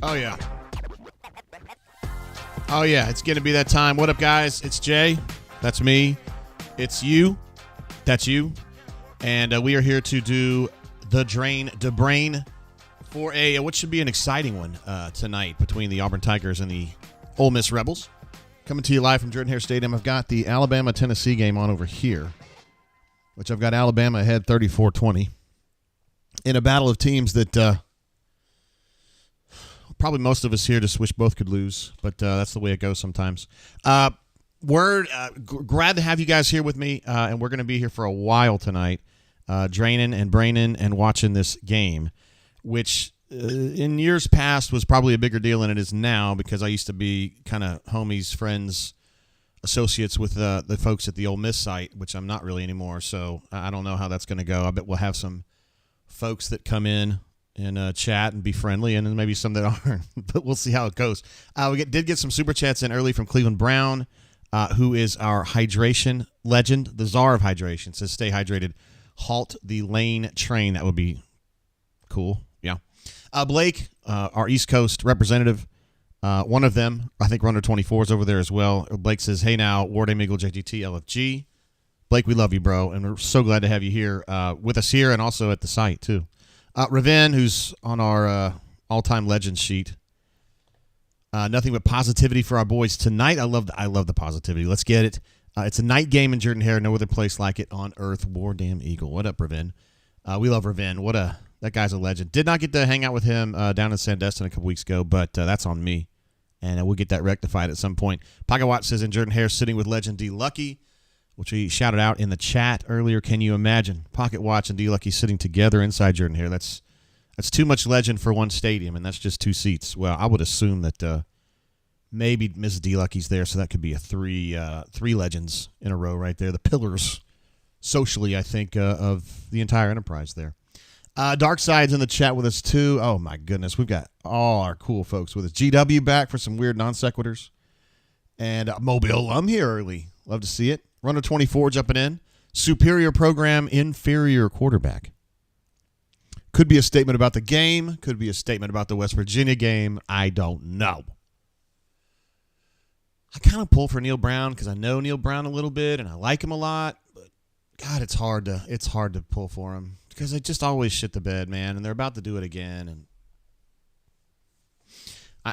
Oh, yeah. Oh, yeah. It's going to be that time. What up, guys? It's Jay. That's me. It's you. That's you. And we are here to do the Drain to Brain for what should be an exciting one tonight between the Auburn Tigers and the Ole Miss Rebels. Coming to you live from Jordan-Hare Stadium. I've got the Alabama-Tennessee game on over here, which I've got Alabama ahead 34-20 in a battle of teams that probably most of us here just wish both could lose, but that's the way it goes sometimes. Glad to have you guys here with me, and we're going to be here for a while tonight, draining and braining and watching this game, which in years past was probably a bigger deal than it is now because I used to be kind of homies, friends, associates with the folks at the Ole Miss site, which I'm not really anymore, so I don't know how that's going to go. I bet we'll have some folks that come in and chat and be friendly, and then maybe some that aren't, but we'll see how it goes. We did get some super chats in early from Cleveland Brown, who is our hydration legend, the czar of hydration. Says, stay hydrated. Halt the lane train. That would be cool. Yeah. Blake, our East Coast representative, one of them, I think Runner 24 is over there as well. Blake says, hey now, Warden Eagle JGT LFG. Blake, we love you, bro, and we're so glad to have you here with us here and also at the site, too. Raven, who's on our all-time legend sheet. Nothing but positivity for our boys tonight. I love the positivity. Let's get it. It's a night game in Jordan-Hare. No other place like it on earth. War damn Eagle. What up, Raven? We love Raven. That guy's a legend. Did not get to hang out with him down in Sandestin a couple weeks ago, but that's on me, and we'll get that rectified at some point. Pocket Watch says in Jordan-Hare, sitting with legend D Lucky, which he shouted out in the chat earlier. Can you imagine Pocket Watch and D Lucky sitting together inside Jordan-Hare? That's too much legend for one stadium, and that's just two seats. Well, I would assume that maybe Mrs. D Lucky's there, so that could be a three legends in a row right there. The pillars, socially, I think, of the entire enterprise there. Dark Side's in the chat with us, too. Oh, my goodness. We've got all our cool folks with us. GW back for some weird non sequiturs. And Mobile, I'm here early. Love to see it. Runner 24 jumping in. Superior program, inferior quarterback. Could be a statement about the game. Could be a statement about the West Virginia game. I don't know. I kind of pull for Neil Brown because I know Neil Brown a little bit and I like him a lot. But, God, it's hard to pull for him because they just always shit the bed, man, and they're about to do it again. And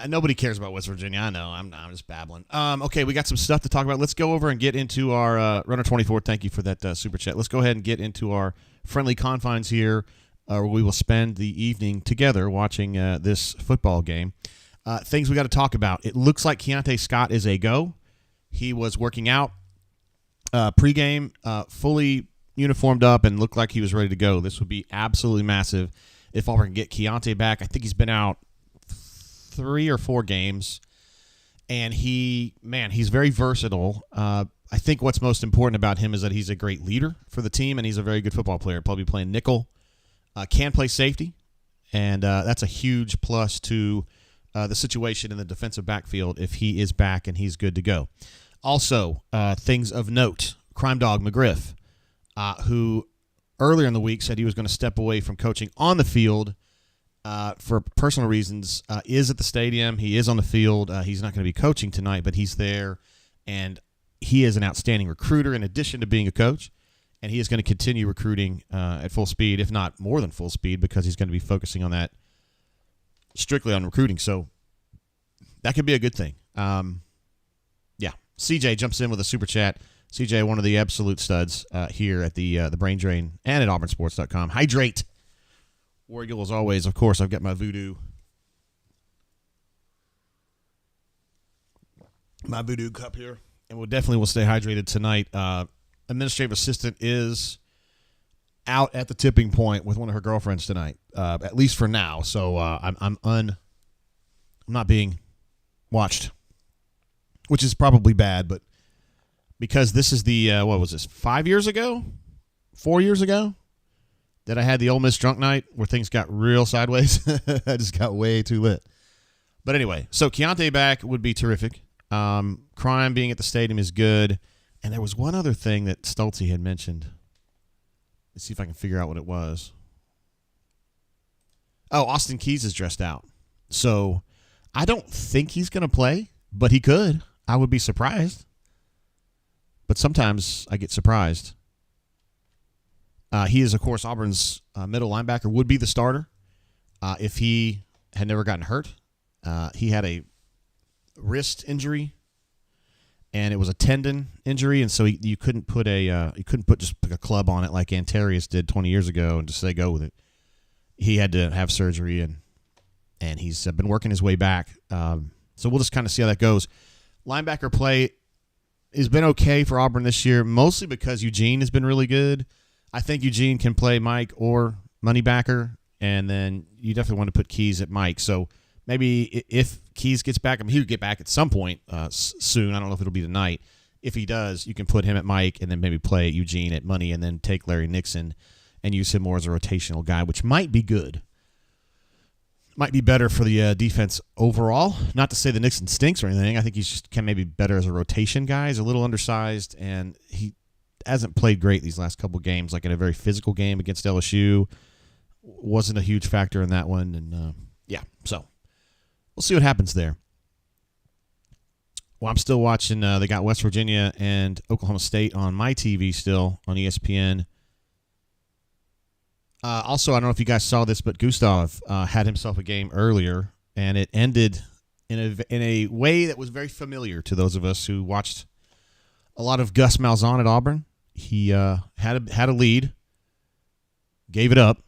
nobody cares about West Virginia. I know. I'm just babbling. Okay, we got some stuff to talk about. Let's go over and get into our Runner 24. Thank you for that super chat. Let's go ahead and get into our friendly confines here where we will spend the evening together watching this football game. Things we got to talk about. It looks like Keontae Scott is a go. He was working out pregame, fully uniformed up, and looked like he was ready to go. This would be absolutely massive if Auburn can get Keontae back. I think he's been out 3 or 4 games, and he's very versatile. I think what's most important about him is that he's a great leader for the team, and he's a very good football player. Probably playing nickel, can play safety, and that's a huge plus to the situation in the defensive backfield if he is back and he's good to go. Also, things of note, Crime Dog McGriff, who earlier in the week said he was going to step away from coaching on the field for personal reasons, is at the stadium. He is on the field. He's not going to be coaching tonight, but he's there, and he is an outstanding recruiter in addition to being a coach, and he is going to continue recruiting at full speed, if not more than full speed, because he's going to be focusing on that strictly on recruiting. So that could be a good thing. Yeah. CJ jumps in with a super chat. CJ, one of the absolute studs here at the Brain Drain and at auburnsports.com. Hydrate. War Eagle, as always. Of course, I've got my voodoo cup here, and we'll definitely stay hydrated tonight. Administrative assistant is out at the tipping point with one of her girlfriends tonight, at least for now. So I'm not being watched, which is probably bad, but because this is the what was this, 4 years ago that I had the Ole Miss drunk night where things got real sideways. I just got way too lit. But anyway, so Keontae back would be terrific. Crime being at the stadium is good. And there was one other thing that Stoltze had mentioned. Let's see if I can figure out what it was. Oh, Austin Keys is dressed out. So I don't think he's going to play, but he could. I would be surprised. But sometimes I get surprised. He is, of course, Auburn's middle linebacker, would be the starter if he had never gotten hurt. He had a wrist injury, and it was a tendon injury, and so you couldn't put just a club on it like Antarius did 20 years ago and just say go with it. He had to have surgery, and he's been working his way back. So we'll just kind of see how that goes. Linebacker play has been okay for Auburn this year, mostly because Eugene has been really good. I think Eugene can play Mike or Moneybacker, and then you definitely want to put Keys at Mike. So maybe if Keys gets back, I mean, he would get back at some point soon. I don't know if it'll be tonight. If he does, you can put him at Mike and then maybe play Eugene at Money and then take Larry Nixon and use him more as a rotational guy, which might be good. Might be better for the defense overall. Not to say that Nixon stinks or anything. I think he's just maybe better as a rotation guy. He's a little undersized, and he hasn't played great these last couple games, like in a very physical game against LSU. Wasn't a huge factor in that one. And, so we'll see what happens there. Well, I'm still watching. They got West Virginia and Oklahoma State on my TV still on ESPN. Also, I don't know if you guys saw this, but Gustav had himself a game earlier, and it ended in a way that was very familiar to those of us who watched a lot of Gus Malzahn at Auburn. He had a lead, gave it up,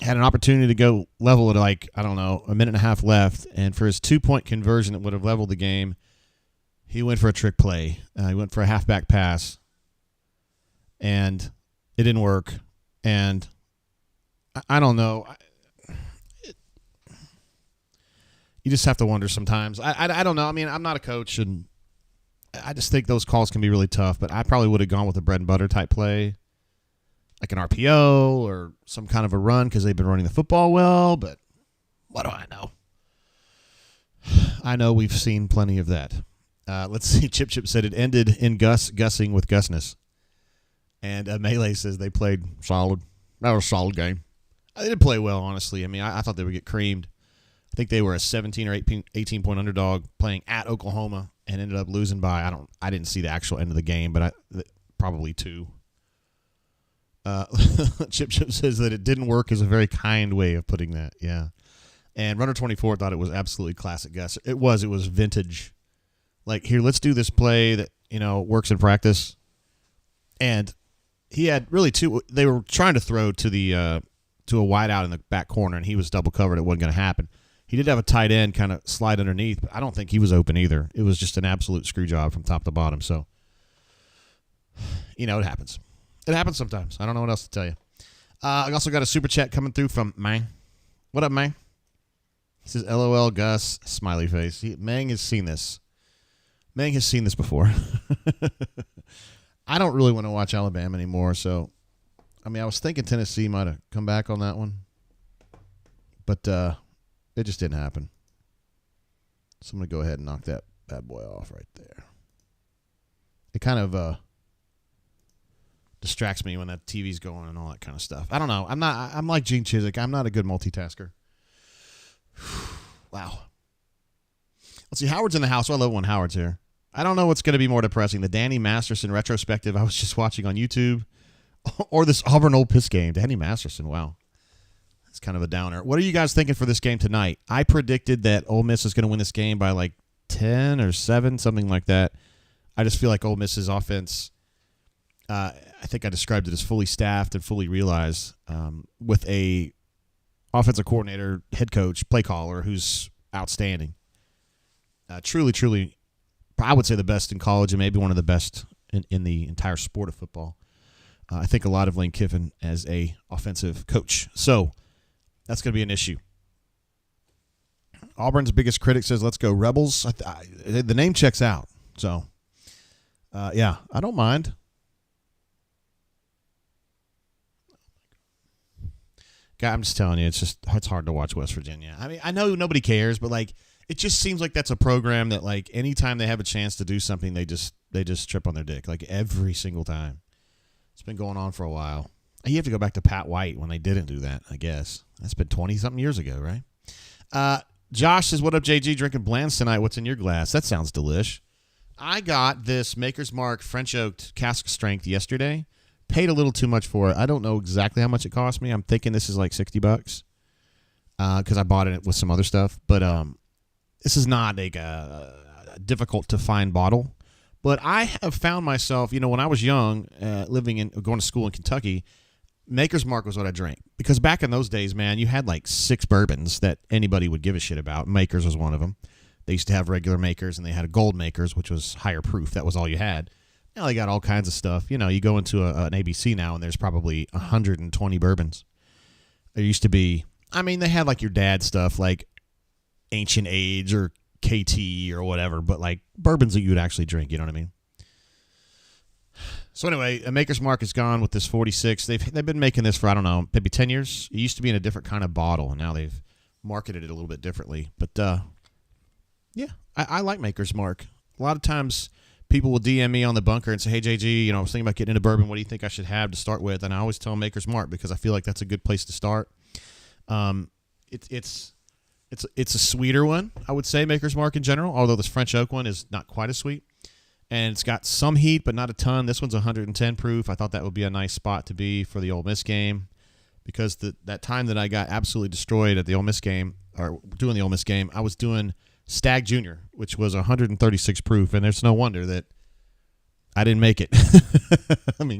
had an opportunity to go level it a minute and a half left, and for his 2-point conversion that would have leveled the game, he went for a trick play. He went for a halfback pass, and it didn't work, and I don't know. You just have to wonder sometimes. I don't know. I mean, I'm not a coach, and I just think those calls can be really tough, but I probably would have gone with a bread and butter type play, like an RPO or some kind of a run because they've been running the football well, but what do I know? I know we've seen plenty of that. Let's see. Chip said it ended in gussing with Gusness. And Melee says they played solid. That was a solid game. They didn't play well, honestly. I mean, I thought they would get creamed. I think they were a 17 or 18-point underdog playing at Oklahoma and ended up losing by, I didn't see the actual end of the game, but probably 2. Chip says that it didn't work is a very kind way of putting that, yeah. And Runner24 thought it was absolutely classic Gus. It was vintage. Like, here, let's do this play that, works in practice. And he had really 2. They were trying to throw to a wideout in the back corner, and he was double covered. It wasn't going to happen. He did have a tight end kind of slide underneath, but I don't think he was open either. It was just an absolute screw job from top to bottom. So, it happens. It happens sometimes. I don't know what else to tell you. I also got a super chat coming through from Mang. What up, Mang? He says, LOL, Gus, smiley face. Mang has seen this. Mang has seen this before. I don't really want to watch Alabama anymore, so, I was thinking Tennessee might have come back on that one, but it just didn't happen. So I'm going to go ahead and knock that bad boy off right there. It kind of distracts me when that TV's going and all that kind of stuff. I don't know. I'm like Gene Chizik. I'm not a good multitasker. Wow. Let's see. Howard's in the house. I love when Howard's here. I don't know what's going to be more depressing, the Danny Masterson retrospective I was just watching on YouTube or this Auburn Old Piss game. Danny Masterson, wow. That's kind of a downer. What are you guys thinking for this game tonight? I predicted that Ole Miss is going to win this game by like 10 or 7, something like that. I just feel like Ole Miss's offense, I think I described it as fully staffed and fully realized with a offensive coordinator, head coach, play caller who's outstanding. Truly, I would say the best in college and maybe one of the best in the entire sport of football. I think a lot of Lane Kiffin as a offensive coach. So that's going to be an issue. Auburn's biggest critic says, let's go Rebels. The name checks out. So, I don't mind. God, I'm just telling you, it's hard to watch West Virginia. I know nobody cares, but it just seems like that's a program that anytime they have a chance to do something, they just trip on their dick every single time. It's been going on for a while. You have to go back to Pat White when they didn't do that, I guess. That's been 20-something years ago, right? Josh says, what up, JG? Drinking Blands tonight. What's in your glass? That sounds delish. I got this Maker's Mark French Oaked cask strength yesterday. Paid a little too much for it. I don't know exactly how much it cost me. I'm thinking this is like $60 because I bought it with some other stuff. But this is not like a difficult to find bottle. But I have found myself, when I was young, going to school in Kentucky, Maker's Mark was what I drank. Because back in those days, man, you had like 6 bourbons that anybody would give a shit about. Maker's was one of them. They used to have regular Makers, and they had a gold Makers, which was higher proof. That was all you had. Now they got all kinds of stuff. You go into an ABC now, and there's probably 120 bourbons. There used to be, they had like your dad stuff, like Ancient Age or KT or whatever, but like bourbons that you would actually drink, you know what I mean? So anyway, a Maker's Mark is gone with this 46. They've been making this for, I don't know, maybe 10 years. It used to be in a different kind of bottle, and now they've marketed it a little bit differently. But, yeah, I like Maker's Mark. A lot of times people will DM me on the bunker and say, hey, JG, I was thinking about getting into bourbon. What do you think I should have to start with? And I always tell them Maker's Mark because I feel like that's a good place to start. It's a sweeter one, I would say, Maker's Mark in general, although this French Oak one is not quite as sweet. And it's got some heat, but not a ton. This one's 110 proof. I thought that would be a nice spot to be for the Ole Miss game because that time that I got absolutely destroyed at the Ole Miss game, or doing the Ole Miss game, I was doing Stag Junior, which was 136 proof, and there's no wonder that I didn't make it.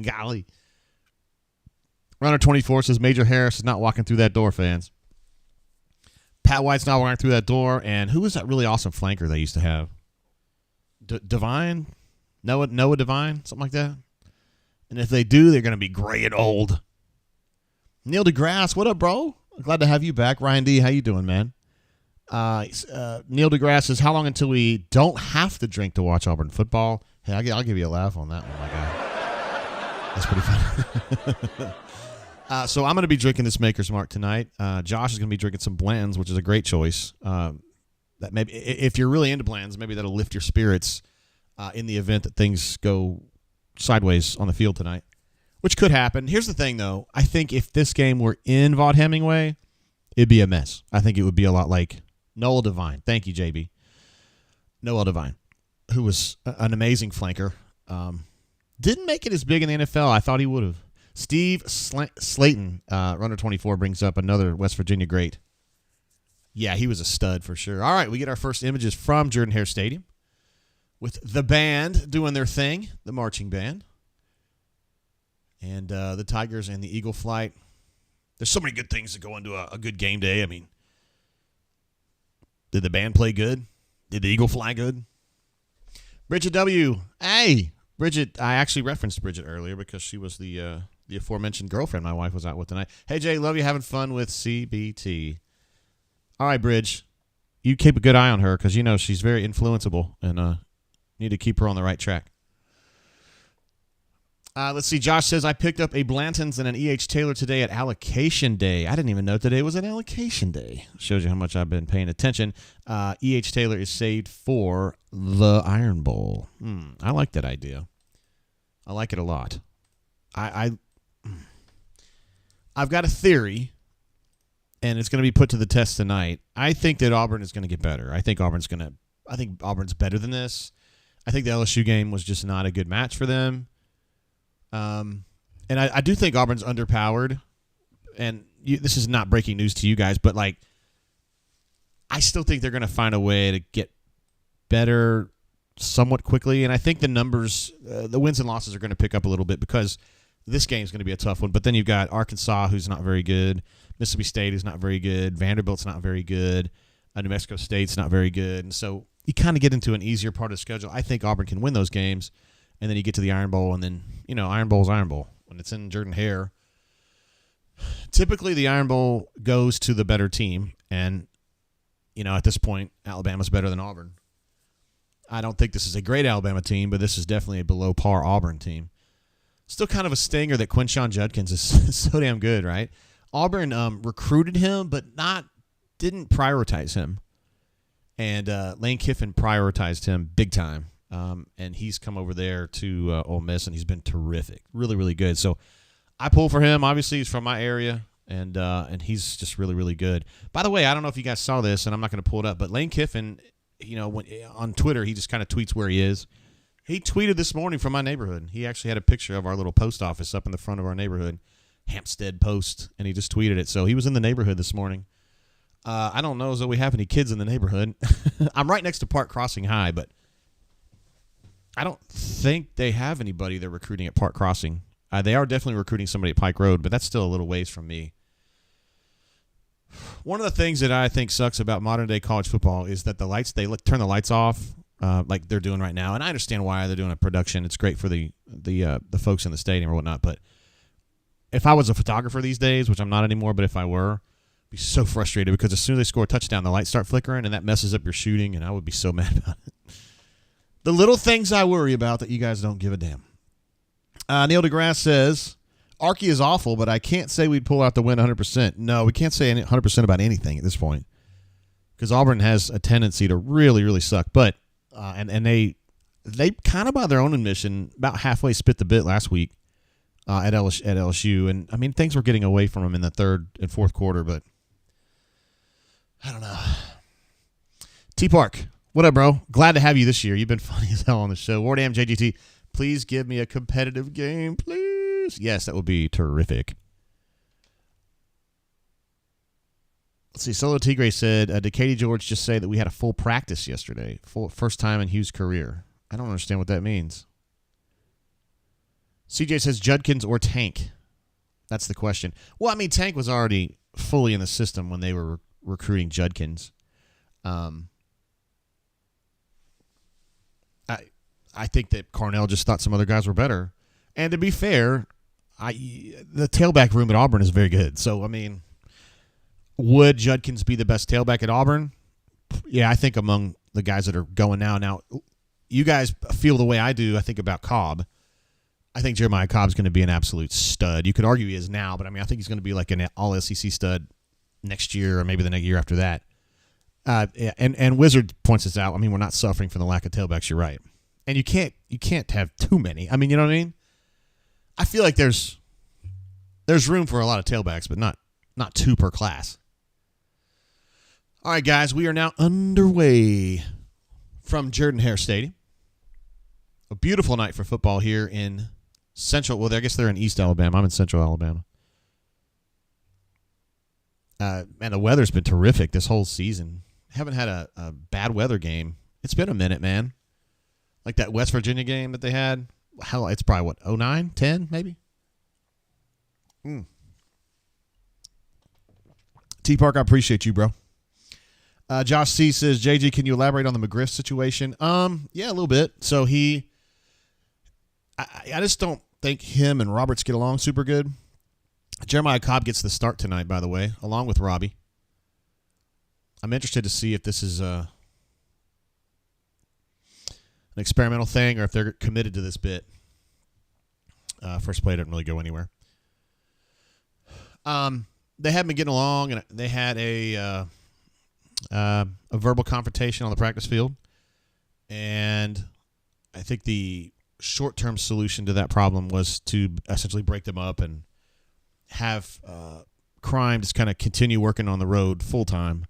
Golly. Runner 24 says Major Harris is not walking through that door, fans. Pat White's not walking through that door, and who was that really awesome flanker they used to have? Divine? Noah Divine? Something like that? And if they do, they're going to be gray and old. Neil deGrasse, what up, bro? Glad to have you back. Ryan D., how you doing, man? Neil deGrasse says, how long until we don't have to drink to watch Auburn football? Hey, I'll give you a laugh on that one, my guy. That's pretty funny. So I'm going to be drinking this Maker's Mark tonight. Josh is going to be drinking some Blands, which is a great choice. That maybe if you're really into Blands, maybe that'll lift your spirits in the event that things go sideways on the field tonight, which could happen. Here's the thing, though. I think if this game were in Vaught Hemingway, it'd be a mess. I think it would be a lot like Noel Devine. Thank you, JB. Noel Devine, who was an amazing flanker. Didn't make it as big in the NFL. I thought he would have. Steve Slayton, runner 24, brings up another West Virginia great. Yeah, he was a stud for sure. All right, we get our first images from Jordan-Hare Stadium with the band doing their thing, the marching band. And the Tigers and the Eagle flight. There's so many good things that go into a good game day. Did the band play good? Did the Eagle fly good? Bridget W. Hey, Bridget. I actually referenced Bridget earlier because she was the aforementioned girlfriend my wife was out with tonight. Hey, Jay, love you having fun with CBT. All right, Bridge. You keep a good eye on her because she's very influenceable and need to keep her on the right track. Let's see. Josh says, I picked up a Blanton's and an E.H. Taylor today at allocation day. I didn't even know today was an allocation day. Shows you how much I've been paying attention. E.H. Taylor is saved for the Iron Bowl. I like that idea. I like it a lot. I've got a theory, and it's going to be put to the test tonight. I think that Auburn is going to get better. I think Auburn's better than this. I think the LSU game was just not a good match for them. And I do think Auburn's underpowered, and this is not breaking news to you guys, but I still think they're going to find a way to get better somewhat quickly, and I think the numbers, the wins and losses are going to pick up a little bit because this game is going to be a tough one, but then you've got Arkansas, who's not very good, Mississippi State, who's not very good, Vanderbilt's not very good, New Mexico State's not very good, and so you kind of get into an easier part of the schedule. I think Auburn can win those games. And then you get to the Iron Bowl, and then, Iron Bowl's Iron Bowl. When it's in Jordan-Hare, typically the Iron Bowl goes to the better team. And, at this point, Alabama's better than Auburn. I don't think this is a great Alabama team, but this is definitely a below-par Auburn team. Still kind of a stinger that Quinshon Judkins is so damn good, right? Auburn recruited him, but didn't prioritize him. And Lane Kiffin prioritized him big time. And he's come over there to Ole Miss, and he's been terrific. Really, really good. So I pull for him. Obviously, he's from my area. and he's just really, really good. By the way, I don't know if you guys saw this, and I'm not going to pull it up, but Lane Kiffin, on Twitter, he just kind of tweets where he is. He tweeted this morning from my neighborhood. He actually had a picture of our little post office up in the front of our neighborhood, Hampstead Post, and he just tweeted it. So he was in the neighborhood this morning. I don't know as though we have any kids in the neighborhood. I'm right next to Park Crossing High, but I don't think they have anybody they're recruiting at Park Crossing. They are definitely recruiting somebody at Pike Road, but that's still a little ways from me. One of the things that I think sucks about modern-day college football is that they turn the lights off like they're doing right now. And I understand why they're doing a production. It's great for the folks in the stadium or whatnot. But if I was a photographer these days, which I'm not anymore, but if I were, I'd be so frustrated because as soon as they score a touchdown, the lights start flickering, and that messes up your shooting, and I would be so mad about it. The little things I worry about that you guys don't give a damn. Neil deGrasse says, Archie is awful, but I can't say we'd pull out the win 100%. No, we can't say 100% about anything at this point because Auburn has a tendency to really, really suck. But and they kind of by their own admission about halfway spit the bit last week at LSU. And, I mean, things were getting away from them in the third and fourth quarter, but I don't know. T-Park, what up, bro? Glad to have you this year. You've been funny as hell on the show. Wardam JGT, please give me a competitive game, please. Yes, that would be terrific. Let's see. Solo Tigre said, did Katie George just say that we had a full practice yesterday? First time in Hughes' career. I don't understand what that means. CJ says Judkins or Tank. That's the question. Well, I mean, Tank was already fully in the system when they were recruiting Judkins. I think that Cornell just thought some other guys were better. And to be fair, the tailback room at Auburn is very good. So, I mean, would Judkins be the best tailback at Auburn? Yeah, I think among the guys that are going now. Now, you guys feel the way I do, I think, about Cobb. I think Jeremiah Cobb's going to be an absolute stud. You could argue he is now, but, I mean, I think he's going to be like an all-SEC stud next year or maybe the next year after that. And Wizard points this out. I mean, we're not suffering from the lack of tailbacks. You're right. And you can't have too many. I mean, you know what I mean? I feel like there's room for a lot of tailbacks, but not two per class. All right, guys, we are now underway from Jordan-Hare Stadium. A beautiful night for football here in Central. Well, I guess they're in East Alabama. I'm in Central Alabama. And the weather's been terrific this whole season. Haven't had a bad weather game. It's been a minute, man. Like that West Virginia game that they had. Hell, it's probably, 09, 10 maybe? T-Park, I appreciate you, bro. Josh C. says, JG, can you elaborate on the McGriff situation? Yeah, a little bit. So I just don't think him and Roberts get along super good. Jeremiah Cobb gets the start tonight, by the way, along with Robbie. I'm interested to see if this is an experimental thing or if they're committed to this bit. First play didn't really go anywhere. They haven't been getting along, and they had a verbal confrontation on the practice field. And I think the short-term solution to that problem was to essentially break them up and have Crime just kind of continue working on the road full-time.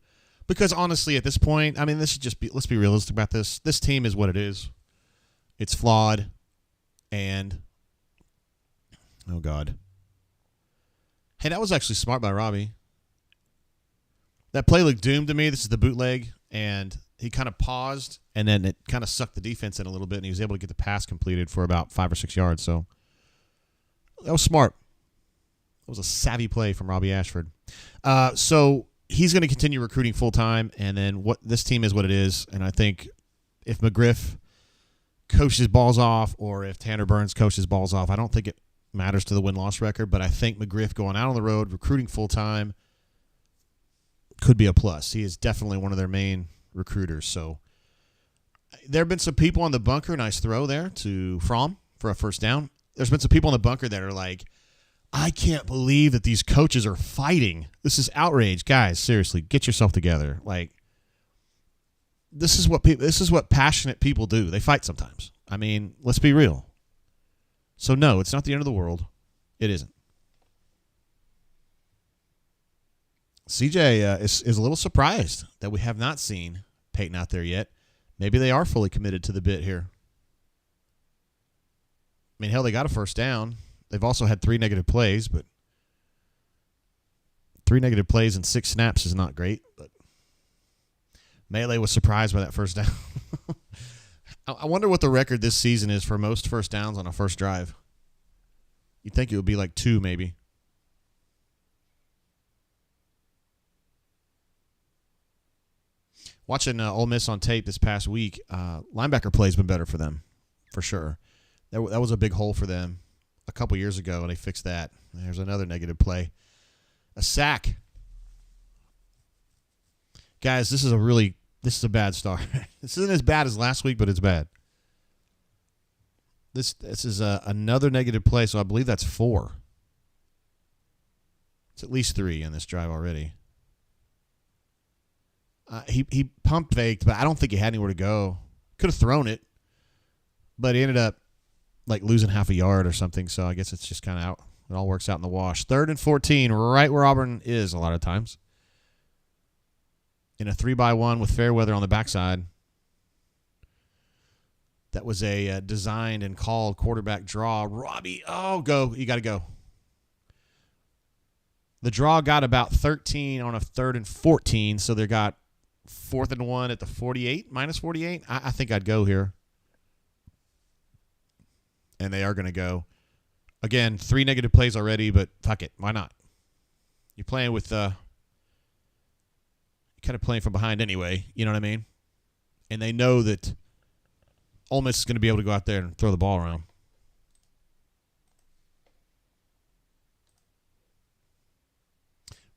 Because honestly, at this point, I mean, this should just be, let's be realistic about this. This team is what it is. It's flawed. And, oh, God. Hey, that was actually smart by Robbie. That play looked doomed to me. This is the bootleg. And he kind of paused, and then it kind of sucked the defense in a little bit, and he was able to get the pass completed for about 5 or 6 yards. So that was smart. It was a savvy play from Robbie Ashford. So he's going to continue recruiting full-time, and then this team is what it is. And I think if McGriff coaches balls off or if Tanner Burns coaches balls off, I don't think it matters to the win-loss record, but I think McGriff going out on the road, recruiting full-time, could be a plus. He is definitely one of their main recruiters. So there have been some people on the bunker, nice throw there to Fromm for a first down. There's been some people in the bunker that are like, I can't believe that these coaches are fighting. This is outrage. Guys, seriously, get yourself together. Like, this is what passionate people do. They fight sometimes. I mean, let's be real. So, no, it's not the end of the world. It isn't. CJ is a little surprised that we have not seen Peyton out there yet. Maybe they are fully committed to the bit here. I mean, hell, they got a first down. They've also had 3 negative plays, but 3 negative plays in 6 snaps is not great. But Melee was surprised by that first down. I wonder what the record this season is for most first downs on a first drive. You'd think it would be like 2 maybe. Watching Ole Miss on tape this past week, linebacker play has been better for them, for sure. That was a big hole for them a couple years ago, and they fixed that. There's another negative play. A sack. Guys, this is a bad start. This isn't as bad as last week, but it's bad. This is another negative play, so I believe that's 4. It's at least 3 in this drive already. He pumped faked, but I don't think he had anywhere to go. Could have thrown it, but he ended up like losing half a yard or something. So I guess it's just kind of out. It all works out in the wash. 3rd and 14, right where Auburn is a lot of times. In a 3-by-1 with Fairweather on the backside. That was a designed and called quarterback draw. Robbie, go. You got to go. The draw got about 13 on a 3rd and 14, so they got 4th and 1 at the 48, minus 48. I think I'd go here. And they are going to go. Again, 3 negative plays already, but fuck it. Why not? You're playing with kind of playing from behind anyway. You know what I mean? And they know that Ole Miss is going to be able to go out there and throw the ball around.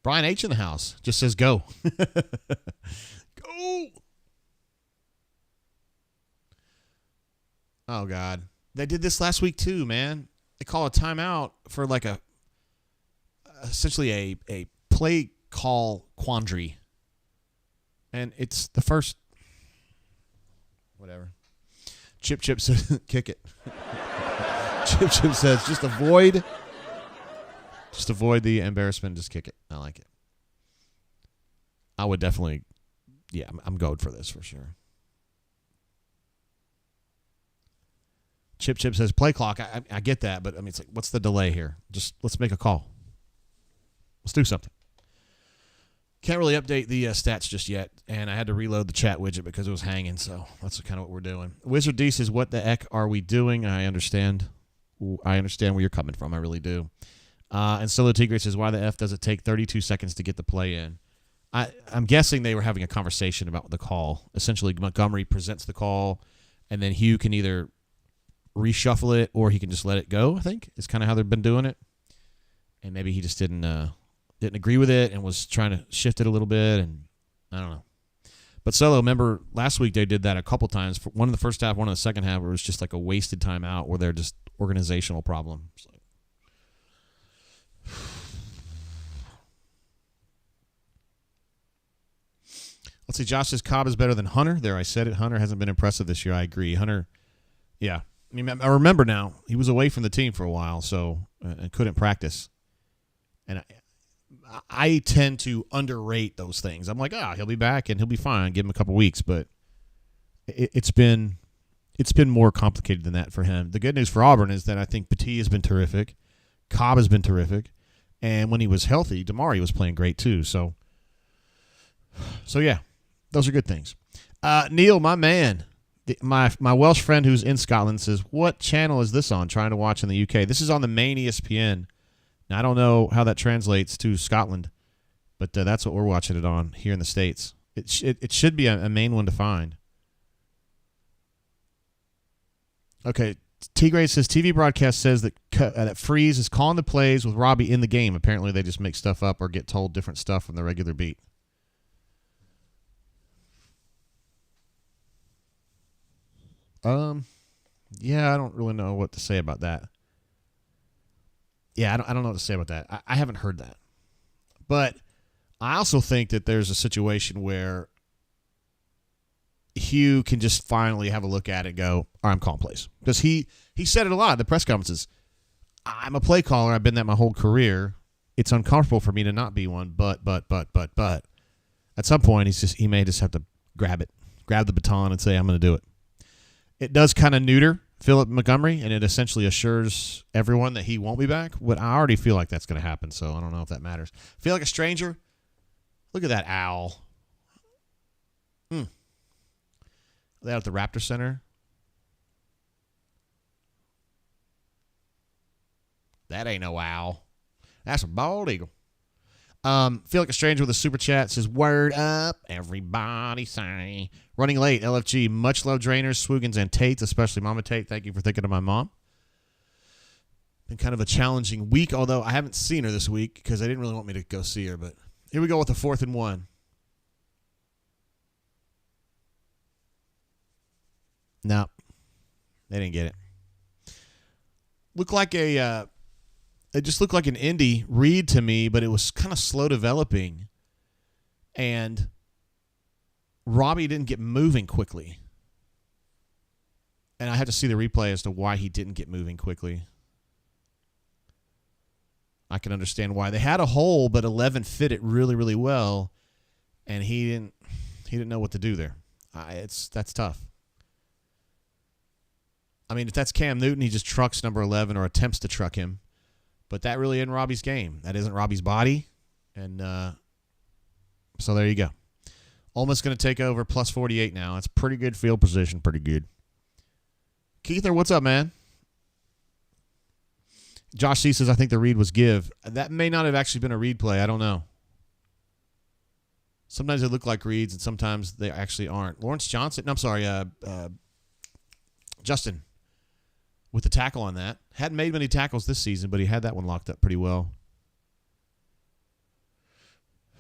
Brian H. in the house just says go. Go. Oh, God. They did this last week too, man. They call a timeout for like essentially a play call quandary. And it's the first, whatever. Chip says, kick it. Chip says, just avoid the embarrassment. Just kick it. I like it. I would definitely, I'm going for this for sure. Chip says, play clock. I get that, but I mean, it's like, what's the delay here? Just let's make a call. Let's do something. Can't really update the stats just yet, and I had to reload the chat widget because it was hanging, so that's kind of what we're doing. Wizard D says, what the heck are we doing? I understand where you're coming from. I really do. And Solo Tigre says, why the F does it take 32 seconds to get the play in? I'm guessing they were having a conversation about the call. Essentially, Montgomery presents the call, and then Hugh can either reshuffle it or he can just let it go, I think, is kind of how they've been doing it. And maybe he just didn't agree with it and was trying to shift it a little bit, and I don't know. But Solo, remember last week they did that a couple times. One in the first half, one in the second half, where it was just like a wasted timeout where they're just organizational problem. Let's see, Josh says Cobb is better than Hunter. There, I said it. Hunter hasn't been impressive this year. I agree. Hunter, yeah. I mean, I remember now, he was away from the team for a while, so and couldn't practice. And I tend to underrate those things. I'm like, he'll be back and he'll be fine. Give him a couple weeks, but it's been more complicated than that for him. The good news for Auburn is that I think Petit has been terrific, Cobb has been terrific, and when he was healthy, Damari was playing great too. So yeah, those are good things. Neil, my man, my Welsh friend who's in Scotland says, what channel is this on? Trying to watch in the UK. This is on the main ESPN. Now, I don't know how that translates to Scotland, but that's what we're watching it on here in the States. It should be a main one to find. Okay, Tigray says TV broadcast says that Freeze is calling the plays with Robbie in the game. Apparently, they just make stuff up or get told different stuff from the regular beat. Yeah, I don't really know what to say about that. Yeah, I don't know what to say about that. I haven't heard that. But I also think that there's a situation where Hugh can just finally have a look at it and go, all right, I'm calling plays. Because he said it a lot at the press conferences. I'm a play caller. I've been that my whole career. it's uncomfortable for me to not be one. But at some point, he may just have to grab the baton, and say, I'm going to do it. It does kind of neuter Philip Montgomery, and it essentially assures everyone that he won't be back. But I already feel like that's going to happen, so I don't know if that matters. Feel like a stranger? Look at that owl. Are they out at the Raptor Center? That ain't no owl. That's a bald eagle. Feel like a stranger with a super chat. Says, word up, everybody say. Running late, LFG. Much love, Drainers, Swoogans, and Tates, especially Mama Tate. Thank you for thinking of my mom. Been kind of a challenging week, although I haven't seen her this week because they didn't really want me to go see her. But here we go with the 4th and 1. No, they didn't get it. It just looked like an indie read to me, but it was kind of slow developing. And Robbie didn't get moving quickly. And I had to see the replay as to why he didn't get moving quickly. I can understand why. They had a hole, but 11 fit it really, really well. And he didn't know what to do there. That's tough. I mean, if that's Cam Newton, he just trucks number 11 or attempts to truck him. But that really isn't Robbie's game. That isn't Robbie's body. And so there you go. Almost going to take over plus 48 now. It's pretty good field position. Pretty good. Keither, what's up, man? Josh C says, I think the read was give. That may not have actually been a read play. I don't know. Sometimes they look like reads, and sometimes they actually aren't. Lawrence Johnson. No, I'm sorry. Justin. With the tackle on that. Hadn't made many tackles this season, but he had that one locked up pretty well.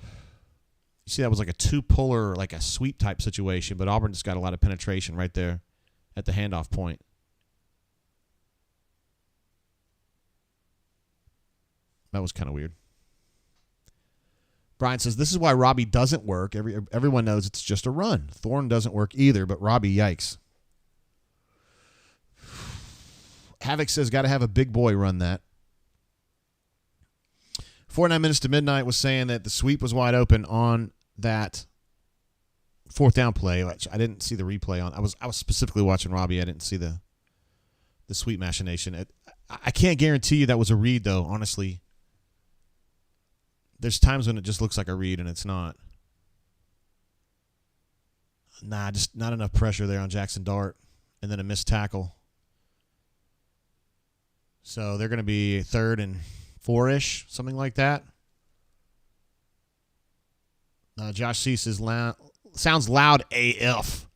You see, that was like a two-puller, like a sweep type situation, but Auburn just got a lot of penetration right there at the handoff point. That was kind of weird. Brian says, this is why Robbie doesn't work. Everyone knows it's just a run. Thorne doesn't work either, but Robbie, yikes. Havoc says, got to have a big boy run that. 49 minutes to midnight was saying that the sweep was wide open on that 4th down play, which I didn't see the replay on. I was specifically watching Robbie. I didn't see the sweep machination. I can't guarantee you that was a read, though, honestly. There's times when it just looks like a read and it's not. Nah, just not enough pressure there on Jackson Dart. And then a missed tackle. So they're going to be 3rd and 4-ish, something like that. Josh C says, sounds loud AF.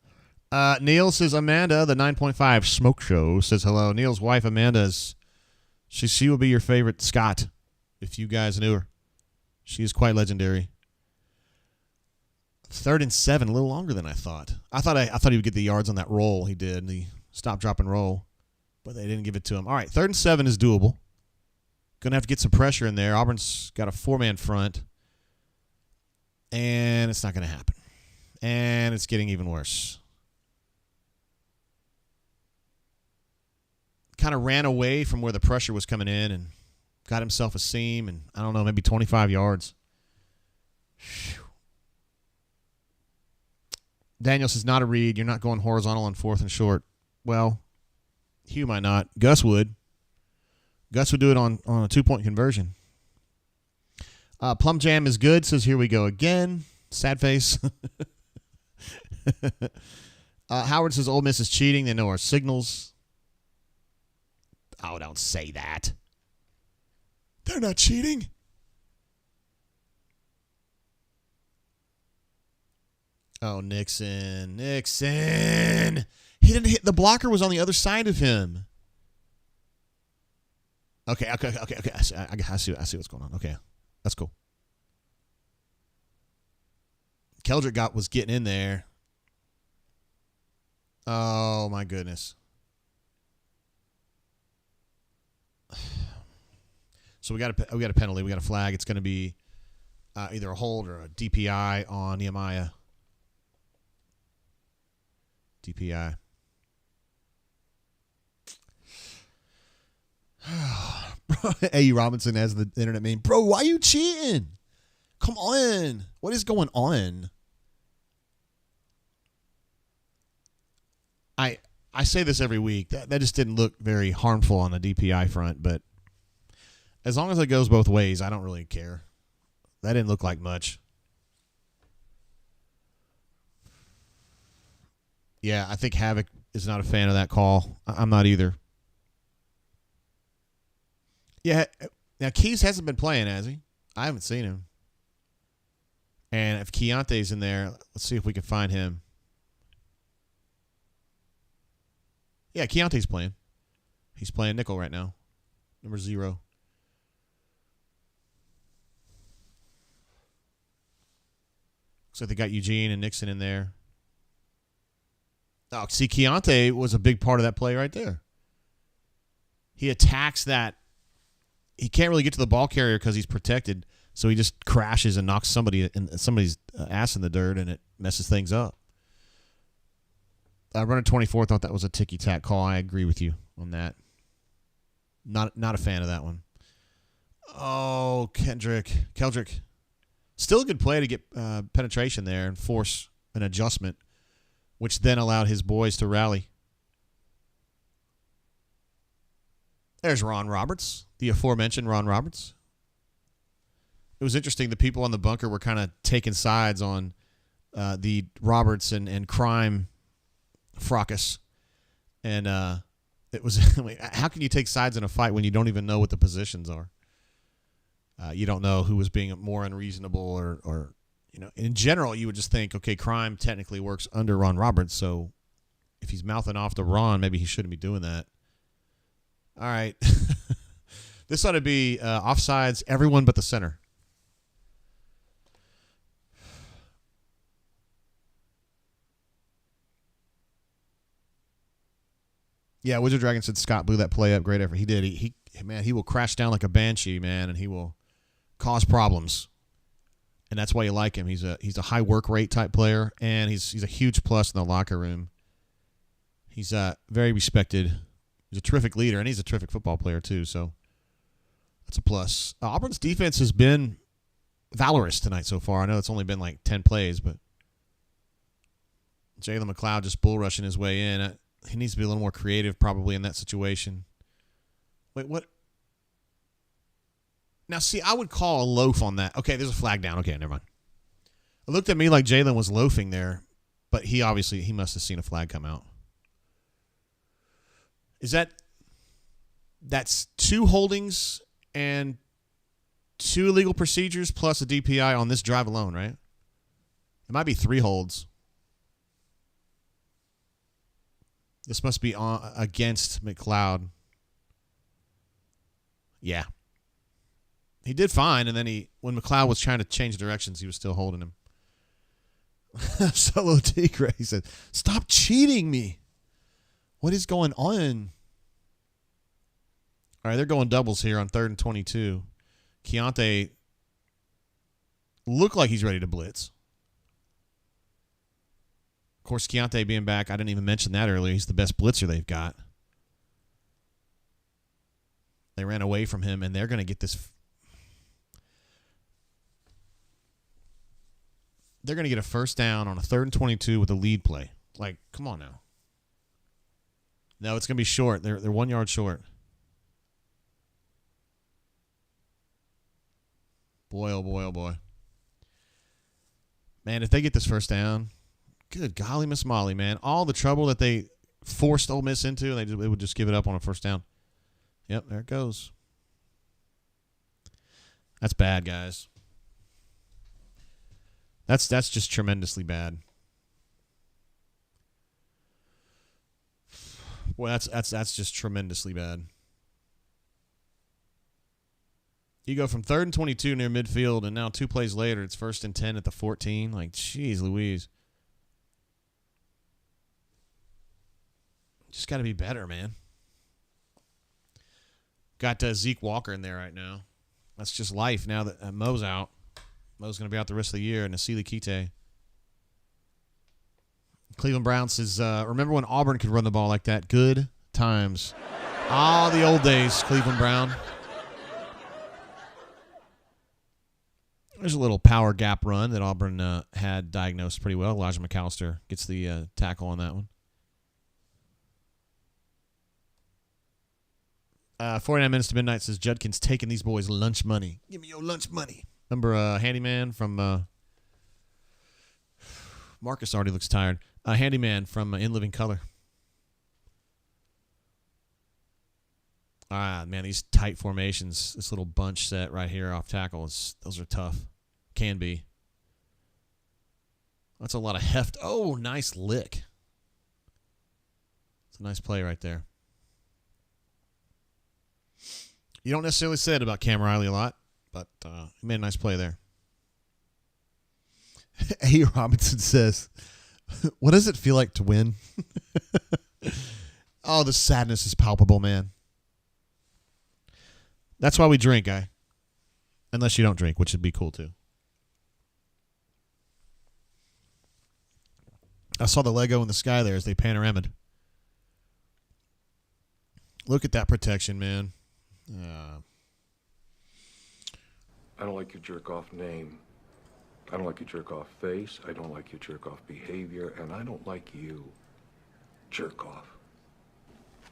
Neil says, Amanda, the 9.5 Smoke Show, says hello. Neil's wife, Amanda, she will be your favorite Scott, if you guys knew her. She is quite legendary. 3rd and 7, a little longer than I thought. I thought he would get the yards on that roll. He did, the stop, drop, and roll. But they didn't give it to him. All right, 3rd and 7 is doable. Going to have to get some pressure in there. Auburn's got a 4-man front. And it's not going to happen. And it's getting even worse. Kind of ran away from where the pressure was coming in and got himself a seam and, I don't know, maybe 25 yards. Whew. Daniel says, not a read. You're not going horizontal on 4th and short. Well, Hugh might not. Gus would. Gus would do it on a 2-point conversion. Plum Jam is good. Says, here we go again. Sad face. Howard says, Ole Miss is cheating. They know our signals. Oh, don't say that. They're not cheating. Oh, Nixon. He didn't hit. The blocker was on the other side of him. Okay. I see what's going on. Okay, that's cool. Keldrick was getting in there. Oh my goodness. So we got a penalty. We got a flag. It's going to be either a hold or a DPI on Nehemiah. DPI. A.E. Robinson has the internet meme. Bro, why are you cheating? Come on. What is going on? I say this every week. That just didn't look very harmful on the DPI front, but as long as it goes both ways, I don't really care. That didn't look like much. Yeah, I think Havoc is not a fan of that call. I'm not either. Yeah, now Keys hasn't been playing, has he? I haven't seen him. And if Keontae's in there, let's see if we can find him. Yeah, Keontae's playing. He's playing nickel right now. Number 0. Looks like they got Eugene and Nixon in there. Oh, see, Keontae was a big part of that play right there. He attacks that. He can't really get to the ball carrier because he's protected, so he just crashes and knocks somebody's ass in the dirt, and it messes things up. Runner 24 thought that was a ticky-tack call. I agree with you on that. Not a fan of that one. Oh, Keldrick. Still a good play to get penetration there and force an adjustment, which then allowed his boys to rally. There's Ron Roberts, the aforementioned Ron Roberts. It was interesting. The people on the bunker were kind of taking sides on the Roberts and crime fracas. And it was, how can you take sides in a fight when you don't even know what the positions are? You don't know who was being more unreasonable or in general, you would just think, okay, crime technically works under Ron Roberts, so if he's mouthing off to Ron, maybe he shouldn't be doing that. All right. This ought to be offsides, everyone but the center. Yeah, Wizard Dragon said Scott blew that play up. Great effort. He did. He will crash down like a banshee, man, and he will cause problems. And that's why you like him. He's a high work rate type player, and he's a huge plus in the locker room. He's very respected. He's a terrific leader, and he's a terrific football player too. So that's a plus. Auburn's defense has been valorous tonight so far. I know it's only been like 10 plays, but Jalen McLeod just bull rushing his way in. He needs to be a little more creative probably in that situation. Wait, what? Now, see, I would call a loaf on that. Okay, there's a flag down. Okay, never mind. It looked at me like Jalen was loafing there, but he must have seen a flag come out. That's 2 holdings and 2 illegal procedures plus a DPI on this drive alone, right? It might be 3 holds. This must be against McLeod. Yeah. He did fine, and then when McLeod was trying to change directions, he was still holding him. Solo Tigre, he said, "Stop cheating me. What is going on?" All right, they're going doubles here on 3rd and 22. Keontae looked like he's ready to blitz. Of course, Keontae being back, I didn't even mention that earlier. He's the best blitzer they've got. They ran away from him, and they're going to get this. They're going to get a first down on a 3rd and 22 with a lead play. Like, come on now. No, it's going to be short. They're 1 yard short. Boy, oh boy, oh boy. Man, if they get this first down, good golly, Miss Molly, man. All the trouble that they forced Ole Miss into, and they would just give it up on a first down. Yep, there it goes. That's bad, guys. That's just tremendously bad. Well, that's just tremendously bad. You go from 3rd and 22 near midfield, and now 2 plays later, it's 1st and 10 at the 14. Like, jeez Louise. Just got to be better, man. Got Zeke Walker in there right now. That's just life now that Mo's out. Mo's going to be out the rest of the year, and Asili Kite. Cleveland Browns says, remember when Auburn could run the ball like that? Good times. Ah, the old days, Cleveland Brown. There's a little power gap run that Auburn had diagnosed pretty well. Elijah McAllister gets the tackle on that one. 49 minutes to midnight says Judkins taking these boys lunch money. Give me your lunch money. Remember Handyman from Marcus already looks tired. Handyman from In Living Color. Man, these tight formations, this little bunch set right here off tackle, those are tough. Can be. That's a lot of heft. Oh, nice lick. It's a nice play right there. You don't necessarily say it about Cam Riley a lot, but he made a nice play there. A. Robinson says, what does it feel like to win? Oh, the sadness is palpable, man. That's why we drink, guy. Unless you don't drink, which would be cool too. I saw the Lego in the sky there as they panoramaed. Look at that protection, man. I don't like your jerk-off name. I don't like your jerk-off face. I don't like your jerk-off behavior. And I don't like you. Jerk-off.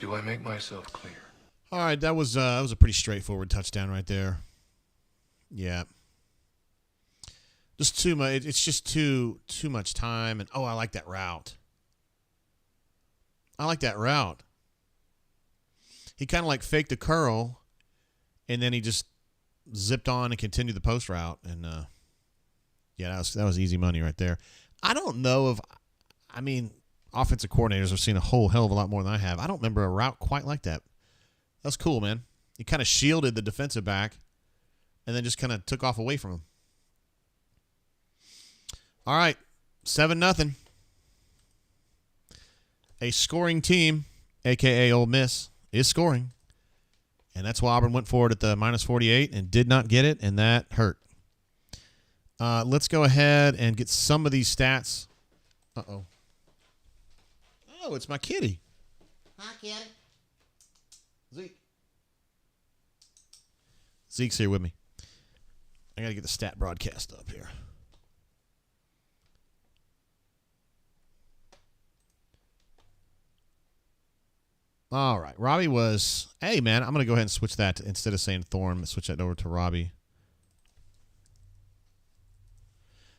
Do I make myself clear? All right, that was a pretty straightforward touchdown right there. Yeah. Just too much. It's just too much time. And I like that route. He kind of like faked a curl, and then he just zipped on and continued the post route. And yeah, that was easy money right there. I don't know if, offensive coordinators have seen a whole hell of a lot more than I have. I don't remember a route quite like that. That's cool, man. He kind of shielded the defensive back and then just kind of took off away from him. All right, 7-0. A scoring team, a.k.a. Ole Miss, is scoring. And that's why Auburn went forward at the minus 48 and did not get it, and that hurt. Let's go ahead and get some of these stats. Uh-oh. Oh, it's my kitty. Hi, kitty. Zeke. Zeke's here with me. I got to get the stat broadcast up here. All right. Robbie was, hey, man, I'm going to go ahead and switch that. Instead of saying Thorn, switch that over to Robbie.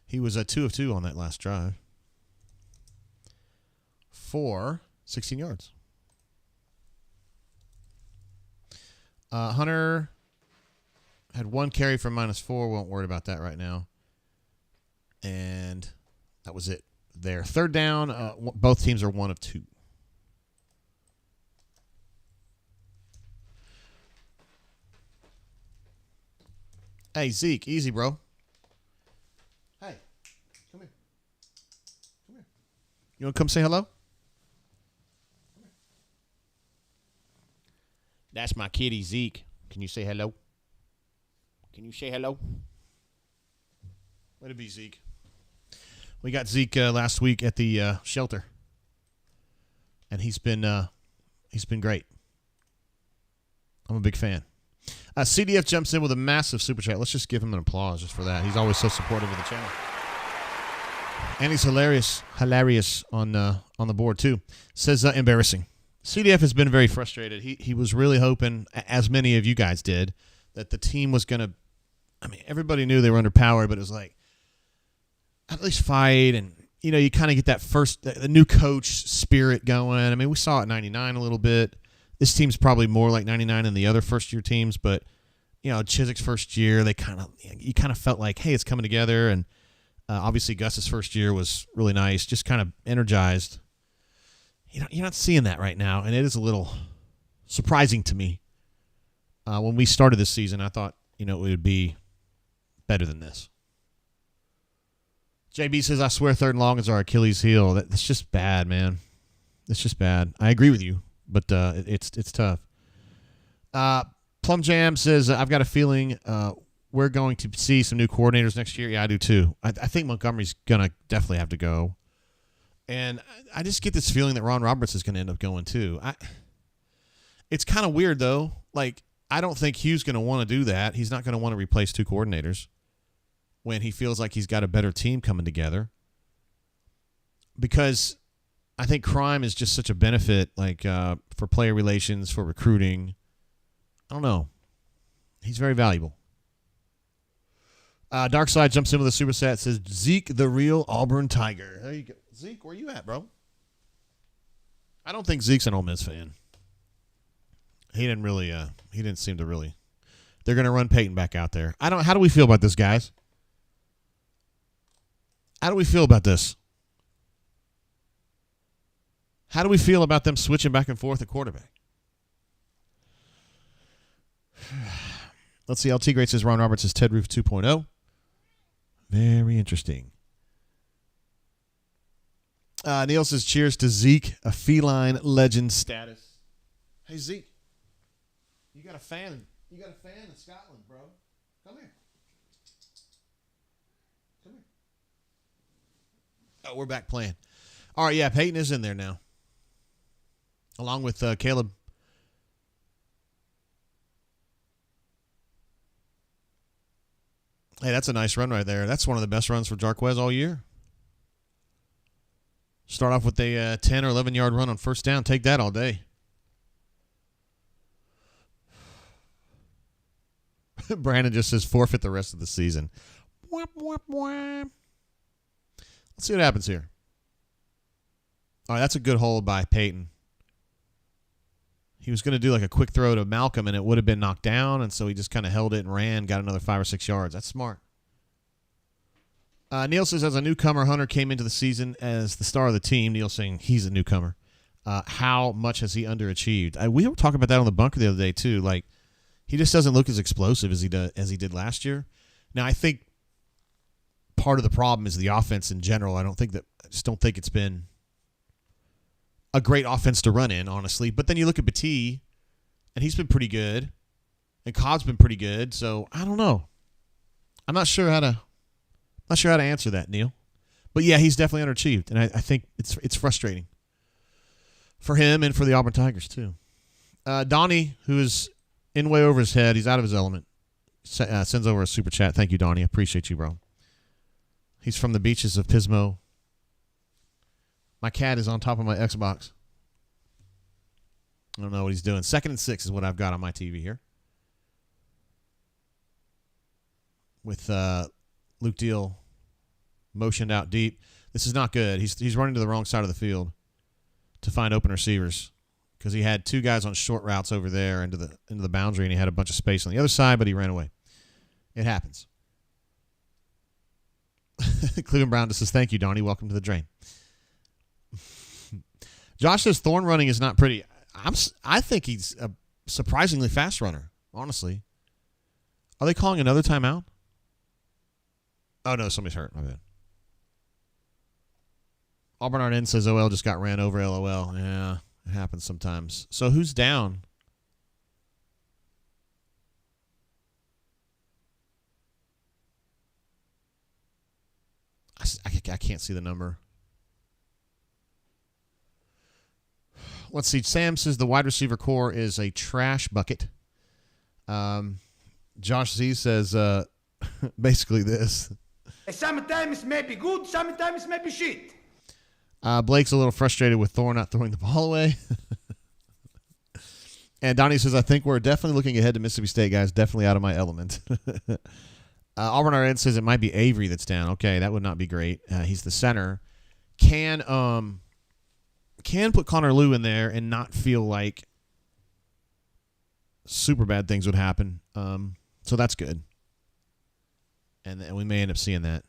He was 2 of 2 on that last drive for 16 yards. Hunter had 1 carry for -4. Won't worry about that right now. And that was it there. Third down, both teams are 1 of 2. Hey, Zeke, easy, bro. Hey, come here. Come here. You want to come say hello? That's my kitty, Zeke. Can you say hello? Can you say hello? Way to be, Zeke. We got Zeke last week at the shelter, and he's been great. I'm a big fan. CDF jumps in with a massive super chat. Let's just give him an applause just for that. He's always so supportive of the channel, and he's hilarious on the board too. Says embarrassing. CDF has been very frustrated. He was really hoping, as many of you guys did, that the team was going to, everybody knew they were underpowered, but it was like, at least fight. And, you kind of get that the new coach spirit going. We saw it 99 a little bit. This team's probably more like 99 than the other first-year teams, but, Chiswick's first year, you kind of felt like, hey, it's coming together. And obviously Gus's first year was really nice, just kind of energized. You're not seeing that right now, and it is a little surprising to me. When we started this season, I thought, it would be better than this. JB says, I swear 3rd and long is our Achilles heel. That's just bad, man. It's just bad. I agree with you, but it's tough. Plum Jam says, I've got a feeling we're going to see some new coordinators next year. Yeah, I do too. I think Montgomery's going to definitely have to go. And I just get this feeling that Ron Roberts is going to end up going too. It's kind of weird, though. I don't think Hugh's going to want to do that. He's not going to want to replace 2 coordinators. when he feels like he's got a better team coming together. Because I think crime is just such a benefit, like for player relations, for recruiting. I don't know. He's very valuable. Dark Side jumps in with a super set, says, Zeke, the real Auburn Tiger. There you go. Zeke, where you at, bro? I don't think Zeke's an Ole Miss fan. He didn't seem to really. They're going to run Peyton back out there. How do we feel about this, guys? How do we feel about this? How do we feel about them switching back and forth at quarterback? Let's see. LT Great says Ron Roberts is Ted Roof 2.0. Very interesting. Neil says, cheers to Zeke, a feline legend status. Hey, Zeke. You got a fan. You got a fan in Scotland, bro. Come here. Come here. Oh, we're back playing. All right, yeah, Peyton is in there now. Along with Caleb. Hey, that's a nice run right there. That's one of the best runs for Jarquez all year. Start off with a 10 or 11-yard run on first down. Take that all day. Brandon just says forfeit the rest of the season. Whap, whap, whap. Let's see what happens here. All right, that's a good hold by Peyton. He was going to do like a quick throw to Malcolm, and it would have been knocked down, and so he just kind of held it and ran, got another 5 or 6 yards. That's smart. Neil says, as a newcomer, Hunter came into the season as the star of the team. Neil saying he's a newcomer. How much has he underachieved? We were talking about that on the bunker the other day, too. Like, he just doesn't look as explosive as he did last year. Now, I think part of the problem is the offense in general. I just don't think it's been a great offense to run in, honestly. But then you look at Batee, and he's been pretty good, and Cobb's been pretty good. So I don't know. I'm not sure how to answer that, Neil. But yeah, he's definitely underachieved, and I think it's frustrating for him and for the Auburn Tigers too. Donnie, who is in way over his head, he's out of his element, sends over a super chat. Thank you, Donnie. I appreciate you, bro. He's from the beaches of Pismo. My cat is on top of my Xbox. I don't know what he's doing. 2nd and 6 is what I've got on my TV here. With Luke Deal motioned out deep. This is not good. He's running to the wrong side of the field to find open receivers because he had 2 guys on short routes over there into the boundary, and he had a bunch of space on the other side, but he ran away. It happens. Cleveland Brown just says, thank you, Donnie. Welcome to the drain. Josh says thorn running is not pretty. I think he's a surprisingly fast runner, honestly. Are they calling another timeout? Oh, no, somebody's hurt. My bad. Auburn Arden says OL just got ran over, LOL. Yeah, it happens sometimes. So who's down? I can't see the number. Let's see. Sam says the wide receiver core is a trash bucket. Josh Z says basically this. Sometimes may be good, sometimes may be shit. Blake's a little frustrated with Thor not throwing the ball away. And Donnie says, I think we're definitely looking ahead to Mississippi State, guys. Definitely out of my element. Auburn RN says it might be Avery that's down. Okay, that would not be great. He's the center. Can put Connor Liu in there and not feel like super bad things would happen. So that's good. And we may end up seeing that.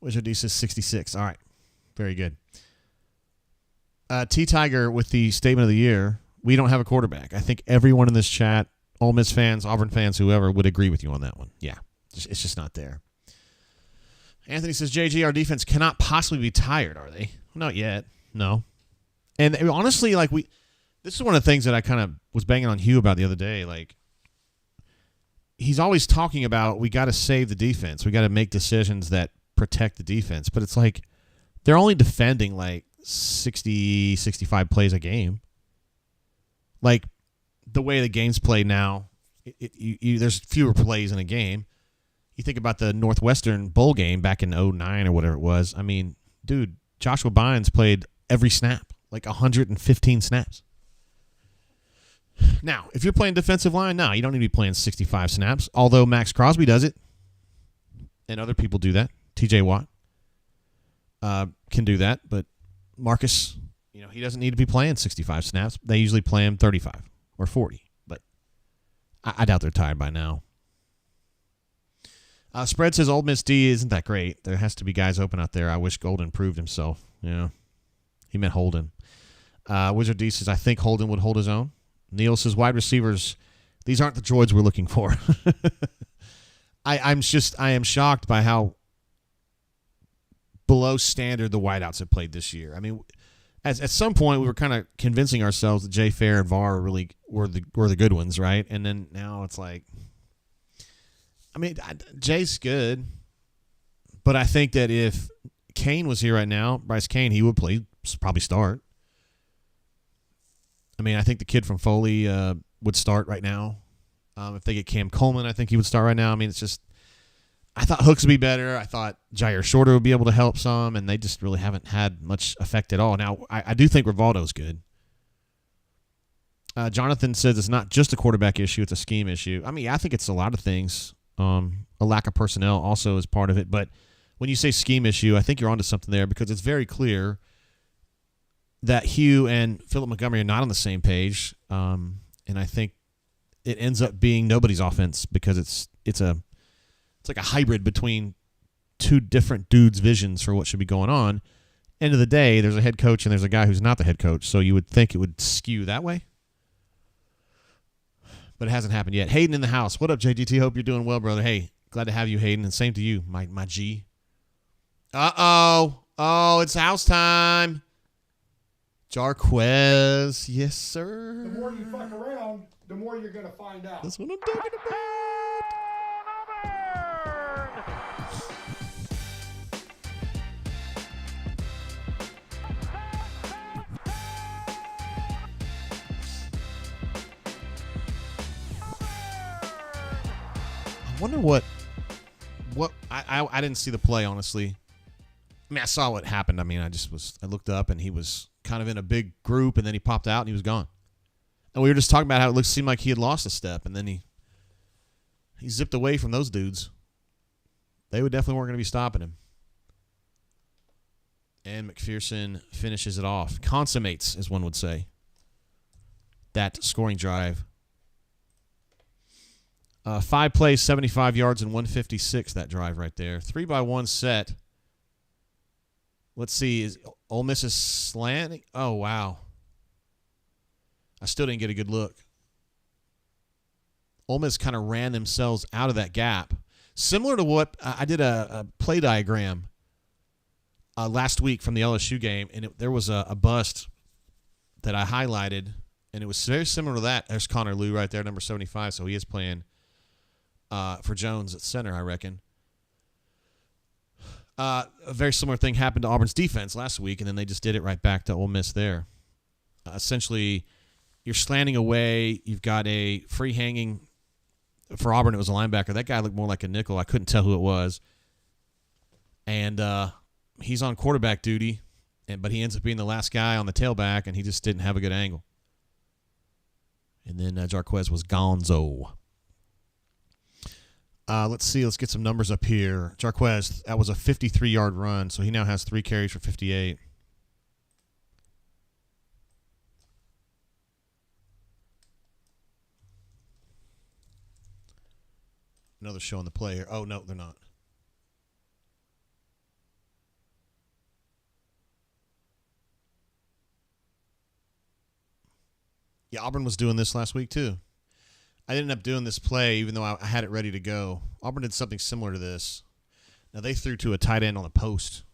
Wizard D says 66. All right. Very good. T-Tiger with the statement of the year. We don't have a quarterback. I think everyone in this chat, Ole Miss fans, Auburn fans, whoever, would agree with you on that one. Yeah. It's just not there. Anthony says, JG, our defense cannot possibly be tired, are they? Not yet. No. And honestly, like this is one of the things that I kind of was banging on Hugh about the other day. Like, he's always talking about we got to save the defense. We got to make decisions that protect the defense. But it's like they're only defending like 60, 65 plays a game. Like the way the game's played now, there's fewer plays in a game. You think about the Northwestern bowl game back in 2009 or whatever it was. I mean, dude, Joshua Bynes played every snap, like 115 snaps. Now, if you're playing defensive line, no, you don't need to be playing 65 snaps, although Max Crosby does it, and other people do that. TJ Watt can do that, but Marcus, he doesn't need to be playing 65 snaps. They usually play him 35 or 40, but I doubt they're tired by now. Spread says Ole Miss D isn't that great. There has to be guys open out there. I wish Golden proved himself. Yeah, he meant Holden. Wizard D says, I think Holden would hold his own. Neil says, wide receivers, these aren't the droids we're looking for. I am shocked by how below standard the wideouts have played this year. I mean, at some point we were kind of convincing ourselves that Jay Fair and Var really were the good ones, right? And then now it's like, I mean, Jay's good, but I think that if Kane was here right now, Bryce Kane, he would probably start. I mean, I think the kid from Foley would start right now. If they get Cam Coleman, I think he would start right now. I mean, it's just, I thought Hooks would be better. I thought Jair Shorter would be able to help some, and they just really haven't had much effect at all. Now, I do think Rivaldo's good. Jonathan says it's not just a quarterback issue, it's a scheme issue. I mean, I think it's a lot of things. A lack of personnel also is part of it. But when you say scheme issue, I think you're onto something there because it's very clear that Hugh and Philip Montgomery are not on the same page. And I think it ends up being nobody's offense because it's like a hybrid between two different dudes' visions for what should be going on. End of the day, there's a head coach and there's a guy who's not the head coach, so you would think it would skew that way. But it hasn't happened yet. Hayden in the house. What up, JGT? Hope you're doing well, brother. Hey, glad to have you, Hayden, and same to you, my G. Uh-oh. Oh, it's house time. Jarquez. Yes, sir. The more you fuck around, the more you're going to find out. That's what I'm talking about. I wonder what I didn't see the play, honestly. I mean, I saw what happened. I mean, I looked up and he was kind of in a big group and then he popped out and he was gone. And we were just talking about how it seemed like he had lost a step and then he zipped away from those dudes. They definitely weren't going to be stopping him. And McPherson finishes it off. Consummates, as one would say, that scoring drive. 5 plays, 75 yards, and 156, that drive right there. 3-by-1 set. Let's see. Is Ole Miss is slanting? Oh, wow. I still didn't get a good look. Ole Miss kind of ran themselves out of that gap. Similar to what I did a play diagram last week from the LSU game, and there was a bust that I highlighted, and it was very similar to that. There's Connor Liu right there, number 75, so he is playing for Jones at center, I reckon. A very similar thing happened to Auburn's defense last week, and then they just did it right back to Ole Miss there. Essentially, you're slanting away. You've got a free hanging. For Auburn, it was a linebacker. That guy looked more like a nickel. I couldn't tell who it was. And he's on quarterback duty, but he ends up being the last guy on the tailback, and he just didn't have a good angle. And then Jarquez was gonzo. Let's see. Let's get some numbers up here. Jarquez, that was a 53-yard run, so he now has 3 carries for 58. Another showing the play here. Oh, no, they're not. Yeah, Auburn was doing this last week, too. I ended up doing this play even though I had it ready to go. Auburn did something similar to this. Now, they threw to a tight end on the post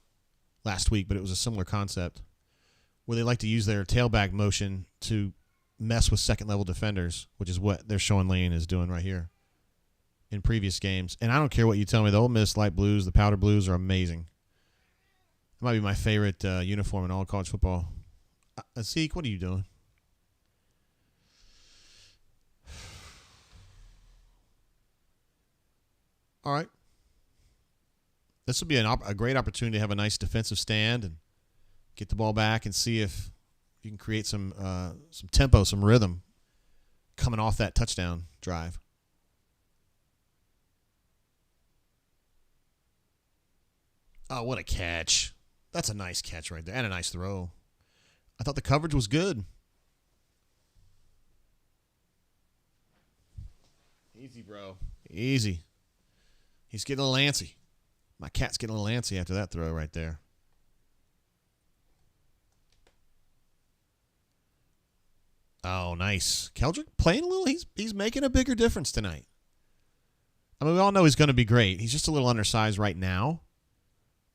last week, but it was a similar concept where they like to use their tailback motion to mess with second-level defenders, which is what their Sean Lane is doing right here in previous games. And I don't care what you tell me. The Ole Miss light blues, the powder blues are amazing. It might be my favorite uniform in all college football. Zeke, what are you doing? All right. this would be a great opportunity to have a nice defensive stand and get the ball back and see if you can create some tempo, some rhythm coming off that touchdown drive. Oh, what a catch. That's a nice catch right there and a nice throw. I thought the coverage was good. Easy, bro. Easy. He's getting a little antsy. My cat's getting a little antsy after that throw right there. Oh, nice. Keldrick playing a little. He's making a bigger difference tonight. I mean, we all know he's going to be great. He's just a little undersized right now,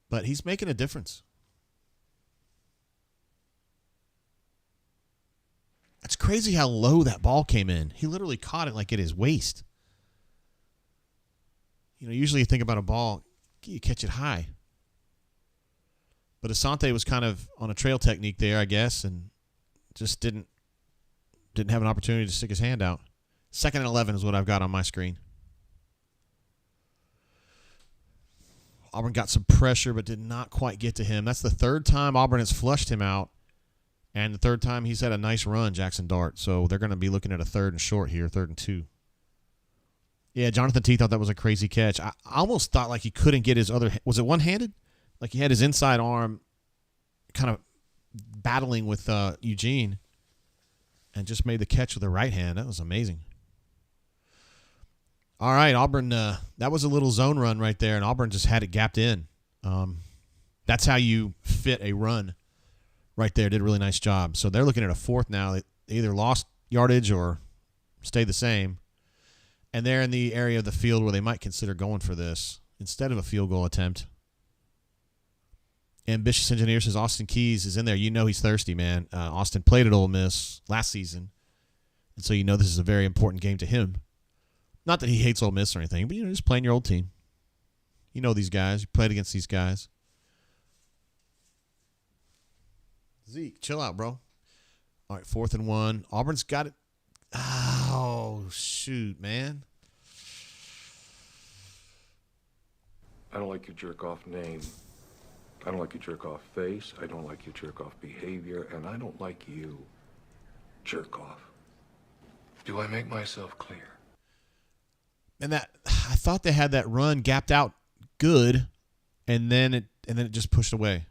but he's making a difference. It's crazy how low that ball came in. He literally caught it like at his waist. You know, usually you think about a ball, you catch it high. But Asante was kind of on a trail technique there, I guess, and just didn't have an opportunity to stick his hand out. 2nd and 11 is what I've got on my screen. Auburn got some pressure but did not quite get to him. That's the third time Auburn has flushed him out, and the third time he's had a nice run, Jackson Dart. So they're going to be looking at a 3rd and short here, 3rd and 2. Yeah, Jonathan T thought that was a crazy catch. I almost thought like he couldn't get his other – was it one-handed? Like he had his inside arm kind of battling with Eugene and just made the catch with the right hand. That was amazing. All right, Auburn, that was a little zone run right there, and Auburn just had it gapped in. That's how you fit a run right there. Did a really nice job. So they're looking at a 4th now. They either lost yardage or stayed the same. And they're in the area of the field where they might consider going for this instead of a field goal attempt. Ambitious Engineer says Austin Keys is in there. You know he's thirsty, man. Austin played at Ole Miss last season, and so you know this is a very important game to him. Not that he hates Ole Miss or anything, but, you know, just playing your old team. You know these guys. You played against these guys. Zeke, chill out, bro. All right, 4th and 1. Auburn's got it. Oh, shoot, man. I don't like your jerk-off name. I don't like your jerk-off face. I don't like your jerk-off behavior. And I don't like you. Jerk-off. Do I make myself clear? And that I thought they had that run gapped out good, and then it just pushed away.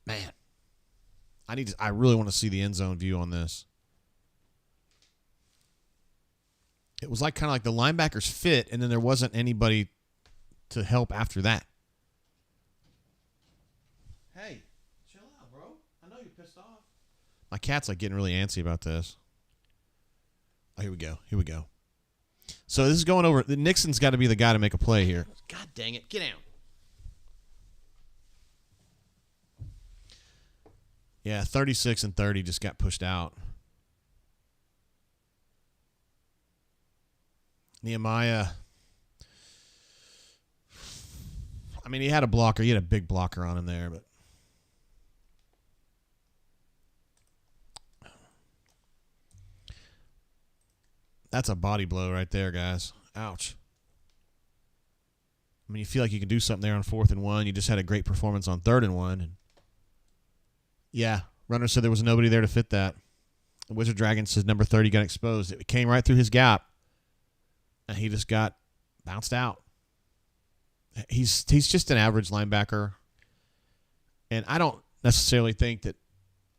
Man. I really want to see the end zone view on this. It was like kind of like the linebackers fit, and then there wasn't anybody to help after that. Hey, chill out, bro. I know you're pissed off. My cat's like getting really antsy about this. Oh, here we go. Here we go. So this is going over. Nixon's got to be the guy to make a play here. God dang it. Get down. Yeah, 36 and 30 just got pushed out. Nehemiah. I mean, he had a blocker. He had a big blocker on him there, but that's a body blow right there, guys. Ouch. I mean, you feel like you can do something there on 4th and 1. You just had a great performance on 3rd and 1. And yeah, runner said there was nobody there to fit that. The Wizard Dragon says number 30 got exposed. It came right through his gap, and he just got bounced out. He's just an average linebacker, and I don't necessarily think that,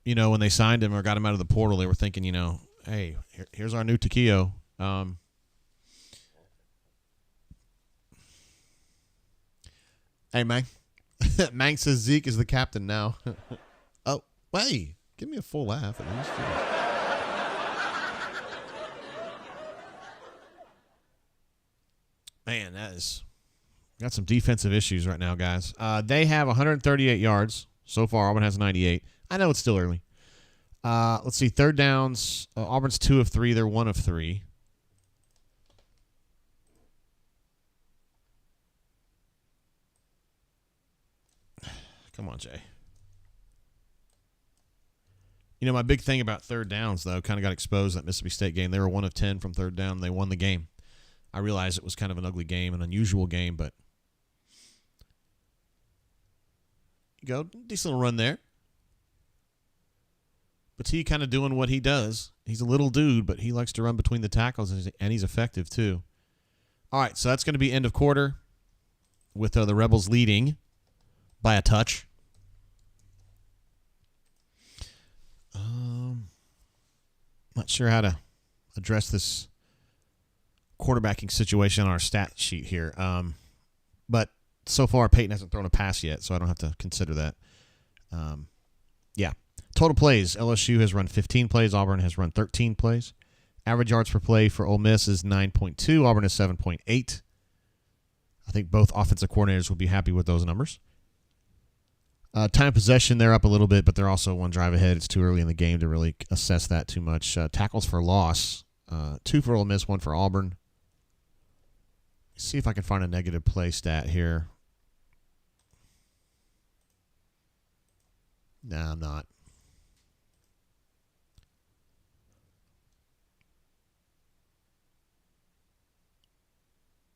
you know, when they signed him or got him out of the portal, they were thinking, you know, hey, here's our new Taquillo. Hey, man. Mang says Zeke is the captain now. Oh, hey, give me a full laugh at least. Man, got some defensive issues right now, guys. They have 138 yards so far. Auburn has 98. I know it's still early. Let's see, 3rd downs. Auburn's 2 of 3. They're 1 of 3. Come on, Jay. You know, my big thing about 3rd downs, though, kind of got exposed in that Mississippi State game. They were 1 of 10 from 3rd down. They won the game. I realize it was kind of an ugly game, an unusual game, but you go, decent little run there. But he kind of doing what he does. He's a little dude, but he likes to run between the tackles, and he's effective too. All right, so that's going to be end of quarter with the Rebels leading by a touch. Not sure how to address this quarterbacking situation on our stat sheet here. But so far, Peyton hasn't thrown a pass yet, so I don't have to consider that. Yeah. Total plays. LSU has run 15 plays. Auburn has run 13 plays. Average yards per play for Ole Miss is 9.2. Auburn is 7.8. I think both offensive coordinators will be happy with those numbers. Time of possession, they're up a little bit, but they're also one drive ahead. It's too early in the game to really assess that too much. Tackles for loss, 2 for Ole Miss, 1 for Auburn. Let's see if I can find a negative play stat here. No, I'm not.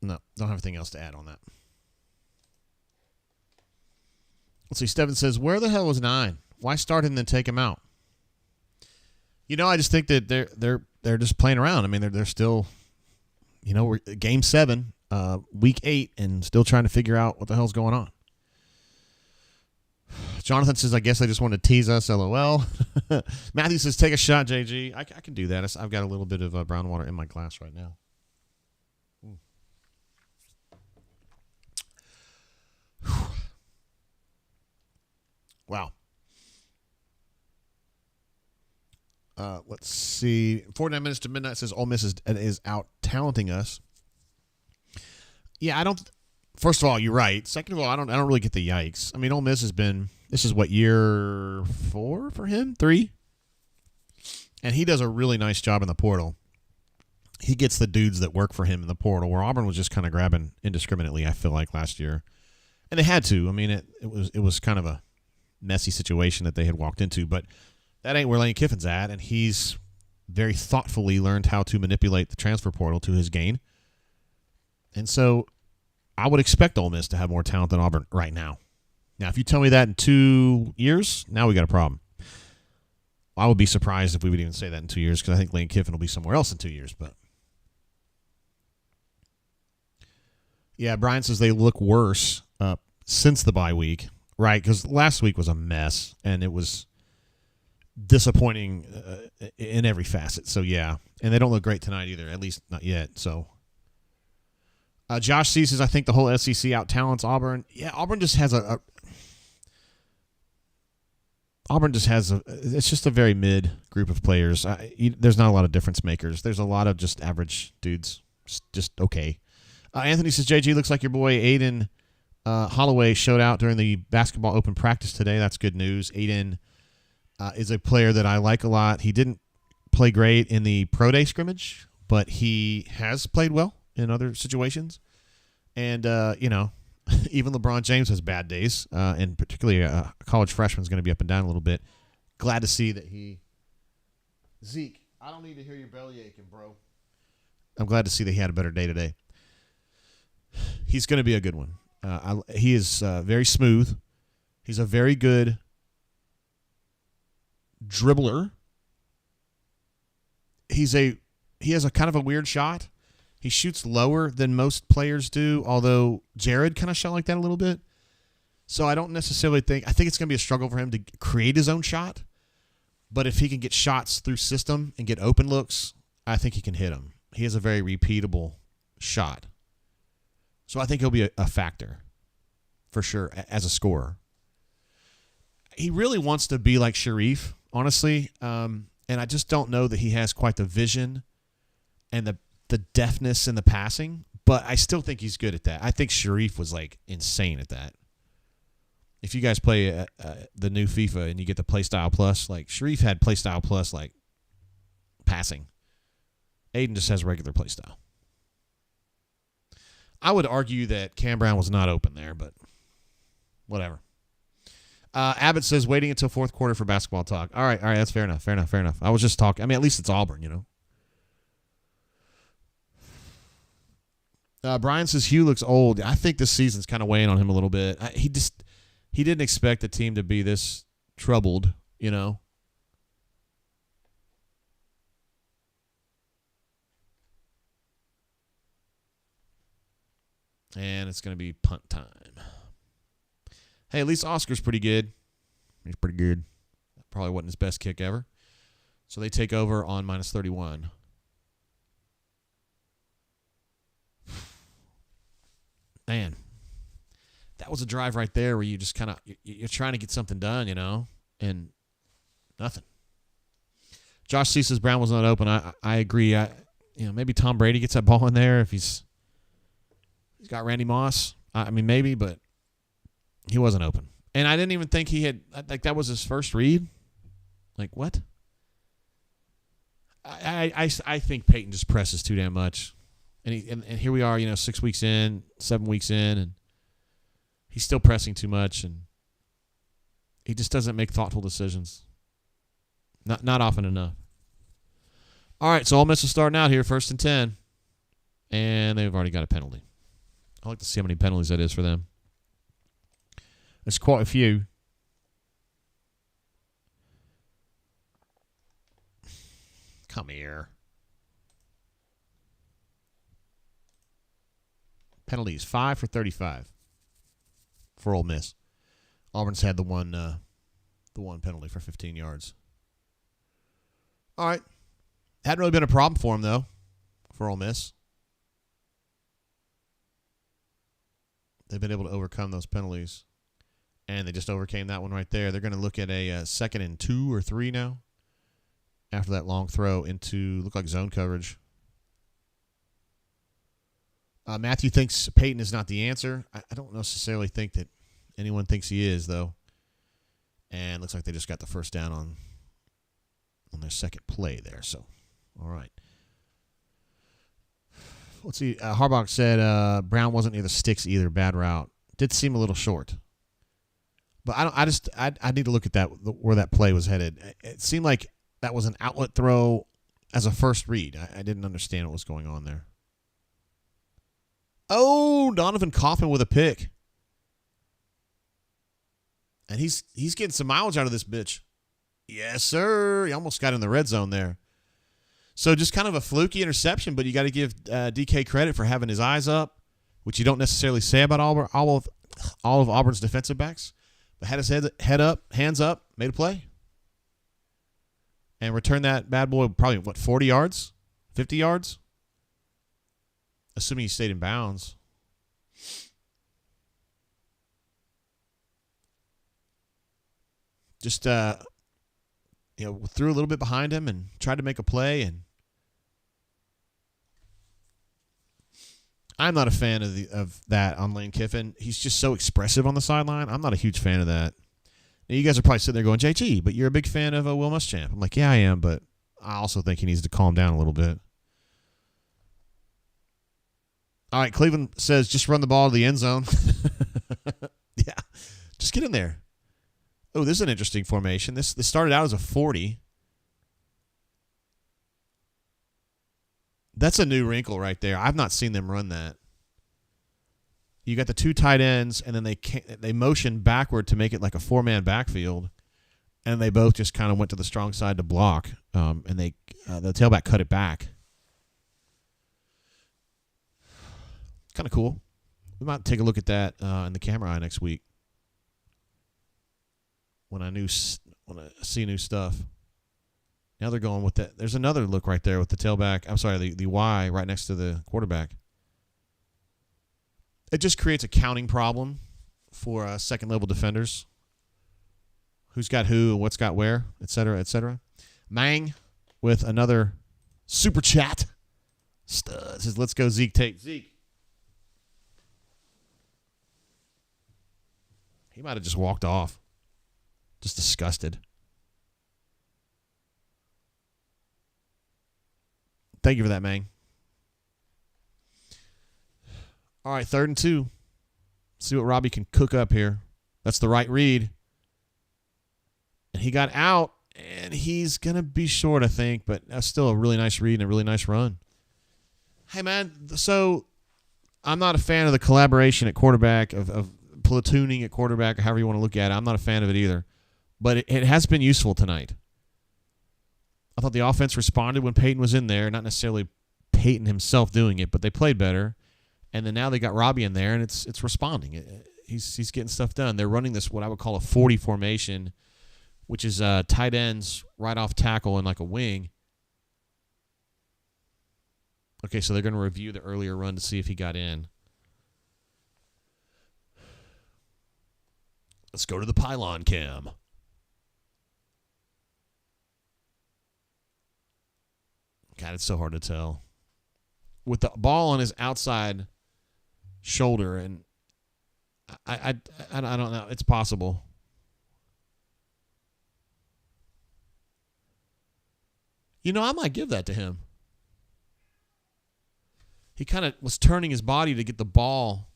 No, don't have anything else to add on that. Let's see. Steven says, where the hell was 9? Why start him and then take him out? I just think that they're just playing around. I mean, they're still, we're game 7, week 8, and still trying to figure out what the hell's going on. Jonathan says, I guess I just wanted to tease us, LOL. Matthew says, take a shot, JG. I can do that. I've got a little bit of brown water in my glass right now. Wow. Let's see. 49 minutes to midnight says Ole Miss is out talenting us. Yeah, I don't. First of all, you're right. Second of all, I don't really get the yikes. I mean, Ole Miss has been. This is what, year 4 for him? 3? And he does a really nice job in the portal. He gets the dudes that work for him in the portal, where Auburn was just kind of grabbing indiscriminately, I feel like, last year. And they had to. I mean, it was kind of a messy situation that they had walked into, but that ain't where Lane Kiffin's at, and he's very thoughtfully learned how to manipulate the transfer portal to his gain. And so I would expect Ole Miss to have more talent than Auburn right now. Now, if you tell me that in 2 years, now we got a problem. I would be surprised if we would even say that in 2 years, because I think Lane Kiffin will be somewhere else in 2 years. But yeah, Brian says they look worse since the bye week, right? Because last week was a mess, and it was disappointing in every facet. So yeah, and they don't look great tonight either, at least not yet. So Josh C says, I think the whole SEC out talents Auburn. Yeah, Auburn just has it's just a very mid group of players. There's not a lot of difference makers. There's a lot of just average dudes, just okay. Anthony says, JG, looks like your boy Aiden Holloway showed out during the basketball open practice today. That's good news. Aiden is a player that I like a lot. He didn't play great in the pro day scrimmage, but he has played well in other situations. And, even LeBron James has bad days, and particularly a college freshman is going to be up and down a little bit. Glad to see that Zeke, I don't need to hear your belly aching, bro. I'm glad to see that he had a better day today. He's going to be a good one. He is very smooth. He's a very good dribbler. He has a kind of a weird shot. He shoots lower than most players do, although Jared kind of shot like that a little bit. So I don't necessarily think it's going to be a struggle for him to create his own shot. But if he can get shots through system and get open looks, I think he can hit them. He has a very repeatable shot. So I think he'll be a factor for sure as a scorer. He really wants to be like Sharif, honestly. And I just don't know that he has quite the vision and the deftness in the passing, but I still think he's good at that. I think Sharif was like insane at that. If you guys play the new FIFA and you get the Playstyle Plus, like Sharif had Playstyle Plus like passing. Aiden just has regular Playstyle. I would argue that Cam Brown was not open there, but whatever. Abbott says waiting until fourth quarter for basketball talk. All right, that's fair enough. I was just talking. I mean, at least it's Auburn, Brian says Hugh looks old. I think this season's kind of weighing on him a little bit. He didn't expect the team to be this troubled, you know. And it's going to be punt time. Hey, at least Oscar's pretty good. He's pretty good. Probably wasn't his best kick ever. So they take over on minus 31. Man, that was a drive right there where you just kind of, you're trying to get something done, you know, and nothing. Josh C says Brown was not open. I agree. Maybe Tom Brady gets that ball in there if he's got Randy Moss. I mean, maybe, but he wasn't open. And I didn't even think he had, like, that was his first read. Like, what? I think Peyton just presses too damn much. And here we are, 6 weeks in, 7 weeks in, and he's still pressing too much, and he just doesn't make thoughtful decisions. Not often enough. All right, so Ole Miss is starting out here, 1st and 10, and they've already got a penalty. I'd like to see how many penalties that is for them. There's quite a few. Come here. Penalties 5 for 35 for Ole Miss. Auburn's had the one penalty for 15 yards. All right. Hadn't really been a problem for him, though, for Ole Miss. They've been able to overcome those penalties. And they just overcame that one right there. They're going to look at a 2nd and 2 or 3 now after that long throw into, look like zone coverage. Matthew thinks Peyton is not the answer. I don't necessarily think that anyone thinks he is, though. And looks like they just got the first down on their second play there. So, all right. Let's see. Harbaugh said Brown wasn't near the sticks either. Bad route. Did seem a little short. But I need to look at that, where that play was headed. It seemed like that was an outlet throw as a first read. I didn't understand what was going on there. Oh, Donovan Coffin with a pick. And he's getting some mileage out of this bitch. Yes, sir. He almost got in the red zone there. So just kind of a fluky interception, but you got to give DK credit for having his eyes up, which you don't necessarily say about all of Auburn's defensive backs. But had his head up, hands up, made a play. And returned that bad boy probably, 40 yards? 50 yards? Assuming he stayed in bounds. Just, threw a little bit behind him and tried to make a play. And I'm not a fan of that on Lane Kiffin. He's just so expressive on the sideline. I'm not a huge fan of that. Now, you guys are probably sitting there going, JG, but you're a big fan of Will Muschamp. I'm like, yeah, I am, but I also think he needs to calm down a little bit. All right, Cleveland says just run the ball to the end zone. Yeah, just get in there. Oh, this is an interesting formation. This started out as a 40. That's a new wrinkle right there. I've not seen them run that. You got the 2 tight ends, and then they motion backward to make it like a 4-man backfield, and they both just kind of went to the strong side to block, and the tailback cut it back. Kind of cool. We might take a look at that in the camera eye next week when I see new stuff. Now they're going with that. There's another look right there with the tailback. I'm sorry, the Y right next to the quarterback. It just creates a counting problem for second-level defenders. Who's got who and what's got where, et cetera, et cetera. Mang with another super chat. Stud says, let's go Zeke Tate. Zeke. He might have just walked off. Just disgusted. Thank you for that, Mang. All right, 3rd and 2. See what Robbie can cook up here. That's the right read. And he got out, and he's going to be short, I think, but that's still a really nice read and a really nice run. Hey, man, so I'm not a fan of the collaboration at quarterback, of platooning at quarterback, or however you want to look at it. I'm not a fan of it either. But it has been useful tonight. I thought the offense responded when Peyton was in there, not necessarily Peyton himself doing it, but they played better. And then now they got Robbie in there, and it's responding. He's getting stuff done. They're running this, what I would call a 40 formation, which is tight ends right off tackle and like a wing. Okay, so they're going to review the earlier run to see if he got in. Let's go to the pylon cam. God, it's so hard to tell. With the ball on his outside shoulder, and I don't know. It's possible. You know, I might give that to him. He kind of was turning his body to get the ball.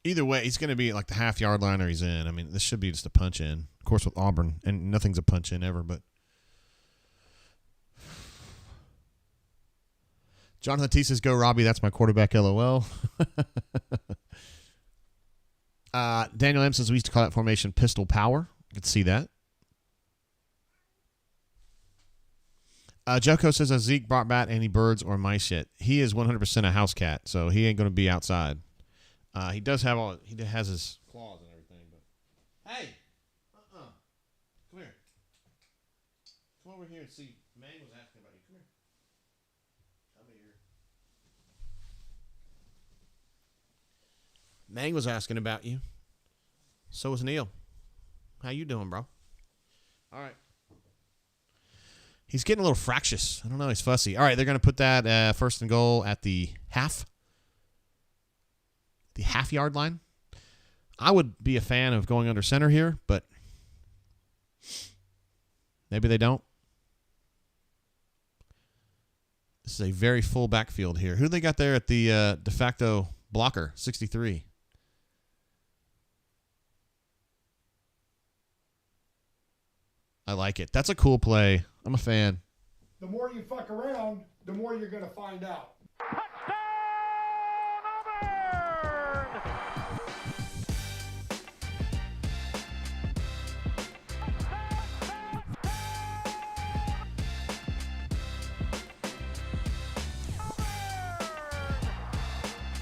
Either way, he's going to be at like the half-yard line or he's in. I mean, this should be just a punch in. Of course, with Auburn, and nothing's a punch in ever, but. Jonathan T says, go Robbie, that's my quarterback, LOL. Daniel M says, we used to call that formation pistol power. You can see that. Joko says, has Zeke brought back any birds or mice yet? He is 100% a house cat, so he ain't going to be outside. He does have he has his claws and everything, but hey, come here. Come over here and see. Mang was asking about you. Come here. Come here. Mang was asking about you. So was Neil. How you doing, bro? All right. He's getting a little fractious. I don't know. He's fussy. All right, they're going to put that first and goal at the half-yard line. I would be a fan of going under center here, but maybe they don't. This is a very full backfield here. Who they got there at the de facto blocker, 63? I like it. That's a cool play. I'm a fan. The more you fuck around, the more you're going to find out.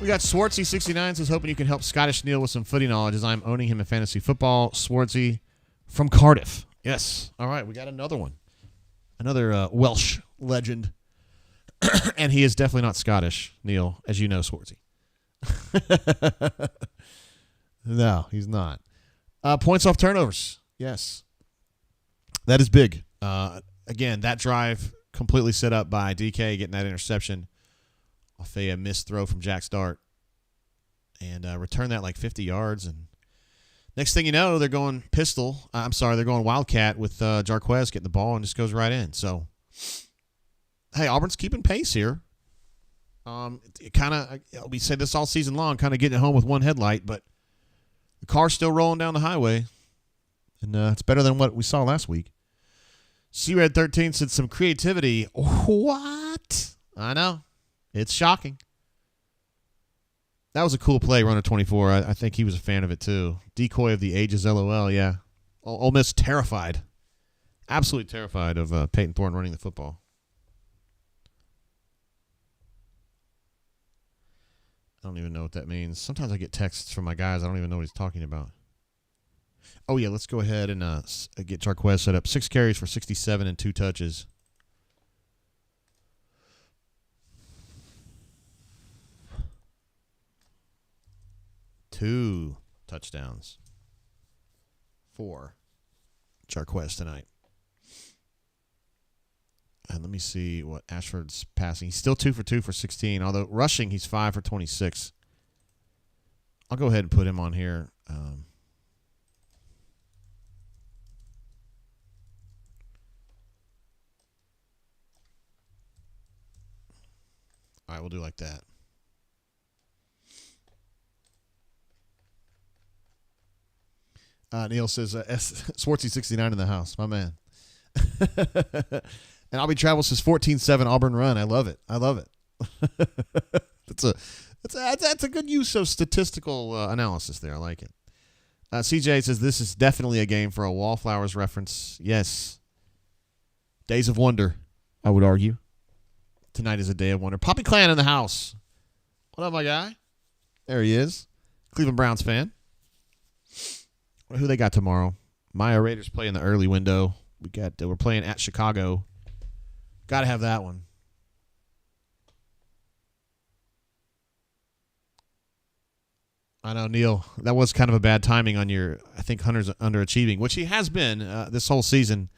We got Swartzy69 says, hoping you can help Scottish Neil with some footy knowledge as I'm owning him in fantasy football. Swartzy from Cardiff. Yes. All right, we got another one. Another Welsh legend. And he is definitely not Scottish, Neil, as you know, Swartzy. No, he's not. Points off turnovers. Yes. That is big. Again, that drive completely set up by DK getting that interception off a missed throw from Jack Start. And return that like 50 yards. And next thing you know, they're going pistol. They're going Wildcat with Jarquez getting the ball and just goes right in. So, hey, Auburn's keeping pace here. We said this all season long, kind of getting it home with one headlight, but the car's still rolling down the highway. And it's better than what we saw last week. C-Red13 said some creativity. What? I know. It's shocking. That was a cool play, runner 24. I think he was a fan of it too. Decoy of the ages, LOL, yeah. Ole Miss terrified. Absolutely terrified of Peyton Thorne running the football. I don't even know what that means. Sometimes I get texts from my guys. I don't even know what he's talking about. Oh, yeah, let's go ahead and get Jarquez set up. 6 carries for 67 and 2 touches. Two touchdowns for Jarquez tonight. And let me see what Ashford's passing. He's still 2 for 2 for 16, although rushing, he's 5 for 26. I'll go ahead and put him on here. All right, we'll do like that. Neil says, Swartzy69 in the house. My man. And Albie Travel says 14-7 Auburn run. I love it. I love it. That's a good use of statistical analysis there. I like it. CJ says this is definitely a game for a Wallflowers reference. Yes. Days of Wonder, I would argue. Tonight is a day of wonder. Poppy Clan in the house. What up, my guy? There he is. Cleveland Browns fan. Who they got tomorrow? Maya Raiders play in the early window. We're playing at Chicago. Got to have that one. I know, Neil. That was kind of a bad timing on your. I think Hunter's underachieving, which he has been this whole season,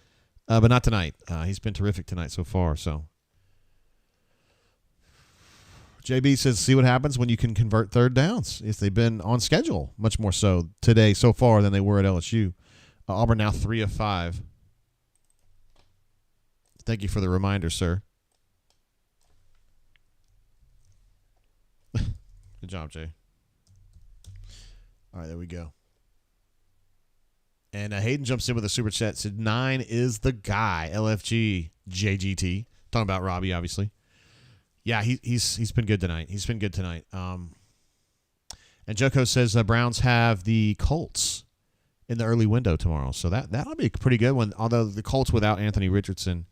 but not tonight. He's been terrific tonight so far. So, JB says, "See what happens when you can convert third downs. If they've been on schedule, much more so today so far than they were at LSU. Auburn now 3 of 5. Thank you for the reminder, sir. Good job, Jay. All right, there we go. And Hayden jumps in with a super chat. Said 9 is the guy. LFG JGT. Talking about Robbie, obviously. Yeah, he's been good tonight. He's been good tonight. And Joko says Browns have the Colts in the early window tomorrow. So that'll be a pretty good one. Although the Colts without Anthony Richardson,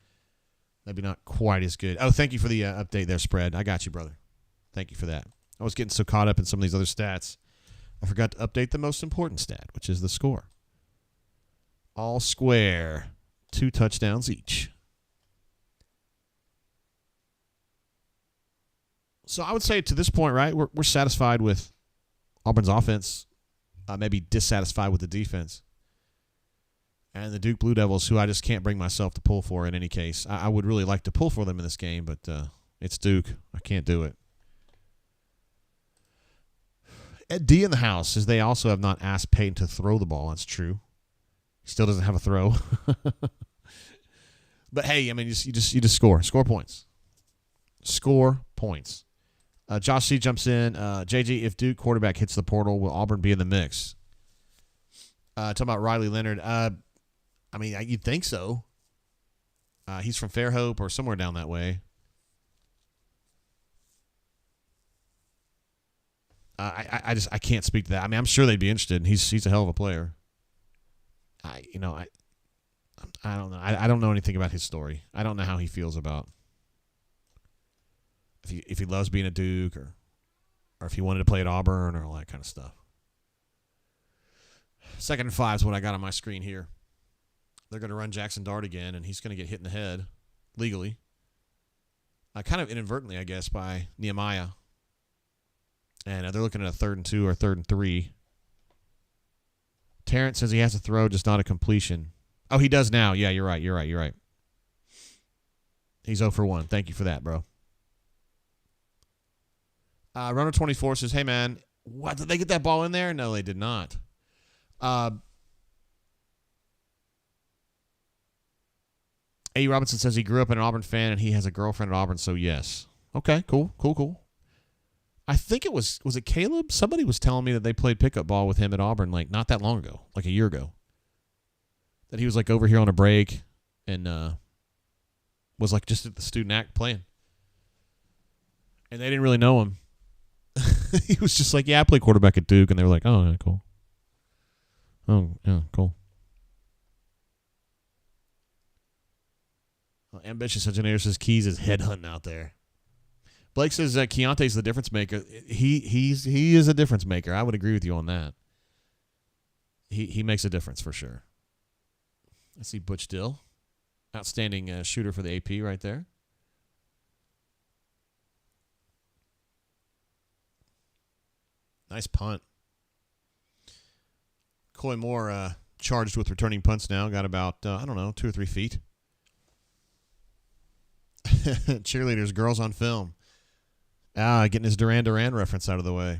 maybe not quite as good. Oh, thank you for the update there, Spread. I got you, brother. Thank you for that. I was getting so caught up in some of these other stats, I forgot to update the most important stat, which is the score. All square, 2 touchdowns each. So I would say to this point, right, we're satisfied with Auburn's offense, maybe dissatisfied with the defense. And the Duke Blue Devils, who I just can't bring myself to pull for in any case. I would really like to pull for them in this game, but it's Duke. I can't do it. Ed D in the house says they also have not asked Peyton to throw the ball. That's true. He still doesn't have a throw. But hey, I mean, you just score. Score points. Score points. Josh C jumps in. JG, if Duke quarterback hits the portal, will Auburn be in the mix? Talking about Riley Leonard. I mean, you'd think so. He's from Fairhope or somewhere down that way. I can't speak to that. I mean, I'm sure they'd be interested. And he's a hell of a player. I don't know. I don't know anything about his story. I don't know how he feels about if he loves being a Duke or if he wanted to play at Auburn or all that kind of stuff. 2nd and 5 is what I got on my screen here. They're going to run Jackson Dart again, and he's going to get hit in the head legally. Kind of inadvertently, I guess, by Nehemiah. And they're looking at a 3rd and 2 or 3rd and 3. Terrence says he has to throw, just not a completion. Oh, he does now. Yeah, you're right. He's 0 for 1. Thank you for that, bro. Runner 24 says, hey, man, what, did they get that ball in there? No, they did not. A. Robinson says he grew up an Auburn fan and he has a girlfriend at Auburn, so yes. Okay, cool. I think it was it Caleb? Somebody was telling me that they played pickup ball with him at Auburn like not that long ago, like a year ago. That he was like over here on a break and was like just at the student act playing. And they didn't really know him. He was just like, yeah, I play quarterback at Duke. And they were like, oh, yeah, cool. Oh, yeah, cool. Ambitious Engineer says Keys is headhunting out there. Blake says Keontae's the difference maker. He is a difference maker. I would agree with you on that. He makes a difference for sure. I see Butch Dill. Outstanding shooter for the AP right there. Nice punt. Coy Moore charged with returning punts now. Got about, 2 or 3 feet. Cheerleaders, girls on film. Getting his Duran Duran reference out of the way.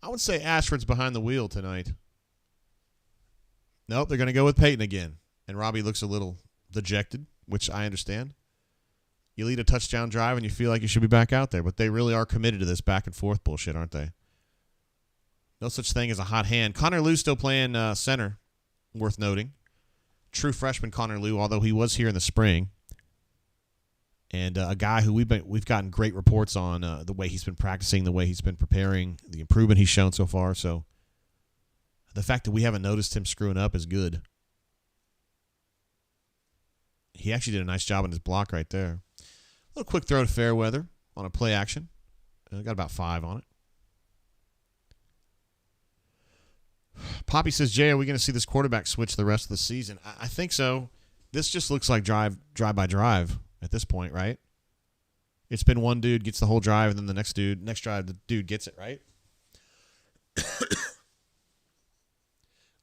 I would say Ashford's behind the wheel tonight. Nope, they're going to go with Peyton again. And Robbie looks a little dejected, which I understand. You lead a touchdown drive and you feel like you should be back out there, but they really are committed to this back and forth bullshit, aren't they? No such thing as a hot hand. Connor Liu's still playing center, worth noting. true freshman Connor Liu, although he was here in the spring. And a guy who we've gotten great reports on the way he's been practicing, the way he's been preparing, the improvement he's shown so far. So the fact that we haven't noticed him screwing up is good. He actually did a nice job on his block right there. A little quick throw to Fairweather on a play action. Got about 5 on it. Poppy says, Jay, are we going to see this quarterback switch the rest of the season? I think so. This just looks like drive by drive at this point, right? It's been one dude gets the whole drive, and then the next drive, the dude gets it, right?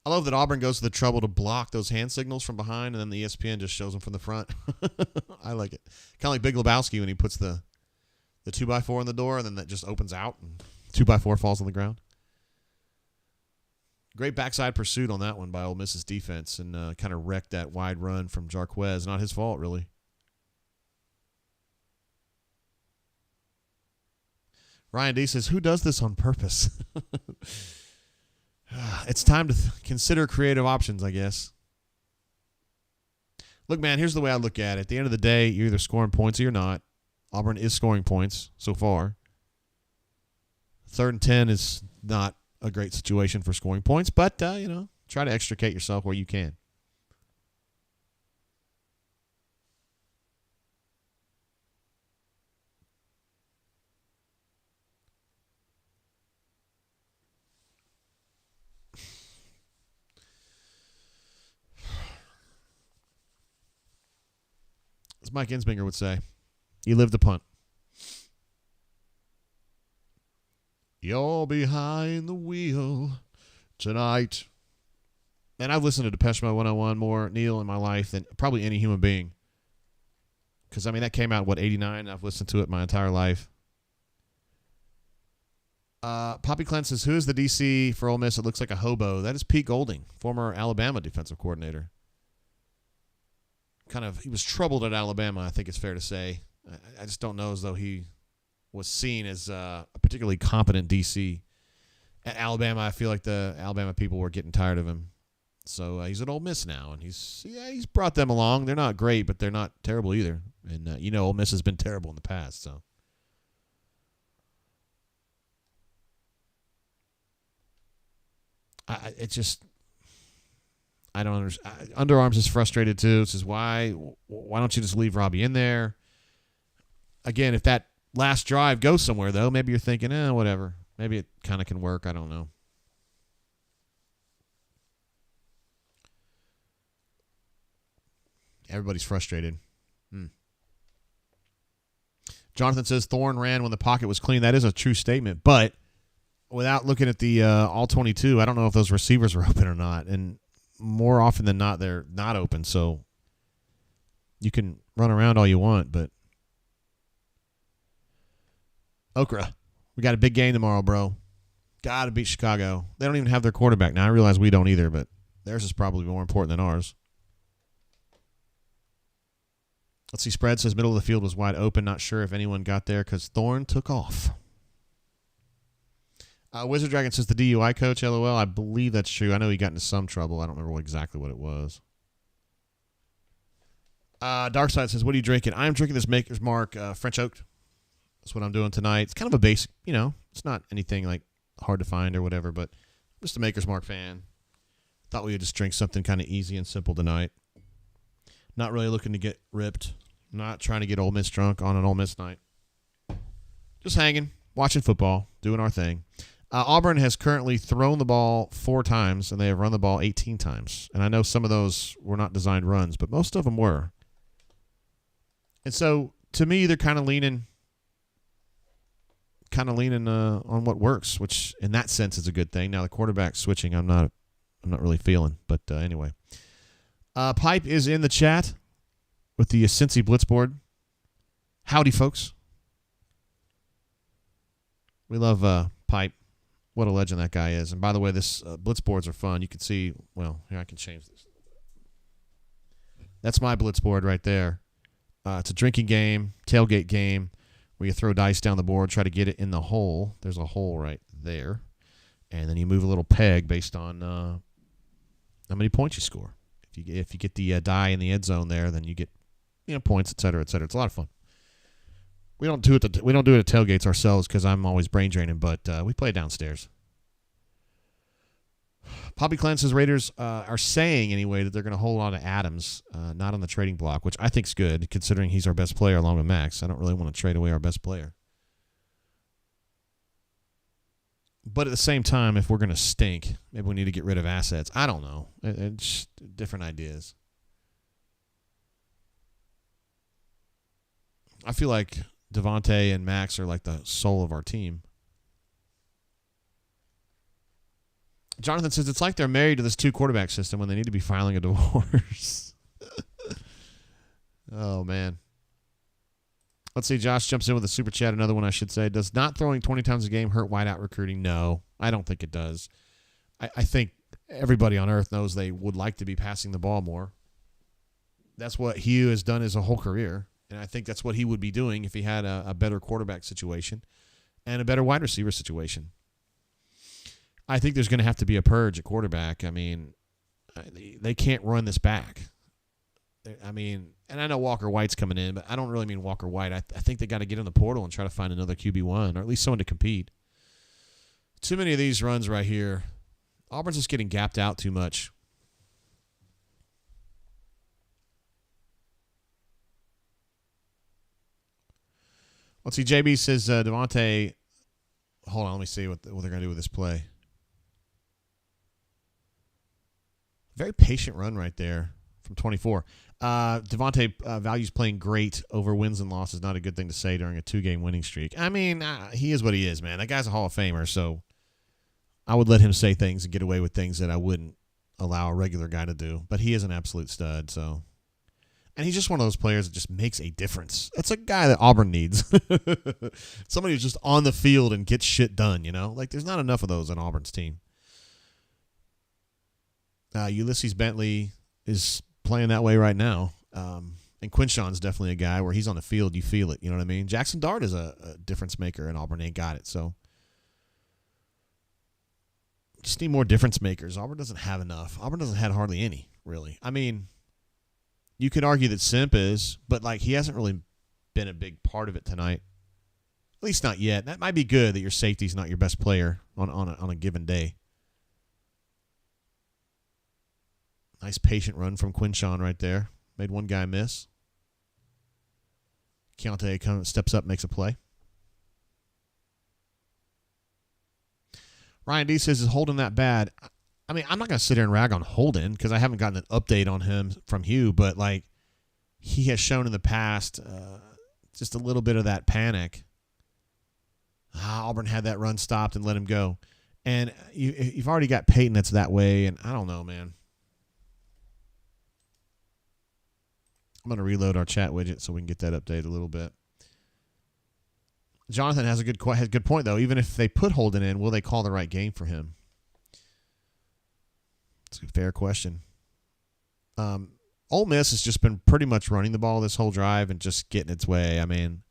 I love that Auburn goes to the trouble to block those hand signals from behind, and then the ESPN just shows them from the front. I like it. Kind of like Big Lebowski when he puts the 2x4 in the door, and then that just opens out, and 2x4 falls on the ground. Great backside pursuit on that one by Ole Miss's defense, and kind of wrecked that wide run from Jarquez. Not his fault, really. Ryan D says, who does this on purpose? It's time to consider creative options, I guess. Look, man, here's the way I look at it. At the end of the day, you're either scoring points or you're not. Auburn is scoring points so far. 3rd and 10 is not a great situation for scoring points, but, try to extricate yourself where you can. As Mike Insbinger would say, you live to punt. You're behind the wheel tonight. And I've listened to Depeche Mode 101 more, Neil, in my life than probably any human being. Because, that came out, 89? I've listened to it my entire life. Poppy Clent says, who is the DC for Ole Miss that looks like a hobo? That is Pete Golding, former Alabama defensive coordinator. He was troubled at Alabama, I think it's fair to say. I just don't know as though he was seen as a particularly competent DC. At Alabama, I feel like the Alabama people were getting tired of him. So he's at Ole Miss now, and he's brought them along. They're not great, but they're not terrible either. And, Ole Miss has been terrible in the past. So I don't understand. Underarms is frustrated too. It says, why don't you just leave Robbie in there? Again, if that last drive goes somewhere, though, maybe you're thinking, whatever. Maybe it kind of can work. I don't know. Everybody's frustrated. Jonathan says, Thorne ran when the pocket was clean. That is a true statement, but without looking at the all-22, I don't know if those receivers were open or not, and more often than not, they're not open, so you can run around all you want, but Okra, we got a big game tomorrow, bro. Got to beat Chicago. They don't even have their quarterback. Now, I realize we don't either, but theirs is probably more important than ours. Let's see, spread says middle of the field was wide open. Not sure if anyone got there because Thorne took off. Wizard Dragon says the DUI coach, LOL. I believe that's true. I know he got into some trouble. I don't remember exactly what it was. Darkside says, what are you drinking? I'm drinking this Maker's Mark French Oaked. That's what I'm doing tonight. It's kind of a basic, it's not anything like hard to find or whatever, but I'm just a Maker's Mark fan. Thought we would just drink something kind of easy and simple tonight. Not really looking to get ripped. Not trying to get Ole Miss drunk on an Ole Miss night. Just hanging, watching football, doing our thing. Auburn has currently thrown the ball 4 times, and they have run the ball 18 times. And I know some of those were not designed runs, but most of them were. And so, to me, they're kind of leaning on what works, which in that sense is a good thing. Now, the quarterback switching, I'm not really feeling. But anyway, Pipe is in the chat with the Cincy Blitzboard. Howdy, folks. We love Pipe. What a legend that guy is. And by the way, this Blitzboards are fun. You can see, well, here I can change this. That's my Blitzboard right there. It's a drinking game, tailgate game, where you throw dice down the board, try to get it in the hole. There's a hole right there. And then you move a little peg based on how many points you score. If you get the die in the end zone there, then you get points, et cetera, et cetera. It's a lot of fun. We don't do it at tailgates ourselves because I'm always brain draining, but we play downstairs. Poppy Clan says Raiders are saying anyway that they're going to hold on to Adams, not on the trading block, which I think's good considering he's our best player along with Max. I don't really want to trade away our best player. But at the same time, if we're going to stink, maybe we need to get rid of assets. I don't know. It's different ideas. I feel like Devontae and Max are like the soul of our team. Jonathan says it's like they're married to this 2-quarterback system when they need to be filing a divorce. Oh, man. Let's see. Josh jumps in with a super chat. Another one I should say. Does not throwing 20 times a game hurt wideout recruiting? No, I don't think it does. I think everybody on earth knows they would like to be passing the ball more. That's what Hugh has done his whole career, and I think that's what he would be doing if he had a better quarterback situation and a better wide receiver situation. I think there's going to have to be a purge at quarterback. I mean, they can't run this back. I mean, and I know Walker White's coming in, but I don't really mean Walker White. I think they got to get in the portal and try to find another QB1 or at least someone to compete. Too many of these runs right here. Auburn's just getting gapped out too much. Let's see. JB says Devontae. Hold on, let me see what they're going to do with this play. Very patient run right there from 24. Devontae values playing great over wins and losses. Not a good thing to say during a 2-game winning streak. I mean, he is what he is, man. That guy's a Hall of Famer, so I would let him say things and get away with things that I wouldn't allow a regular guy to do. But he is an absolute stud, so. And he's just one of those players that just makes a difference. It's a guy that Auburn needs. Somebody who's just on the field and gets shit done, Like, there's not enough of those on Auburn's team. Ulysses Bentley is playing that way right now. And Quinshon's definitely a guy where he's on the field, you feel it. You know what I mean? Jackson Dart is a difference maker, and Auburn ain't got it. So just need more difference makers. Auburn doesn't have enough. Auburn doesn't have hardly any, really. I mean, you could argue that Simp is, but he hasn't really been a big part of it tonight. At least not yet. That might be good that your safety's not your best player on a given day. Nice patient run from Quinshon right there. Made one guy miss. Keontae steps up, makes a play. Ryan D says, is Holden that bad? I mean, I'm not going to sit here and rag on Holden because I haven't gotten an update on him from Hugh, but he has shown in the past just a little bit of that panic. Auburn had that run stopped and let him go. And you've already got Peyton that's that way, and I don't know, man. I'm going to reload our chat widget so we can get that update a little bit. Jonathan has a good point, though. Even if they put Holden in, will they call the right game for him? It's a fair question. Ole Miss has just been pretty much running the ball this whole drive and just getting its way. I mean,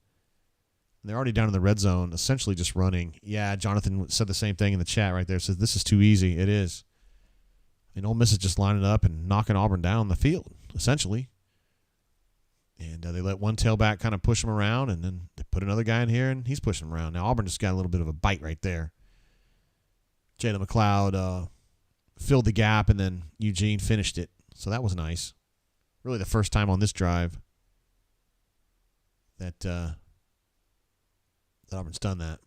they're already down in the red zone, essentially just running. Yeah, Jonathan said the same thing in the chat right there. Says, this is too easy. It is. I mean, Ole Miss is just lining up and knocking Auburn down the field, essentially. And they let one tailback kind of push him around, and then they put another guy in here, and he's pushing him around. Now, Auburn just got a little bit of a bite right there. Jalen McLeod filled the gap, and then Eugene finished it. So that was nice. Really the first time on this drive that Auburn's done that.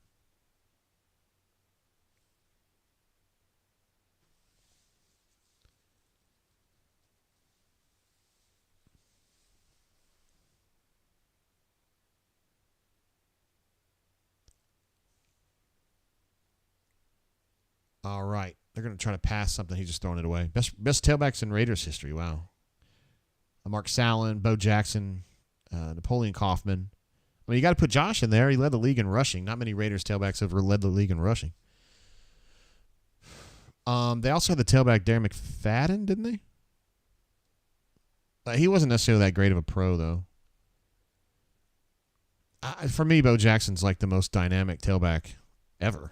All right. They're going to try to pass something. He's just throwing it away. Best tailbacks in Raiders history. Wow. Mark Sallin, Bo Jackson, Napoleon Kaufman. I mean, you got to put Josh in there. He led the league in rushing. Not many Raiders tailbacks have led the league in rushing. They also had the tailback Darren McFadden, didn't they? He wasn't necessarily that great of a pro, though. For me, Bo Jackson's like the most dynamic tailback ever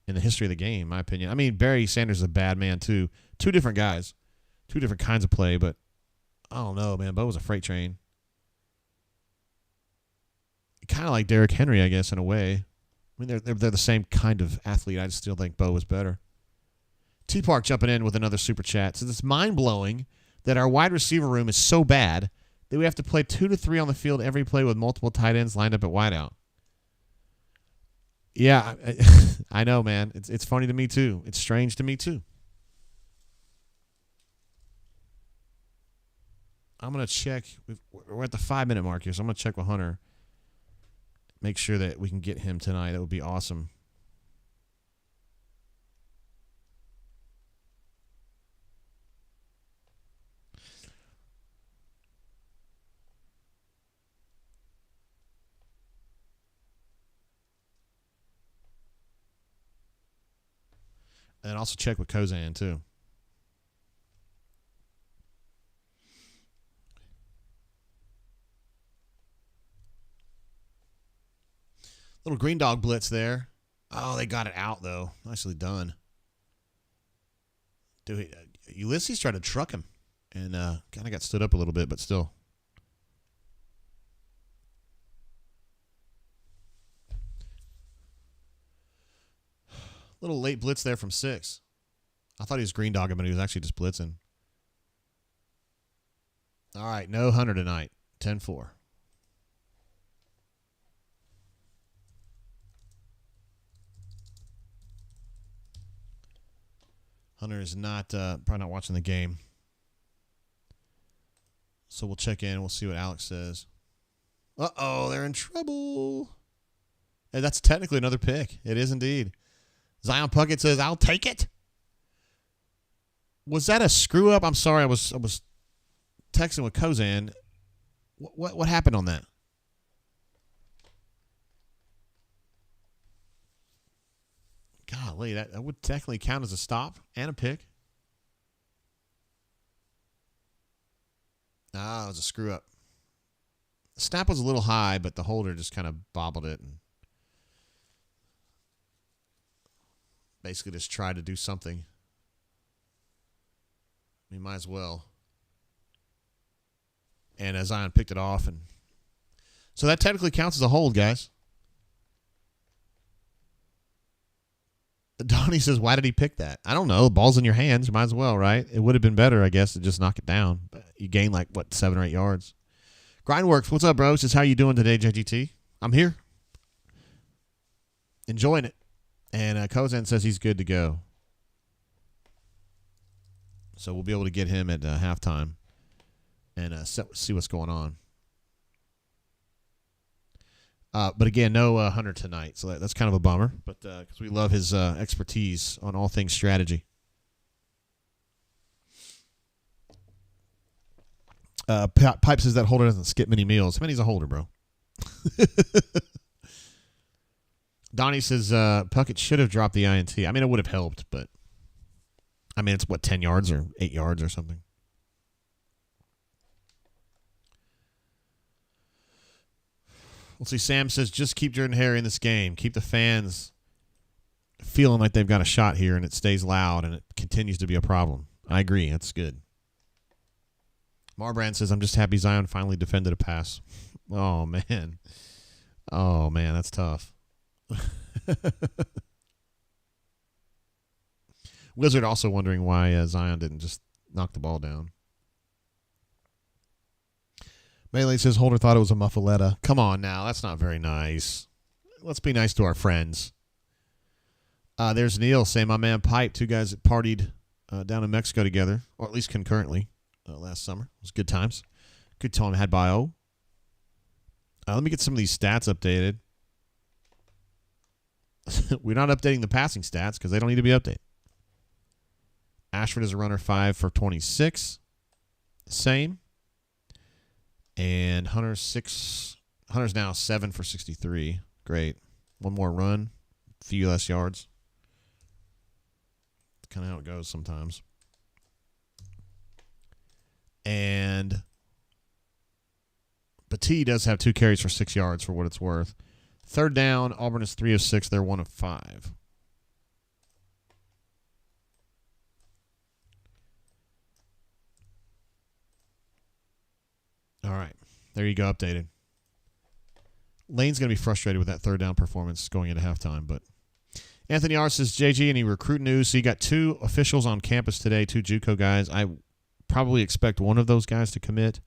in the history of the game, in my opinion. I mean, Barry Sanders is a bad man, too. Two different guys. Two different kinds of play, but I don't know, man. Bo was a freight train. Kind of like Derrick Henry, I guess, in a way. I mean, they're the same kind of athlete. I just still think Bo was better. T-Park jumping in with another super chat. Says it's mind-blowing that our wide receiver room is so bad that we have to play 2 to 3 on the field every play with multiple tight ends lined up at wideout. Yeah, I know, man. It's funny to me, too. It's strange to me, too. I'm going to check. We're at the 5-minute mark here, so I'm going to check with Hunter. Make sure that we can get him tonight. That would be awesome. And also check with Cosan, too. Little green dog blitz there. Oh, they got it out, though. Nicely done. Dude, Ulysses tried to truck him and kind of got stood up a little bit, but still. Little late blitz there from 6. I thought he was green dogging, but he was actually just blitzing. All right, no Hunter tonight. 10-4. Hunter is probably not watching the game. So we'll check in. We'll see what Alex says. Uh-oh, they're in trouble. Hey, that's technically another pick. It is indeed. Zion Puckett says, I'll take it. Was that a screw up? I'm sorry. I was texting with Cosan. What happened on that? Golly, that would technically count as a stop and a pick. Ah, it was a screw up. The snap was a little high, but the holder just kind of bobbled it and basically just tried to do something. I mean, might as well. And Zion picked it off. And so that technically counts as a hold, guys. Donnie says, why did he pick that? I don't know. The ball's in your hands. You might as well, right? It would have been better, I guess, to just knock it down. But you gain 7 or 8 yards. Grindworks, what's up, bro? Says, how you doing today, JGT? I'm here. Enjoying it. And Cosan says he's good to go. So we'll be able to get him at halftime and see what's going on. But again, no Hunter tonight, so that's kind of a bummer. But because we love his expertise on all things strategy. Pipe says that holder doesn't skip many meals. How many's a holder, bro? Donnie says Puckett should have dropped the INT. I mean, it would have helped, but I mean, it's 10 yards or 8 yards or something. Let's see. Sam says, just keep Jordan-Hare in this game. Keep the fans feeling like they've got a shot here, and it stays loud, and it continues to be a problem. I agree. That's good. Marbrand says, I'm just happy Zion finally defended a pass. Oh, man. Oh, man, that's tough. Wizard also wondering why Zion didn't just knock the ball down. Melee says Holder thought it was a muffaletta. Come on now. That's not very nice. Let's be nice to our friends. There's Neil saying, my man Pipe, 2 guys that partied down in Mexico together, or at least concurrently last summer. It was good times. Good time had by O. Let me get some of these stats updated. We're not updating the passing stats because they don't need to be updated. Ashford is a runner 5 for 26. Same. And Hunter's now 7 for 63. Great. One more run. A few less yards. That's kind of how it goes sometimes. And Battie does have 2 carries for 6 yards for what it's worth. Third down, Auburn is 3 of 6. They're 1 of 5. There you go, updated. Lane's going to be frustrated with that third down performance going into halftime. But Anthony R. says, JG, any recruit news? So you got 2 officials on campus today, 2 JUCO guys. I probably expect one of those guys to commit.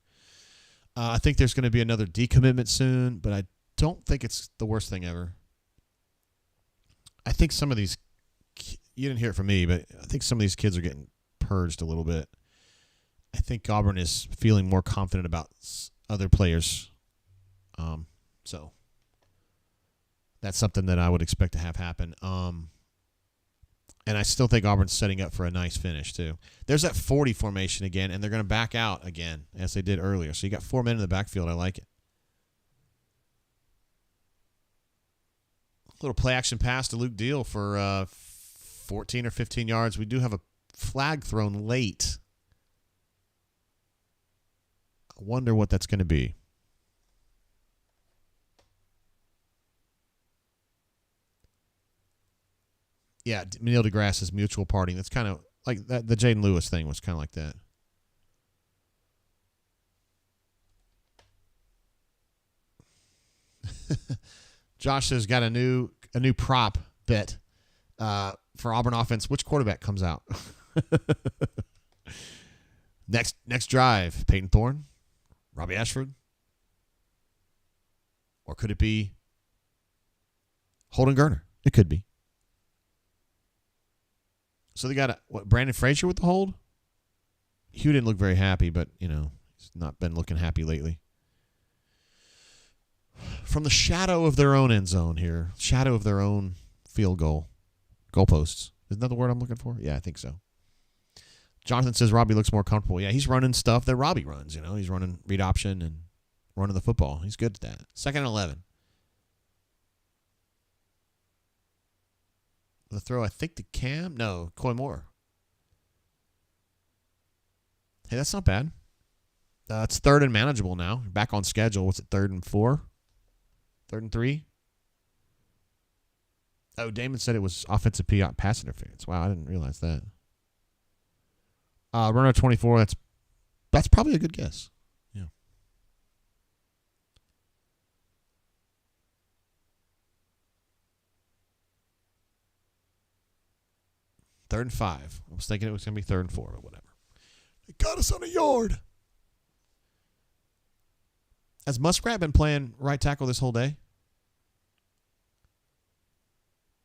I think there's going to be another decommitment soon, but I don't think it's the worst thing ever. I think some of these, you didn't hear it from me, but I think some of these kids are getting purged a little bit. I think Auburn is feeling more confident about other players. So that's something that I would expect to have happen. And I still think Auburn's setting up for a nice finish, too. There's that 40 formation again, and they're going to back out again, as they did earlier. So you got 4 men in the backfield. I like it. Little play-action pass to Luke Deal for 14 or 15 yards. We do have a flag thrown late. I wonder what that's going to be. Yeah, Neil deGrasse's mutual parting. That's kind of like that. The Jaden Lewis thing was kind of like that. Josh says got a new prop bet for Auburn offense. Which quarterback comes out? Next drive, Peyton Thorne, Robbie Ashford, or could it be Holden Gerner? It could be. So they got Brandon Frazier with the hold. Hugh didn't look very happy, but he's not been looking happy lately. From the shadow of their own end zone here, shadow of their own field goalposts. Isn't that the word I'm looking for? Yeah, I think so. Jonathan says Robbie looks more comfortable. Yeah, he's running stuff that Robbie runs. He's running read option and running the football. He's good at that. 2nd and 11. The throw, I think, to Cam. No, Coy Moore. Hey, that's not bad. It's 3rd and manageable now. Back on schedule. What's it, 3rd and 4? 3rd and 3? Oh, Damon said it was offensive pass interference. Wow, I didn't realize that. Runner 24, that's probably a good guess. Yeah. Third and 5. I was thinking it was going to be 3rd and 4, but whatever. It got us on a yard. Has Muskrat been playing right tackle this whole day?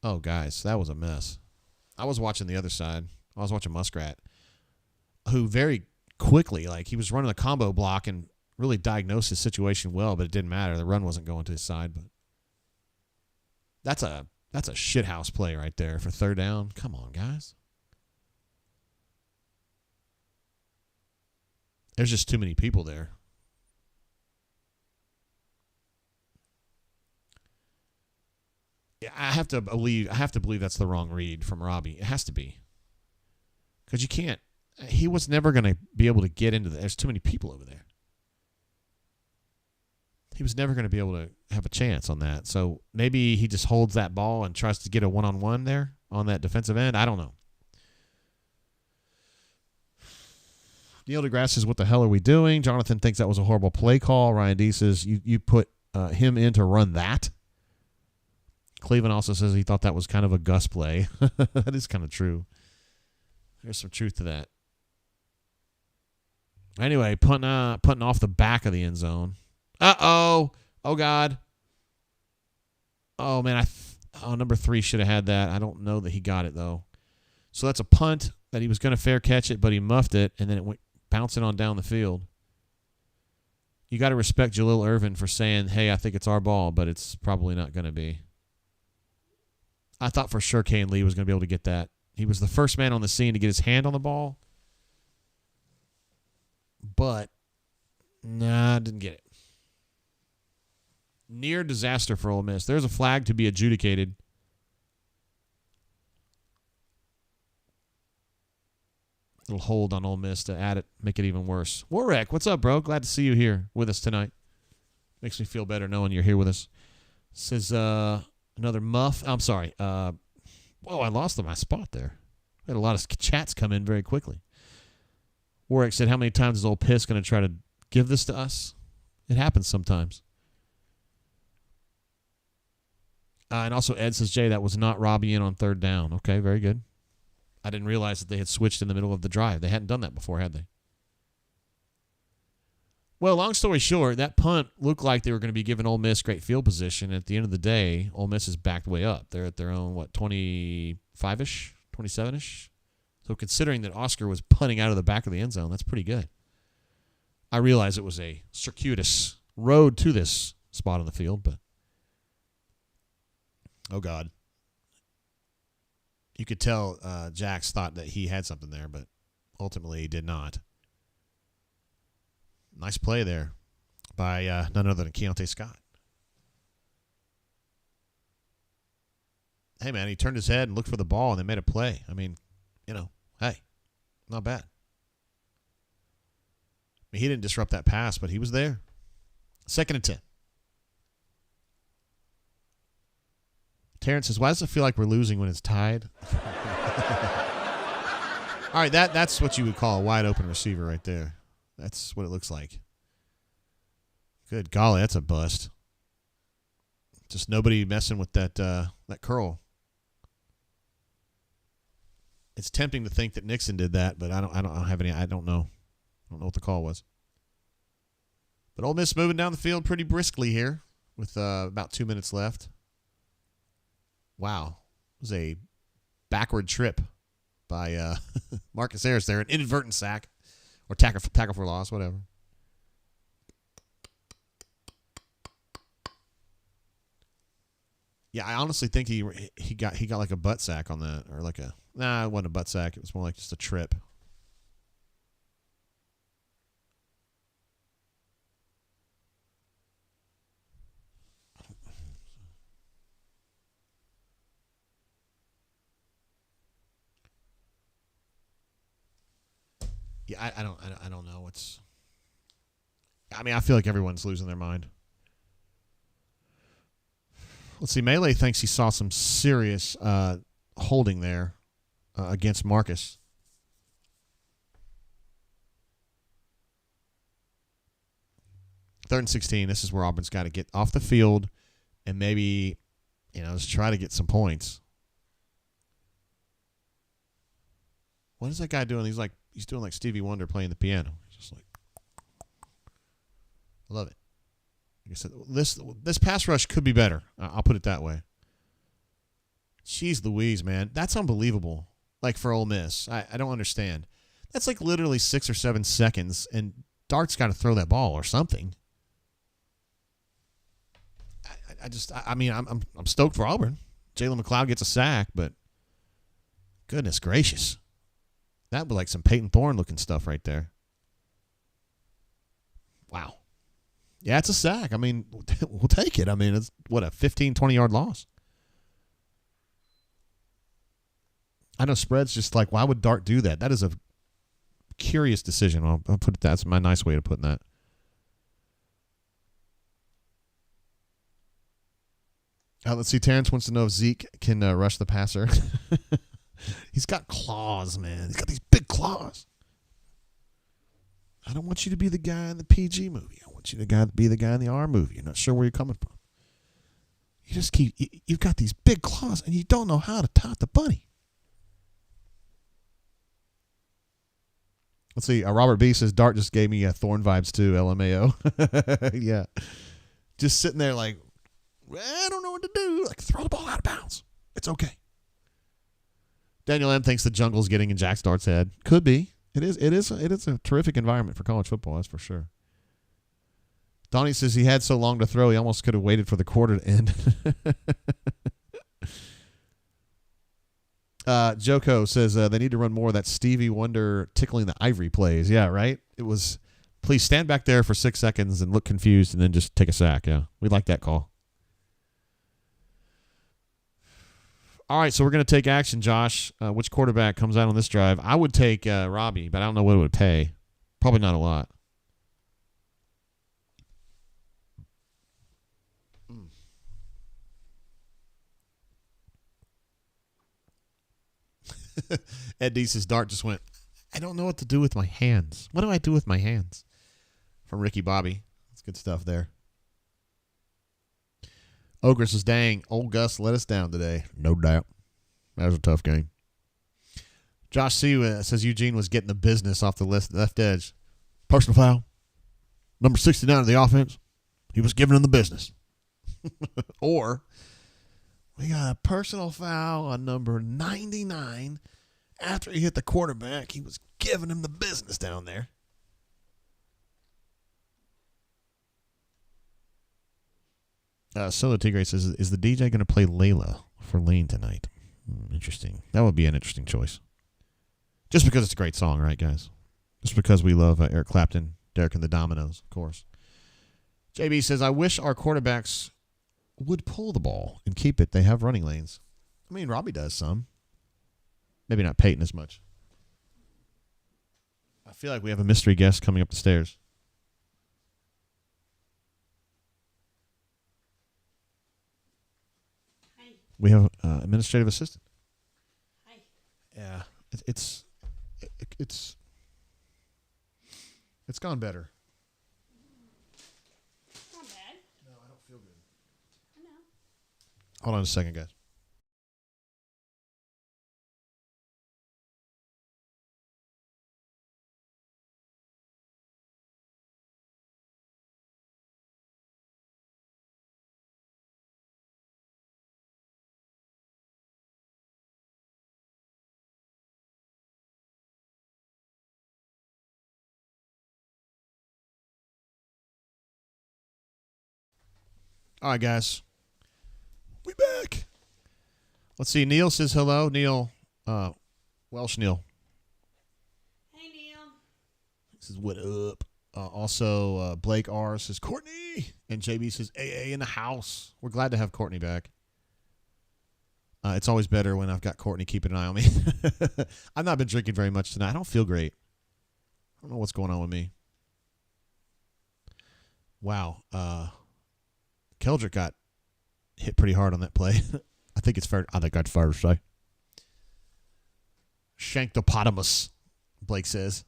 Oh, guys, that was a mess. I was watching the other side. I was watching Muskrat, who very quickly, he was running a combo block and really diagnosed his situation well, but it didn't matter. The run wasn't going to his side. But that's a shithouse play right there for 3rd down. Come on, guys. There's just too many people there. Yeah, I have to believe that's the wrong read from Robbie. It has to be. Because you can't. He was never going to be able to get into there's too many people over there. He was never going to be able to have a chance on that. So maybe he just holds that ball and tries to get a one-on-one there on that defensive end. I don't know. Neil deGrasse says, what the hell are we doing? Jonathan thinks that was a horrible play call. Ryan D says, you put him in to run that. Cleveland also says he thought that was kind of a Gus play. That is kind of true. There's some truth to that. Anyway, punting off the back of the end zone. Uh-oh. Oh, God. Oh, man. Number 3 should have had that. I don't know that he got it, though. So that's a punt that he was going to fair catch it, but he muffed it, and then it went bouncing on down the field. You got to respect Jalil Irvin for saying, hey, I think it's our ball, but it's probably not going to be. I thought for sure Kane Lee was going to be able to get that. He was the first man on the scene to get his hand on the ball. But, didn't get it. Near disaster for Ole Miss. There's a flag to be adjudicated. Little hold on Ole Miss to make it even worse. Warwick, what's up, bro? Glad to see you here with us tonight. Makes me feel better knowing you're here with us. Says, another muff. I'm sorry. I lost my spot there. We had a lot of chats come in very quickly. Warwick said, how many times is Ole Piss going to try to give this to us? It happens sometimes. And also Ed says, Jay, that was not Robbie in on third down. Okay, very good. I didn't realize that they had switched in the middle of the drive. They hadn't done that before, had they? Well, long story short, that punt looked like they were going to be giving Ole Miss great field position. At the end of the day, Ole Miss is backed way up. They're at their own, 25-ish, 27-ish? So considering that Oscar was punting out of the back of the end zone, that's pretty good. I realize it was a circuitous road to this spot on the field, but oh, God. You could tell Jax thought that he had something there, but ultimately he did not. Nice play there by none other than Keontae Scott. Hey, man, he turned his head and looked for the ball, and they made a play. I mean, hey, not bad. I mean, he didn't disrupt that pass, but he was there. 2nd and 10. Terrence says, why does it feel like we're losing when it's tied? All right, that's what you would call a wide-open receiver right there. That's what it looks like. Good golly, that's a bust. Just nobody messing with that curl. It's tempting to think that Nixon did that, but I don't have any. I don't know. I don't know what the call was. But Ole Miss moving down the field pretty briskly here with about 2 minutes left. Wow, it was a backward trip by Marcus Harris there, an inadvertent sack. Or tackle for loss, whatever. Yeah, I honestly think he got like a butt sack on that, or like it wasn't a butt sack. It was more like just a trip. Yeah, I don't know what's. I mean, I feel like everyone's losing their mind. Let's see. Melee thinks he saw some serious holding there against Marcus. Third and 16. This is where Auburn's got to get off the field and maybe, just try to get some points. What is that guy doing? He's doing like Stevie Wonder playing the piano. He's just like, I love it. Like I said, this pass rush could be better. I'll put it that way. Jeez Louise, man. That's unbelievable. Like for Ole Miss. I don't understand. That's like literally 6 or 7 seconds, and Dart's got to throw that ball or something. I'm stoked for Auburn. Jalen McLeod gets a sack, but goodness gracious. That was like some Peyton Thorne looking stuff right there. Wow. Yeah, it's a sack. I mean, we'll take it. I mean, it's a 15, 20-yard loss. I know spread's just like, why would Dart do that? That is a curious decision. I'll put it. That's my nice way of putting that. Let's see. Terrence wants to know if Zeke can rush the passer. He's got claws, man. He's got these big claws. I don't want you to be the guy in the PG movie. I want you to be the guy in the R movie. You're not sure where you're coming from. You've got these big claws, and you don't know how to tot the bunny. Let's see. Robert B says, Dart just gave me Thorne vibes too, LMAO. Yeah. Just sitting there like, I don't know what to do. Like, throw the ball out of bounds. It's okay. Daniel M. thinks the jungle's getting in Jack Dart's head. Could be. It is a terrific environment for college football, that's for sure. Donnie says he had so long to throw, he almost could have waited for the quarter to end. Joko says they need to run more of that Stevie Wonder tickling the ivory plays. Yeah, right? It was, please stand back there for 6 seconds and look confused and then just take a sack. Yeah, we like that call. All right, so we're going to take action, Josh. Which quarterback comes out on this drive? I would take Robbie, but I don't know what it would pay. Probably not a lot. Ed Deese's Dart just went, I don't know what to do with my hands. What do I do with my hands? From Ricky Bobby. That's Good stuff there. Ogre says, dang, old Gus let us down today. No doubt. That was a tough game. Josh C. says Eugene was getting the business off the left edge. Personal foul. Number 69 of the offense. He was giving him the business. Or, we got a personal foul on number 99. After he hit the quarterback, he was giving him the business down there. Solo Tigre says, is the DJ going to play Layla for Lane tonight? Interesting. That would be an interesting choice. Just because it's a great song, right, guys? Just because we love Eric Clapton, Derek and the Dominoes, of course. JB says, I wish our quarterbacks would pull the ball and keep it. They have running lanes. I mean, Robbie does some. Maybe not Peyton as much. I feel like we have a mystery guest coming up the stairs. Hi. We have an administrative assistant. Hi. Yeah, it's gone better. Not bad. No, I don't feel good. I know. Hold on a second, guys. All right, guys. We back. Let's see. Neil says hello. Neil, Welsh Neil. Hey, Neil. Says what up. Also, Blake R says Courtney. And JB says AA in the house. We're glad to have Courtney back. It's always better when I've got Courtney keeping an eye on me. I've not been drinking very much tonight. I don't feel great. I don't know what's going on with me. Wow. Keldrick got hit pretty hard on that play. I think it's fair. I think that's fair to say. Shanktopotamus, Blake says.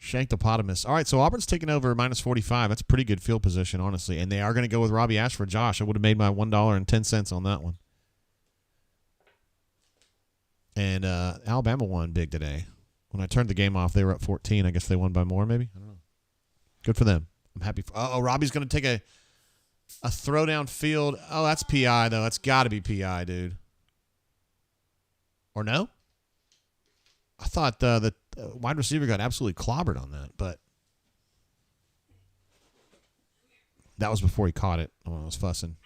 Shanktopotamus. All right, so Auburn's taking over minus 45. That's pretty good field position, honestly. And they are going to go with Robbie Ashford. Josh, I would have made my $1.10 on that one. And Alabama won big today. When I turned the game off, they were up 14. I guess they won by more, maybe? I don't know. Good for them. I'm happy. Robbie's going to take a throw down field. Oh, that's PI, though. That's got to be PI, dude. Or no? I thought the wide receiver got absolutely clobbered on that, but that was before he caught it when I was fussing.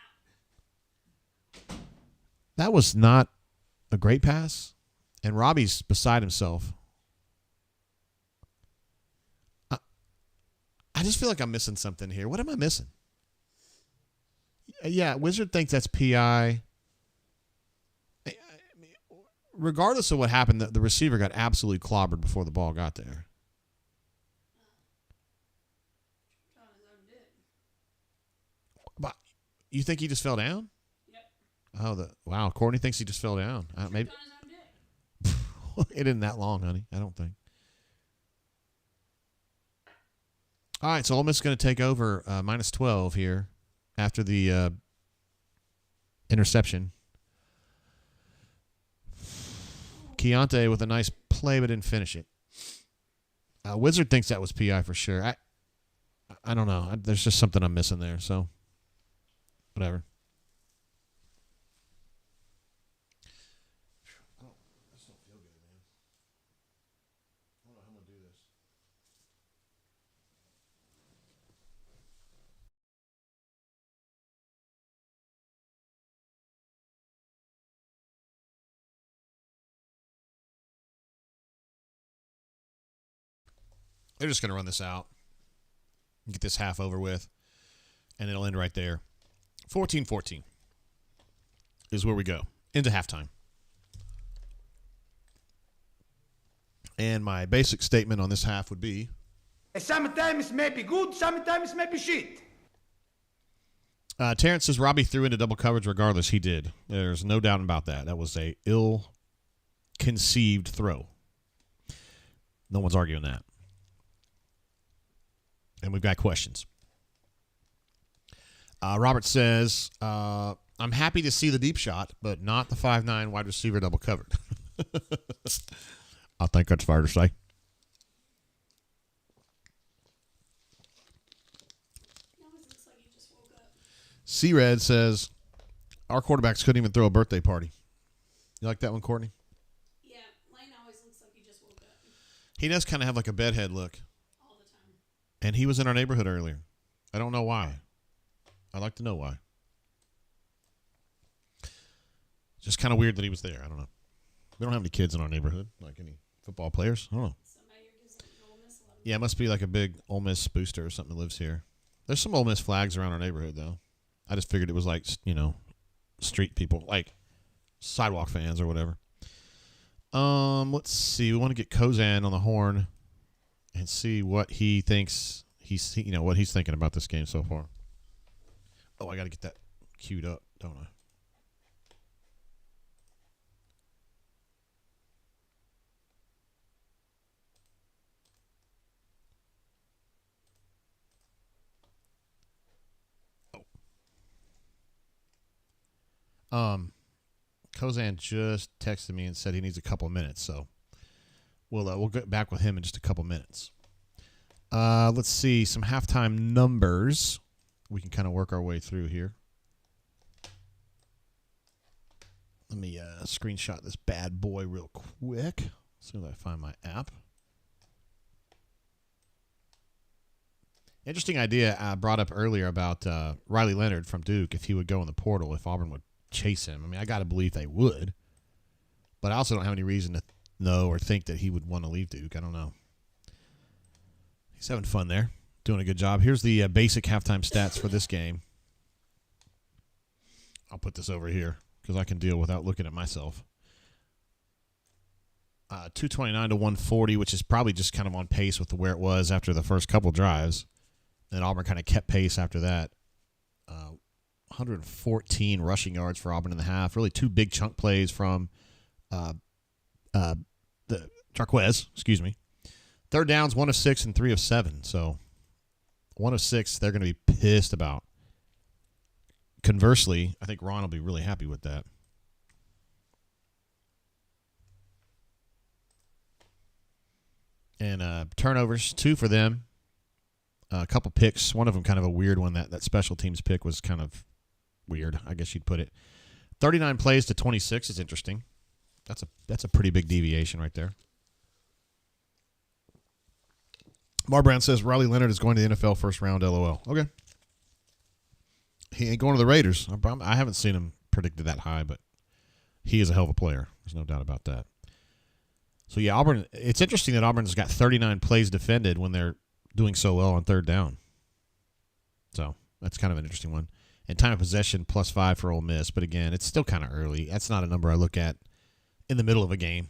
That was not a great pass, and Robbie's beside himself. I just feel like I'm missing something here. What am I missing? Yeah, Wizard thinks that's PI. Regardless of what happened, the receiver got absolutely clobbered before the ball got there. But you think he just fell down? Yep. Oh, wow. Courtney thinks he just fell down. Maybe it isn't that long, honey. I don't think. All right, so Ole Miss is going to take over minus 12 here after the interception. Keontae with a nice play, but didn't finish it. Wizard thinks that was PI for sure. I don't know. There's just something I'm missing there, so whatever. I just don't feel good, man. I don't know how I'm going to do this. They're just going to run this out, get this half over with, and it'll end right there. 14-14 is where we go into halftime. And my basic statement on this half would be, sometimes may be good, sometimes may be shit. Terrence says Robbie threw into double coverage regardless. He did. There's no doubt about that. That was a ill-conceived throw. No one's arguing that. And we've got questions. Robert says, I'm happy to see the deep shot, but not the 5'9" wide receiver double covered. I think that's fair to say. He always looks like he just woke up. C-Red says, our quarterbacks couldn't even throw a birthday party. You like that one, Courtney? Yeah, Lane always looks like he just woke up He does kind of have like a bedhead look. all the time. And he was in our neighborhood earlier. I don't know why. I'd like to know why. Just kind of weird that he was there. I don't know. We don't have any kids in our neighborhood, like any football players. I don't know. Somebody here gives like Ole Miss a lot of Yeah, it must be like a big Ole Miss booster or something that lives here. There's some Ole Miss flags around our neighborhood, though. I just figured it was like, street people, like sidewalk fans or whatever. Let's see. We want to get Cosan on the horn and see what he thinks what he's thinking about this game so far. Oh, I got to get that queued up, don't I? Cosan just texted me and said he needs a couple of minutes, so we'll get back with him in just a couple minutes. Let's see some halftime numbers. We can kind of work our way through here. Let me screenshot this bad boy real quick as soon as I find my app. Interesting idea I brought up earlier about Riley Leonard from Duke, if he would go in the portal, if Auburn would chase him. I mean, I got to believe they would, but I also don't have any reason to know or think that he would want to leave Duke. I don't know. He's having fun there, doing a good job. Here's the basic halftime stats for this game. I'll put this over here because I can deal without looking at myself. 229 to 140, which is probably just kind of on pace with where it was after the first couple drives. And Auburn kind of kept pace after that. 114 rushing yards for Auburn in the half. Really two big chunk plays from the Jarquez, excuse me. Third downs, 1 of 6 and 3 of 7. So 1 of 6 they're going to be pissed about. Conversely, I think Ron will be really happy with that. And turnovers, 2 for them. A couple picks. One of them kind of a weird one. That special teams pick was kind of weird, I guess you'd put it. 39 plays to 26 is interesting. That's a pretty big deviation right there. Mar Brown says Riley Leonard is going to the NFL first round, LOL. Okay. He ain't going to the Raiders. I haven't seen him predicted that high, but he is a hell of a player. There's no doubt about that. So, yeah, Auburn. It's interesting that Auburn's got 39 plays defended when they're doing so well on third down. So, that's kind of an interesting one. And time of possession, +5 for Ole Miss. But, again, it's still kind of early. That's not a number I look at in the middle of a game.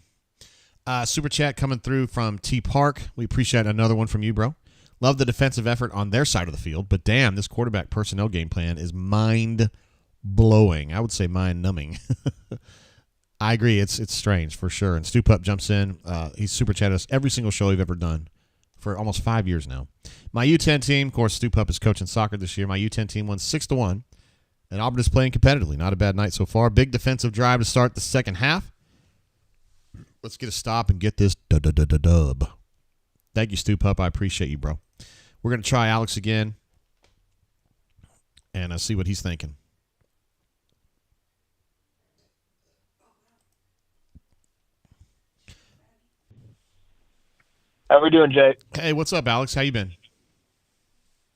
Super chat coming through from T Park. We appreciate another one from you, bro. Love the defensive effort on their side of the field, but damn, this quarterback personnel game plan is mind-blowing. I would say mind-numbing. I agree. It's strange for sure. And Stu Pup jumps in. He's super chatted us every single show we've ever done for almost 5 years now. My U10 team, of course, Stu Pup is coaching soccer this year. My U10 team won 6-1, and Auburn is playing competitively. Not a bad night so far. Big defensive drive to start the second half. Let's get a stop and get this dub. Thank you, Stu Pup. I appreciate you, bro. We're going to try Alex again and see what he's thinking. How we doing, Jay? Hey, what's up, Alex? How you been?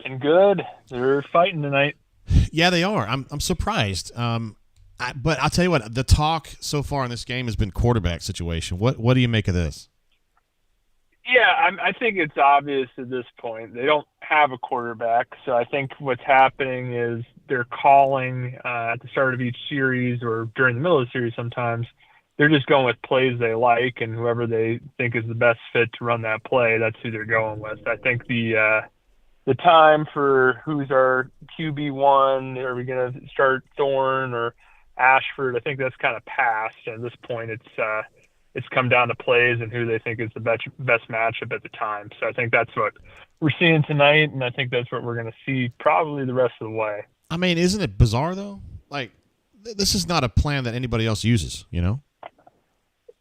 Been good. They're fighting tonight. Yeah, they are. I'm surprised. But I'll tell you what, the talk so far in this game has been quarterback situation. What do you make of this? Yeah, I think it's obvious at this point. They don't have a quarterback, so I think what's happening is they're calling at the start of each series or during the middle of the series sometimes. They're just going with plays they like, and whoever they think is the best fit to run that play, that's who they're going with. I think the time for who's our QB1, are we going to start Thorne or Ashford, I think that's kind of past. At this point, it's come down to plays and who they think is the best matchup at the time. So I think that's what we're seeing tonight, and I think that's what we're going to see probably the rest of the way. I mean, isn't it bizarre though? Like, this is not a plan that anybody else uses, you know?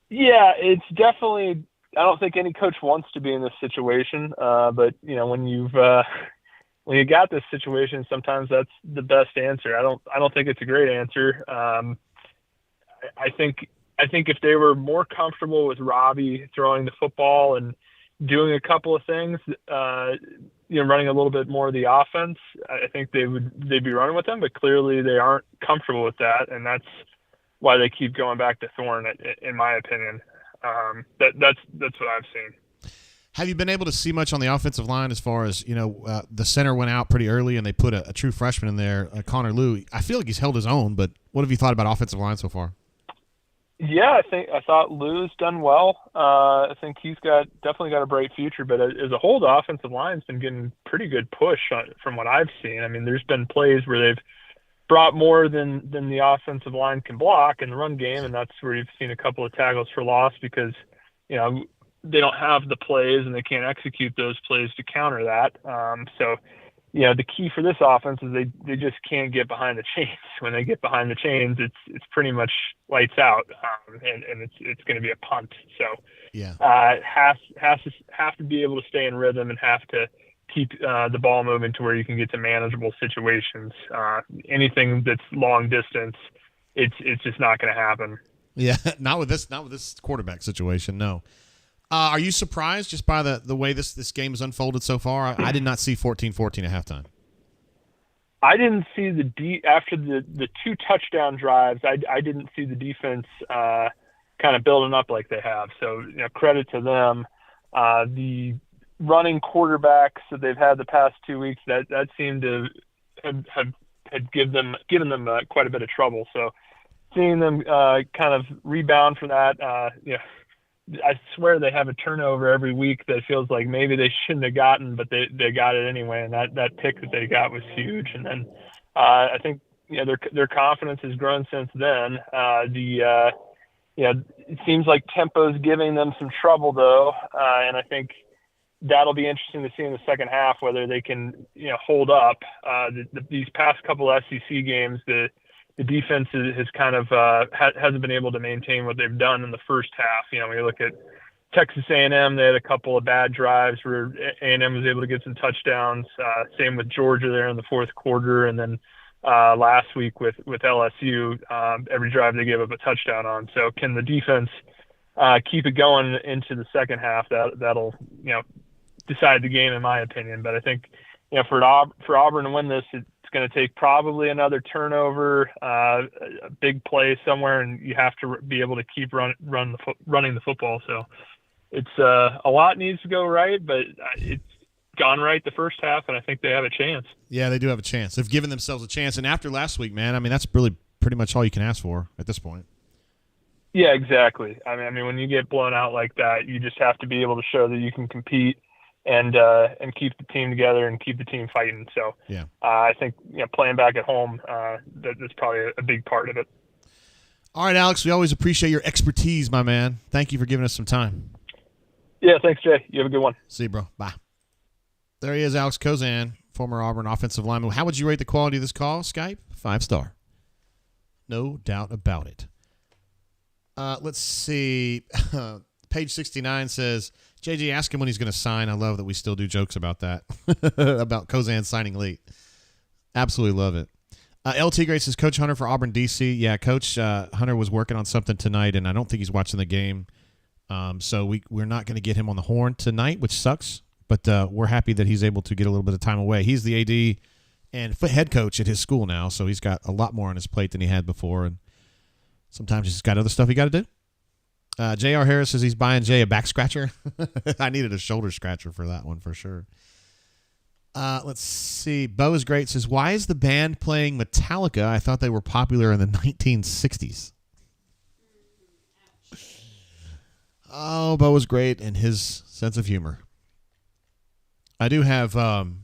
Yeah, it's definitely. I don't think any coach wants to be in this situation, but when you've when you got this situation, sometimes that's the best answer. I don't think it's a great answer. I think if they were more comfortable with Robbie throwing the football and doing a couple of things, running a little bit more of the offense, I think they'd be running with them. But clearly, they aren't comfortable with that, and that's why they keep going back to Thorne, in my opinion. That's what I've seen. Have you been able to see much on the offensive line as far as, the center went out pretty early and they put a true freshman in there, Connor Liu. I feel like he's held his own, but what have you thought about offensive line so far? Yeah, I thought Liu's done well. I think he's definitely got a bright future, but as a whole, the offensive line's been getting pretty good push from what I've seen. I mean, there's been plays where they've brought more than the offensive line can block in the run game, and that's where you've seen a couple of tackles for loss because, they don't have the plays and they can't execute those plays to counter that. So the key for this offense is they just can't get behind the chains. When they get behind the chains, it's pretty much lights out, and it's going to be a punt. So have to be able to stay in rhythm and have to keep the ball moving to where you can get to manageable situations. Anything that's long distance, it's just not going to happen. Yeah, not with this quarterback situation. No. Are you surprised just by the way this game has unfolded so far? I did not see 14-14 at halftime. I didn't see after the two touchdown drives. I didn't see the defense kind of building up like they have. So credit to them. The running quarterbacks that they've had the past 2 weeks that seemed to have given them quite a bit of trouble. So seeing them kind of rebound from that, I swear they have a turnover every week that feels like maybe they shouldn't have gotten, but they got it anyway. And that pick that they got was huge. And then I think their confidence has grown since then. It seems like tempo's giving them some trouble though, and I think that'll be interesting to see in the second half whether they can hold up. These past couple SEC games, the defense has kind of hasn't been able to maintain what they've done in the first half. When you look at Texas A&M, they had a couple of bad drives where A&M was able to get some touchdowns. Same with Georgia there in the fourth quarter, and then last week with LSU, every drive they gave up a touchdown on. So can the defense keep it going into the second half? That'll decide the game, in my opinion. But I think for Auburn to win this, it's going to take probably another turnover, a big play somewhere, and you have to be able to keep running the football. So it's a lot needs to go right, but it's gone right the first half, and I think they have a chance. Yeah, they do have a chance. They've given themselves a chance, and after last week, man, I mean, that's really pretty much all you can ask for at this point. Yeah, exactly. I mean, when you get blown out like that, you just have to be able to show that you can compete and keep the team together and keep the team fighting. So yeah, I think playing back at home, that's probably a big part of it. All right, Alex, we always appreciate your expertise, my man. Thank you for giving us some time. Yeah, thanks, Jay. You have a good one. See you, bro. Bye. There he is, Alex Cosan, former Auburn offensive lineman. How would you rate the quality of this call, Skype? 5-star. No doubt about it. Let's see. Page 69 says, JJ, ask him when he's going to sign. I love that we still do jokes about that, about Cosan signing late. Absolutely love it. LT Gray says, Coach Hunter for Auburn, D.C. Yeah, Coach Hunter was working on something tonight, and I don't think he's watching the game. So we're not going to get him on the horn tonight, which sucks. But we're happy that he's able to get a little bit of time away. He's the AD and head coach at his school now, so he's got a lot more on his plate than he had before, and sometimes he's got other stuff he got to do. J.R. Harris says he's buying Jay a back scratcher. I needed a shoulder scratcher for that one for sure. Let's see. Bo is great. Says, why is the band playing Metallica? I thought they were popular in the 1960s. Oh, Bo was great in his sense of humor. I do have something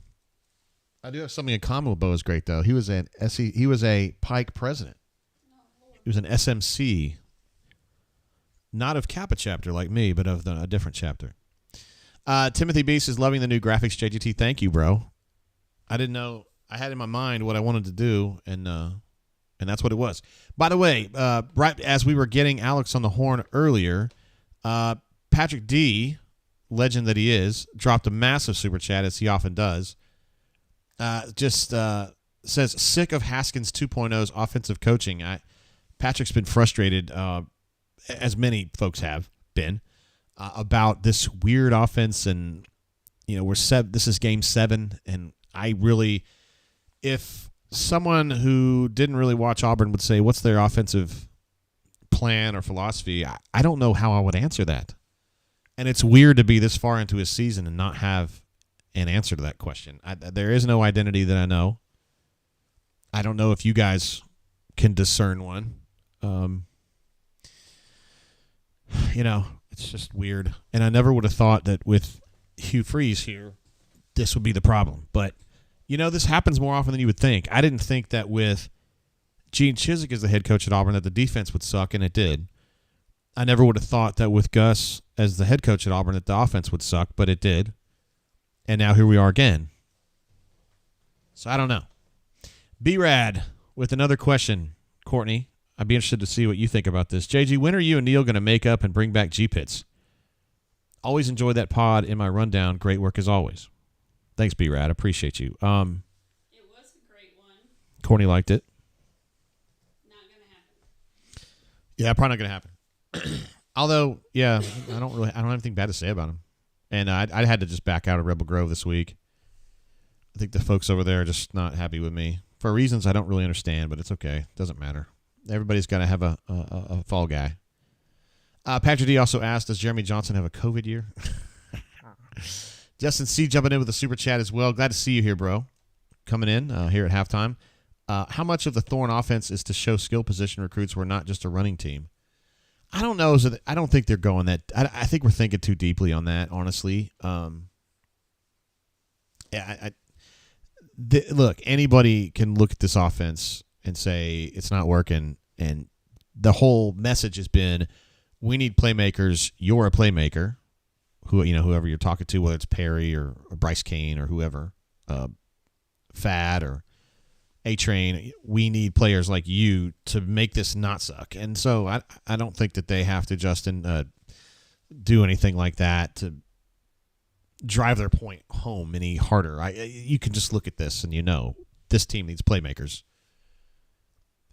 in common with Bo is great though. He was a Pike president. He was an SMC. Not of Kappa chapter like me, but of a different chapter. Timothy Beast is loving the new graphics, JGT. Thank you, bro. I didn't know I had in my mind what I wanted to do, and that's what it was. By the way, right as we were getting Alex on the horn earlier, Patrick D., legend that he is, dropped a massive super chat, as he often does. Says, sick of Haskins 2.0's offensive coaching. Patrick's been frustrated, as many folks have been, about this weird offense, and this is game 7, and I really, if someone who didn't really watch Auburn would say, what's their offensive plan or philosophy, I don't know how I would answer that. And it's weird to be this far into his season and not have an answer to that question. There is no identity that I know. I don't know if you guys can discern one. It's just weird. And I never would have thought that with Hugh Freeze here, this would be the problem. But, this happens more often than you would think. I didn't think that with Gene Chizik as the head coach at Auburn that the defense would suck, and it did. I never would have thought that with Gus as the head coach at Auburn that the offense would suck, but it did. And now here we are again. So I don't know. B-Rad with another question. Courtney, I'd be interested to see what you think about this. JG, when are you and Neil going to make up and bring back G-Pits? Always enjoyed that pod in my rundown. Great work as always. Thanks, B-Rad. Appreciate you. It was a great one. Courtney liked it. Not going to happen. Yeah, probably not going to happen. Although, yeah, I don't have anything bad to say about him. And I had to just back out of Rebel Grove this week. I think the folks over there are just not happy with me for reasons I don't really understand, but it's okay. Doesn't matter. Everybody's got to have a fall guy. Patrick D. also asked, does Jeremy Johnson have a COVID year? Justin C. jumping in with a super chat as well. Glad to see you here, bro. Coming in here at halftime. How much of the Thorne offense is to show skill position recruits we're not just a running team? I don't know. I don't think they're going that. I think we're thinking too deeply on that, honestly. Look, anybody can look at this offense and say it's not working, and the whole message has been, we need playmakers. You're a playmaker. Whoever you're talking to, whether it's Perry or Bryce Kane or whoever, Fad or A-Train, we need players like you to make this not suck. And so I don't think that they have to, Justin, do anything like that to drive their point home any harder. You can just look at this and this team needs playmakers.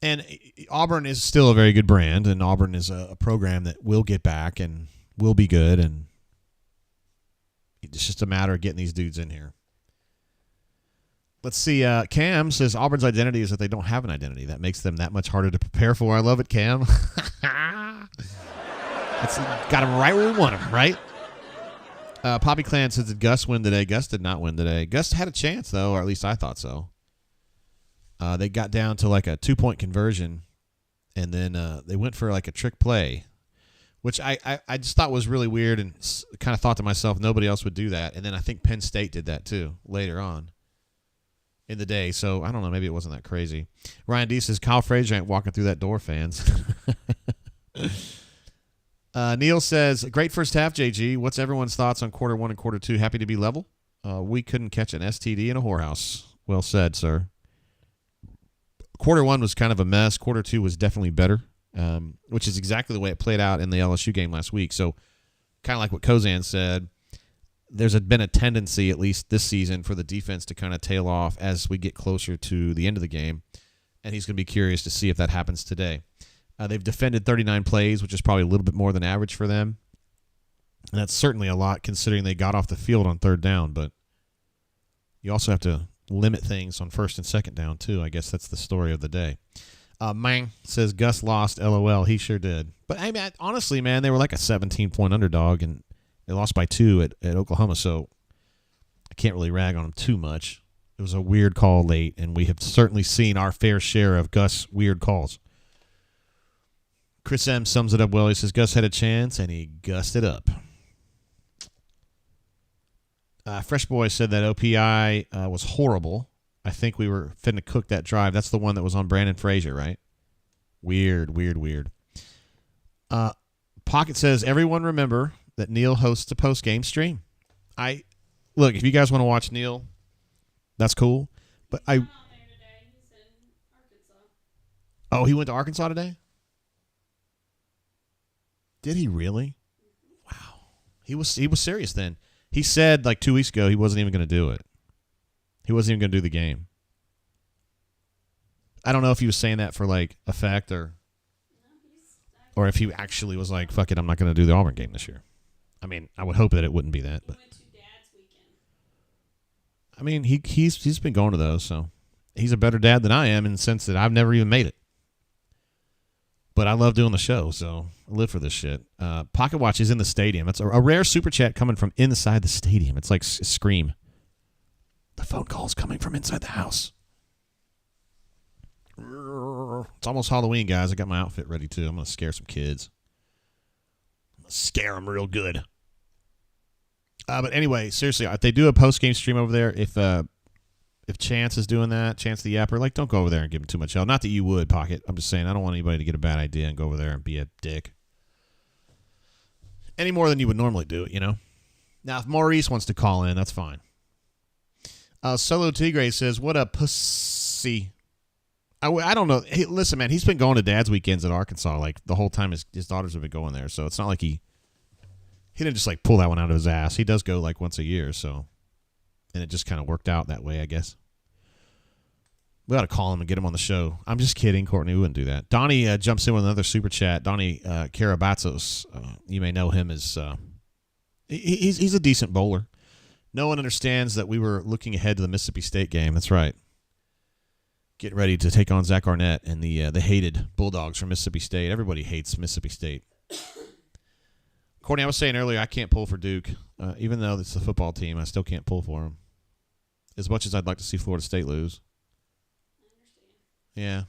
And Auburn is still a very good brand, and Auburn is a program that will get back and will be good, and it's just a matter of getting these dudes in here. Let's see. Cam says Auburn's identity is that they don't have an identity. That makes them that much harder to prepare for. I love it, Cam. That's got him right where we want him, right? Poppy Clan says, did Gus win today? Gus did not win today. Gus had a chance, though, or at least I thought so. They got down to like a 2-point conversion, and then they went for like a trick play, which I just thought was really weird, and kind of thought to myself, nobody else would do that. And then I think Penn State did that, too, later on in the day. So I don't know. Maybe it wasn't that crazy. Ryan D says, Kyle Frazier ain't walking through that door, fans. Neil says, great first half, JG. What's everyone's thoughts on quarter 1 and quarter 2? Happy to be level? We couldn't catch an STD in a whorehouse. Well said, sir. Quarter 1 was kind of a mess. Quarter 2 was definitely better, which is exactly the way it played out in the LSU game last week. So kind of like what Cosan said, there's been a tendency, at least this season, for the defense to kind of tail off as we get closer to the end of the game, and he's going to be curious to see if that happens today. They've defended 39 plays, which is probably a little bit more than average for them, and that's certainly a lot considering they got off the field on third down, but you also have to limit things on first and second down, too. I guess that's the story of the day. Mang says, Gus lost, LOL. He sure did. But, I mean, honestly, man, they were like a 17-point underdog, and they lost by 2 at Oklahoma, so I can't really rag on them too much. It was a weird call late, and we have certainly seen our fair share of Gus weird calls. Chris M. sums it up well. He says, Gus had a chance, and he gussed it up. Fresh Boy said that OPI was horrible. I think we were finna cook that drive. That's the one that was on Brandon Frazier, right? Weird. Pocket says, everyone remember that Neil hosts a post-game stream. Look, if you guys want to watch Neil, that's cool. But He's not on there today. He's in Arkansas. Oh, he went to Arkansas today? Did he really? Wow. He was serious then. He said like 2 weeks ago he wasn't even going to do it. He wasn't even going to do the game. I don't know if he was saying that for like effect or if he actually was like, fuck it, I'm not going to do the Auburn game this year. I mean, I would hope that it wouldn't be that, He but went to Dad's weekend. I mean, he's been going to those, so he's a better dad than I am in the sense that I've never even made it. But I love doing the show, so I live for this shit. Pocket Watch is in the stadium. It's a rare super chat coming from inside the stadium. It's like Scream. The phone call's coming from inside the house. It's almost Halloween, guys. I got my outfit ready, too. I'm going to scare some kids. I'm going to scare them real good. But anyway, seriously, if they do a post-game stream over there, if Chance is doing that, Chance the Yapper, like, don't go over there and give him too much hell. Not that you would, Pocket. I'm just saying I don't want anybody to get a bad idea and go over there and be a dick. Any more than you would normally do it, you know? Now, if Maurice wants to call in, that's fine. Solo Tigre says, what a pussy. I don't know. Hey, listen, man, he's been going to Dad's weekends at Arkansas like the whole time his daughters have been going there. So it's not like he didn't just like pull that one out of his ass. He does go like once a year. So, and it just kind of worked out that way, I guess. We ought to call him and get him on the show. I'm just kidding, Courtney. We wouldn't do that. Donnie jumps in with another super chat. Donnie Karabatsos. You may know him as he's a decent bowler. No one understands that we were looking ahead to the Mississippi State game. That's right. Getting ready to take on Zach Arnett and the hated Bulldogs from Mississippi State. Everybody hates Mississippi State. Courtney, I was saying earlier I can't pull for Duke. Even though it's the football team, I still can't pull for them. As much as I'd like to see Florida State lose. Yeah.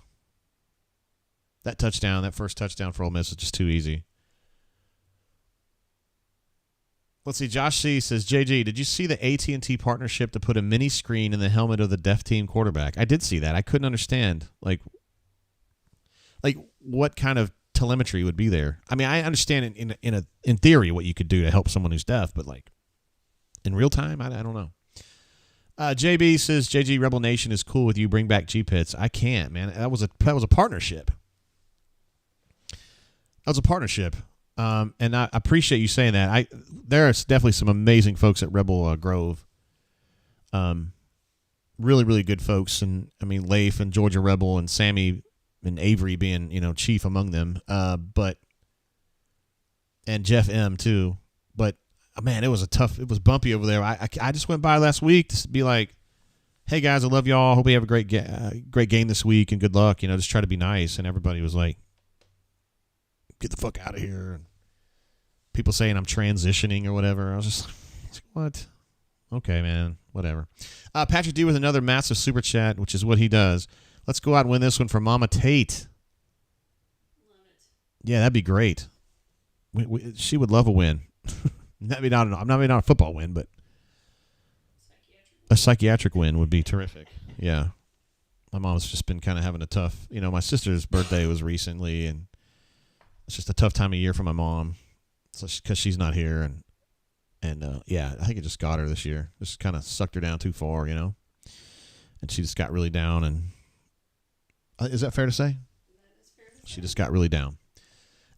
That first touchdown for Ole Miss is just too easy. Let's see. Josh C. says, JG, did you see the AT&T partnership to put a mini screen in the helmet of the deaf team quarterback? I did see that. I couldn't understand, like what kind of telemetry would be there. I mean, I understand in theory what you could do to help someone who's deaf, but like in real time, I don't know. JB says, JG, Rebel Nation is cool with you. Bring back G-Pits. I can't, man. That was a partnership. That was a partnership. And I appreciate you saying that. There are definitely some amazing folks at Rebel Grove. Really, really good folks. And I mean, Leif and Georgia Rebel and Sammy and Avery being, chief among them. And Jeff M too. But man, it was bumpy over there. I just went by last week to be like, hey guys, I love y'all. Hope you have a great game this week and good luck. Just try to be nice. And everybody was like, get the fuck out of here. And people saying I'm transitioning or whatever. I was just like, what? Okay, man. Whatever. Patrick D with another massive super chat, which is what he does. Let's go out and win this one for Mama Tate. Love it. Yeah, that'd be great. She would love a win. Maybe not a football win, but a psychiatric win would be terrific. Yeah. My mom's just been kind of having a tough, my sister's birthday was recently, and it's just a tough time of year for my mom, so because she's not here, and yeah, I think it just got her this year. Just kind of sucked her down too far, and she just got really down. And is that fair to say? That is fair to say. She just got really down.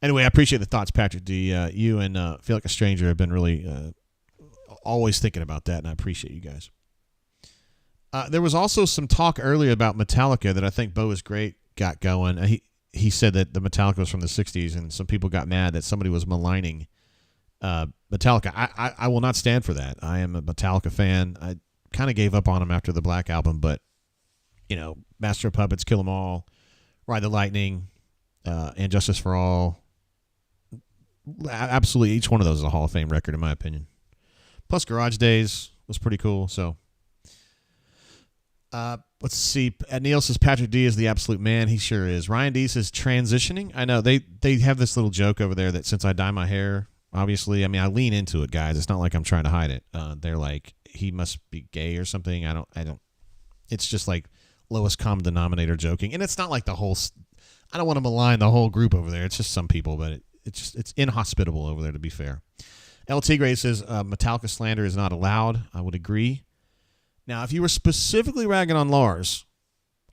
Anyway, I appreciate the thoughts, Patrick D. You and Feel Like a Stranger have been really always thinking about that, and I appreciate you guys. There was also some talk earlier about Metallica that I think Bo is great got going. He said that the Metallica was from the 60s, and some people got mad that somebody was maligning Metallica. I will not stand for that. I am a Metallica fan. I kind of gave up on them after the Black Album, but, Master of Puppets, Kill 'Em All, Ride the Lightning, and Justice for All. Absolutely, each one of those is a Hall of Fame record, in my opinion. Plus, Garage Days was pretty cool, so... let's see. Neil says Patrick D is the absolute man. He sure is. Ryan D says transitioning. I know they have this little joke over there that since I dye my hair, obviously, I mean, I lean into it, guys. It's not like I'm trying to hide it. They're like, he must be gay or something. I don't. It's just like lowest common denominator joking, and it's not like the whole. I don't want to malign the whole group over there. It's just some people, but it's inhospitable over there, to be fair. LT Gray says Metallica slander is not allowed. I would agree. Now, if you were specifically ragging on Lars,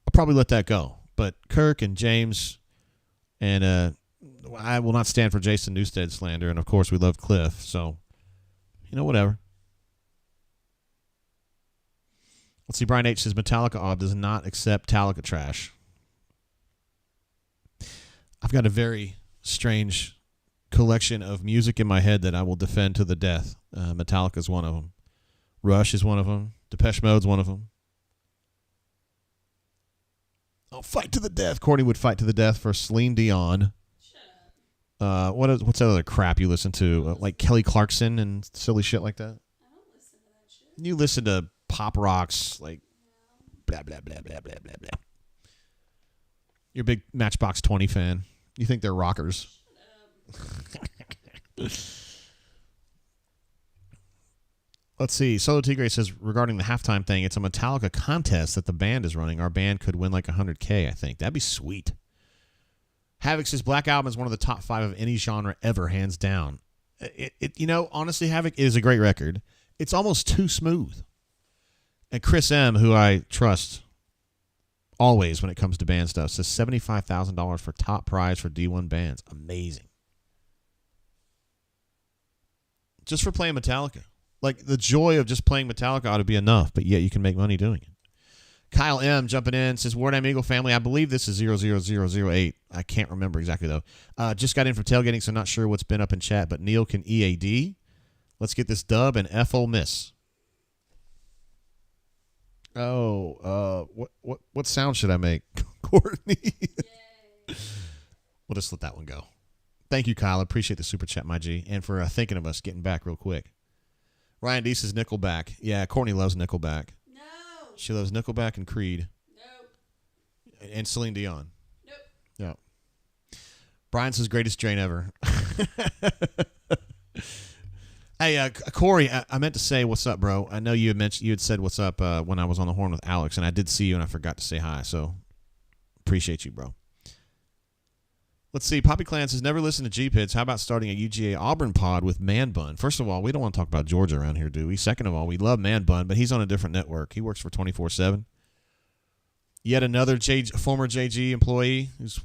I'll probably let that go. But Kirk and James and I will not stand for Jason Newstead slander. And, of course, we love Cliff. So, whatever. Let's see. Brian H. says Metallica does not accept Metallica trash. I've got a very strange collection of music in my head that I will defend to the death. Metallica is one of them. Rush is one of them. Depeche Mode's one of them. I'll fight to the death. Courtney would fight to the death for Celine Dion. Shut up. What's that other crap you listen to? Like Kelly Clarkson and silly shit like that? I don't listen to that shit. You listen to pop rocks like blah, blah, blah, blah, blah, blah, blah. You're a big Matchbox 20 fan. You think they're rockers. Let's see. Solo Tigre says, regarding the halftime thing, it's a Metallica contest that the band is running. Our band could win like $100K, I think. That'd be sweet. Havoc says, Black Album is one of the top 5 of any genre ever, hands down. Honestly, Havoc is a great record. It's almost too smooth. And Chris M., who I trust always when it comes to band stuff, says $75,000 for top prize for D1 bands. Amazing. Just for playing Metallica. Like, the joy of just playing Metallica ought to be enough, but yet you can make money doing it. Kyle M. jumping in says, Wartime Eagle family, I believe this is 00008. I can't remember exactly, though. Just got in from tailgating, so not sure what's been up in chat, but Neil can EAD. Let's get this dub and F Ole Miss. Oh, what sound should I make, Courtney? We'll just let that one go. Thank you, Kyle. I appreciate the super chat, my G, and for thinking of us getting back real quick. Ryan D says Nickelback. Yeah, Courtney loves Nickelback. No. She loves Nickelback and Creed. Nope. And Celine Dion. Nope. Yeah. Brian says greatest Jane ever. Hey, Corey, I meant to say what's up, bro. I know you had said what's up when I was on the horn with Alex, and I did see you, and I forgot to say hi. So appreciate you, bro. Let's see. Poppy Clan says, never listen to G-Pits. How about starting a UGA Auburn pod with Man Bun? First of all, we don't want to talk about Georgia around here, do we? Second of all, we love Man Bun, but he's on a different network. He works for 24/7. Yet another former JG employee who's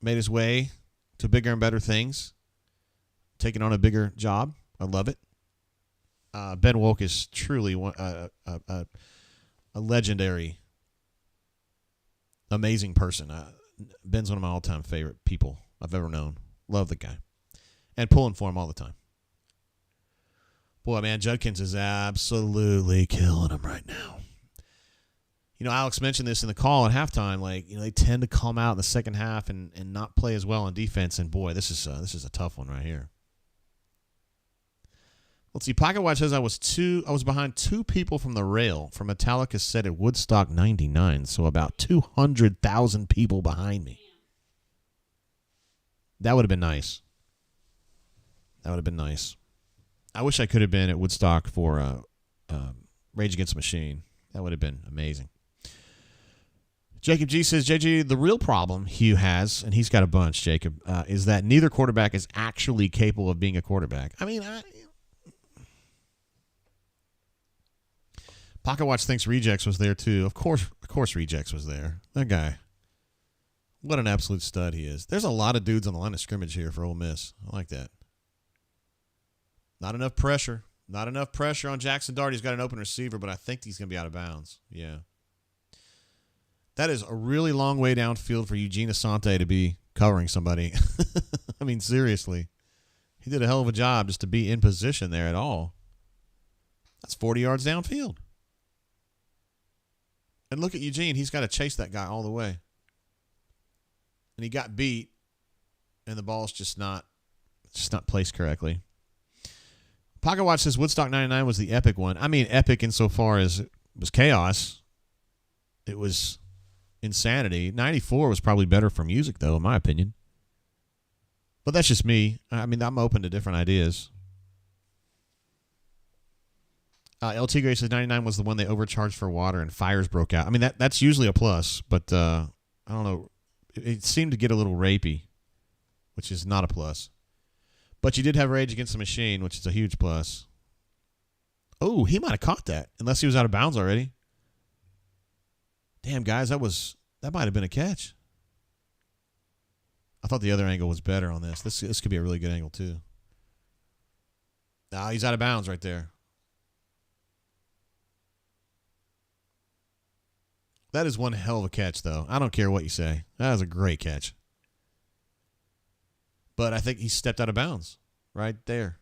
made his way to bigger and better things, taking on a bigger job. I love it. Ben Wolk is truly a legendary, amazing person. Ben's one of my all-time favorite people I've ever known. Love the guy. And pulling for him all the time. Boy, man, Judkins is absolutely killing him right now. Alex mentioned this in the call at halftime. Like, they tend to come out in the second half and not play as well on defense. And, boy, this is a tough one right here. Let's see. Pocket Watch says I was behind 2 people from the rail for Metallica's set at Woodstock 99, so about 200,000 people behind me. That would have been nice. I wish I could have been at Woodstock for Rage Against the Machine. That would have been amazing. Jacob G says, JG, the real problem Hugh has, and he's got a bunch, Jacob, is that neither quarterback is actually capable of being a quarterback. I mean, Pocket Watch thinks Rejects was there, too. Of course Rejects was there. That guy. What an absolute stud he is. There's a lot of dudes on the line of scrimmage here for Ole Miss. I like that. Not enough pressure. Not enough pressure on Jackson Dart. He's got an open receiver, but I think he's going to be out of bounds. Yeah. That is a really long way downfield for Eugene Asante to be covering somebody. I mean, seriously. He did a hell of a job just to be in position there at all. That's 40 yards downfield. And look at Eugene. He's got to chase that guy all the way. And he got beat, and the ball's just not placed correctly. Pocket Watch says Woodstock 99 was the epic one. I mean, epic insofar as it was chaos. It was insanity. 94 was probably better for music, though, in my opinion. But that's just me. I mean, I'm open to different ideas. El Tigre says 99 was the one they overcharged for water and fires broke out. I mean, that's usually a plus, but I don't know. It seemed to get a little rapey, which is not a plus. But you did have Rage Against the Machine, which is a huge plus. Oh, he might have caught that, unless he was out of bounds already. Damn, guys, that might have been a catch. I thought the other angle was better on this. This could be a really good angle, too. Nah, he's out of bounds right there. That is one hell of a catch, though. I don't care what you say. That is a great catch. But I think he stepped out of bounds right there.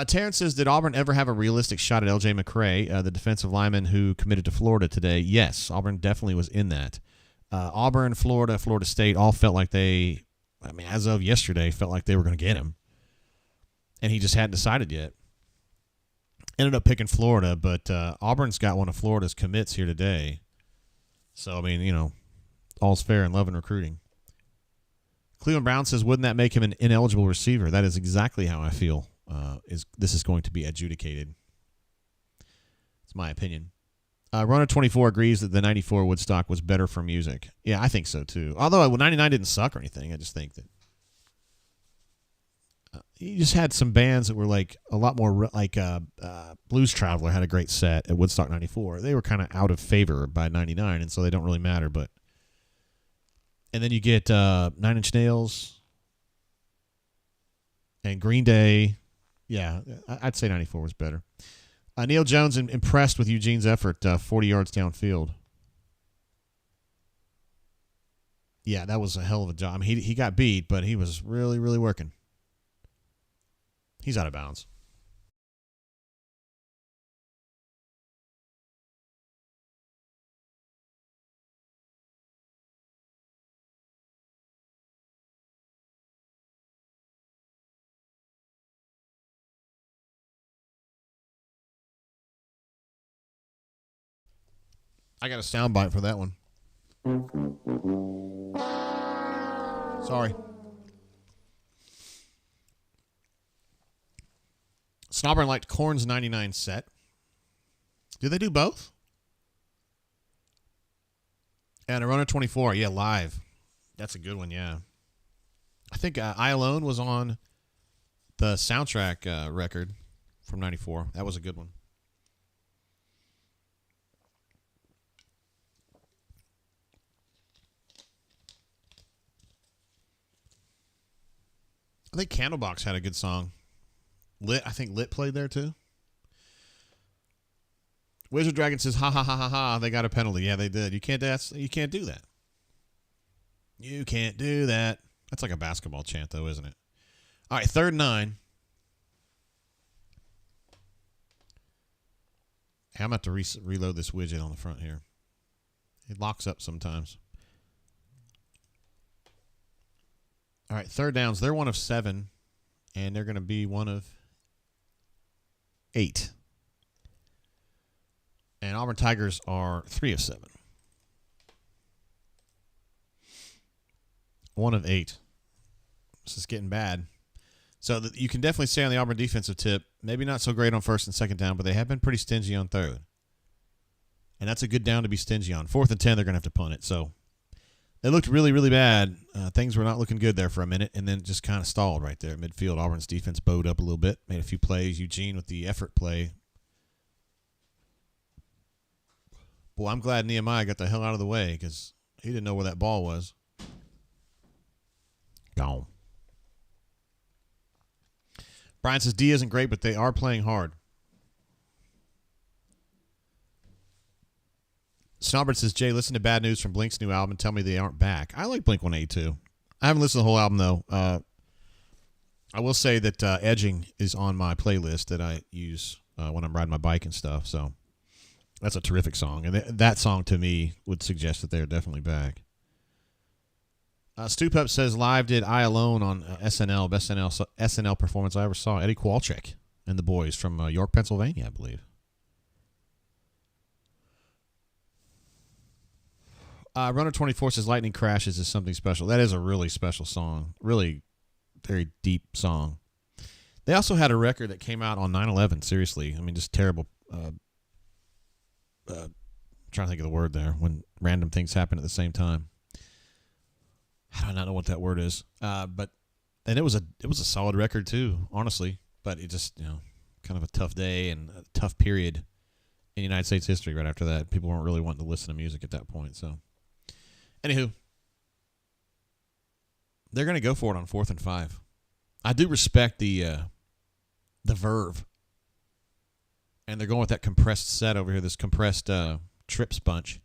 Terrence says, did Auburn ever have a realistic shot at L.J. McCray, the defensive lineman who committed to Florida today? Yes, Auburn definitely was in that. Auburn, Florida, Florida State all felt like as of yesterday, felt like they were going to get him. And he just hadn't decided yet. Ended up picking Florida, but Auburn's got one of Florida's commits here today. So, I mean, all's fair in love and recruiting. Cleveland Brown says, wouldn't that make him an ineligible receiver? That is exactly how I feel. This is going to be adjudicated. It's my opinion. Runner24 agrees that the 94 Woodstock was better for music. Yeah, I think so too. Although 99 didn't suck or anything. I just think that you just had some bands that were like a lot more like Blues Traveler had a great set at Woodstock 94. They were kind of out of favor by 99, and so they don't really matter. And then you get 9 Inch Nails and Green Day. Yeah, I'd say 94 was better. Neil Jones impressed with Eugene's effort, 40 yards downfield. Yeah, that was a hell of a job. I mean, he got beat, but he was really, really working. He's out of bounds. I got a soundbite for that one. Sorry. Snobber liked Korn's 99 set. Do they do both? And a Runner 24, yeah, live. That's a good one, yeah. I think I Alone was on the soundtrack record from 94. That was a good one. I think Candlebox had a good song. I think Lit played there too. Wizard Dragon says, ha ha ha ha ha, they got a penalty. Yeah, they did. You can't do that. You can't do that. That's like a basketball chant though, isn't it? All right, 3rd and 9. Hey, I'm about to reload this widget on the front here. It locks up sometimes. All right, 3rd downs. They're 1 of 7, and they're going to be 1 of 8. And Auburn Tigers are 3 of 7. 1 of 8. This is getting bad. So you can definitely say on the Auburn defensive tip, maybe not so great on 1st and 2nd down, but they have been pretty stingy on 3rd. And that's a good down to be stingy on. 4th and 10, they're going to have to punt it. So it looked really, really bad. Things were not looking good there for a minute, and then just kind of stalled right there at midfield. Auburn's defense bowed up a little bit, made a few plays. Eugene with the effort play. Boy, I'm glad Nehemiah got the hell out of the way because he didn't know where that ball was. Gone. Brian says D isn't great, but they are playing hard. Snowbird says, Jay, listen to Bad News from Blink's new album and tell me they aren't back. I like Blink 182. I haven't listened to the whole album, though. I will say that Edging is on my playlist that I use when I'm riding my bike and stuff. So that's a terrific song. And that song, to me, would suggest that they're definitely back. Stu Pup says, live did I Alone on SNL, best SNL performance I ever saw. Eddie Kowalczyk and the boys from York, Pennsylvania, I believe. Runner 24 says Lightning Crashes is something special. That is a really special song. Really very deep song. They also had a record that came out on 9/11. Seriously. I mean, just terrible. Trying to think of the word there. When random things happen at the same time. I do not know what that word is. And it was a solid record too, honestly. But it just, kind of a tough day and a tough period in United States history right after that. People weren't really wanting to listen to music at that point. So, anywho, they're going to go for it on 4th and 5. I do respect the verve. And they're going with that compressed set over here, this compressed trips bunch,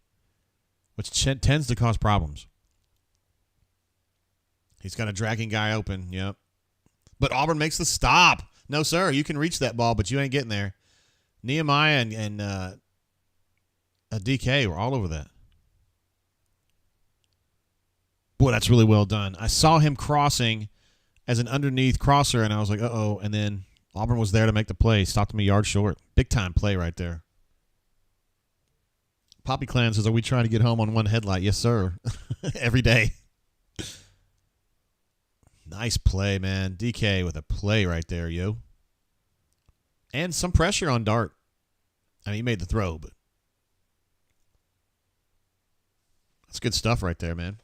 which tends to cause problems. He's got a dragging guy open, yep. But Auburn makes the stop. No, sir, you can reach that ball, but you ain't getting there. Nehemiah and a DK were all over that. Boy, that's really well done. I saw him crossing as an underneath crosser, and I was like, uh-oh. And then Auburn was there to make the play. Stopped him a yard short. Big-time play right there. Poppy Clan says, are we trying to get home on one headlight? Yes, sir. Every day. Nice play, man. DK with a play right there, yo. And some pressure on Dart. I mean, he made the throw, but that's good stuff right there, man.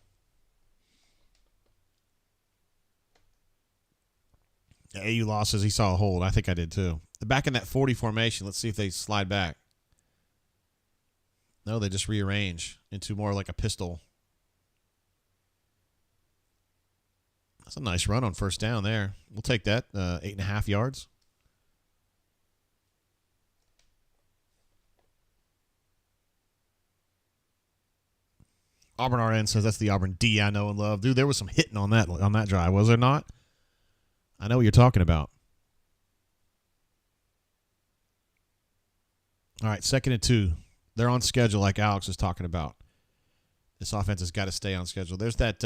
AU losses. He saw a hold. I think I did too. Back in that 40 formation. Let's see if they slide back. No, they just rearrange into more like a pistol. That's a nice run on first down there. We'll take that. 8.5 yards. Auburn RN says that's the Auburn D I know and love. Dude, there was some hitting on that drive, was there not? I know what you're talking about. All right, 2nd and 2. They're on schedule like Alex was talking about. This offense has got to stay on schedule. There's that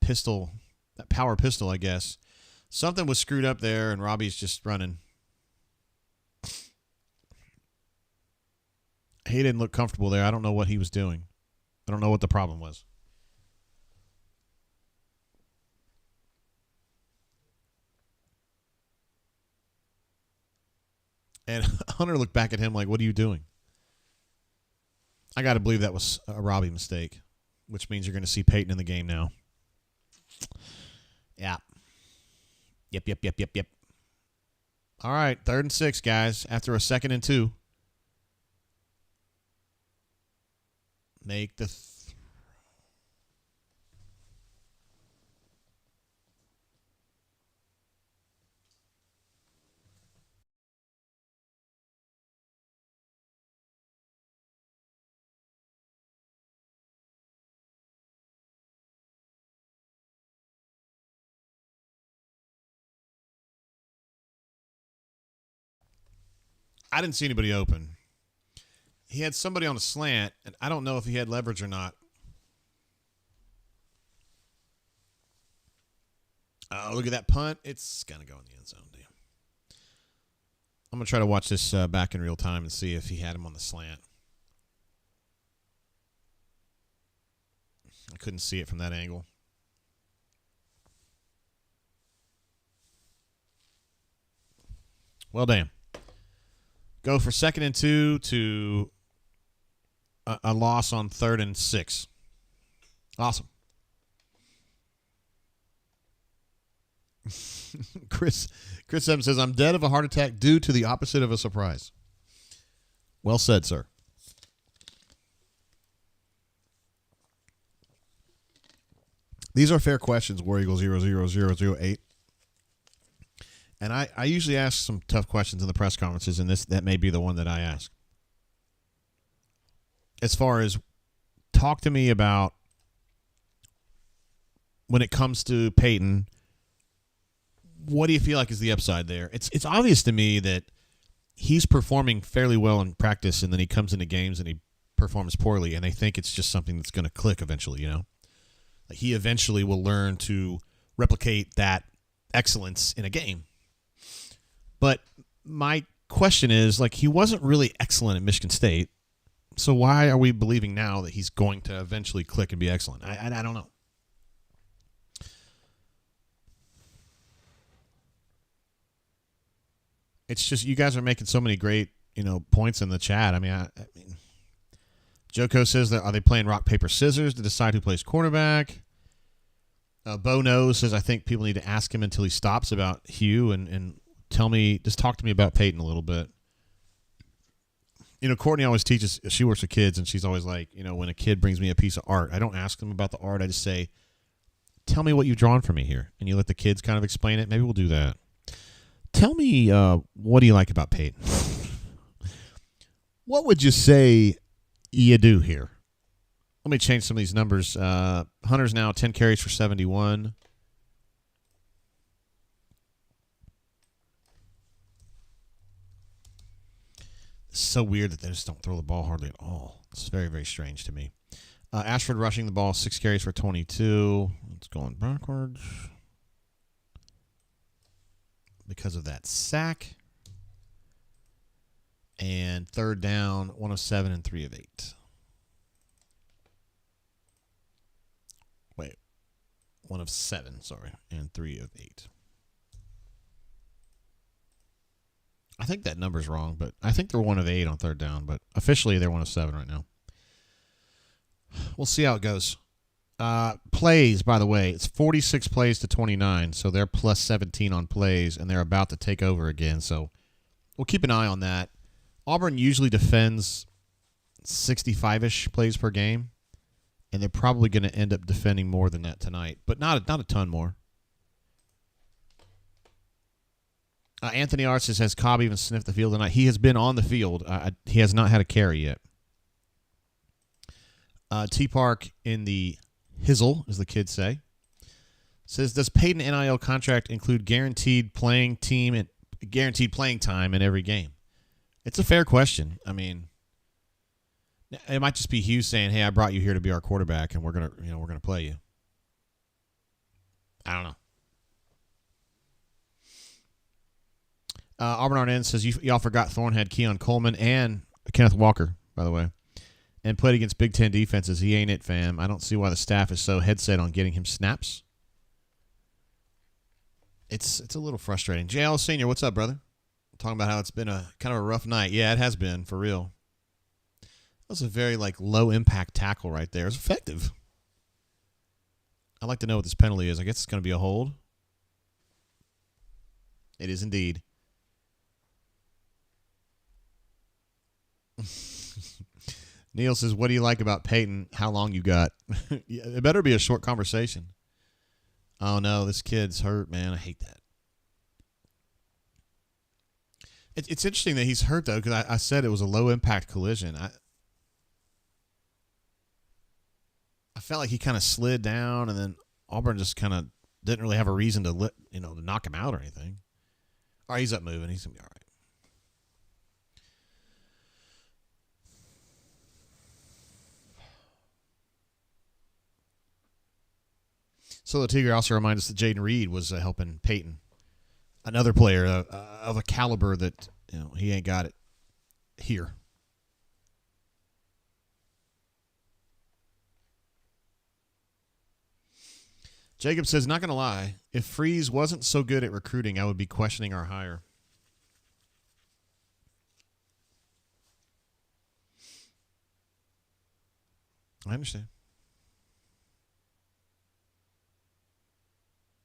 pistol, that power pistol, I guess. Something was screwed up there, and Robbie's just running. He didn't look comfortable there. I don't know what he was doing. I don't know what the problem was. And Hunter looked back at him like, what are you doing? I got to believe that was a Robbie mistake, which means you're going to see Peyton in the game now. Yeah. Yep. All right, 3rd and 6, guys, after a 2nd and 2. Make the I didn't see anybody open. He had somebody on a slant, and I don't know if he had leverage or not. Oh, look at that punt. It's going to go in the end zone. Damn. I'm going to try to watch this back in real time and see if he had him on the slant. I couldn't see it from that angle. Well, damn. Go for 2nd and 2 to a loss on 3rd and 6. Awesome. Chris M says, I'm dead of a heart attack due to the opposite of a surprise. Well said, sir. These are fair questions, War Eagle 00008. And I usually ask some tough questions in the press conferences, and that may be the one that I ask. As far as talk to me about when it comes to Peyton, what do you feel like is the upside there? It's obvious to me that he's performing fairly well in practice, and then he comes into games and he performs poorly, and they think it's just something that's going to click eventually, you know? Like he eventually will learn to replicate that excellence in a game. But my question is, like, he wasn't really excellent at Michigan State, so why are we believing now that he's going to eventually click and be excellent? I don't know. It's just you guys are making so many great, points in the chat. I mean, Joko says that are they playing rock, paper, scissors to decide who plays quarterback? Bo knows says I think people need to ask him until he stops about Hugh and talk to me about Peyton a little bit. Courtney always teaches. She works with kids, and she's always like, when a kid brings me a piece of art, I don't ask them about the art. I just say, "Tell me what you've drawn for me here," and you let the kids kind of explain it. Maybe we'll do that. Tell me, what do you like about Peyton? What would you say you do here? Let me change some of these numbers. Hunter's now 10 carries for 71. It's so weird that they just don't throw the ball hardly at all. It's very, very strange to me. Ashford rushing the ball, 6 carries for 22. It's going backwards because of that sack. And third down, 1 of 7 and 3 of 8. Wait, 1 of 7, sorry, and 3 of 8. I think that number's wrong, but I think they're 1 of 8 on third down, but officially they're 1 of 7 right now. We'll see how it goes. Plays, by the way, it's 46 plays to 29, so they're plus 17 on plays, and they're about to take over again, so we'll keep an eye on that. Auburn usually defends 65-ish plays per game, and they're probably going to end up defending more than that tonight, but not a ton more. Anthony Arts says, has Cobb even sniffed the field tonight? He has been on the field. He has not had a carry yet. T-Park in the hizzle, as the kids say, says, does Peyton NIL contract include guaranteed playing time in every game? It's a fair question. I mean, it might just be Hughes saying, "Hey, I brought you here to be our quarterback, and we're gonna play you." I don't know. Auburn Arnett says, y'all forgot Thorne had Keon Coleman and Kenneth Walker, by the way, and played against Big Ten defenses. He ain't it, fam. I don't see why the staff is so headset on getting him snaps. It's a little frustrating. JL Senior, what's up, brother? Talking about how it's been a kind of a rough night. Yeah, it has been, for real. That was a very low impact tackle right there. It's effective. I'd like to know what this penalty is. I guess it's going to be a hold. It is indeed. Neil says, what do you like about Peyton? How long you got? It better be a short conversation. Oh, no, this kid's hurt, man. I hate that. It's interesting that he's hurt, though, because I said it was a low-impact collision. I felt like he kind of slid down, and then Auburn just kind of didn't really have a reason to knock him out or anything. All right, he's up moving. He's going to be all right. So the Tigre also reminds us that Jaden Reed was helping Peyton, another player of a caliber that he ain't got it here. Jacob says, not going to lie, if Freeze wasn't so good at recruiting, I would be questioning our hire. I understand.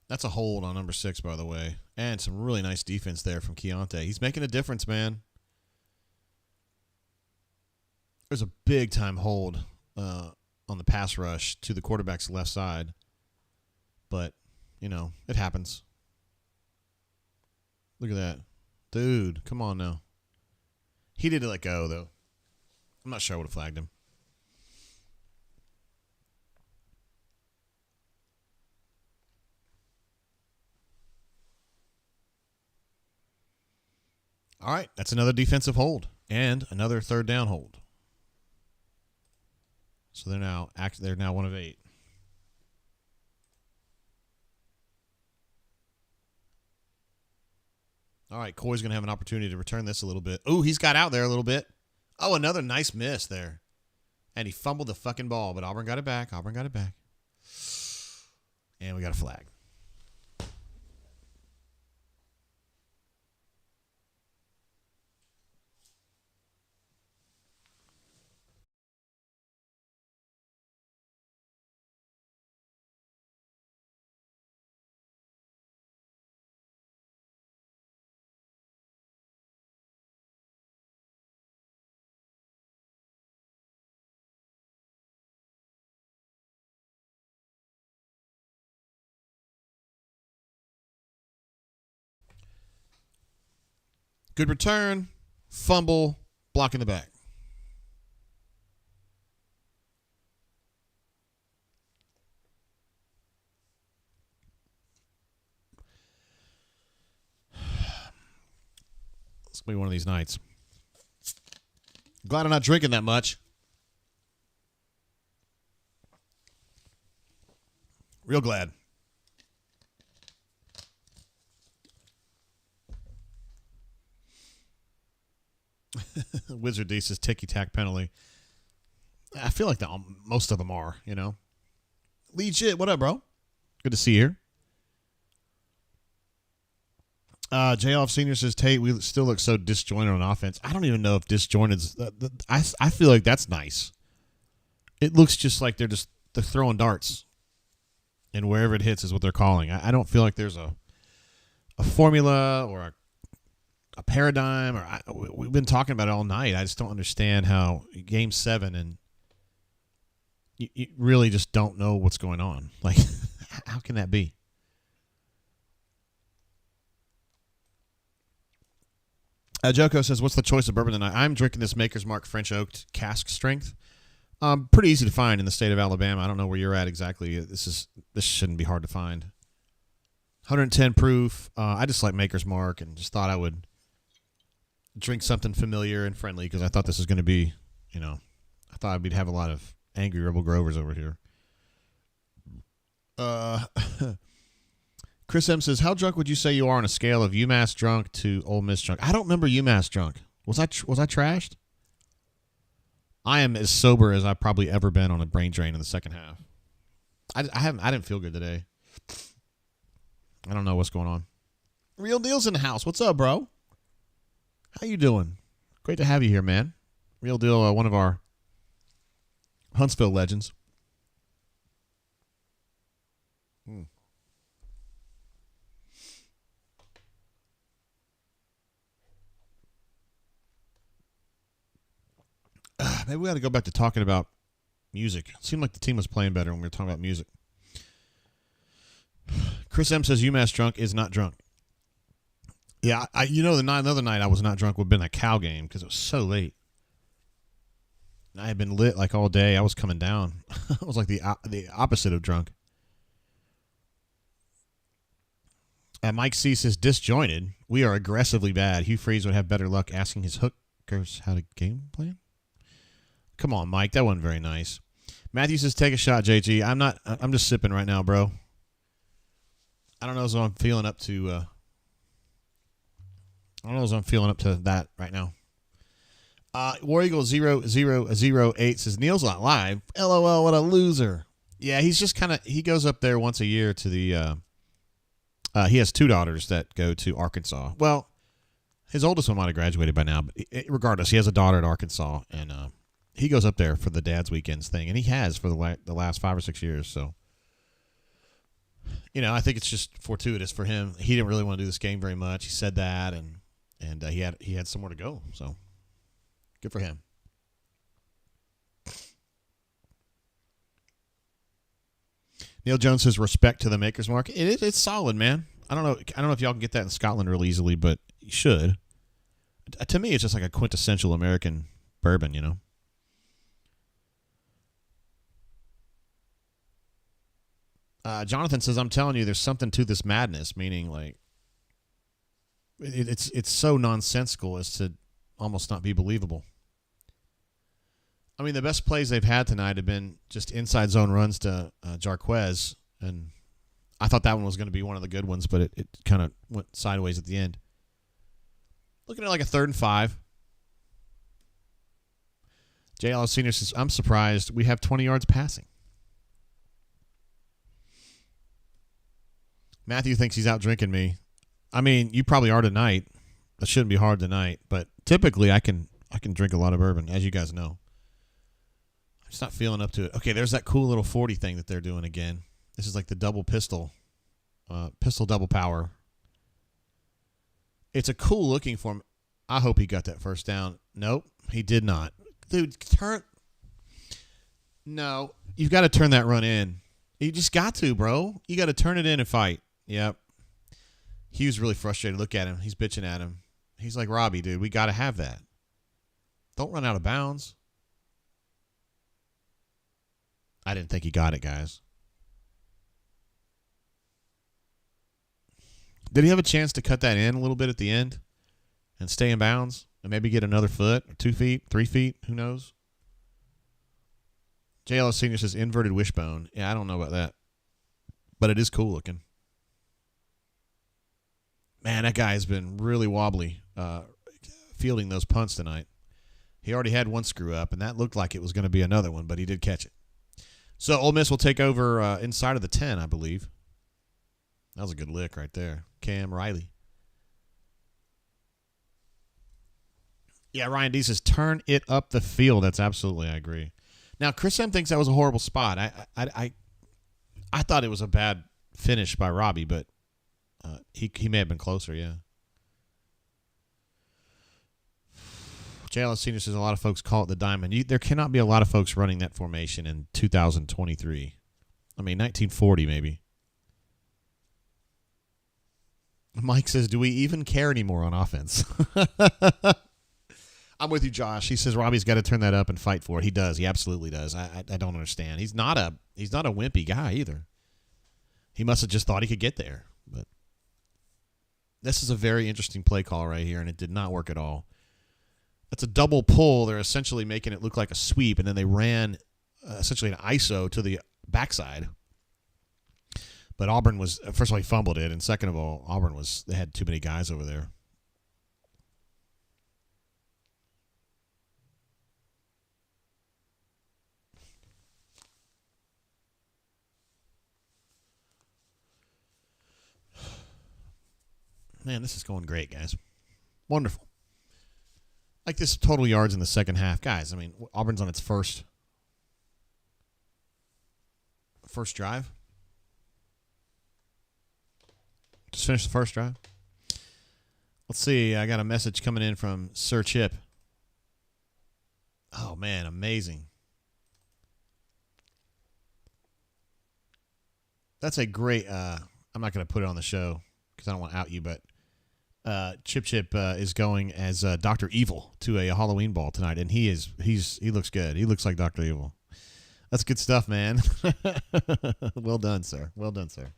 That's a hold on number 6, by the way. And some really nice defense there from Keontae. He's making a difference, man. There's a big-time hold on the pass rush to the quarterback's left side. But, it happens. Look at that. Dude, come on now. He did let go, though. I'm not sure I would have flagged him. All right, that's another defensive hold and another third down hold. So they're now 1 of 8. All right, Coy's going to have an opportunity to return this a little bit. Ooh, he's got out there a little bit. Oh, another nice miss there. And he fumbled the fucking ball, but Auburn got it back. And we got a flag. Good return, fumble, block in the back. It's going to be one of these nights. Glad I'm not drinking that much. Real glad. Wizard D says ticky-tack penalty. I feel like most of them are, you know. Legit. What up, bro? Good to see you here. J. Off Senior says, Tate, we still look so disjointed on offense. I don't even know if disjointed is... I feel like that's nice. It looks just like they're throwing darts. And wherever it hits is what they're calling. I don't feel like there's a formula or a paradigm. We've been talking about it all night. I just don't understand how Game 7 and you really just don't know what's going on. Like, how can that be? Joko says, what's the choice of bourbon tonight? I'm drinking this Maker's Mark French Oaked cask strength. Pretty easy to find in the state of Alabama. I don't know where you're at exactly. This shouldn't be hard to find. 110 proof. I just like Maker's Mark and just thought I would drink something familiar and friendly because I thought this was going to be, you know, I thought we'd have a lot of angry Rebel Grovers over here. Chris M says, how drunk would you say you are on a scale of UMass drunk to Ole Miss drunk? I don't remember UMass drunk. Was I trashed? I am as sober as I've probably ever been on a brain drain in the second half. I didn't feel good today. I don't know what's going on. Real Deal's in the house. What's up, bro? How you doing? Great to have you here, man. Real Deal, one of our Huntsville legends. Maybe we got to go back to talking about music. It seemed like the team was playing better when we were talking about music. Chris M says UMass drunk is not drunk. Yeah, another night I was not drunk would have been a Cal game because it was so late. And I had been lit like all day. I was coming down. I was like the opposite of drunk. And Mike C says disjointed. We are aggressively bad. Hugh Freeze would have better luck asking his hookers how to game plan. Come on, Mike. That wasn't very nice. Matthew says, take a shot, JG. I'm just sipping right now, bro. I don't know if I'm feeling up to that right now. War Eagle 0008 says, Neil's not live. LOL, what a loser. Yeah, he's just he goes up there once a year to the, he has two daughters that go to Arkansas. Well, his oldest one might have graduated by now, but regardless, he has a daughter at Arkansas, and he goes up there for the Dad's Weekends thing, and he has for the last 5 or 6 years. So, you know, I think it's just fortuitous for him. He didn't really want to do this game very much. He said that, and he had somewhere to go. So, good for him. Neil Jones says, respect to the Maker's Mark. It's solid, man. I don't know if y'all can get that in Scotland real easily, but you should. To me, it's just like a quintessential American bourbon, you know. Jonathan says, I'm telling you, there's something to this madness, meaning like it's so nonsensical as to almost not be believable. I mean, the best plays they've had tonight have been just inside zone runs to Jarquez, and I thought that one was going to be one of the good ones, but it kind of went sideways at the end. Looking at like a 3rd and 5. JL Senior says, I'm surprised we have 20 yards passing. Matthew thinks he's out drinking me. I mean, you probably are tonight. That shouldn't be hard tonight, but typically I can drink a lot of bourbon, as you guys know. I'm just not feeling up to it. Okay, there's that cool little 40 thing that they're doing again. This is like the double pistol double power. It's a cool looking form. I hope he got that first down. Nope, he did not. Dude, No, you've got to turn that run in. You just got to, bro. You got to turn it in and fight. Yep. He was really frustrated. Look at him. He's bitching at him. He's like, Robbie, dude, we got to have that. Don't run out of bounds. I didn't think he got it, guys. Did he have a chance to cut that in a little bit at the end and stay in bounds and maybe get another foot, or 2 feet, 3 feet? Who knows? JLS Senior says inverted wishbone. Yeah, I don't know about that. But it is cool looking. Man, that guy has been really wobbly fielding those punts tonight. He already had one screw up, and that looked like it was going to be another one, but he did catch it. So Ole Miss will take over inside of the 10, I believe. That was a good lick right there. Cam Riley. Yeah, Ryan D says, turn it up the field. That's absolutely, I agree. Now, Chris M thinks that was a horrible spot. I thought it was a bad finish by Robbie, but he may have been closer, yeah. JLS Senior says a lot of folks call it the diamond. There cannot be a lot of folks running that formation in 2023. I mean, 1940 maybe. Mike says, do we even care anymore on offense? I'm with you, Josh. He says Robbie's got to turn that up and fight for it. He does. He absolutely does. I don't understand. He's not a wimpy guy either. He must have just thought he could get there. But this is a very interesting play call right here, and it did not work at all. That's a double pull. They're essentially making it look like a sweep, and then they ran essentially an ISO to the backside. But Auburn was, first of all, he fumbled it, and second of all, they had too many guys over there. Man, this is going great, guys. Wonderful. Like this total yards in the second half. Guys, I mean, Auburn's on its first drive. Just finished the first drive. Let's see. I got a message coming in from Sir Chip. Oh, man, amazing. That's a great I'm not going to put it on the show because I don't want to out you, but Chip is going as Dr. Evil to a Halloween ball tonight, and he looks good. He looks like Dr. Evil. That's good stuff, man. Well done, sir. Well done, sir.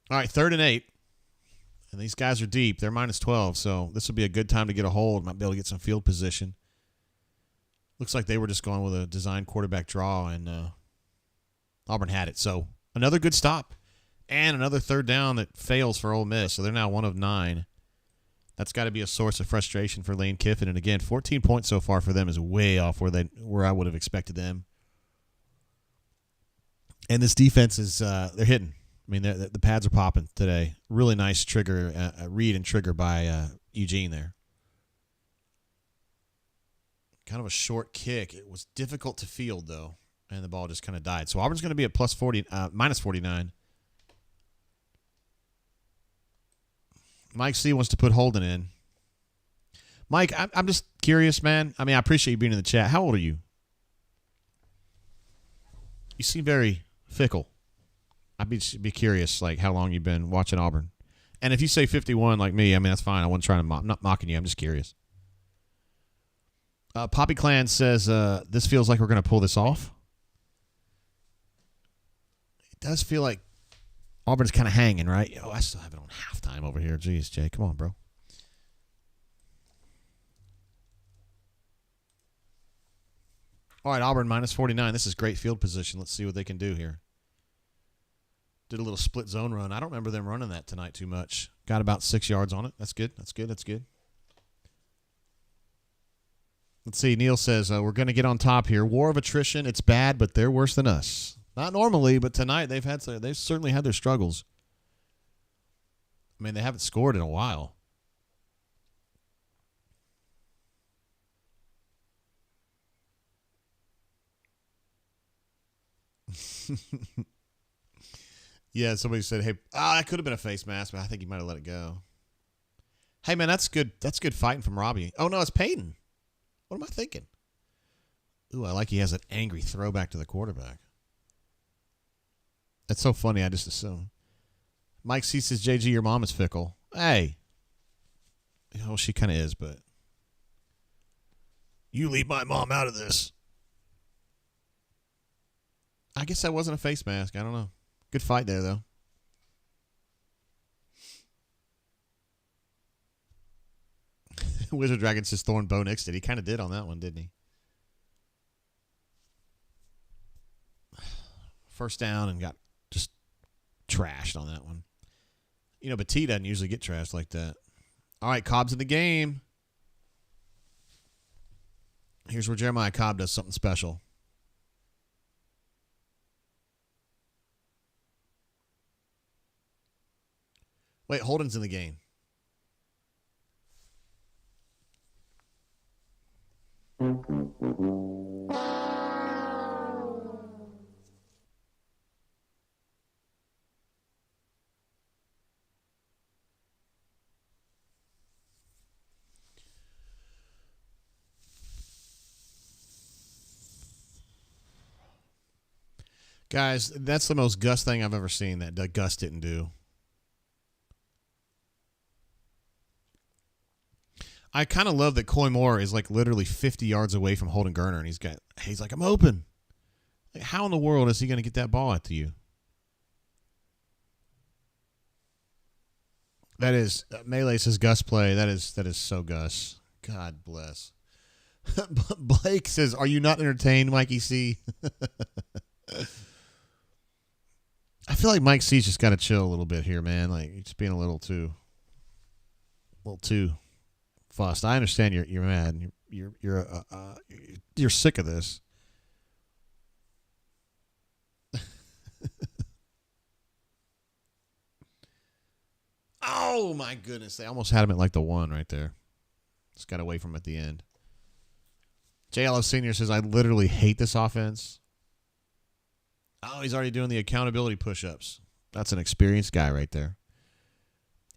All right, 3rd and 8. And these guys are deep. They're minus 12, so this will be a good time to get a hold. Might be able to get some field position. Looks like they were just going with a design quarterback draw, and Auburn had it. So another good stop. And another 3rd down that fails for Ole Miss. So they're now 1 of 9. That's got to be a source of frustration for Lane Kiffin. And again, 14 points so far for them is way off where I would have expected them. And this defense is they're hitting. I mean, the pads are popping today. Really nice trigger, read and trigger by Eugene there. Kind of a short kick. It was difficult to field, though, and the ball just kind of died. So Auburn's going to be at minus 49. Mike C wants to put Holden in. Mike, I'm just curious, man. I mean, I appreciate you being in the chat. How old are you? You seem very fickle. I'd be curious, like, how long you've been watching Auburn. And if you say 51 like me, I mean, that's fine. I wasn't trying to I'm not mocking you. I'm just curious. Poppy Clan says, this feels like we're going to pull this off. It does feel like Auburn's kind of hanging, right? Oh, I still have it on halftime over here. Jeez, Jay. Come on, bro. All right, Auburn minus 49. This is great field position. Let's see what they can do here. Did a little split zone run. I don't remember them running that tonight too much. Got about 6 yards on it. That's good. That's good. That's good. Let's see. Neil says, we're going to get on top here. War of attrition. It's bad, but they're worse than us. Not normally, but tonight they've certainly had their struggles. I mean, they haven't scored in a while. Yeah, somebody said, hey, that could have been a face mask, but I think he might have let it go. Hey, man, that's good. That's good fighting from Robbie. Oh, no, it's Peyton. What am I thinking? Ooh, I like he has an angry throwback to the quarterback. That's so funny. I just assume. Mike C says, JG, your mom is fickle. Hey. Oh, she kind of is, but. You leave my mom out of this. I guess that wasn't a face mask. I don't know. Good fight there, though. Wizard Dragon says Thorn Bo Nix did. He kind of did on that one, didn't he? First down and got just trashed on that one. You know, but T doesn't usually get trashed like that. All right, Cobb's in the game. Here's where Jeremiah Cobb does something special. Wait, Holden's in the game. Guys, that's the most Gus thing I've ever seen that Gus didn't do. I kind of love that Coy Moore is like literally 50 yards away from Holden Gerner, and he's like, I'm open. Like, how in the world is he going to get that ball out to you? That is Melee says Gus play. That is so Gus. God bless. Blake says, "Are you not entertained, Mikey C?" I feel like Mike C's just got to chill a little bit here, man. Like he's being a little too fussed. I understand you're mad. You're sick of this. Oh my goodness! They almost had him at like the 1 right there. Just got away from him at the end. JLO Senior says, "I literally hate this offense." Oh, he's already doing the accountability push-ups. That's an experienced guy right there.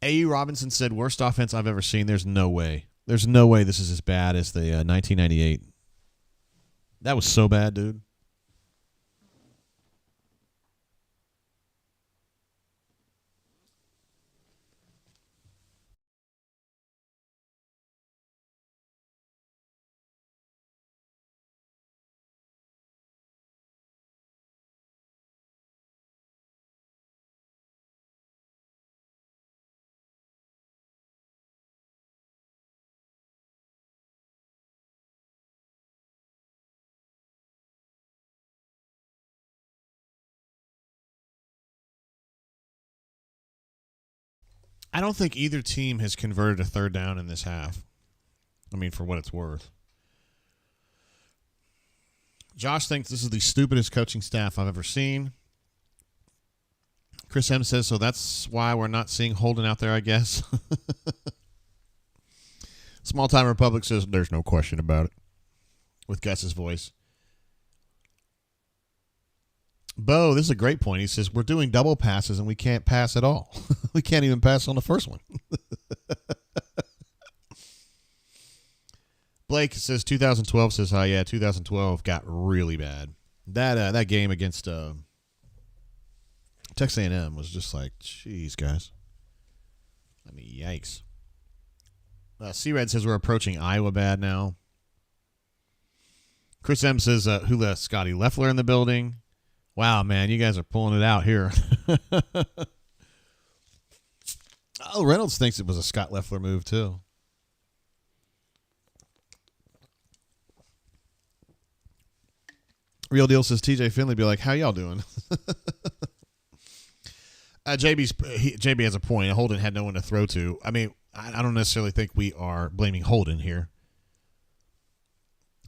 A.U. Robinson said, "Worst offense I've ever seen." There's no way. There's no way this is as bad as the 1998. That was so bad, dude. I don't think either team has converted a third down in this half. I mean, for what it's worth. Josh thinks this is the stupidest coaching staff I've ever seen. Chris M says, so that's why we're not seeing Holden out there, I guess. Small Time Republic says, there's no question about it. With Gus's voice. Bo, this is a great point. He says, we're doing double passes and we can't pass at all. We can't even pass on the first one. Blake says 2012 says, oh, yeah, 2012 got really bad. That game against Texas A&M was just like, geez, guys. I mean, yikes. C-Red says we're approaching Iowa bad now. Chris M says, who left Scotty Leffler in the building? Wow, man, you guys are pulling it out here. Oh, Reynolds thinks it was a Scott Leffler move, too. Real Deal says TJ Finley be like, how y'all doing? JB has a point. Holden had no one to throw to. I mean, I don't necessarily think we are blaming Holden here.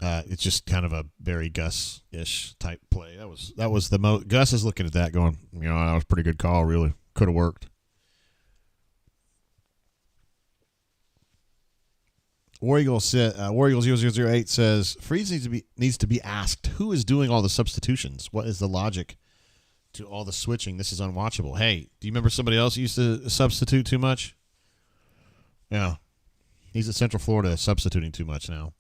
It's just kind of a very Gus-ish type play. That was the most. Gus is looking at that going, that was a pretty good call, really. Could have worked. War Eagle 0008 says, Freeze needs to be asked, who is doing all the substitutions? What is the logic to all the switching? This is unwatchable. Hey, do you remember somebody else used to substitute too much? Yeah. He's at Central Florida substituting too much now.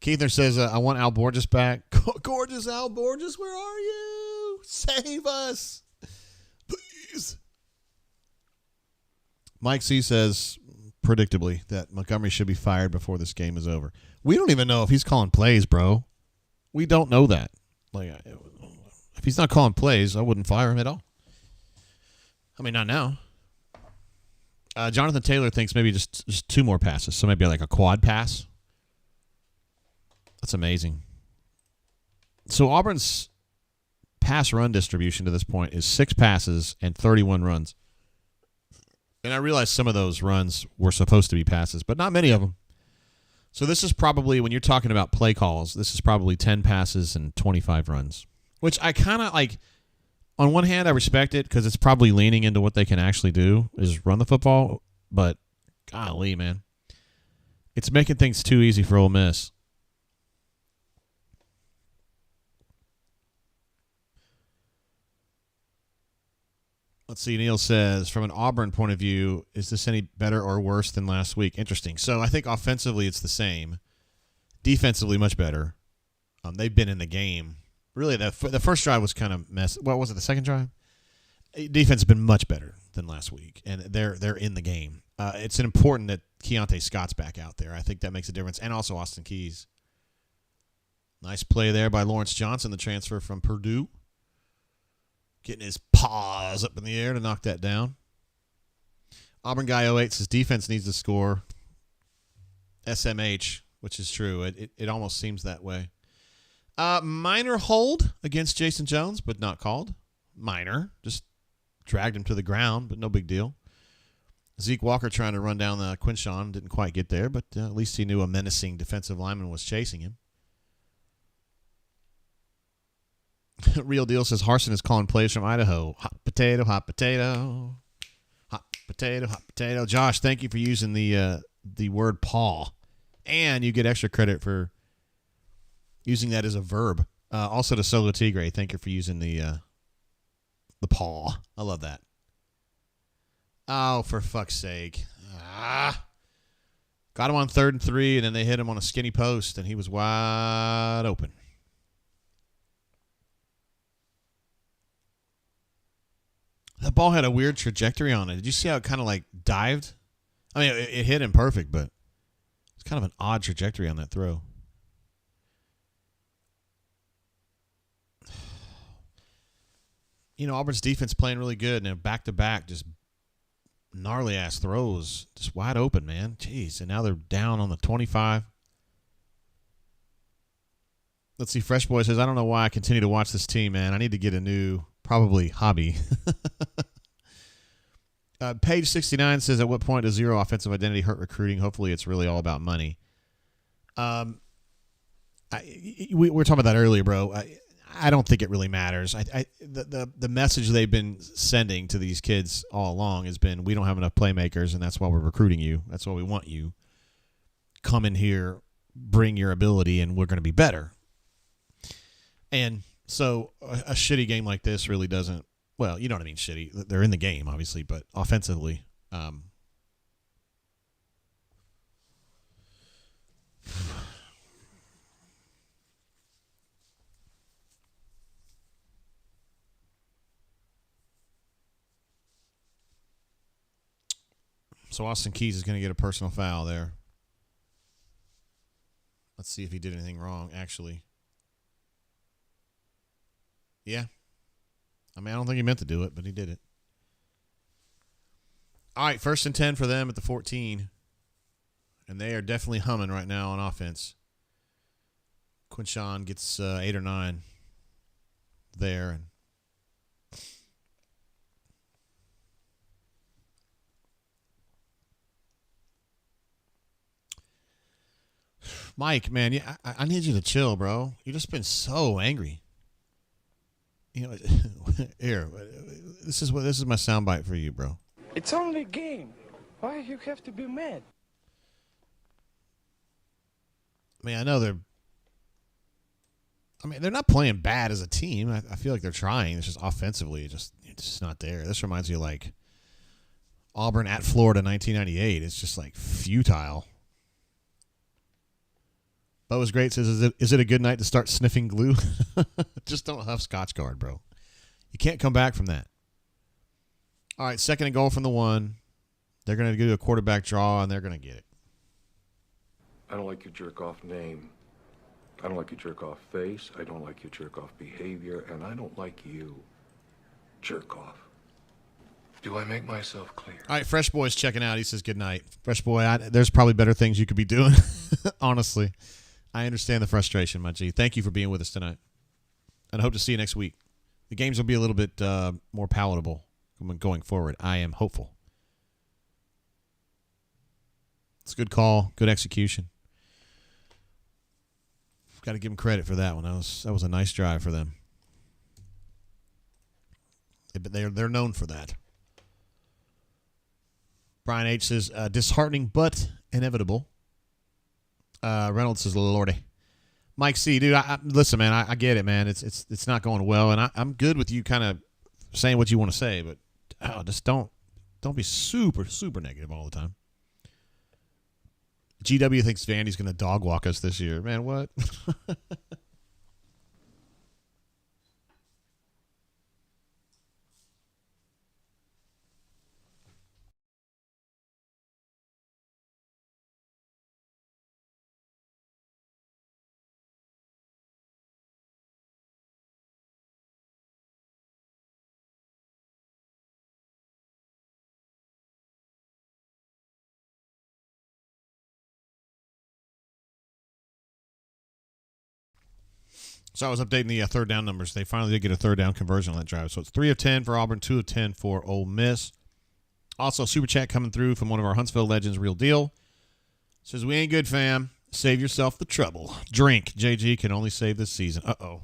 Keithner says, I want Al Borges back. Gorgeous Al Borges, where are you? Save us. Please. Mike C says, predictably, that Montgomery should be fired before this game is over. We don't even know if he's calling plays, bro. We don't know that. Like, if he's not calling plays, I wouldn't fire him at all. I mean, not now. Jonathan Taylor thinks maybe just 2 more passes, so maybe like a quad pass. That's amazing. So Auburn's pass-run distribution to this point is 6 passes and 31 runs. And I realize some of those runs were supposed to be passes, but not many of them. So this is probably, when you're talking about play calls, this is probably 10 passes and 25 runs, which I kind of like. On one hand, I respect it because it's probably leaning into what they can actually do is run the football, but golly, man. It's making things too easy for Ole Miss. Let's see. Neil says, from an Auburn point of view, is this any better or worse than last week? Interesting. So I think offensively it's the same. Defensively, much better. They've been in the game. Really, the first drive was kind of messy. What was it, the second drive? Defense has been much better than last week, and they're in the game. It's important that Keontae Scott's back out there. I think that makes a difference, and also Austin Keys. Nice play there by Lawrence Johnson, the transfer from Purdue. Getting his paws up in the air to knock that down. Auburn Guy 08 says defense needs to score. SMH, which is true. It almost seems that way. Minor hold against Jason Jones, but not called. Minor. Just dragged him to the ground, but no big deal. Zeke Walker trying to run down the Quinshawn. Didn't quite get there, but at least he knew a menacing defensive lineman was chasing him. Real Deal says Harsin is calling plays from Idaho. Hot potato, hot potato. Hot potato, hot potato. Josh, thank you for using the word paw. And you get extra credit for using that as a verb. Also to Solo Tigre, thank you for using the paw. I love that. Oh, for fuck's sake. Got him on 3rd and 3, and then they hit him on a skinny post, and he was wide open. That ball had a weird trajectory on it. Did you see how it kind of like dived? I mean, it hit him perfect, but it's kind of an odd trajectory on that throw. You know, Auburn's defense playing really good, and back-to-back, just gnarly-ass throws, just wide open, man. Jeez, and now they're down on the 25. Let's see, Fresh Boy says, I don't know why I continue to watch this team, man. I need to get a new, probably, hobby. Page 69 says, at what point does zero offensive identity hurt recruiting? Hopefully it's really all about money. We were talking about that earlier, bro. I don't think it really matters. The message they've been sending to these kids all along has been, we don't have enough playmakers, and that's why we're recruiting you. That's why we want you. Come in here, bring your ability, and we're going to be better. And so a shitty game like this really doesn't, well, you know what I mean, shitty. They're in the game, obviously, but offensively, so Austin Keys is going to get a personal foul there. Let's see if he did anything wrong, actually. Yeah. I mean, I don't think he meant to do it, but he did it. All right, 1st and 10 for them at the 14. And they are definitely humming right now on offense. Quinshawn gets 8 or 9 there. And Mike, man, I need you to chill, bro. You've just been so angry. You know, here, this is my soundbite for you, bro. It's only a game. Why you have to be mad? I mean, I know they're not playing bad as a team. I feel like they're trying. It's just offensively, it's just not there. This reminds me of like Auburn at Florida 1998. It's just like futile. Bo was great. Says, is it a good night to start sniffing glue? Just don't huff Scotch Guard, bro. You can't come back from that. All right, 2nd and goal from the 1. They're going to do a quarterback draw, and they're going to get it. I don't like your jerk-off name. I don't like your jerk-off face. I don't like your jerk-off behavior. And I don't like you. Jerk-off. Do I make myself clear? All right, Fresh Boy's checking out. He says good night. Fresh Boy, there's probably better things you could be doing, honestly. I understand the frustration, my G. Thank you for being with us tonight. And I hope to see you next week. The games will be a little bit more palatable going forward. I am hopeful. It's a good call, good execution. Got to give them credit for that one. That was a nice drive for them. They're known for that. Brian H. says, disheartening but inevitable. Reynolds says, Lordy. Mike C., dude, listen, man, I get it, man. It's not going well, and I'm good with you kind of saying what you want to say, but just don't be super, super negative all the time. GW thinks Vandy's going to dog walk us this year. Man, what? So I was updating the third down numbers. They finally did get a third down conversion on that drive. So it's 3 of 10 for Auburn, 2 of 10 for Ole Miss. Also, super chat coming through from one of our Huntsville legends, Real Deal. Says, we ain't good, fam. Save yourself the trouble. Drink. JG can only save this season. Uh-oh.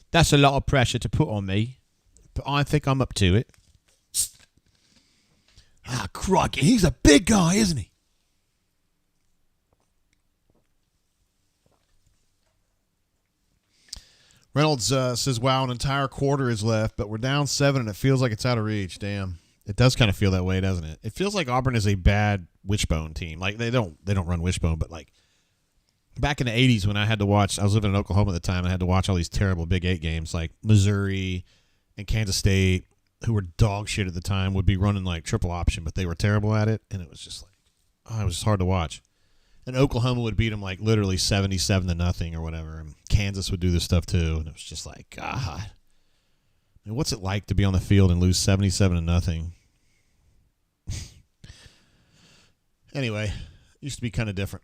That's a lot of pressure to put on me, but I think I'm up to it. Crockett, he's a big guy, isn't he? Reynolds says, wow, an entire quarter is left, but we're down 7 and it feels like it's out of reach. Damn. It does kind of feel that way, doesn't it? It feels like Auburn is a bad wishbone team. Like they don't run wishbone, but like back in the 80s when I had to watch, I was living in Oklahoma at the time, and I had to watch all these terrible Big 8 games like Missouri and Kansas State, who were dog shit at the time, would be running like triple option, but they were terrible at it, and it was just like, it was just hard to watch. And Oklahoma would beat them like literally 77-0 or whatever. And Kansas would do this stuff too. And it was just like, God. I mean, what's it like to be on the field and lose 77-0? Anyway, used to be kind of different.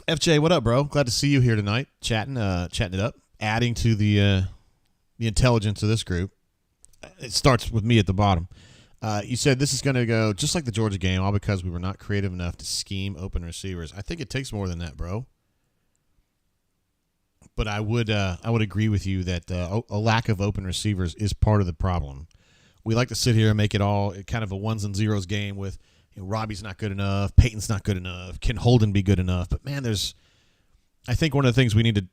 FJ, what up, bro? Glad to see you here tonight, chatting it up, adding to the intelligence of this group. It starts with me at the bottom. You said this is going to go just like the Georgia game, all because we were not creative enough to scheme open receivers. I think it takes more than that, bro. But I would agree with you that a lack of open receivers is part of the problem. We like to sit here and make it all kind of a ones and zeros game with, Robbie's not good enough, Peyton's not good enough, can Holden be good enough? But man, I think one of the things we need to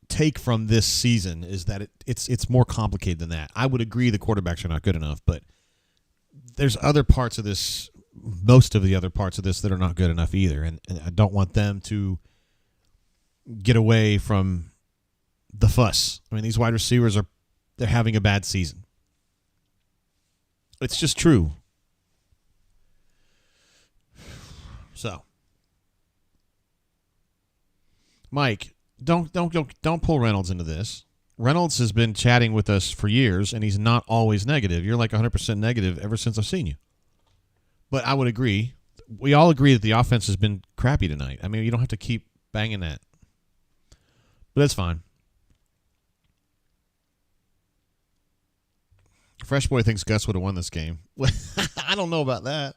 take from this season is that it's more complicated than that. I would agree the quarterbacks are not good enough, but there's other parts of this, most of the other parts of this that are not good enough either, and I don't want them to get away from the fuss. I mean, these wide receivers they're having a bad season. It's just true. So, Mike, don't pull Reynolds into this. Reynolds has been chatting with us for years, and he's not always negative. You're like 100% negative ever since I've seen you. But I would agree. We all agree that the offense has been crappy tonight. I mean, you don't have to keep banging that. But that's fine. Fresh Boy thinks Gus would have won this game. I don't know about that.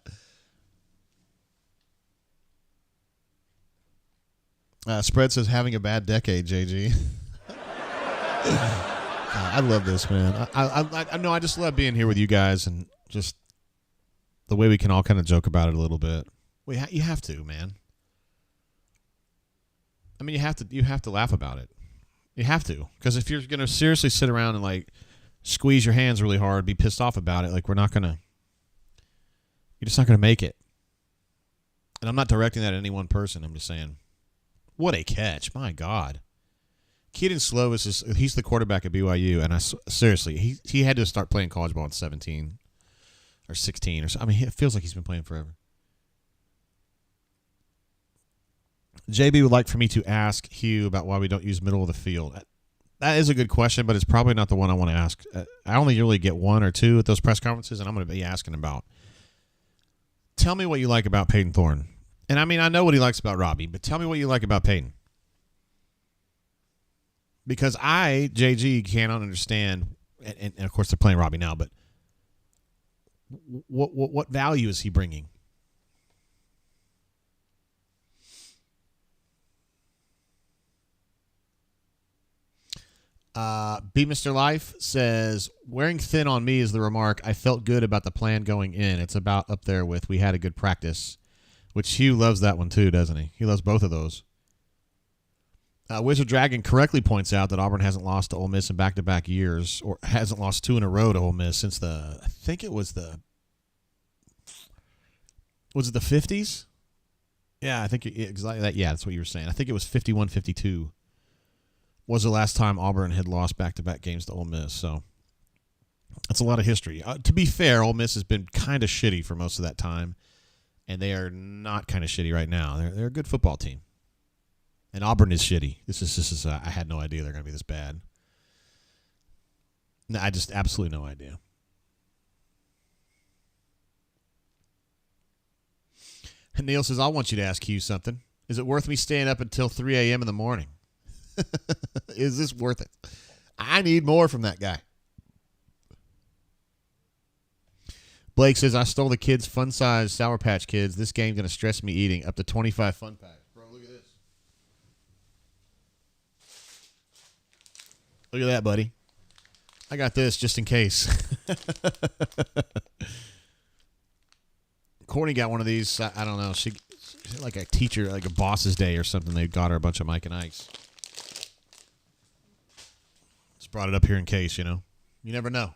Spread says having a bad decade, JG. I love this, man. I know. I just love being here with you guys and just the way we can all kind of joke about it a little bit. You have to, man. I mean, you have to laugh about it. You have to, because if you're gonna seriously sit around and like squeeze your hands really hard, be pissed off about it, like you're just not gonna make it. And I'm not directing that at any one person. I'm just saying, what a catch! My God. Keaton Slovis he's the quarterback at BYU, and seriously, he had to start playing college ball at 17. or 16 or so. I mean, it feels like he's been playing forever. JB would like for me to ask Hugh about why we don't use middle of the field. That is a good question, but it's probably not the one I want to ask. I only really get one or two at those press conferences, and I'm going to be asking about. Tell me what you like about Peyton Thorne. And, I mean, I know what he likes about Robbie, but tell me what you like about Peyton. Because I, JG, cannot understand, and of course they're playing Robbie now, but what value is he bringing? Be Mr. Life says, wearing thin on me is the remark. I felt good about the plan going in. It's about up there with we had a good practice, which Hugh loves that one too, doesn't he? He loves both of those. Wizard Dragon correctly points out that Auburn hasn't lost to Ole Miss in back-to-back years, or hasn't lost 2 in a row to Ole Miss since I think it was the 50s? Yeah, I think exactly that. Yeah, that's what you were saying. I think it was 51-52 was the last time Auburn had lost back-to-back games to Ole Miss. So that's a lot of history. To be fair, Ole Miss has been kind of shitty for most of that time, and they are not kind of shitty right now. They're a good football team. And Auburn is shitty. This is I had no idea they're going to be this bad. No, I just absolutely no idea. And Neil says, I want you to ask Hugh something. Is it worth me staying up until 3 a.m. in the morning? Is this worth it? I need more from that guy. Blake says, I stole the kids' fun-size Sour Patch Kids. This game's going to stress me eating. Up to 25 fun packs. Bro, look at this. Look at that, buddy. I got this just in case. Courtney got one of these. I don't know. She like a teacher, like a boss's day or something. They got her a bunch of Mike and Ike's. Just brought it up here in case, you know. You never know.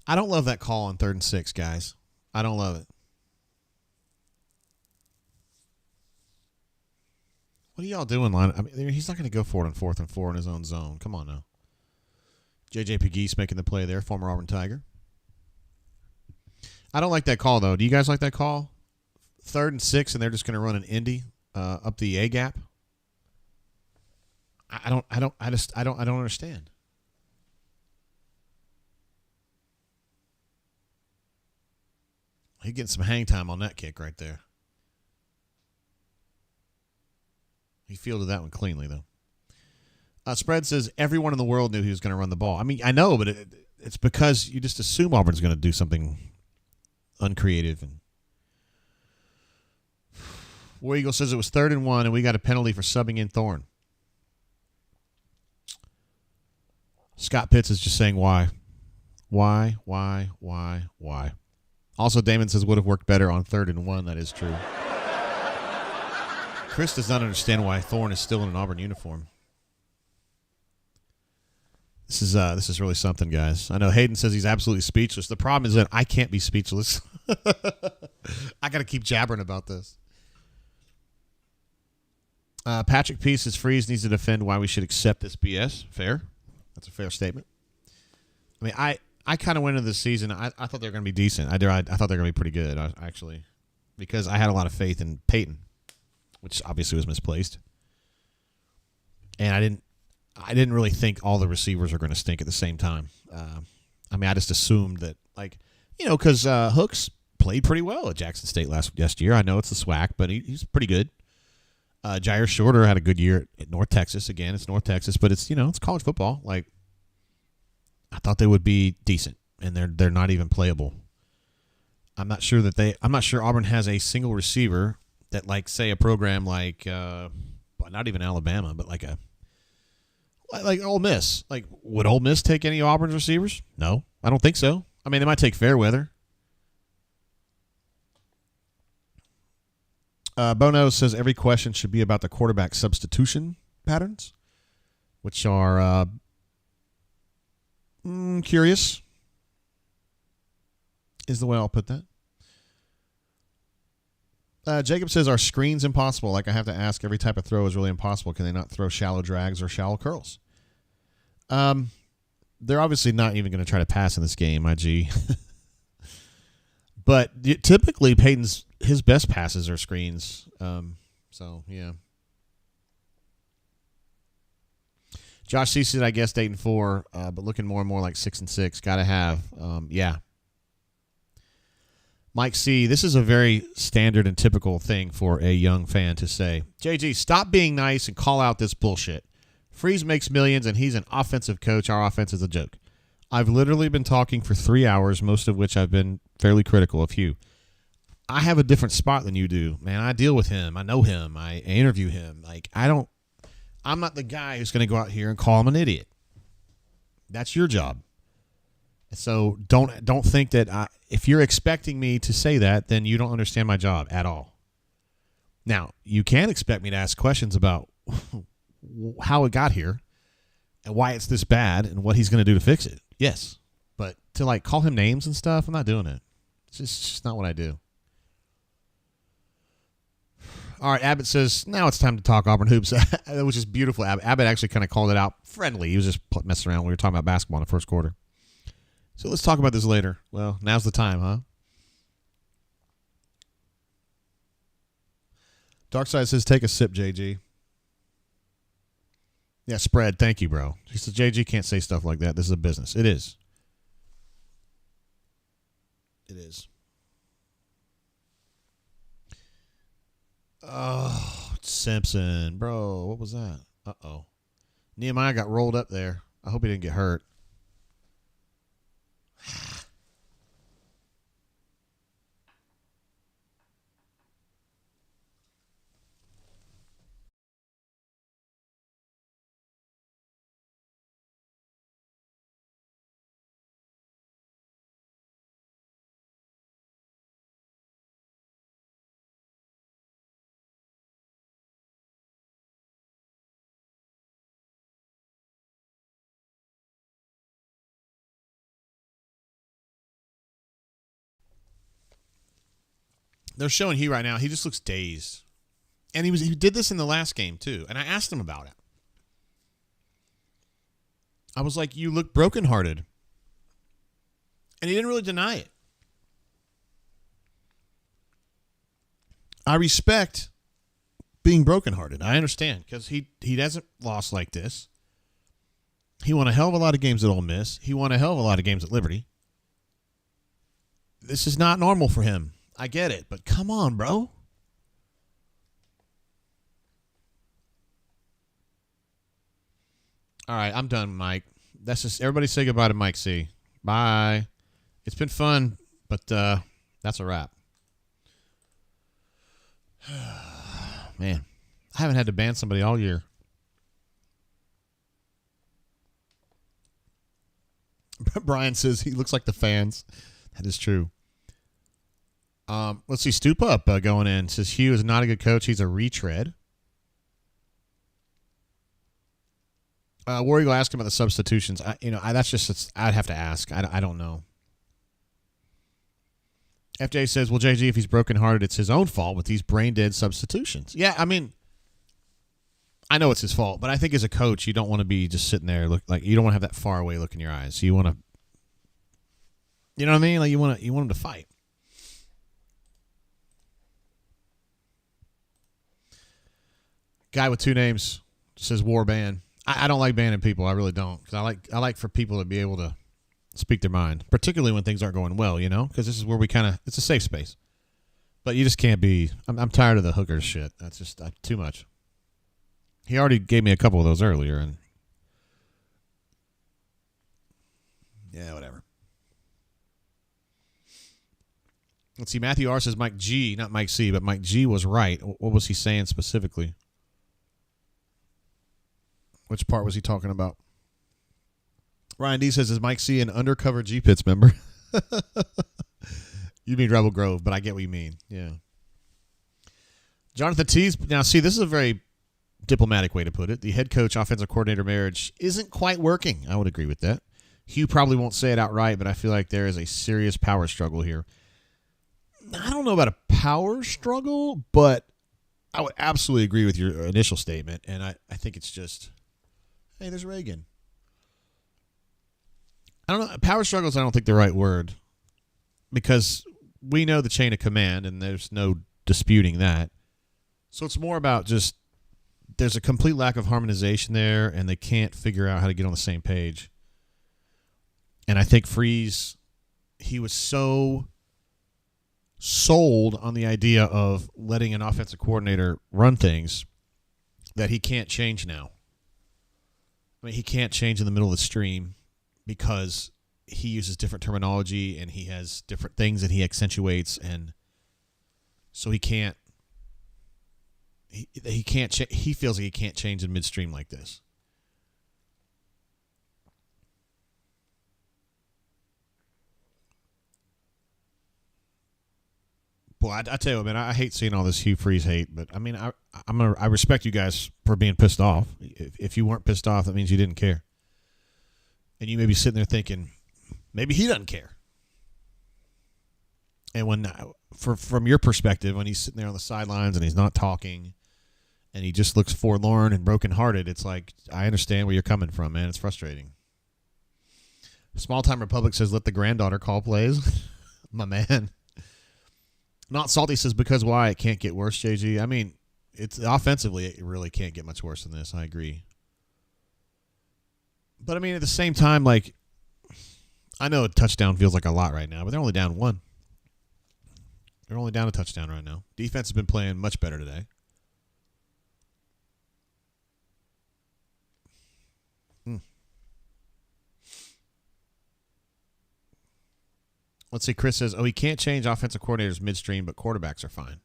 I don't love that call on 3rd and 6, guys. I don't love it. What are y'all doing, line? I mean, he's not going to go for it on 4th and 4 in his own zone. Come on now. J.J. Pegues making the play there, former Auburn Tiger. I don't like that call, though. Do you guys like that call? 3rd and 6, and they're just going to run an Indy up the A gap. I don't understand. He's getting some hang time on that kick right there. He fielded that one cleanly, though. Spread says everyone in the world knew he was going to run the ball. I mean, I know, but it's because you just assume Auburn's going to do something uncreative. And War Eagle says it was 3rd and 1, and we got a penalty for subbing in Thorne. Scott Pitts is just saying why. Why? Also, Damon says would have worked better on 3rd and 1. That is true. Chris does not understand why Thorne is still in an Auburn uniform. This is really something, guys. I know Hayden says he's absolutely speechless. The problem is that I can't be speechless. I got to keep jabbering about this. Patrick Peace says Freeze needs to defend why we should accept this BS. Fair. That's a fair statement. I mean, I kind of went into this season. I thought they were going to be decent. I thought they were going to be pretty good, actually, because I had a lot of faith in Peyton, which obviously was misplaced. And I didn't really think all the receivers are going to stink at the same time. I mean, I just assumed that, like, you know, because Hooks played pretty well at Jackson State last year. I know it's the SWAC, but he's pretty good. Jair Shorter had a good year at North Texas. Again, it's North Texas, but it's, you know, it's college football. Like, I thought they would be decent, and they're not even playable. I'm not sure Auburn has a single receiver that, like, say a program like, not even Alabama, but like Ole Miss. Like, would Ole Miss take any of Auburn's receivers? No, I don't think so. I mean, they might take Fairweather. Bono says every question should be about the quarterback substitution patterns, which are curious, is the way I'll put that. Jacob says, are screens impossible? Like I have to ask, every type of throw is really impossible. Can they not throw shallow drags or shallow curls? They're obviously not even going to try to pass in this game, IG. But typically, his best passes are screens. So, yeah. Josh C said, I guess 8-4, but looking more and more like 6-6. Got to have. Yeah. Mike C., this is a very standard and typical thing for a young fan to say. JG, stop being nice and call out this bullshit. Freeze makes millions, and he's an offensive coach. Our offense is a joke. I've literally been talking for 3 hours, most of which I've been fairly critical of Hugh. I have a different spot than you do. Man, I deal with him. I know him. I interview him. Like, I'm not the guy who's going to go out here and call him an idiot. That's your job. So don't think that if you're expecting me to say that, then you don't understand my job at all. Now, you can expect me to ask questions about how it got here and why it's this bad and what he's going to do to fix it. Yes. But to like call him names and stuff, I'm not doing it. It's just not what I do. All right, Abbott says, now it's time to talk Auburn hoops, which is beautiful. Abbott actually kind of called it out friendly. He was just messing around when we were talking about basketball in the first quarter. So let's talk about this later. Well, now's the time, huh? Darkside says, take a sip, JG. Yeah, spread. Thank you, bro. He says, JG can't say stuff like that. This is a business. It is. It is. Oh, Simpson. Bro, what was that? Uh-oh. Nehemiah got rolled up there. I hope he didn't get hurt. They're showing Hugh right now. He just looks dazed. And he did this in the last game, too. And I asked him about it. I was like, you look brokenhearted. And he didn't really deny it. I respect being brokenhearted. I understand. Because he hasn't lost like this. He won a hell of a lot of games at Ole Miss. He won a hell of a lot of games at Liberty. This is not normal for him. I get it, but come on, bro. All right, I'm done, Mike. That's just everybody say goodbye to Mike C. Bye. It's been fun, but that's a wrap. Man, I haven't had to ban somebody all year. Brian says he looks like the fans. That is true. Let's see. Stoop Up going in. Says Hugh is not a good coach. He's a retread. War Eagle asked him about the substitutions. That's just I'd have to ask. I don't know. FJ says, well, JG, if he's brokenhearted, it's his own fault with these brain dead substitutions. Yeah, I mean, I know it's his fault, but I think as a coach, you don't want to be just sitting there you don't want to have that far away look in your eyes. You want to, you know what I mean? Like you want him to fight. Guy with two names says war ban. I don't like banning people. I really don't, because I like for people to be able to speak their mind, particularly when things aren't going well. Because this is where it's a safe space. But you just can't be. I'm tired of the hookers shit. That's just too much. He already gave me a couple of those earlier, and yeah, whatever. Let's see. Matthew R says Mike G, not Mike C, but Mike G was right. What was he saying specifically? Which part was he talking about? Ryan D says, is Mike C an undercover G-Pits member? You mean Rebel Grove, but I get what you mean. Yeah. Jonathan T's. Now, see, this is a very diplomatic way to put it. The head coach, offensive coordinator marriage isn't quite working. I would agree with that. Hugh probably won't say it outright, but I feel like there is a serious power struggle here. I don't know about a power struggle, but I would absolutely agree with your initial statement, and I think it's just, hey, there's Reagan. I don't know. Power struggles, I don't think the right word, because we know the chain of command, and there's no disputing that. So it's more about just there's a complete lack of harmonization there, and they can't figure out how to get on the same page. And I think Freeze, he was so sold on the idea of letting an offensive coordinator run things that he can't change now. I mean, he can't change in the middle of the stream because he uses different terminology and he has different things that he accentuates, and so he can't. He can't. He feels like he can't change in midstream like this. Well, I tell you what, man, I hate seeing all this Hugh Freeze hate, but I mean, I respect you guys for being pissed off. If you weren't pissed off, that means you didn't care, and you may be sitting there thinking, maybe he doesn't care. And when, from your perspective, when he's sitting there on the sidelines and he's not talking, and he just looks forlorn and brokenhearted, it's like, I understand where you're coming from, man. It's frustrating. Small Time Republic says, let the granddaughter call plays. My man. Not Salty says, because why? It can't get worse, JG. I mean, it's offensively, it really can't get much worse than this. I agree. But, I mean, at the same time, like, I know a touchdown feels like a lot right now, but they're only down one. They're only down a touchdown right now. Defense has been playing much better today. Let's see. Chris says, he can't change offensive coordinators midstream, but quarterbacks are fine.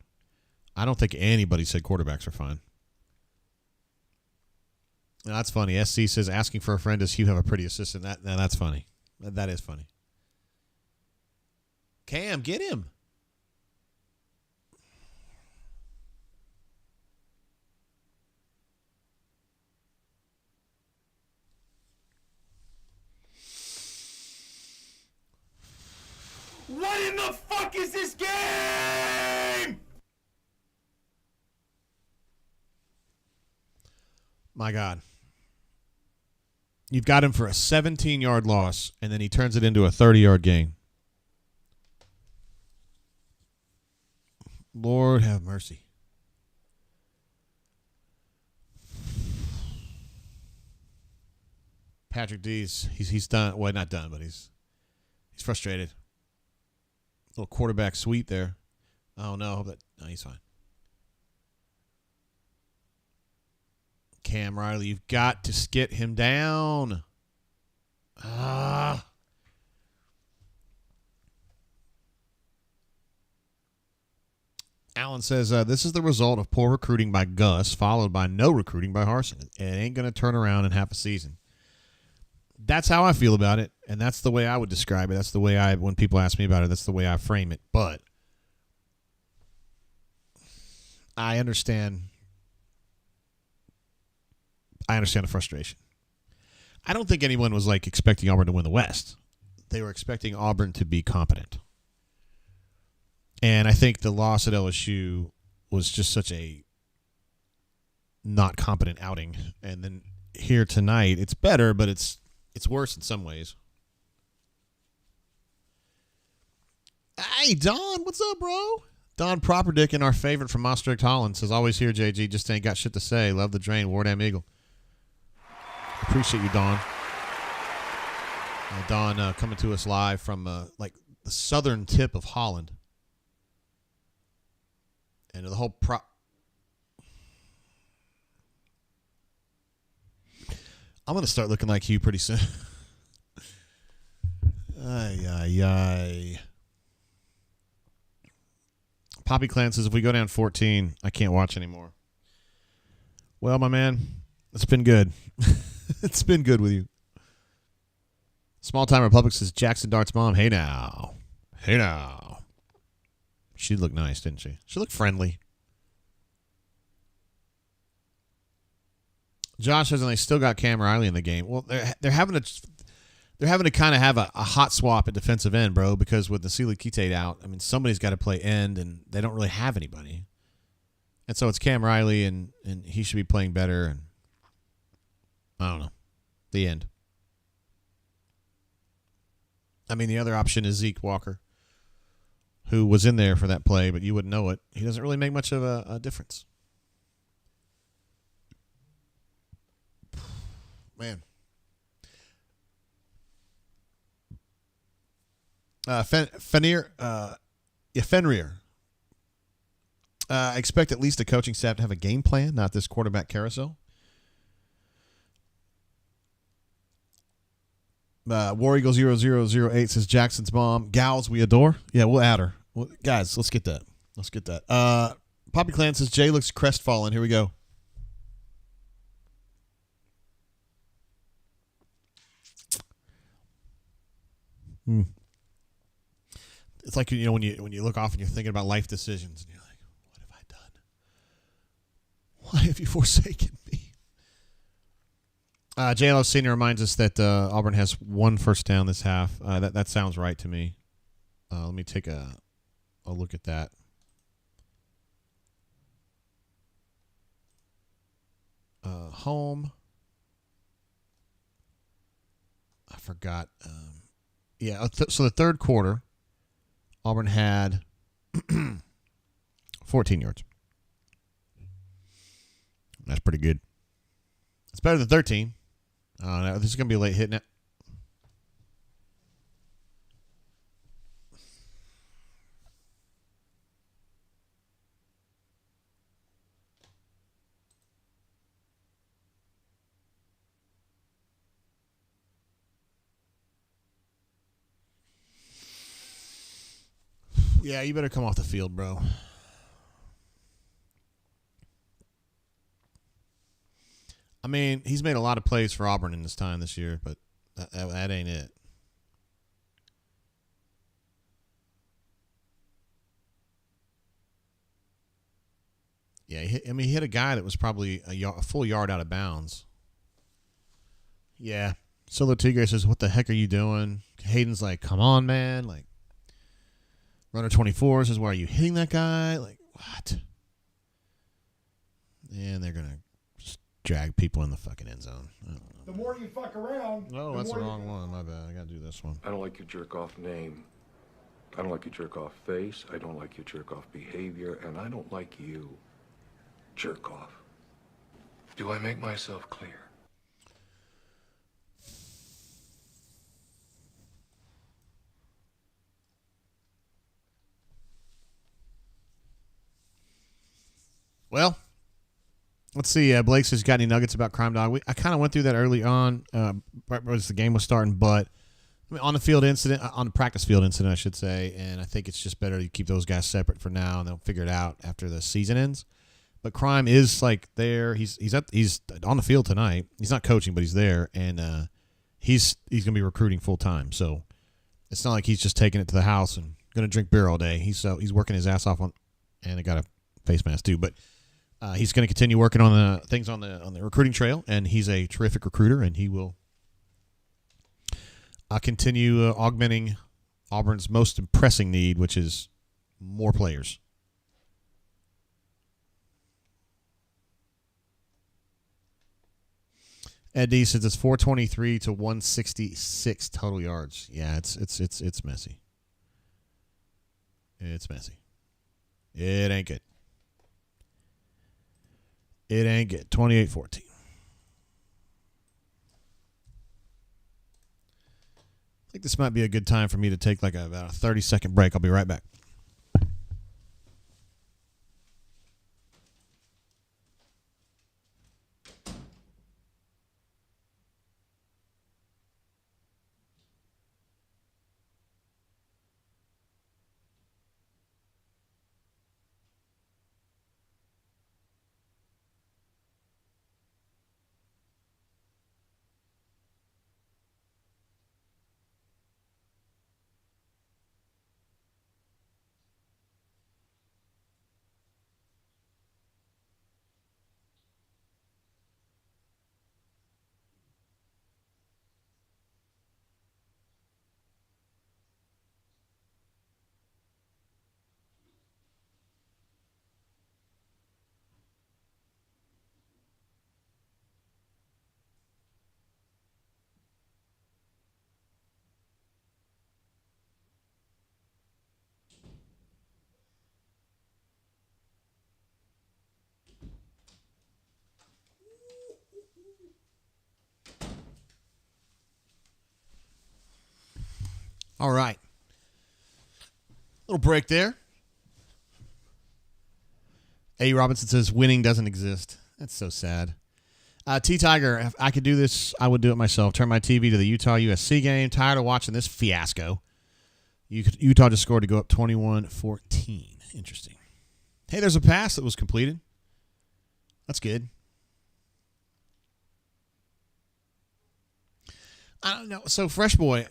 I don't think anybody said quarterbacks are fine. Now, that's funny. SC says, asking for a friend, does Hugh have a pretty assistant? That's funny. That is funny. Cam, get him. What in the fuck is this game? My God. You've got him for a 17-yard loss, and then he turns it into a 30-yard gain. Lord have mercy. Patrick D's, he's done. Well, not done, but he's frustrated. Little quarterback sweep there. Oh, no, but no, he's fine. Cam Riley, you've got to skit him down. Alan says, this is the result of poor recruiting by Gus, followed by no recruiting by Harsin. It ain't going to turn around in half a season. That's how I feel about it, and that's the way I would describe it. That's the way when people ask me about it, that's the way I frame it. But I understand the frustration. I don't think anyone was like expecting Auburn to win the West. They were expecting Auburn to be competent. And I think the loss at LSU was just such a not competent outing. And then here tonight, it's better, but it's worse in some ways. Hey, Don, what's up, bro? Don Properdick, and our favorite from Maastricht, Holland, says, always here, JG, just ain't got shit to say. Love the drain, Wardam Eagle. Appreciate you, Don. Don coming to us live from like the southern tip of Holland. And the whole I'm going to start looking like Hugh pretty soon. Ay. Poppy Clan says, if we go down 14, I can't watch anymore. Well, my man, it's been good. It's been good with you. Small Time Republic says, Jackson Dart's mom, hey now. She looked nice, didn't she? She looked friendly. Josh says, and they still got Cam Riley in the game. Well, they're having they're having to kind of have a hot swap at defensive end, bro, because with the Staly Kite out, I mean, somebody's got to play end, and they don't really have anybody. And so it's Cam Riley, and he should be playing better, and I don't know. The end. I mean, the other option is Zeke Walker, who was in there for that play, but you wouldn't know it. He doesn't really make much of a difference. Man. Fenrir. I expect at least the coaching staff to have a game plan, not this quarterback carousel. War Eagle 0008 says Jackson's mom. Gals we adore. Yeah, we'll add her. Well, guys, let's get that. Poppy Clan says Jay looks crestfallen. Here we go. It's like, you know, when you look off and you're thinking about life decisions and you're like, what have I done? Why have you forsaken me? JLO Senior reminds us that Auburn has 1 first down this half. That sounds right to me. Let me take a look at that. Home. I forgot. So the third quarter, Auburn had 14 yards. That's pretty good. It's better than 13. No, this is going to be a late hit now. Yeah, you better come off the field, bro. I mean, he's made a lot of plays for Auburn in his time this year, but that ain't it. Yeah, he hit a guy that was probably a full yard out of bounds. Yeah. Solo Tigre says, what the heck are you doing? Hayden's like, come on, man. Like, Runner 24 says, why are you hitting that guy? Like, what? And they're going to just drag people in the fucking end zone. I don't know. The more you fuck around. Oh, that's the wrong one. My bad. I got to do this one. I don't like your jerk-off name. I don't like your jerk-off face. I don't like your jerk-off behavior. And I don't like you. Jerk-off. Do I make myself clear? Well, let's see. Blake says, got any nuggets about Crime Dog? I kind of went through that early on, right as the game was starting, but I mean, on the practice field incident, I should say, and I think it's just better to keep those guys separate for now, and they'll figure it out after the season ends. But Crime is like there. He's on the field tonight. He's not coaching, but he's there, and he's going to be recruiting full time. So it's not like he's just taking it to the house and going to drink beer all day. He's working his ass off on, and I got a face mask too, but. He's going to continue working on the things on the recruiting trail, and he's a terrific recruiter, and he will continue augmenting Auburn's most pressing need, which is more players. Ed D says it's 423 to 166 total yards. Yeah, it's messy. It's messy. It ain't good. It ain't good. 28-14. I think this might be a good time for me to take like about a 30-second break. I'll be right back. All right. Little break there. A. Robinson says winning doesn't exist. That's so sad. T-Tiger, if I could do this, I would do it myself. Turn my TV to the Utah-USC game. Tired of watching this fiasco. Utah just scored to go up 21-14. Interesting. Hey, there's a pass that was completed. That's good. I don't know. So, Fresh Boy,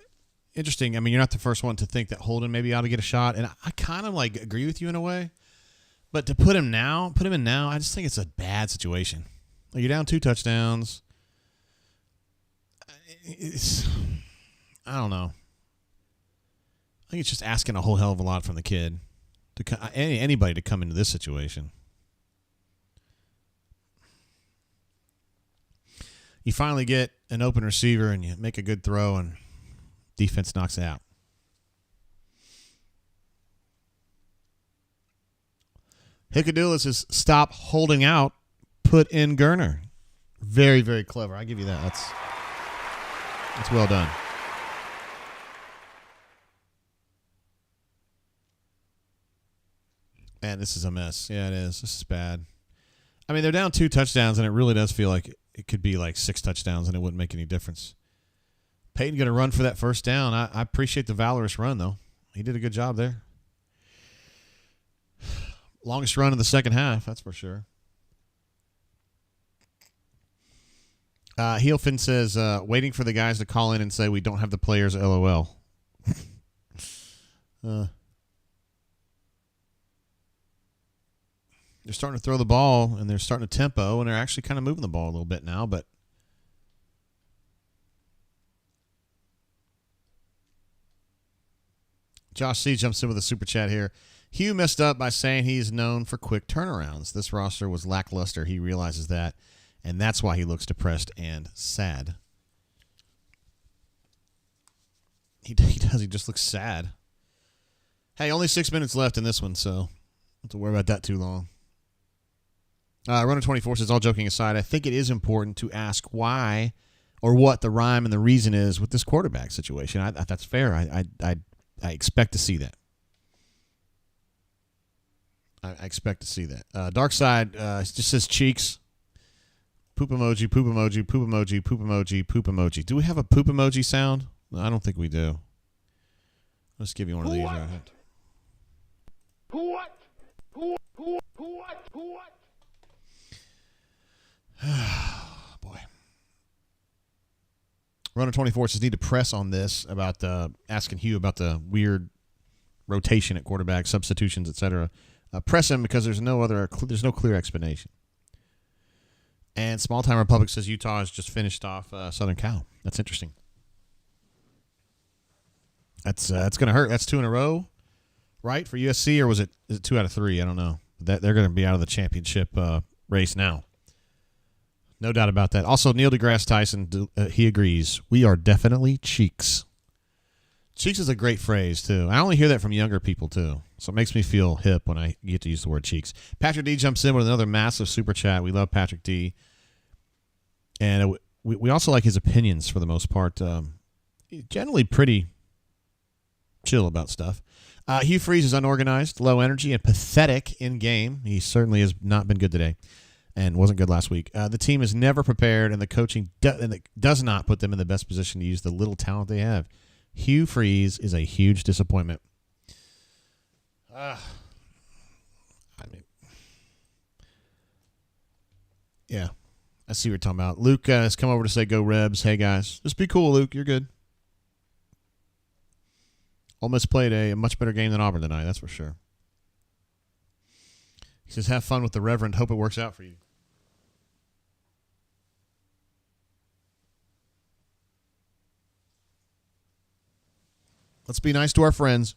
interesting. I mean, you're not the first one to think that Holden maybe ought to get a shot, and I kind of like agree with you in a way. But to put him in now, I just think it's a bad situation. Like, you're down 2 touchdowns. I don't know. I think it's just asking a whole hell of a lot from the kid, anybody to come into this situation. You finally get an open receiver and you make a good throw and defense knocks it out. Hickadoulis says, stop holding out, put in Gurner. Very, very clever. I give you that. That's well done. Man, this is a mess. Yeah, it is. This is bad. I mean, they're down 2 touchdowns, and it really does feel like it could be like 6 touchdowns, and it wouldn't make any difference. Peyton going to run for that first down. I appreciate the valorous run, though. He did a good job there. Longest run in the second half, that's for sure. Heelfin says, waiting for the guys to call in and say we don't have the players, LOL. They're starting to throw the ball, and they're starting to tempo, and they're actually kind of moving the ball a little bit now, but Josh C. jumps in with a super chat here. Hugh messed up by saying he's known for quick turnarounds. This roster was lackluster. He realizes that, and that's why he looks depressed and sad. He does. He just looks sad. Hey, only 6 minutes left in this one, so don't have to worry about that too long. Runner 24 says, all joking aside, I think it is important to ask why or what the rhyme and the reason is with this quarterback situation. That's fair. I expect to see that. I expect to see that. Dark Side just says cheeks. Poop emoji, poop emoji, poop emoji, poop emoji, poop emoji. Do we have a poop emoji sound? No, I don't think we do. Let's give you one of these. What? Boy. Runner 24 says need to press on this about asking Hugh about the weird rotation at quarterback, substitutions, etc. Press him because there's no clear explanation. And Small Time Republic says Utah has just finished off Southern Cal. That's interesting. That's going to hurt. That's 2 in a row, right, for USC, or is it 2 out of 3? I don't know. They're going to be out of the championship race now. No doubt about that. Also, Neil deGrasse Tyson, he agrees. We are definitely cheeks. Cheeks is a great phrase, too. I only hear that from younger people, too. So it makes me feel hip when I get to use the word cheeks. Patrick D jumps in with another massive super chat. We love Patrick D. And we also like his opinions for the most part. Generally pretty chill about stuff. Hugh Freeze is unorganized, low energy, and pathetic in game. He certainly has not been good today and wasn't good last week. The team is never prepared, and the coaching does not put them in the best position to use the little talent they have. Hugh Freeze is a huge disappointment. Yeah, I see what you're talking about. Luke has come over to say go Rebs. Hey, guys. Just be cool, Luke. You're good. Ole Miss played a much better game than Auburn tonight, that's for sure. He says, have fun with the Reverend. Hope it works out for you. Let's be nice to our friends.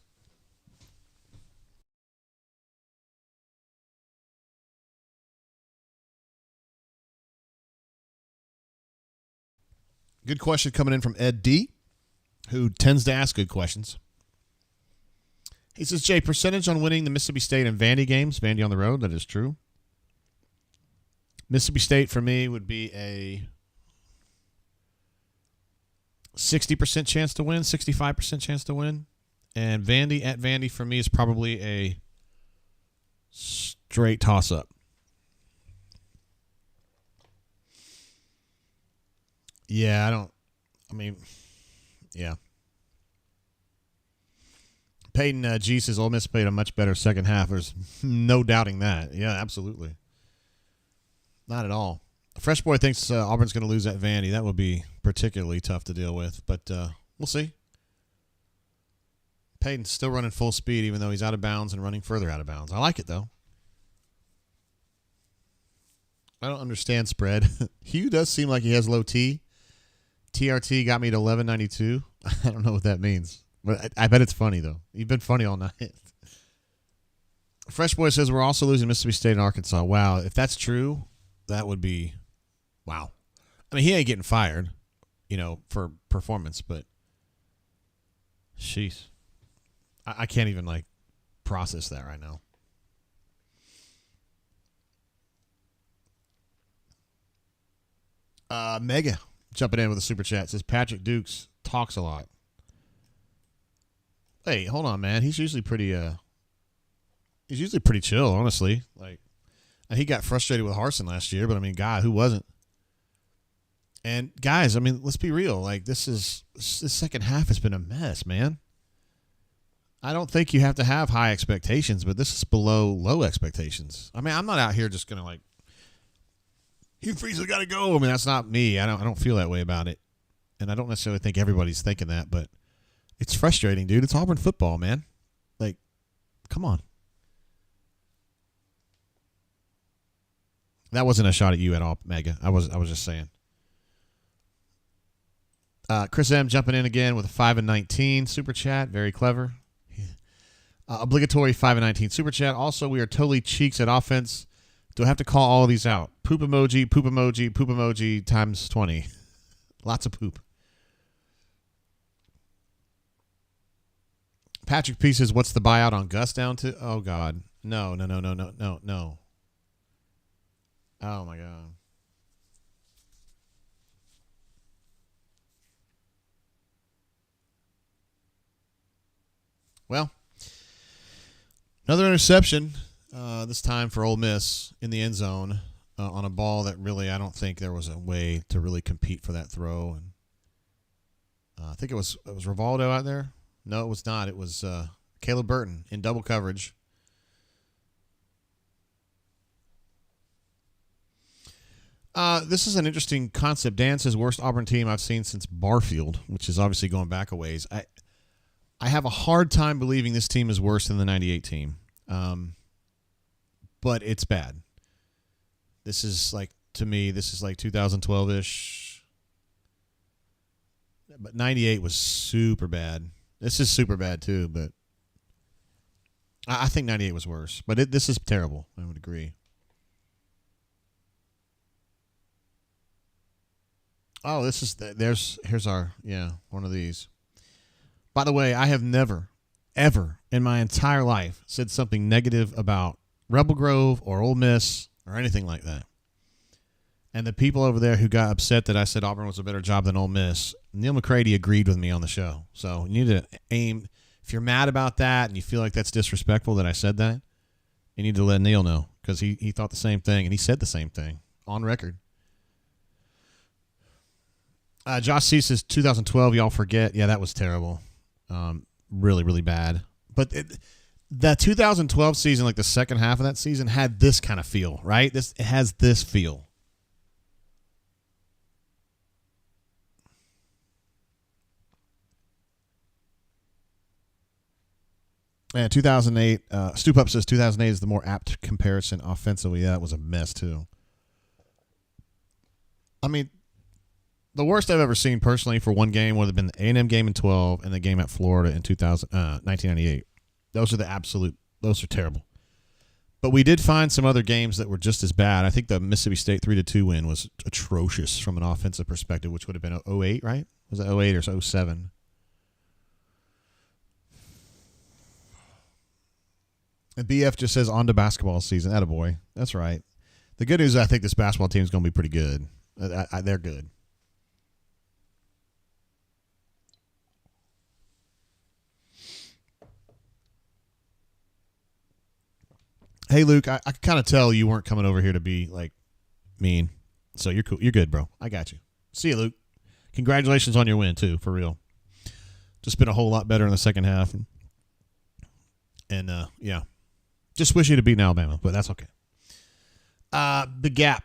Good question coming in from Ed D, who tends to ask good questions. He says, Jay, percentage on winning the Mississippi State and Vandy games. Vandy on the road, that is true. Mississippi State for me would be a 60% chance to win, 65% chance to win. And Vandy at Vandy for me is probably a straight toss-up. Yeah, yeah. Peyton G says Ole Miss played a much better second half. There's no doubting that. Yeah, absolutely. Not at all. Fresh Boy thinks Auburn's going to lose at Vandy. That would be particularly tough to deal with, but we'll see. Peyton's still running full speed, even though he's out of bounds and running further out of bounds. I like it, though. I don't understand spread. Hugh does seem like he has low T. TRT got me to 1192. I don't know what that means, but I bet it's funny, though. You've been funny all night. Fresh Boy says we're also losing Mississippi State and Arkansas. Wow, if that's true, that would be wow. I mean, he ain't getting fired, for performance, but sheesh. I can't even, process that right now. Mega jumping in with a super chat says Patrick Dukes talks a lot. Hey, hold on, man. He's usually pretty chill, honestly. And he got frustrated with Harsin last year, but I mean, God, who wasn't? And guys, I mean, let's be real. This second half has been a mess, man. I don't think you have to have high expectations, but this is below low expectations. I mean, I'm not out here just gonna Hugh Freeze's got to go. I mean, that's not me. I don't feel that way about it, and I don't necessarily think everybody's thinking that, but it's frustrating, dude. It's Auburn football, man. Come on. That wasn't a shot at you at all, Mega. I was just saying. Chris M jumping in again with a 5-19 super chat. Very clever. Obligatory 5-19 super chat. Also, we are totally cheeks at offense. Do I have to call all of these out? Poop emoji, poop emoji, poop emoji times 20. Lots of poop. Patrick P says, what's the buyout on Gus down to? Oh, God. No. Oh, my God. Well, another interception, this time for Ole Miss in the end zone on a ball that really I don't think there was a way to really compete for that throw. And I think it was Rivaldo out there. No, it was not. It was Caleb Burton in double coverage. This is an interesting concept. Dan says, worst Auburn team I've seen since Barfield, which is obviously going back a ways. I have a hard time believing this team is worse than the 98 team. But it's bad. This is to me, this is 2012-ish. But 98 was super bad. This is super bad too, but I think 98 was worse. But this is terrible. I would agree. Oh, here's our, one of these. By the way, I have never, ever in my entire life said something negative about Rebel Grove or Ole Miss or anything like that. And the people over there who got upset that I said Auburn was a better job than Ole Miss, Neil McCready agreed with me on the show. So you need to aim. If you're mad about that and you feel like that's disrespectful that I said that, you need to let Neil know because he thought the same thing and he said the same thing on record. Josh C says 2012, y'all forget. Yeah, that was terrible. Really, really bad. But the 2012 season, the second half of that season, had this kind of feel, right? It has this feel. Yeah, 2008. Stoop Up says 2008 is the more apt comparison offensively. Yeah, that was a mess too. I mean, the worst I've ever seen personally for one game would have been the A&M game in 12 and the game at Florida in 1998. Those are terrible. But we did find some other games that were just as bad. I think the Mississippi State 3-2 win was atrocious from an offensive perspective, which would have been 08, right? Was it 08 or 07? And BF just says on to basketball season. Attaboy. That's right. The good news is I think this basketball team is going to be pretty good. They're good. Hey, Luke, I could kind of tell you weren't coming over here to be, like, mean. So you're cool. You're good, bro. I got you. See you, Luke. Congratulations on your win, too, for real. Just been a whole lot better in the second half. And yeah. Just wish you to beat Alabama, but that's okay. The Gap.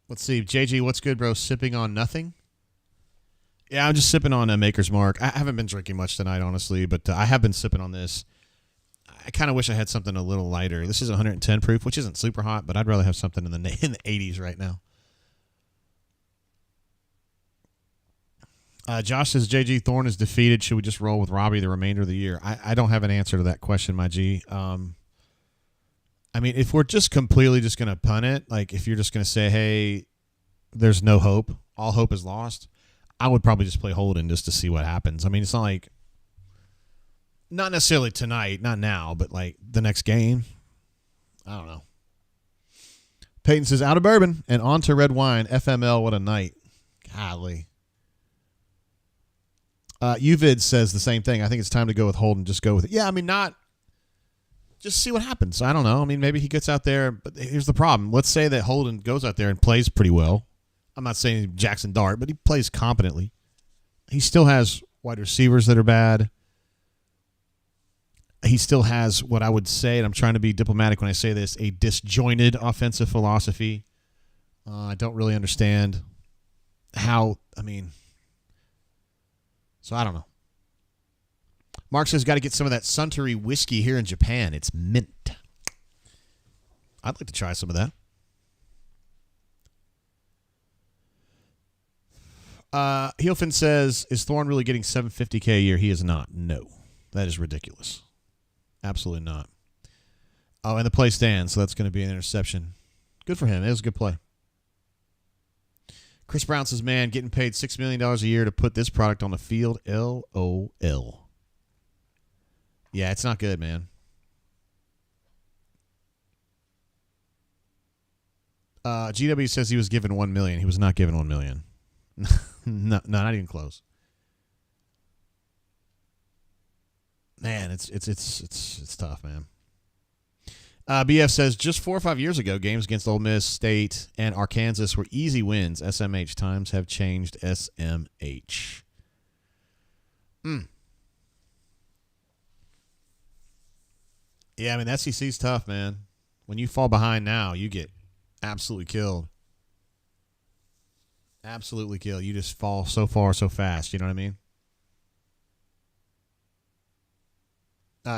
Let's see. JG, what's good, bro? Sipping on nothing? Yeah, I'm just sipping on a Maker's Mark. I haven't been drinking much tonight, honestly, but I have been sipping on this. I kind of wish I had something a little lighter. This is 110 proof, which isn't super hot, but I'd rather have something in the 80s right now. Josh says, JG Thorne is defeated. Should we just roll with Robbie the remainder of the year? I don't have an answer to that question, my G. I mean, if we're just completely just going to punt it, like if you're just going to say, hey, there's no hope, all hope is lost, I would probably just play Holden just to see what happens. I mean, it's not like, not necessarily tonight, not now, but like the next game. I don't know. Peyton says, out of bourbon and on to red wine. FML, what a night. Golly. Uvid says the same thing. I think it's time to go with Holden. Just go with it. Yeah, I mean, just see what happens. I don't know. I mean, maybe he gets out there, but here's the problem. Let's say that Holden goes out there and plays pretty well. I'm not saying Jackson Dart, but he plays competently. He still has wide receivers that are bad. He still has what I would say, and I'm trying to be diplomatic when I say this, a disjointed offensive philosophy. I don't really understand how, so I don't know. Mark says, got to get some of that Suntory whiskey here in Japan. It's mint. I'd like to try some of that. Heelfin says, is Thorne really getting $750K a year? He is not. No. That is ridiculous. Absolutely not. Oh, and the play stands, so that's going to be an interception. Good for him. It was a good play. Chris Brown says, man, getting paid $6 million a year to put this product on the field. LOL. Yeah, it's not good, man. GW says he was given $1 million. He was not given $1 million. No, not even close. Man, it's tough, man. BF says, just 4 or 5 years ago, games against Ole Miss, State, and Arkansas were easy wins. SMH. Times have changed. SMH. Yeah, I mean, SEC's tough, man. When you fall behind now, you get absolutely killed. Absolutely killed. You just fall so far, so fast. You know what I mean?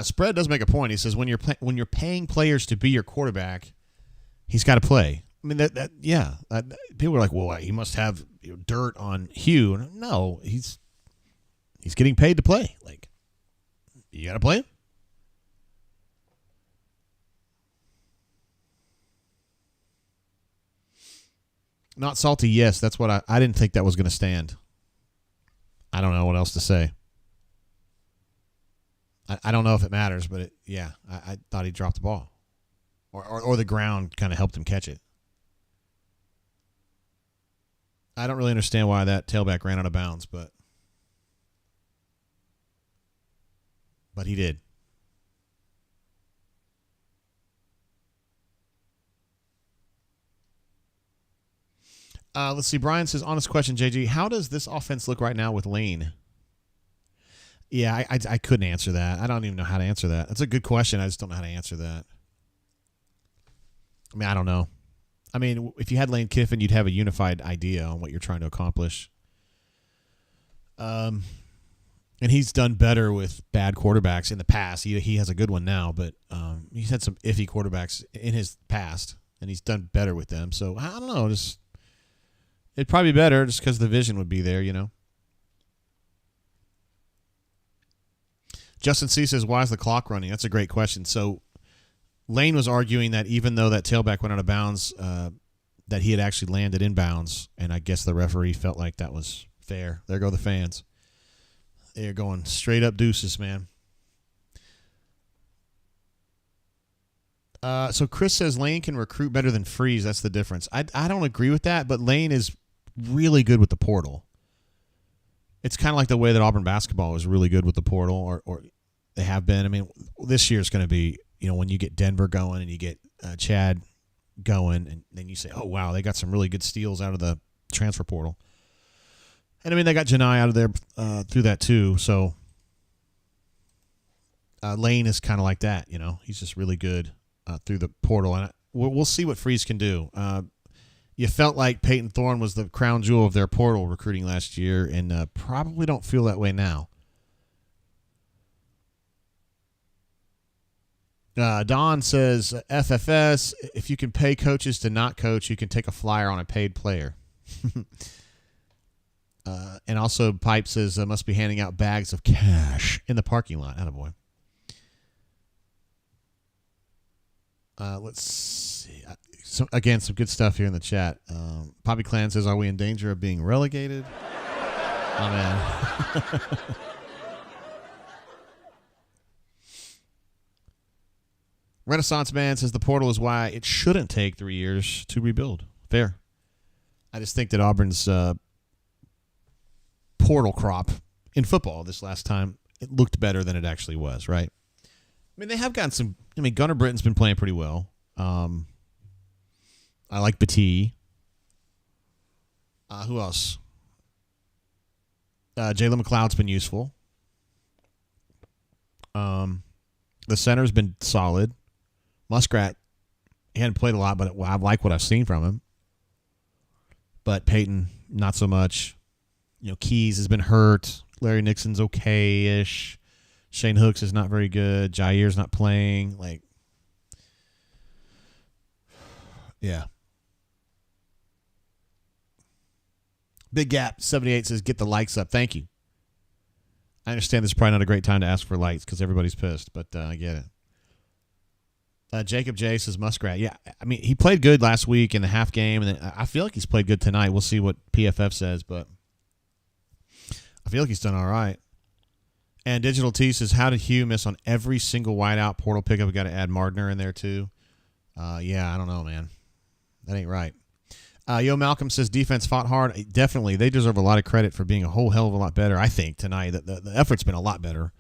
Spread does make a point. He says when you're paying players to be your quarterback, he's got to play. I mean people are like, well, he must have dirt on Hugh. No, he's getting paid to play. Like, you got to play him. Not salty. Yes, that's what I didn't think that was going to stand. I don't know what else to say. I don't know if it matters, but I thought he dropped the ball. Or the ground kind of helped him catch it. I don't really understand why that tailback ran out of bounds, but he did. Let's see. Brian says, honest question, JG. How does this offense look right now with Lane? Yeah, I couldn't answer that. I don't even know how to answer that. That's a good question. I just don't know how to answer that. I mean, I don't know. I mean, if you had Lane Kiffin, you'd have a unified idea on what you're trying to accomplish. And he's done better with bad quarterbacks in the past. He has a good one now, but he's had some iffy quarterbacks in his past, and he's done better with them. So, I don't know. It'd probably be better just because the vision would be there, you know. Justin C. says, why is the clock running? That's a great question. So Lane was arguing that even though that tailback went out of bounds, that he had actually landed in bounds, and I guess the referee felt like that was fair. There go the fans. They're going straight up deuces, man. So Chris says Lane can recruit better than Freeze. That's the difference. I don't agree with that, but Lane is really good with the portal. It's kind of like the way that Auburn basketball is really good with the portal, or they have been. I mean, this year is going to be when you get Denver going and you get Chad going, and then you say, oh, wow, they got some really good steals out of the transfer portal. And, I mean, they got Janai out of there through that too. So Lane is kind of like that, He's just really good through the portal. And we'll see what Freeze can do. You felt like Peyton Thorne was the crown jewel of their portal recruiting last year, and probably don't feel that way now. Don says, FFS, if you can pay coaches to not coach, you can take a flyer on a paid player. And also Pipe says, must be handing out bags of cash in the parking lot. Attaboy. Let's see. Some good stuff here in the chat. Poppy Clan says, are we in danger of being relegated? Oh, man. Renaissance Man says the portal is why it shouldn't take 3 years to rebuild. Fair. I just think that Auburn's portal crop in football this last time, it looked better than it actually was, right? I mean, they have gotten some. I mean, Gunnar Britton's been playing pretty well. I like Batee. Who else? Jalen McLeod's been useful. The center's been solid. Muskrat, he hadn't played a lot, but I like what I've seen from him. But Peyton, not so much. Keys has been hurt. Larry Nixon's okay-ish. Shane Hooks is not very good. Jair's not playing. Yeah. Big Gap 78 says, get the likes up. Thank you. I understand this is probably not a great time to ask for likes because everybody's pissed, but I get it. Jacob J says Muskrat. Yeah, I mean, he played good last week in the half game, and then I feel like he's played good tonight. We'll see what PFF says, but I feel like he's done all right. And Digital T says, how did Hugh miss on every single wideout portal pickup? We got to add Mardner in there too. Yeah, I don't know, man. That ain't right. Yo Malcolm says defense fought hard. Definitely, they deserve a lot of credit for being a whole hell of a lot better. I think tonight the effort's been a lot better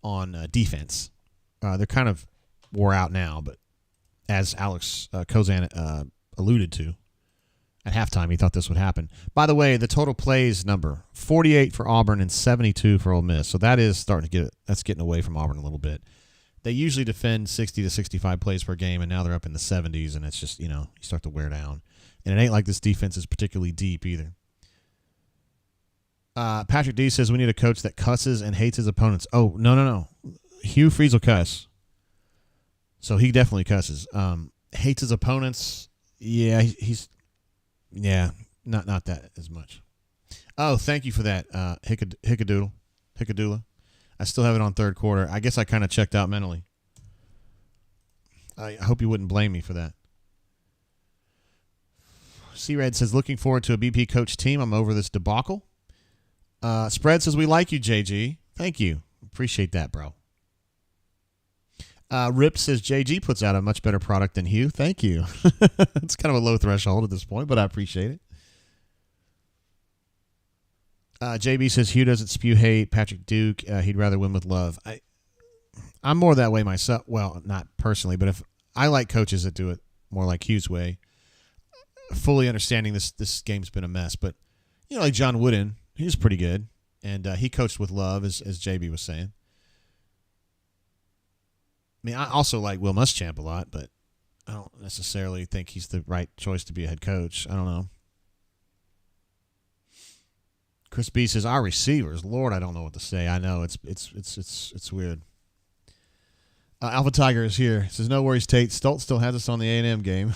on defense. They're kind of wore out now, but as Alex Cosan alluded to at halftime, he thought this would happen. By the way, the total plays number 48 for Auburn and 72 for Ole Miss. So that is starting to that's getting away from Auburn a little bit. They usually defend 60 to 65 plays per game, and now they're up in the 70s, and it's just you start to wear down. And it ain't like this defense is particularly deep either. Patrick D says we need a coach that cusses and hates his opponents. Oh, no. Hugh Freeze will cuss. So he definitely cusses. Hates his opponents. Yeah, he's not that as much. Oh, thank you for that, Hickadoola. I still have it on third quarter. I guess I kind of checked out mentally. I hope you wouldn't blame me for that. C-Red says, looking forward to a BP coach team. I'm over this debacle. Spread says, we like you, JG. Thank you. Appreciate that, bro. Rip says, JG puts out a much better product than Hugh. Thank you. It's kind of a low threshold at this point, but I appreciate it. JB says, Hugh doesn't spew hate. Patrick Duke, he'd rather win with love. I'm more that way myself. Well, not personally, but if I like coaches that do it more like Hugh's way. Fully understanding this game's been a mess, but like John Wooden, he was pretty good, and he coached with love, as JB was saying. I mean, I also like Will Muschamp a lot, but I don't necessarily think he's the right choice to be a head coach. I don't know. Chris B says our receivers. Lord, I don't know what to say. I know it's weird. Alpha Tiger is here. Says no worries, Tate. Stoltz still has us on the A&M game.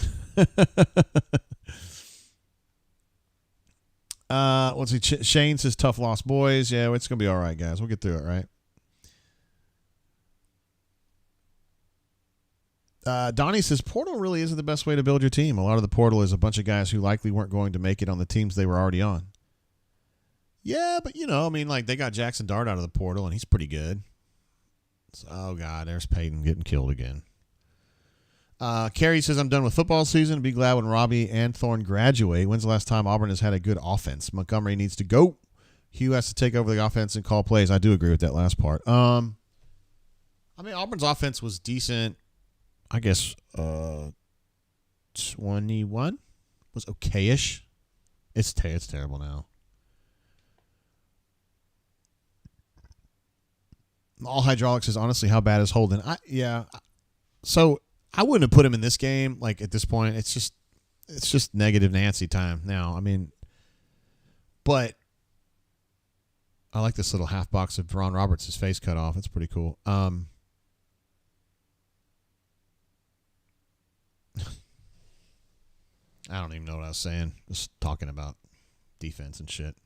Let's see. Shane says tough loss, boys. Yeah, it's gonna be all right, guys. We'll get through it, right? Donnie says portal really isn't the best way to build your team. A lot of the portal is a bunch of guys who likely weren't going to make it on the teams they were already on. Yeah, but I mean, like they got Jackson Dart out of the portal, and he's pretty good. So, oh God, there's Peyton getting killed again. Carrie says, I'm done with football season. Be glad when Robbie and Thorne graduate. When's the last time Auburn has had a good offense? Montgomery needs to go. Hugh has to take over the offense and call plays. I do agree with that last part. I mean, Auburn's offense was decent I guess 21 was okayish. It's terrible now. All hydraulics is honestly how bad is Holden. So I wouldn't have put him in this game. Like at this point, it's just negative Nancy time now. I mean, but I like this little half box of Ron Roberts' face cut off. It's pretty cool. I don't even know what I was saying. Just talking about defense and shit.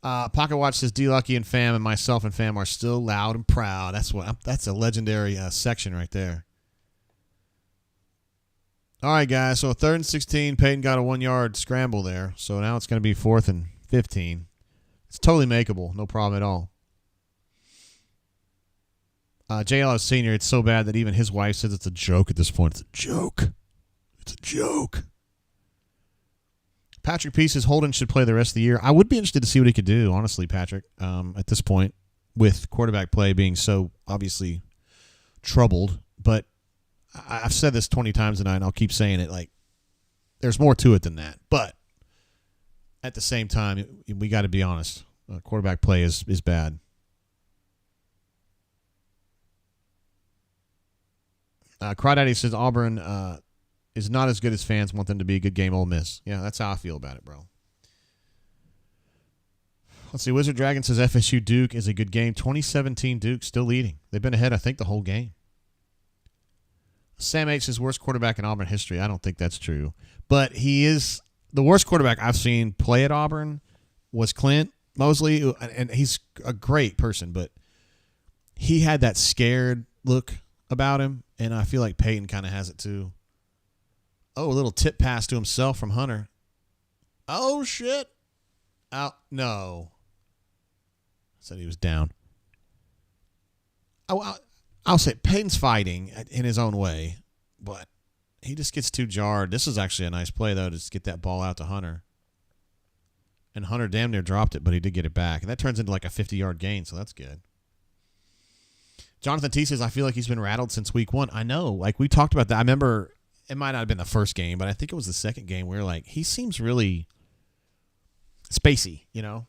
Pocket Watch says D-Lucky and Fam and myself and Fam are still loud and proud. That's a legendary section right there. All right, guys. So 3rd and 16. Peyton got a 1-yard scramble there. So now it's going to be 4th and 15. It's totally makeable. No problem at all. JL Senior, it's so bad that even his wife says it's a joke at this point. It's a joke. It's a joke. Patrick P says Holden should play the rest of the year. I would be interested to see what he could do, honestly, Patrick, at this point, with quarterback play being so obviously troubled. But I've said this 20 times tonight, and I'll keep saying it. Like, there's more to it than that. But at the same time, we got to be honest. Quarterback play is bad. Crawdaddy says Auburn is not as good as fans want them to be. A good game, Ole Miss. Yeah, that's how I feel about it, bro. Let's see. Wizard Dragon says FSU Duke is a good game. 2017 Duke still leading. They've been ahead, I think, the whole game. Sam H says worst quarterback in Auburn history. I don't think that's true. But he is the worst quarterback I've seen play at Auburn was Clint Mosley, and he's a great person, but he had that scared look about him, and I feel like Peyton kind of has it too. Oh, a little tip pass to himself from Hunter. Oh, shit. Out. No. Said he was down. I'll say Peyton's fighting in his own way, but he just gets too jarred. This is actually a nice play, though, to just get that ball out to Hunter. And Hunter damn near dropped it, but he did get it back. And that turns into like a 50-yard gain, so that's good. Jonathan T says, I feel like he's been rattled since week 1. I know. Like, we talked about that. I remember it might not have been the first game, but I think it was the second game where, like, he seems really spacey, you know?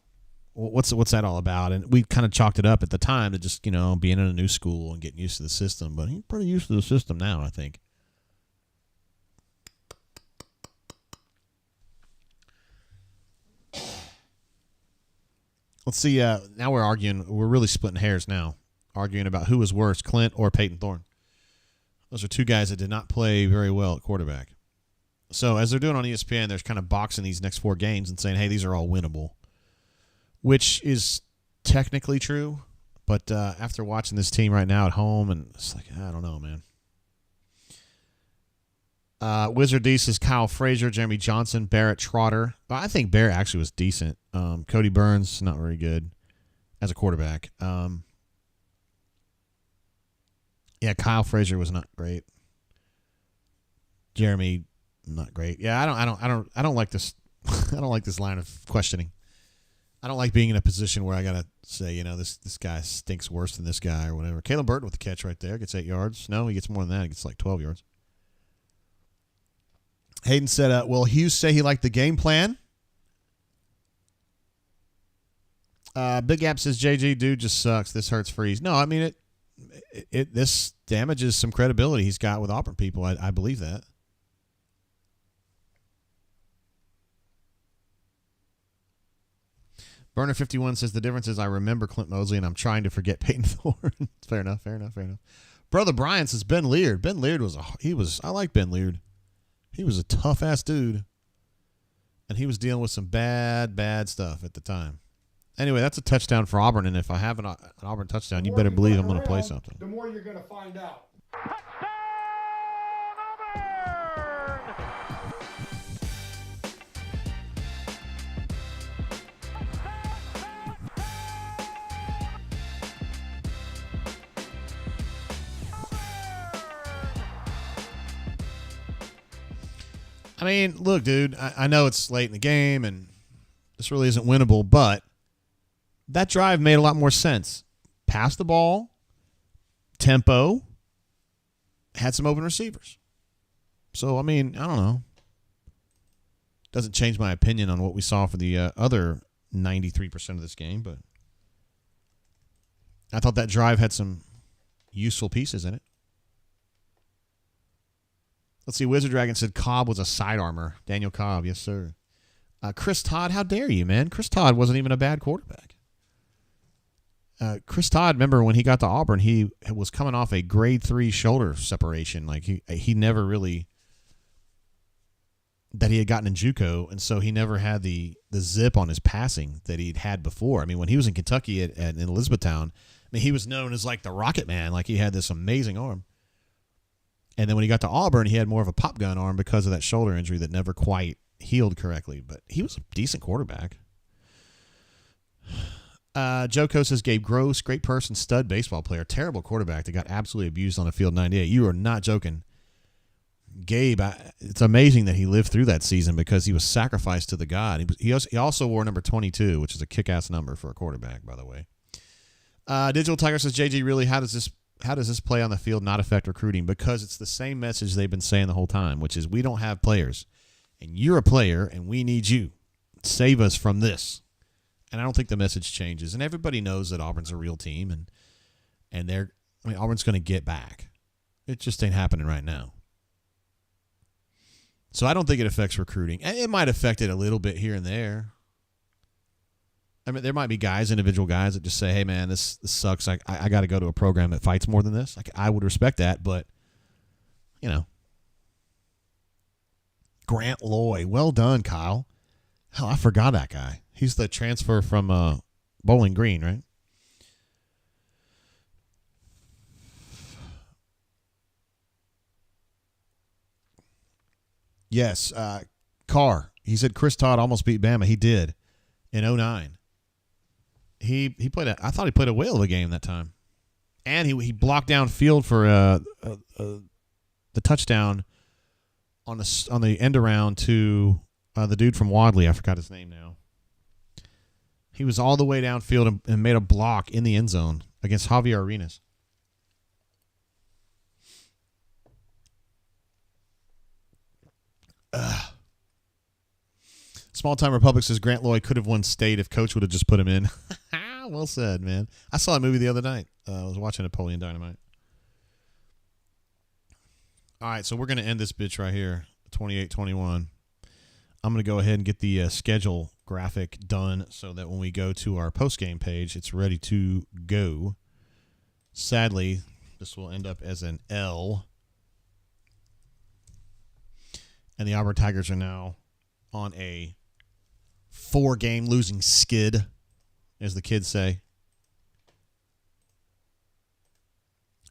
What's that all about? And we kind of chalked it up at the time to just, you know, being in a new school and getting used to the system. But he's pretty used to the system now, I think. Let's see. Now we're arguing. We're really splitting hairs now. Arguing about who was worse, Clint or Peyton Thorne. Those are two guys that did not play very well at quarterback. So as they're doing on ESPN, they're kind of boxing these next 4 games and saying, hey, these are all winnable. Which is technically true. But after watching this team right now at home, and it's like, I don't know, man. Wizard D says Kyle Frazier, Jeremy Johnson, Barrett Trotter. I think Barrett actually was decent. Cody Burns, not very good as a quarterback. Yeah, Kyle Frazier was not great. Jeremy, not great. Yeah, I don't like this. I don't like this line of questioning. I don't like being in a position where I gotta say, you know, this guy stinks worse than this guy or whatever. Caleb Burton with the catch right there gets 8 yards. No, he gets more than that. He gets like 12 yards. Hayden said, will Hughes say he liked the game plan? Big Gap says, JG, dude just sucks. This hurts Freeze. No, I mean, this damages some credibility he's got with Auburn people. I believe that. Burner 51 says the difference is I remember Clint Mosley and I'm trying to forget Peyton Thorne. Fair enough. Brother Brian says Ben Leard. Ben Leard I like Ben Leard. He was a tough ass dude. And he was dealing with some bad stuff at the time. Anyway, that's a touchdown for Auburn, and if I have an Auburn touchdown, you better believe I'm going to play something. The more you're going to find out. I mean, look, dude, I know it's late in the game, and this really isn't winnable, but that drive made a lot more sense. Pass the ball, tempo, had some open receivers. So, I mean, I don't know. Doesn't change my opinion on what we saw for the other 93% of this game, but I thought that drive had some useful pieces in it. Let's see. Wizard Dragon said Cobb was a side armor. Daniel Cobb, yes, sir. Chris Todd, how dare you, man? Chris Todd wasn't even a bad quarterback. Chris Todd, remember when he got to Auburn, he was coming off a grade 3 shoulder separation. Like he never really that he had gotten in JUCO, and so he never had the zip on his passing that he'd had before. I mean, when he was in Kentucky in Elizabethtown, I mean, he was known as like the Rocket Man. Like he had this amazing arm. And then when he got to Auburn, he had more of a pop gun arm because of that shoulder injury that never quite healed correctly. But he was a decent quarterback. Joko says Gabe Gross, great person, stud baseball player, terrible quarterback that got absolutely abused on the field 98. You are not joking. Gabe, it's amazing that he lived through that season because he was sacrificed to the God. He also wore number 22, which is a kick-ass number for a quarterback, by the way. Digital Tiger says, JG, really, how does this play on the field not affect recruiting? Because it's the same message they've been saying the whole time, which is we don't have players, and you're a player, and we need you. Save us from this. And I don't think the message changes. And everybody knows that Auburn's a real team, and Auburn's going to get back. It just ain't happening right now. So I don't think it affects recruiting. It might affect it a little bit here and there. I mean, there might be individual guys that just say, hey, man, this sucks. I got to go to a program that fights more than this. I would respect that, but, you know. Grant Loy. Well done, Kyle. Hell, I forgot that guy. He's the transfer from Bowling Green, right? Yes. Carr. He said Chris Todd almost beat Bama. He did in 2009. He played I thought he played a whale of a game that time. And he blocked down field for the touchdown on the end around to the dude from Wadley. I forgot his name now. He was all the way downfield and made a block in the end zone against Javier Arenas. Small Time Republic says Grant Loy could have won state if Coach would have just put him in. Well said, man. I saw a movie the other night. I was watching Napoleon Dynamite. All right, so we're going to end this bitch right here, 28-21. I'm going to go ahead and get the schedule graphic done so that when we go to our postgame page, it's ready to go. Sadly, this will end up as an L. And the Auburn Tigers are now on a 4-game losing skid, as the kids say.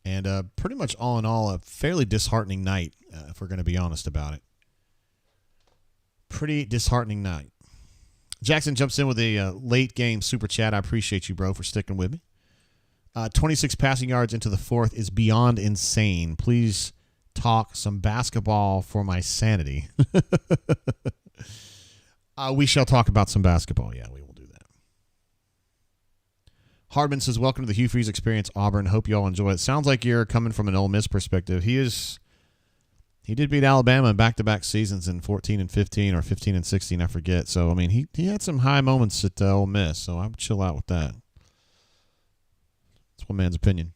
And pretty much all in all, a fairly disheartening night, if we're going to be honest about it. Pretty disheartening night. Jackson jumps in with a late game super chat. I appreciate you, bro, for sticking with me. 26 passing yards into the fourth is beyond insane. Please talk some basketball for my sanity. We shall talk about some basketball. Yeah, we will do that. Hardman says, welcome to the Hugh Freeze Experience, Auburn. Hope you all enjoy it. Sounds like you're coming from an Ole Miss perspective. He did beat Alabama in back-to-back seasons in 14 and 15 or 15 and 16, I forget. So, I mean, he had some high moments at Ole Miss, so I would chill out with that. That's one man's opinion.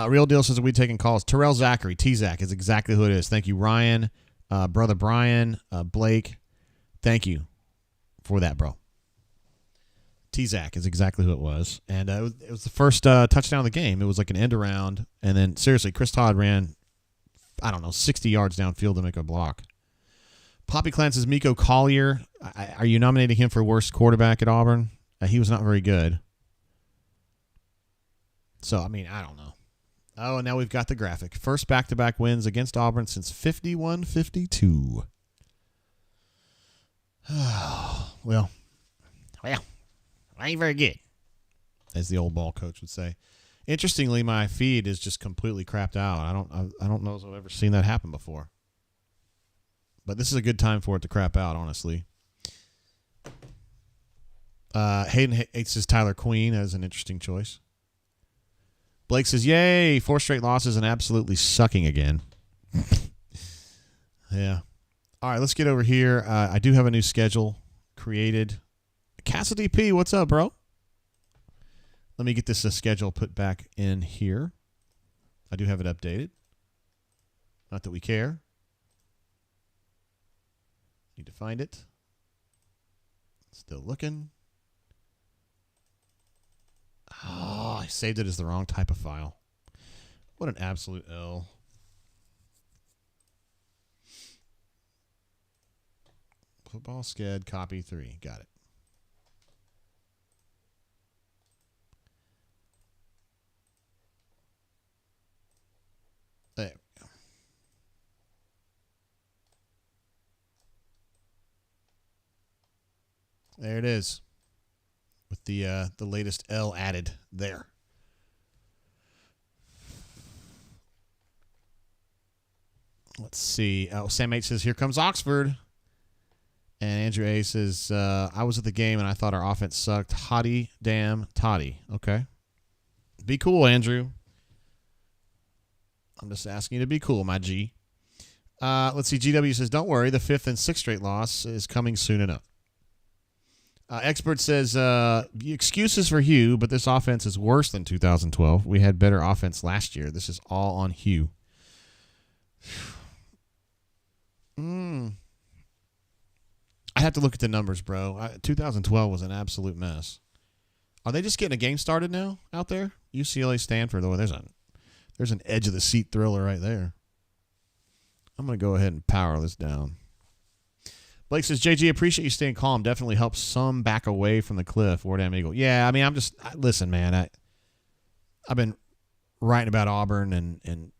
Real Deal says, are we taking calls? Terrell Zachary, T-Zac is exactly who it is. Thank you, Ryan, Brother Brian, Blake. Thank you for that, bro. T-Zac is exactly who it was. And it was the first touchdown of the game. It was like an end around. And then, seriously, Chris Todd ran, 60 yards downfield to make a block. Poppy Clan says, Miko Collier. Are you nominating him for worst quarterback at Auburn? He was not very good. So, I mean, I don't know. Oh, and now we've got the graphic. First back-to-back wins against Auburn since 51-52. Well, ain't very good, as the old ball coach would say. Interestingly, my feed is just completely crapped out. I don't know if I've ever seen that happen before. But this is a good time for it to crap out, honestly. Hayden hates his Tyler Queen as an interesting choice. Blake says, yay, 4 straight losses and absolutely sucking again. Yeah. All right, let's get over here. I do have a new schedule created. Cassidy P, what's up, bro? Let me get this schedule put back in here. I do have it updated. Not that we care. Need to find it. Still looking. Oh, I saved it as the wrong type of file. What an absolute L. Football Sched, copy 3. Got it. There we go. There it is. With the latest L added there. Let's see. Oh, Sam H says, here comes Oxford. And Andrew A says, I was at the game and I thought our offense sucked. Hottie damn toddy. Okay. Be cool, Andrew. I'm just asking you to be cool, my G. Let's see. GW says, don't worry. The 5th and 6th straight loss is coming soon enough. Expert says, excuses for Hugh, but this offense is worse than 2012. We had better offense last year. This is all on Hugh. I have to look at the numbers, bro. 2012 was an absolute mess. Are they just getting a game started now out there? UCLA, Stanford, though. There's an edge of the seat thriller right there. I'm going to go ahead and power this down. Blake says, JG, appreciate you staying calm. Definitely helps some back away from the cliff. War Damn Eagle. Yeah, I mean, listen, man. I've been writing about Auburn and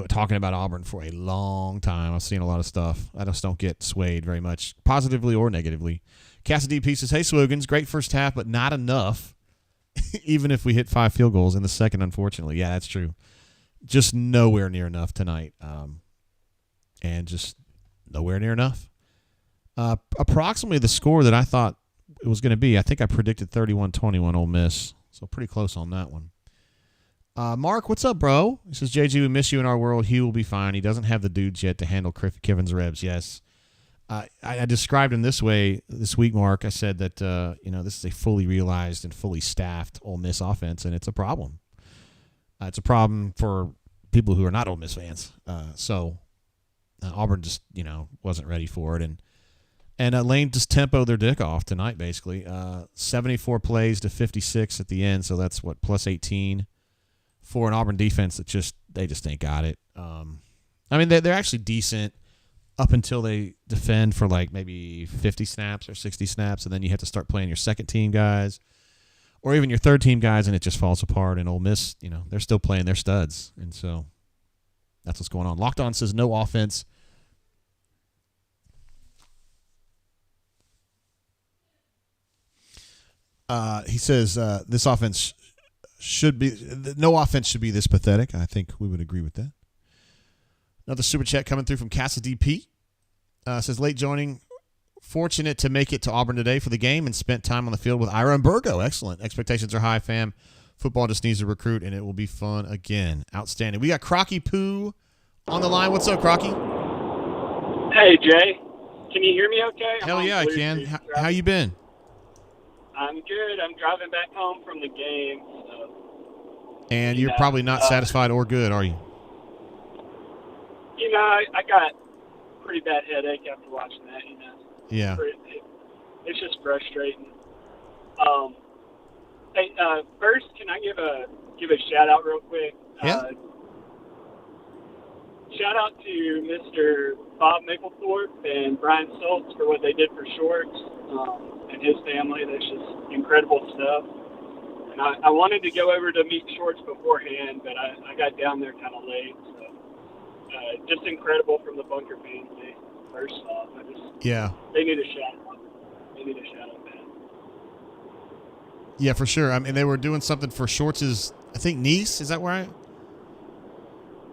talking about Auburn for a long time. I've seen a lot of stuff. I just don't get swayed very much, positively or negatively. Cassidy P says, hey, Swoogans, great first half, but not enough, even if we hit 5 field goals in the second, unfortunately. Yeah, that's true. Just nowhere near enough tonight, and just nowhere near enough. Approximately the score that I thought it was going to be. I think I predicted 31-21 Ole Miss, so pretty close on that one. Mark, what's up, bro? He says, JG, we miss you in our world. He will be fine. He doesn't have the dudes yet to handle Kivin's revs. Yes. I described him this way this week, Mark. I said that, this is a fully realized and fully staffed Ole Miss offense, and it's a problem. It's a problem for people who are not Ole Miss fans. So Auburn just, wasn't ready for it. And Lane just tempoed their dick off tonight, basically. 74 plays to 56 at the end, so that's, plus 18 for an Auburn defense that they just ain't got it. I mean, they're actually decent up until they defend for like maybe 50 snaps or 60 snaps, and then you have to start playing your second-team guys or even your third-team guys, and it just falls apart. And Ole Miss, they're still playing their studs, and so that's what's going on. Locked On says no offense. He says this offense no offense should be this pathetic. I think we would agree with that. Another super chat coming through from Cassidy P. Says, late joining. Fortunate to make it to Auburn today for the game and spent time on the field with Ira and Burgo. Excellent. Expectations are high, fam. Football just needs to recruit, and it will be fun again. Outstanding. We got Crocky Poo on the line. What's up, Crocky? Hey, Jay. Can you hear me okay? Hell yeah, I can. How you been? I'm good. I'm driving back home from the game. So, and you're probably not satisfied or good, are you? I got a pretty bad headache after watching that, Yeah. It's just frustrating. Hey, first, can I give a shout out real quick? Yeah. Shout out to Mr. Bob Mapplethorpe and Brian Schultz for what they did for Shorts and his family. That's just incredible stuff. And I wanted to go over to meet Shorts beforehand, but I got down there kind of late. So just incredible from the Bunker family. First off, they need a shout out. They need a shout out, man. Yeah, for sure. I mean, they were doing something for Shorts' I think niece. Is that right?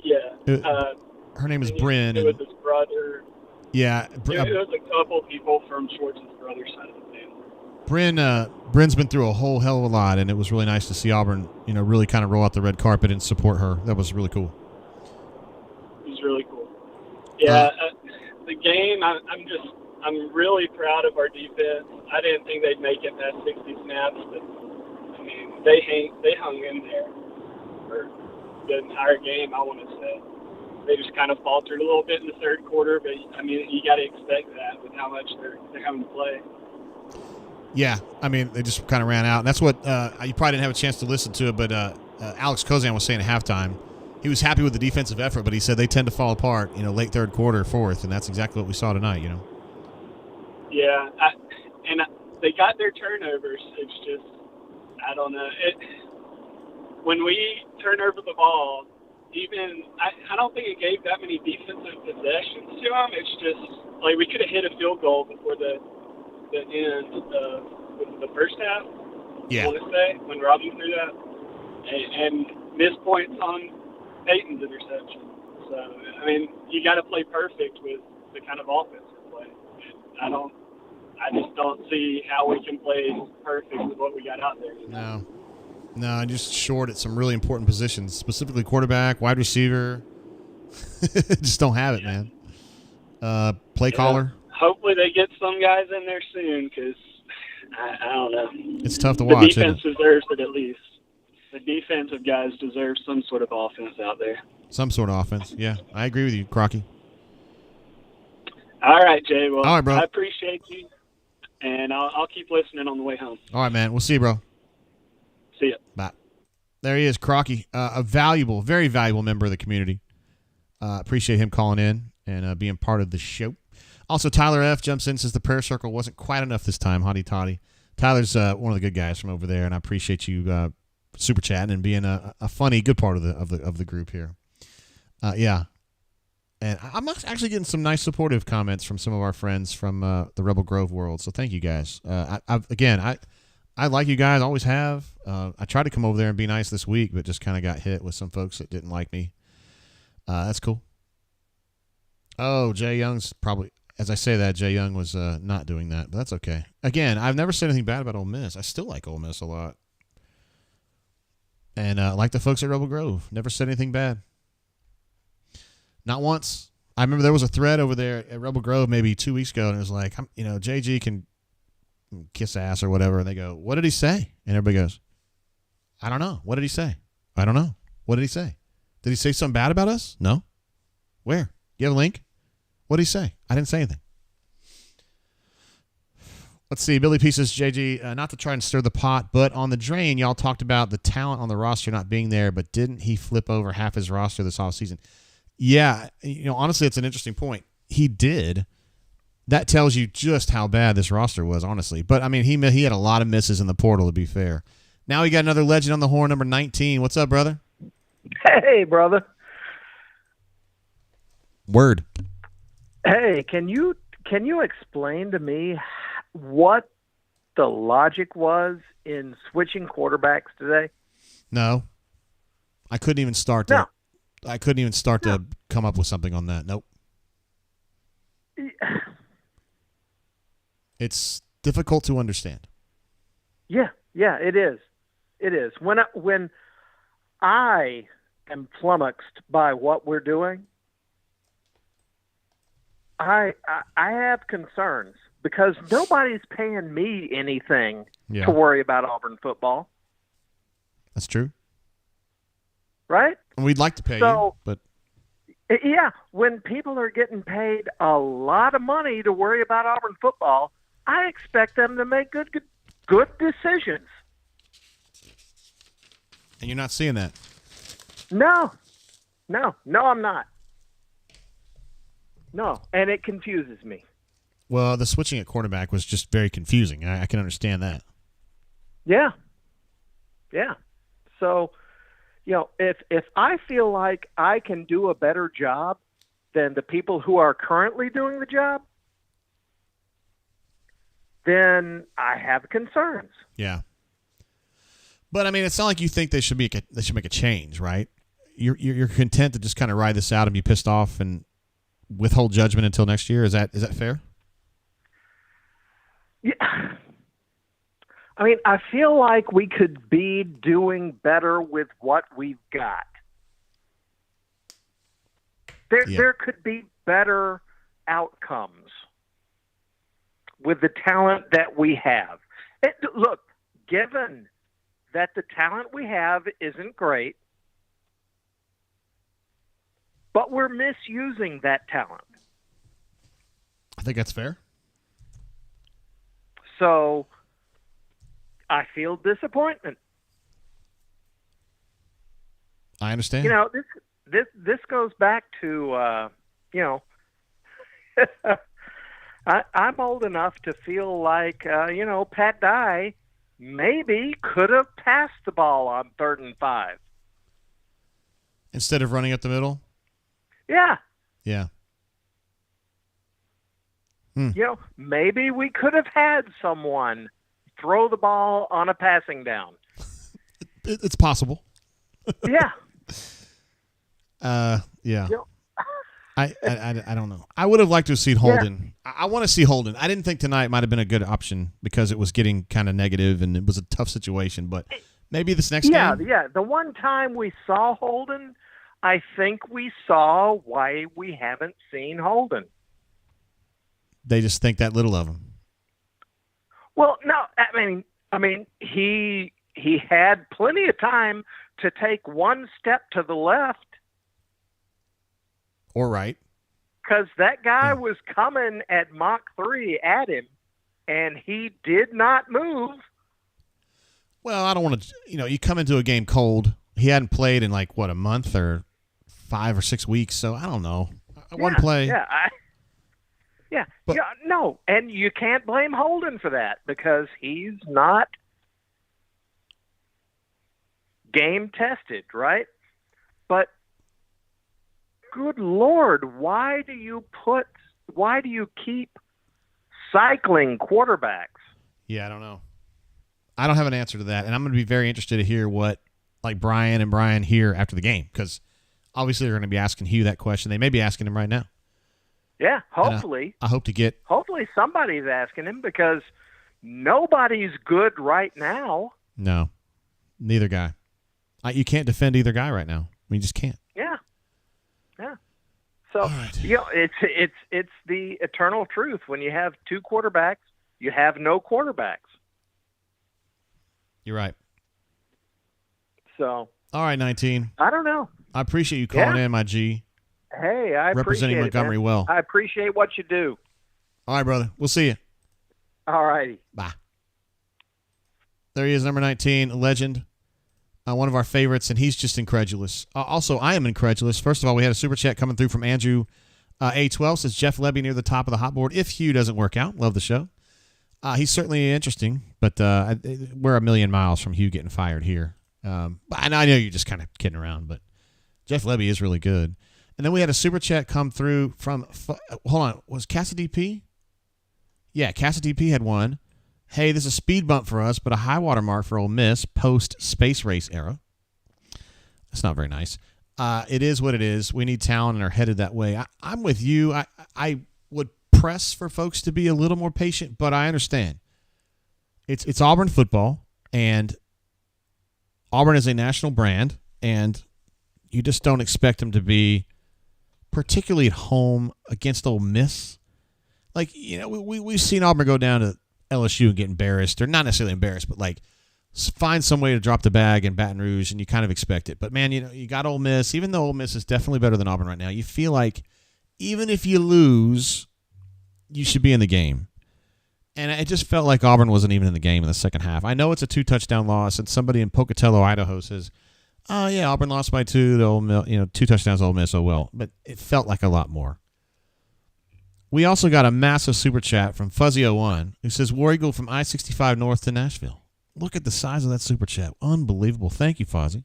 Yeah. Her name is Bryn. It was his brother. Yeah. It was a couple people from Schwartz's brother's side of the family. Bryn's been through a whole hell of a lot, and it was really nice to see Auburn, really kind of roll out the red carpet and support her. That was really cool. It was really cool. Yeah, the game, I'm really proud of our defense. I didn't think they'd make it past 60 snaps, but I mean, they hung in there for the entire game, I want to say. They just kind of faltered a little bit in the third quarter, but I mean, you got to expect that with how much they're having to play. Yeah, I mean, they just kind of ran out. And that's what you probably didn't have a chance to listen to it, but Alex Cosan was saying at halftime. He was happy with the defensive effort, but he said they tend to fall apart, late third quarter, fourth, and that's exactly what we saw tonight, Yeah, and they got their turnovers. It's just, I don't know. When we turn over the ball, I don't think it gave that many defensive possessions to them. It's just like we could have hit a field goal before the end of the first half. Yeah. I want to say when Robin threw that and missed points on Peyton's interception. So I mean, you got to play perfect with the kind of offense we play. I just don't see how we can play perfect with what we got out there. No, just short at some really important positions, specifically quarterback, wide receiver. Just don't have it, man. Play caller. Hopefully they get some guys in there soon because I don't know. It's tough to watch. The defense deserves it at least. The defensive guys deserve some sort of offense out there. Some sort of offense. Yeah, I agree with you, Crocky. All right, Jay. Well, all right, bro. I appreciate you, and I'll keep listening on the way home. All right, man. We'll see you, bro. See ya. Bye. There he is, Crocky, a valuable, very valuable member of the community. Appreciate him calling in and being part of the show. Also, Tyler F. jumps in and says the prayer circle wasn't quite enough this time, hotty toddy. Tyler's one of the good guys from over there, and I appreciate you super chatting and being a funny, good part of the group here. Yeah. And I'm actually getting some nice supportive comments from some of our friends from the Rebel Grove world. So thank you guys. I like you guys, always have. I tried to come over there and be nice this week, but just kind of got hit with some folks that didn't like me. That's cool. Oh, Jay Young's probably, as I say that, Jay Young was not doing that, but that's okay. Again, I've never said anything bad about Ole Miss. I still like Ole Miss a lot. And like the folks at Rebel Grove, never said anything bad. Not once. I remember there was a thread over there at Rebel Grove maybe 2 weeks ago, and it was like, JG can kiss ass or whatever. And they go, what did he say? And everybody goes, I don't know. What did he say? I don't know. What did he say? Did he say something bad about us? No. Where? You have a link? What did he say? I didn't say anything. Let's see. Billy P says, JG, not to try and stir the pot, but on the drain, y'all talked about the talent on the roster not being there, but didn't he flip over half his roster this offseason? Yeah. Honestly, it's an interesting point. He did. That tells you just how bad this roster was, honestly. But, I mean, he had a lot of misses in the portal, to be fair. Now we got another legend on the horn, number 19. What's up, brother? Hey, brother. Word. Hey, can you explain to me what the logic was in switching quarterbacks today? No. I couldn't even start to come up with something on that. Nope. It's difficult to understand. Yeah, it is. It is. When I am flummoxed by what we're doing, I have concerns because nobody's paying me anything to worry about Auburn football. That's true. Right? And we'd like to pay you, but yeah, when people are getting paid a lot of money to worry about Auburn football, I expect them to make good decisions. And you're not seeing that. No, I'm not. No, and it confuses me. Well, the switching at quarterback was just very confusing. I can understand that. Yeah. So, if I feel like I can do a better job than the people who are currently doing the job, then I have concerns. Yeah. But I mean, it's not like you think they should make a change, right? You're content to just kind of ride this out and be pissed off and withhold judgment until next year. Is that fair? I mean, I feel like we could be doing better with what we've got. There could be better outcomes with the talent that we have. Look, given that the talent we have isn't great, but we're misusing that talent. I think that's fair. So I feel disappointment. I understand. You know, this goes back to you know, I'm old enough to feel like you know, Pat Dye maybe could have passed the ball on 3rd and 5 instead of running up the middle. Yeah. Yeah. You know, maybe we could have had someone throw the ball on a passing down. It's possible. Yeah. Yeah. You know, I don't know. I would have liked to have seen Holden. Yeah. I want to see Holden. I didn't think tonight might have been a good option because it was getting kind of negative and it was a tough situation. But maybe this next game. Yeah. The one time we saw Holden, I think we saw why we haven't seen Holden. They just think that little of him. Well, no, I mean, he had plenty of time to take one step to the left. Or right. Because that guy was coming at Mach 3 at him, and he did not move. Well, I don't want to, you come into a game cold. He hadn't played in a month or 5 or 6 weeks, so I don't know. One play. No, and you can't blame Holden for that because he's not game tested, right? But good Lord, why do you keep cycling quarterbacks? Yeah, I don't know. I don't have an answer to that, and I'm going to be very interested to hear what Brian and Brian hear after the game because obviously they're going to be asking Hugh that question. They may be asking him right now. Yeah, hopefully. I hope to get. Hopefully somebody's asking him because nobody's good right now. No, neither guy. You can't defend either guy right now. You just can't. Yeah. So it's the eternal truth. When you have two quarterbacks, you have no quarterbacks. You're right. So. All right, 19. I don't know. I appreciate you calling in, my G. Hey, I representing appreciate Montgomery it, well. I appreciate what you do. All right, brother. We'll see you. All righty. Bye. There he is, number 19, a legend, one of our favorites, and he's just incredulous. Also, I am incredulous. First of all, we had a super chat coming through from Andrew A12. Says Jeff Lebby near the top of the hot board if Hugh doesn't work out. Love the show. He's certainly interesting, but we're a million miles from Hugh getting fired here. And I know you're just kind of kidding around, but Jeff Lebby is really good. And then we had a super chat come through from, hold on, was Cassidy P? Yeah, Cassidy P had one. Hey, this is a speed bump for us, but a high water mark for Ole Miss post-space race era. That's not very nice. It is what it is. We need talent and are headed that way. I'm with you. I would press for folks to be a little more patient, but I understand. It's Auburn football, and Auburn is a national brand, and you just don't expect them to be particularly at home against Ole Miss. We've seen Auburn go down to LSU and get embarrassed, or not necessarily embarrassed, but find some way to drop the bag in Baton Rouge, and you kind of expect it. But, man, you got Ole Miss. Even though Ole Miss is definitely better than Auburn right now, you feel like even if you lose, you should be in the game. And it just felt like Auburn wasn't even in the game in the second half. I know it's a 2-touchdown loss, and somebody in Pocatello, Idaho says, oh, yeah, Auburn lost by 2 to Ole Miss, 2 touchdowns to Ole Miss, oh well. But it felt like a lot more. We also got a massive super chat from Fuzzy01 who says, War Eagle from I-65 north to Nashville. Look at the size of that super chat. Unbelievable. Thank you, Fuzzy.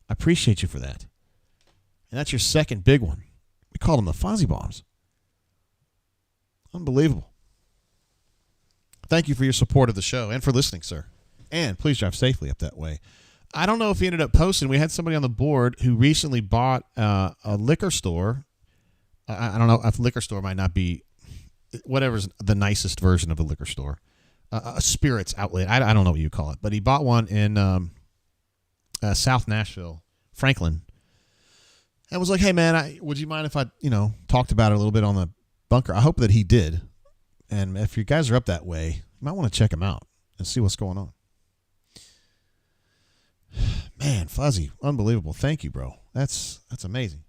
I appreciate you for that. And that's your second big one. We called them the Fuzzy Bombs. Unbelievable. Thank you for your support of the show and for listening, sir. And please drive safely up that way. I don't know if he ended up posting. We had somebody on the board who recently bought a liquor store. I don't know if liquor store might not be whatever's the nicest version of a liquor store. a spirits outlet. I don't know what you call it, but he bought one in South Nashville, Franklin, and was like, "Hey man, would you mind if I talked about it a little bit on the bunker?" I hope that he did. And if you guys are up that way, you might want to check him out and see what's going on. Man, Fuzzy, unbelievable. Thank you, bro. That's amazing.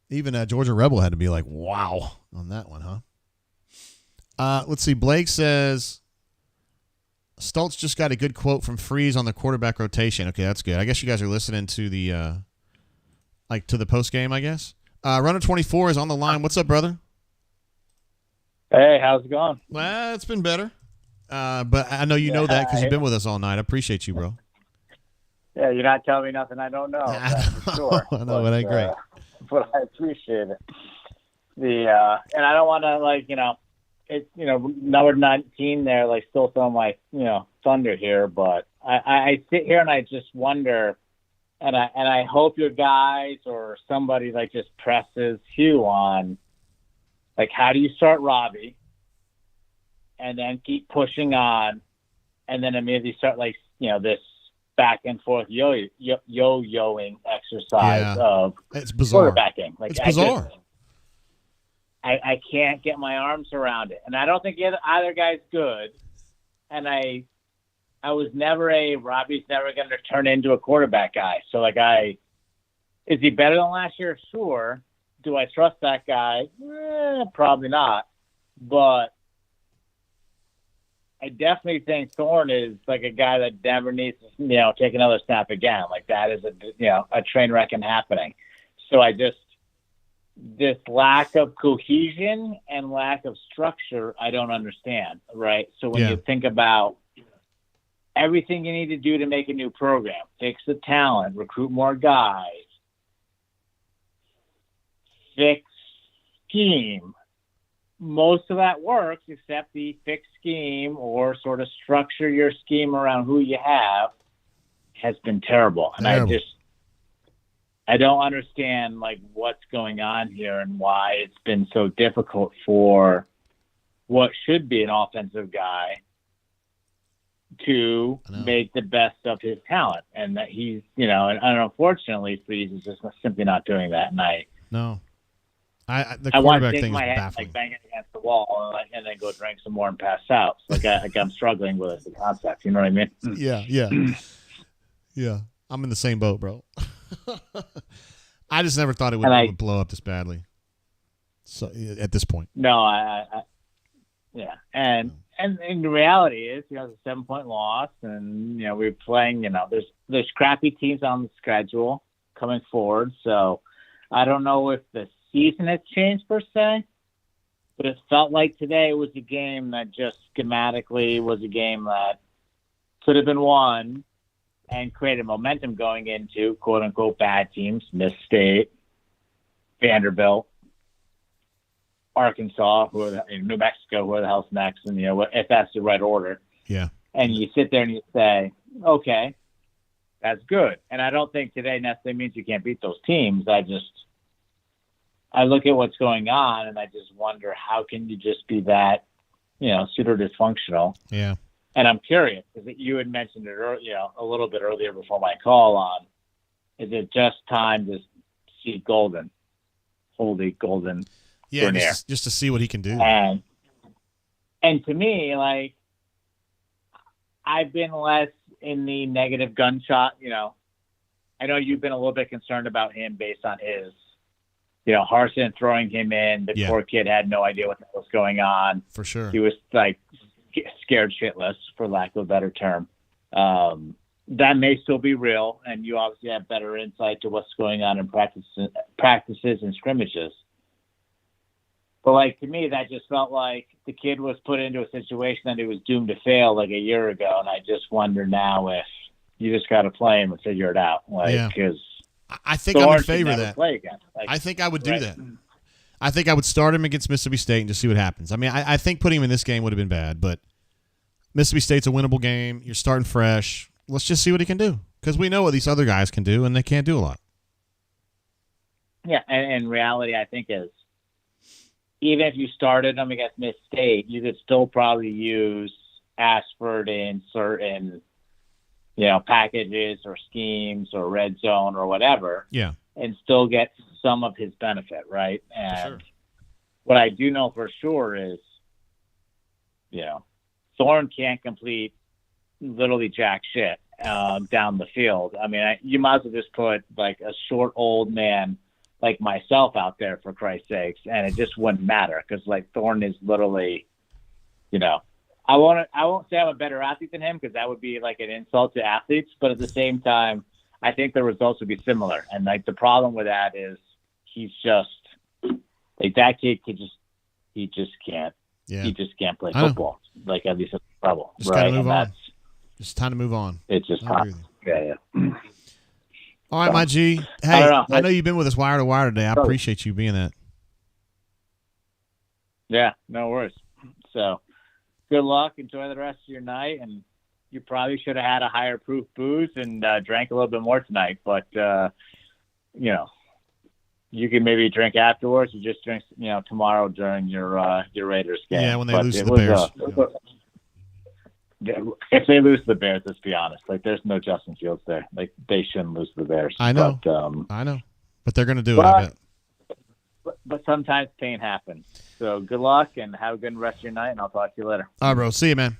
Even Georgia Rebel had to be like, wow, on that one, huh? Let's see. Blake says, Stoltz just got a good quote from Freeze on the quarterback rotation. Okay, that's good. I guess you guys are listening to the to the post game, I guess. Runner 24 is on the line. What's up, brother? Hey, how's it going? Well, it's been better. But I know you know that because you've been with us all night. I appreciate you, bro. Yeah, you're not telling me nothing I don't know. That's for sure. I know, it ain't great. But I appreciate it. And I don't want to, it's, number 19 there, still throwing my, thunder here. But I sit here and I just wonder, and I hope your guys or somebody, just presses Hugh on, how do you start Robbie and then keep pushing on and then immediately start, this back and forth yo-yoing exercise of it's bizarre. Quarterbacking. It's bizarre. I can't get my arms around it. And I don't think either guy's good. And I was never Robbie's never going to turn into a quarterback guy. So, is he better than last year? Sure. Do I trust that guy? Probably not. But I definitely think Thorne is a guy that never needs to, take another snap again. That is a train wreck and happening. So this lack of cohesion and lack of structure, I don't understand. Right. So when you think about everything you need to do to make a new program, fix the talent, recruit more guys, fix scheme, most of that works except the fixed scheme or sort of structure your scheme around who you have has been terrible. And I don't understand what's going on here and why it's been so difficult for what should be an offensive guy to make the best of his talent. And that he's, and unfortunately Freeze is just simply not doing that. And the quarterback thing is baffling. Bang it against the wall and then go drink some more and pass out. I'm struggling with the concept. You know what I mean? Yeah. I'm in the same boat, bro. I just never thought it would blow up this badly. So at this point, no, yeah, and the reality is, it's a 7-point loss, and we're playing. There's crappy teams on the schedule coming forward, so I don't know if the season has changed per se, but it felt like today was a game that just schematically was a game that could have been won and created momentum going into quote unquote bad teams, Miss State, Vanderbilt, Arkansas, New Mexico, who the hell's next, and if that's the right order. Yeah. And you sit there and you say, okay, that's good. And I don't think today necessarily means you can't beat those teams. I look at what's going on, and I just wonder, how can you just be that, super dysfunctional? Yeah. And I'm curious, because you had mentioned it a little bit earlier before my call on, is it just time to see Golden, holy Golden? Yeah, just to see what he can do. And to me, I've been less in the negative gunshot, I know you've been a little bit concerned about him based on his, Harsin throwing him in. The poor kid had no idea what was going on. For sure. He was scared shitless, for lack of a better term. That may still be real, and you obviously have better insight to what's going on in practices and scrimmages. But to me, that just felt like the kid was put into a situation that he was doomed to fail a year ago, and I just wonder now if you just got to play him and figure it out. Because I think I'm in favor of that. I think I would do that. I think I would start him against Mississippi State and just see what happens. I mean, I think putting him in this game would have been bad, but Mississippi State's a winnable game. You're starting fresh. Let's just see what he can do, because we know what these other guys can do, and they can't do a lot. Yeah, and reality, I think, is even if you started them against Miss State, you could still probably use Ashford in certain, packages or schemes or red zone or whatever. Yeah. And still get some of his benefit, right? And sure. What I do know for sure is, Thorne can't complete literally jack shit down the field. I mean, you might as well just put like a short old man like myself out there, for Christ's sakes, and it just wouldn't matter because like Thorne is literally, I won't say I'm a better athlete than him because that would be like an insult to athletes, but at the same time, I think the results would be similar. And like the problem with that is he's just like that kid he just can't. Yeah. He just can't play football. Like at least at the level. Just right. Gotta move on. It's time to move on. It's just time. Yeah. All right, my G. Hey, I know you've been with us wire to wire today. I appreciate you being that. Yeah, no worries. So good luck. Enjoy the rest of your night. And you probably should have had a higher proof booze and drank a little bit more tonight. But, you can maybe drink afterwards or just drink, tomorrow during your Raiders game. Yeah, when they lose to the Bears. If they lose to the Bears, let's be honest. Like, there's no Justin Fields there. Like, they shouldn't lose to the Bears. I know. But, I know. But they're going to do it, I bet. But sometimes pain happens. So good luck and have a good rest of your night, and I'll talk to you later. All right, bro. See you, man.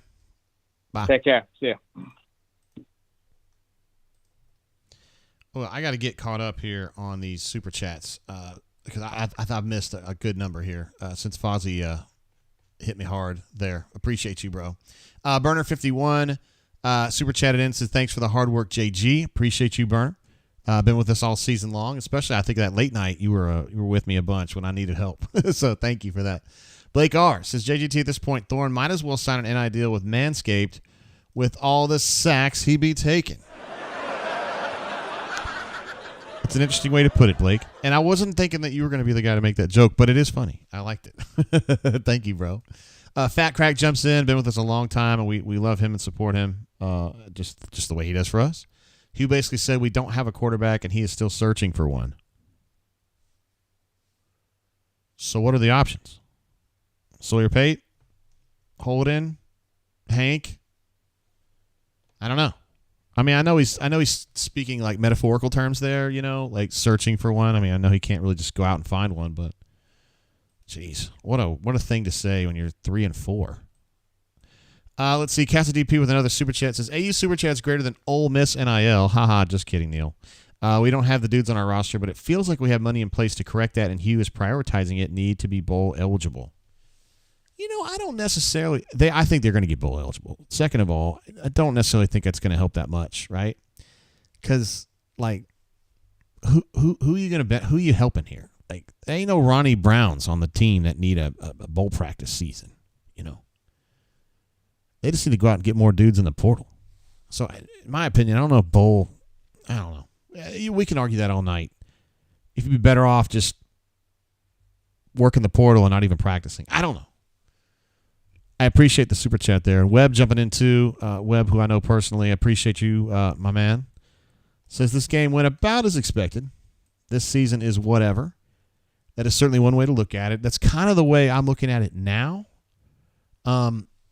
Bye. Take care. See you. Well, I got to get caught up here on these super chats because I thought I've missed a good number here since Fozzie hit me hard there. Appreciate you, bro. Burner51 super chatted in, says thanks for the hard work, JG. Appreciate you, Burner. Been with us all season long, especially I think that late night you were with me a bunch when I needed help. So thank you for that. Blake R says JGT at this point, Thorne might as well sign an NI deal with Manscaped with all the sacks he be taking. It's an interesting way to put it, Blake. And I wasn't thinking that you were going to be the guy to make that joke, but it is funny. I liked it. Thank you, bro. Fat Crack jumps in, been with us a long time, and we love him and support him just the way he does for us. Hugh basically said we don't have a quarterback, and he is still searching for one. So what are the options? Sawyer Pate? Holden? Hank? I don't know. I mean, I know he's speaking like metaphorical terms there, like searching for one. I mean, I know he can't really just go out and find one, but jeez, what a thing to say when you're 3-4. Let's see. Casa DP with another super chat says AU super chat's greater than Ole Miss NIL. Haha, just kidding, Neil. We don't have the dudes on our roster, but it feels like we have money in place to correct that, and Hugh is prioritizing it. Need to be bowl eligible. I don't necessarily. I think they're going to get bowl eligible. Second of all, I don't necessarily think that's going to help that much, right? Because like, who are you going to bet? Who are you helping here? Like, there ain't no Ronnie Browns on the team that need a bowl practice season. They just need to go out and get more dudes in the portal. So, in my opinion, I don't know if bowl. I don't know. We can argue that all night. If you'd be better off just working the portal and not even practicing. I don't know. I appreciate the super chat there. Webb jumping into Webb, who I know personally. I appreciate you, my man. Says this game went about as expected. This season is whatever. That is certainly one way to look at it. That's kind of the way I'm looking at it now.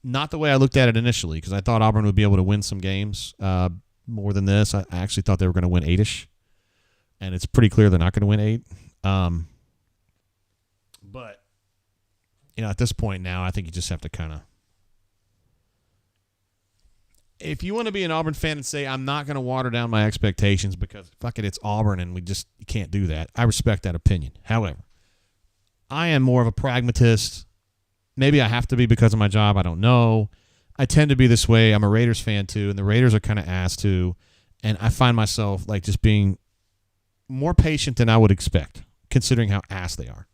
Not the way I looked at it initially, because I thought Auburn would be able to win some games more than this. I actually thought they were going to win 8-ish. And it's pretty clear they're not going to win 8. But at this point now, I think you just have to kind of, if you want to be an Auburn fan and say, I'm not going to water down my expectations because, fuck it, it's Auburn and you can't do that. I respect that opinion. However, I am more of a pragmatist. Maybe I have to be because of my job. I don't know. I tend to be this way. I'm a Raiders fan too, and the Raiders are kind of ass too. And I find myself like just being more patient than I would expect, considering how ass they are.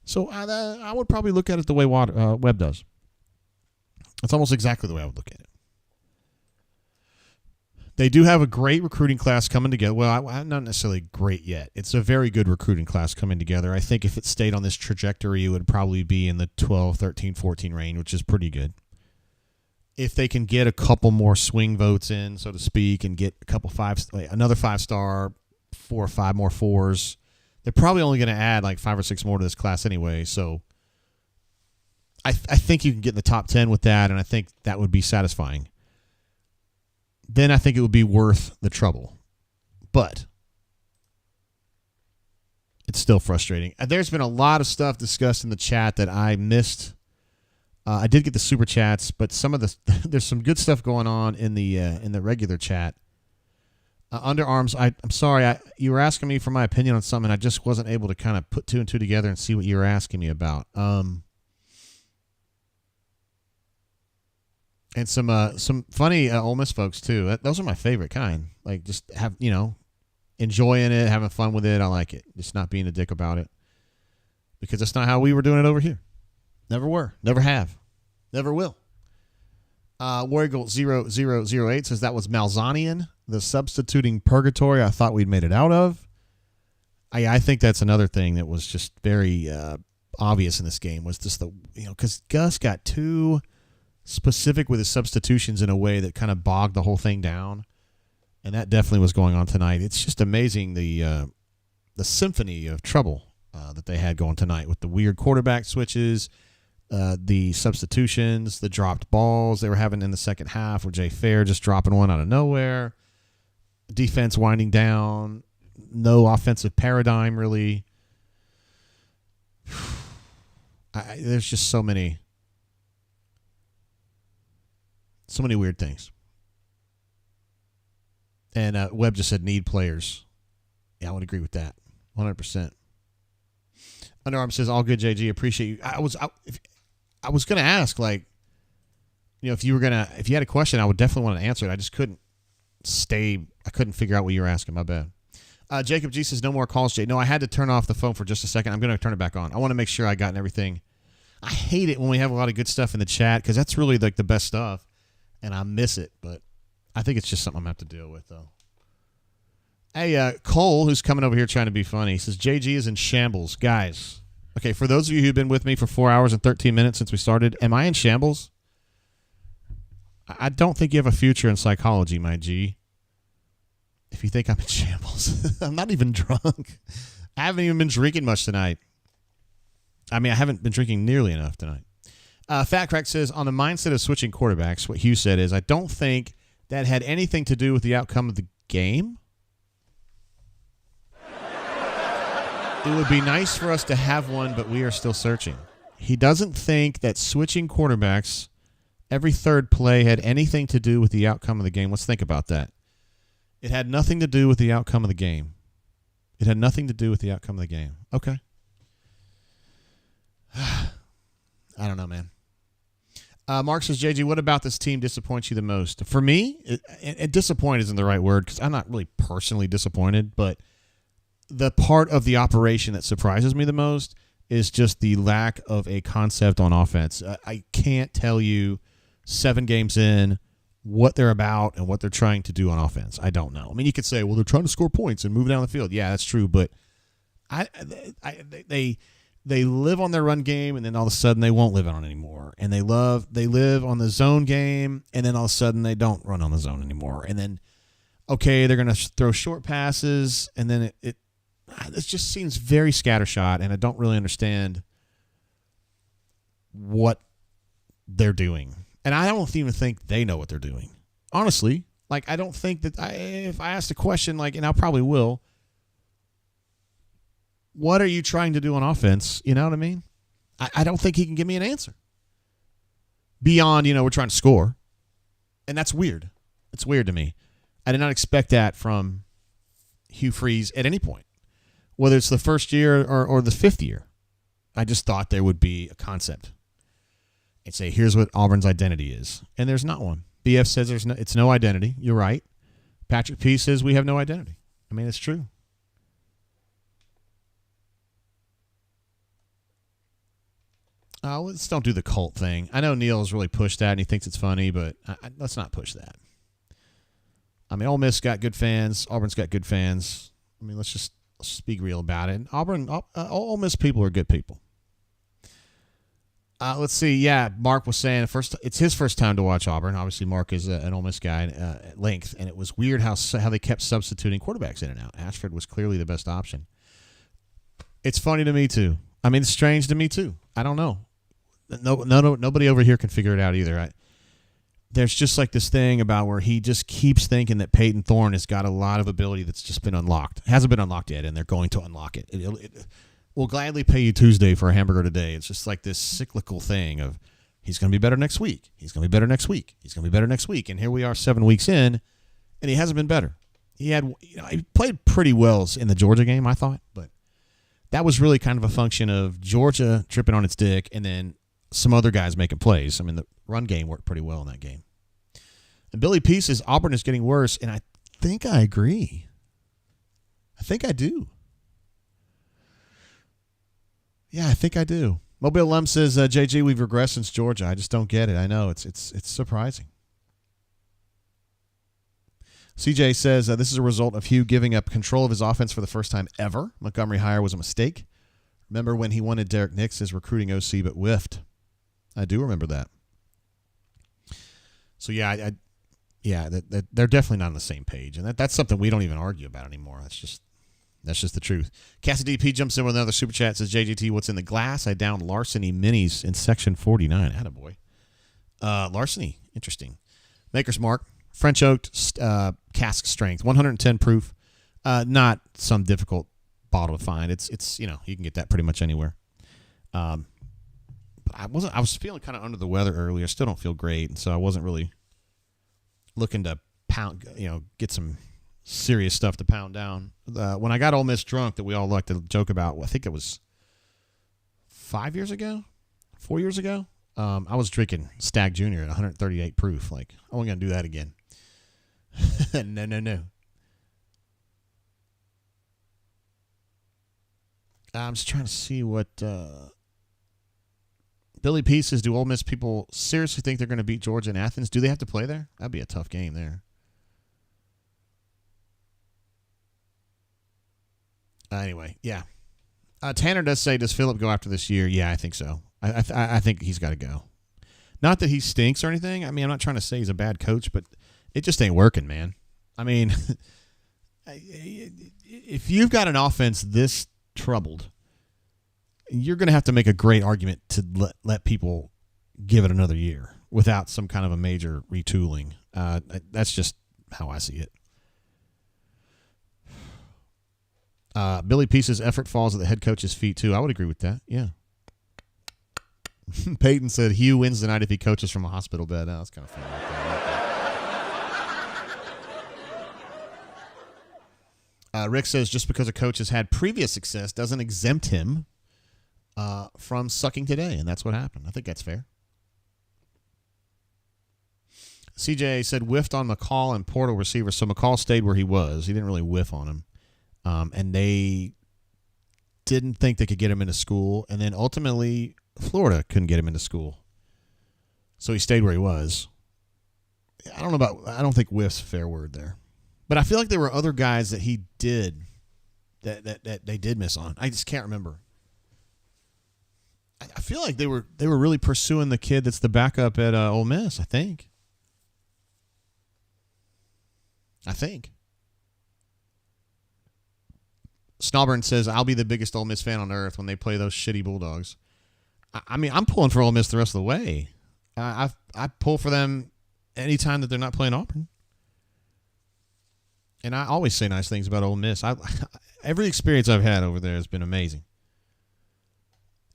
So I would probably look at it the way Webb does. It's almost exactly the way I would look at it. They do have a great recruiting class coming together. Well, not necessarily great yet. It's a very good recruiting class coming together. I think if it stayed on this trajectory, it would probably be in the 12, 13, 14 range, which is pretty good. If they can get a couple more swing votes in, so to speak, and get another 5-star, 4 or 5 more 4s, they're probably only going to add like 5 or 6 more to this class anyway. So I think you can get in the top 10 with that, and I think that would be satisfying. Then I think it would be worth the trouble. But it's still frustrating. There's been a lot of stuff discussed in the chat that I missed. I did get the super chats, but some of there's some good stuff going on in the regular chat. Underarms, I'm sorry, you were asking me for my opinion on something. I just wasn't able to kind of put two and two together and see what you were asking me about. And some funny Ole Miss folks too. Those are my favorite kind. Like just enjoying it, having fun with it. I like it. Just not being a dick about it, because that's not how we were doing it over here. Never were. Never have. Never will. Warrigal 0008 says that was Malzahnian, the substituting purgatory I thought we'd made it out of. I think that's another thing that was just very obvious in this game, was just because Gus got too specific with his substitutions in a way that kind of bogged the whole thing down. And that definitely was going on tonight. It's just amazing the symphony of trouble that they had going tonight with the weird quarterback switches, the substitutions, the dropped balls they were having in the second half with Jay Fair just dropping one out of nowhere, defense winding down, no offensive paradigm really. There's just so many weird things. And Webb just said need players. Yeah, I would agree with that. 100%. Underarm says, all good, JG. Appreciate you. I was going to ask, if you had a question, I would definitely want to answer it. I just couldn't figure out what you were asking. My bad. Jacob G says, no more calls, Jay. No, I had to turn off the phone for just a second. I'm going to turn it back on. I want to make sure I gotten everything. I hate it when we have a lot of good stuff in the chat, because that's really the best stuff, and I miss it, but I think it's just something I'm going to have to deal with, though. Hey, Cole, who's coming over here trying to be funny, he says, JG is in shambles. Guys, okay, for those of you who've been with me for 4 hours and 13 minutes since we started, am I in shambles? I don't think you have a future in psychology, my G, if you think I'm in shambles. I'm not even drunk. I haven't even been drinking much tonight. I mean, I haven't been drinking nearly enough tonight. Fat Crack says, on the mindset of switching quarterbacks, what Hugh said is, I don't think that had anything to do with the outcome of the game. It would be nice for us to have one, but we are still searching. He doesn't think that switching quarterbacks every third play had anything to do with the outcome of the game. Let's think about that. It had nothing to do with the outcome of the game. It had nothing to do with the outcome of the game. Okay. I don't know, man. Mark says, JG, what about this team disappoints you the most? For me, disappoint isn't the right word, because I'm not really personally disappointed, but the part of the operation that surprises me the most is just the lack of a concept on offense. I can't tell you 7 games in what they're about and what they're trying to do on offense. I don't know. I mean, you could say, well, they're trying to score points and move down the field. Yeah, that's true, but they live on their run game, and then all of a sudden they won't live on it anymore. And they live on the zone game, and then all of a sudden they don't run on the zone anymore. And then, okay, they're going to throw short passes, and then it just seems very scattershot, and I don't really understand what they're doing. And I don't even think they know what they're doing. Honestly, I don't think that if I asked a question, and I probably will, what are you trying to do on offense? You know what I mean? I don't think he can give me an answer. Beyond, we're trying to score. And that's weird. It's weird to me. I did not expect that from Hugh Freeze at any point, whether it's the first year or the 5th year. I just thought there would be a concept and say, here's what Auburn's identity is. And there's not one. BF says it's no identity. You're right. Patrick P says we have no identity. I mean, it's true. Let's don't do the cult thing. I know Neil has really pushed that and he thinks it's funny, but let's not push that. I mean, Ole Miss got good fans. Auburn's got good fans. I mean, let's just be real about it. Ole Miss people are good people. Let's see. Yeah, Mark was saying it's his first time to watch Auburn. Obviously, Mark is an Ole Miss guy at length, and it was weird how they kept substituting quarterbacks in and out. Ashford was clearly the best option. It's funny to me, too. I mean, it's strange to me, too. I don't know. nobody over here can figure it out either. There's just like this thing about where he just keeps thinking that Peyton Thorne has got a lot of ability that's just been unlocked. It hasn't been unlocked yet, and they're going to unlock it. We'll gladly pay you Tuesday for a hamburger today. It's just like this cyclical thing of he's going to be better next week. He's going to be better next week. He's going to be better next week. And here we are 7 weeks in, and he hasn't been better. He played pretty well in the Georgia game, I thought, but that was really kind of a function of Georgia tripping on its dick and then some other guys making plays. I mean, the run game worked pretty well in that game. And Billy P says Auburn is getting worse, and I think I agree. I think I do. Yeah, I think I do. Mobile Lum says, JG, we've regressed since Georgia. I just don't get it. I know. It's surprising. CJ says, this is a result of Hugh giving up control of his offense for the first time ever. Montgomery hire was a mistake. Remember when he wanted Derek Nix as recruiting OC but whiffed? I do remember that. So, yeah, they're definitely not on the same page. And that's something we don't even argue about anymore. That's just the truth. Cassidy P jumps in with another super chat. Says, JGT, what's in the glass? I downed larceny minis in section 49. Attaboy. Larceny. Interesting. Maker's Mark. French oaked cask strength. 110 proof. Not some difficult bottle to find. It's you can get that pretty much anywhere. But I was feeling kind of under the weather earlier. Still don't feel great, and so I wasn't really looking to get some serious stuff to pound down. When I got Ole Miss drunk that we all like to joke about, I think it was 4 years ago, I was drinking Stag Junior at 138 proof. Like, I wasn't going to do that again. No. I'm just trying to see what Billy P says. Do Ole Miss people seriously think they're going to beat Georgia in Athens? Do they have to play there? That'd be a tough game there. Anyway, yeah. Tanner does say, does Phillip go after this year? Yeah, I think so. I think he's got to go. Not that he stinks or anything. I mean, I'm not trying to say he's a bad coach, but it just ain't working, man. I mean, if you've got an offense this troubled, you're going to have to make a great argument to let people give it another year without some kind of a major retooling. That's just how I see it. Billy Peace's effort falls at the head coach's feet, too. I would agree with that. Yeah. Peyton said Hugh wins the night if he coaches from a hospital bed. Oh, that's kind of funny. Rick says just because a coach has had previous success doesn't exempt him from sucking today, and that's what happened. I think that's fair. CJ said whiffed on McCall and portal receiver, so McCall stayed where he was. He didn't really whiff on him. And they didn't think they could get him into school, and then ultimately Florida couldn't get him into school. So he stayed where he was. I don't think whiff's a fair word there. But I feel like there were other guys that he did that they did miss on. I just can't remember. I feel like they were really pursuing the kid that's the backup at Ole Miss, I think. Snowburn says, I'll be the biggest Ole Miss fan on earth when they play those shitty Bulldogs. I mean, I'm pulling for Ole Miss the rest of the way. I pull for them anytime that they're not playing Auburn. And I always say nice things about Ole Miss. Every experience I've had over there has been amazing.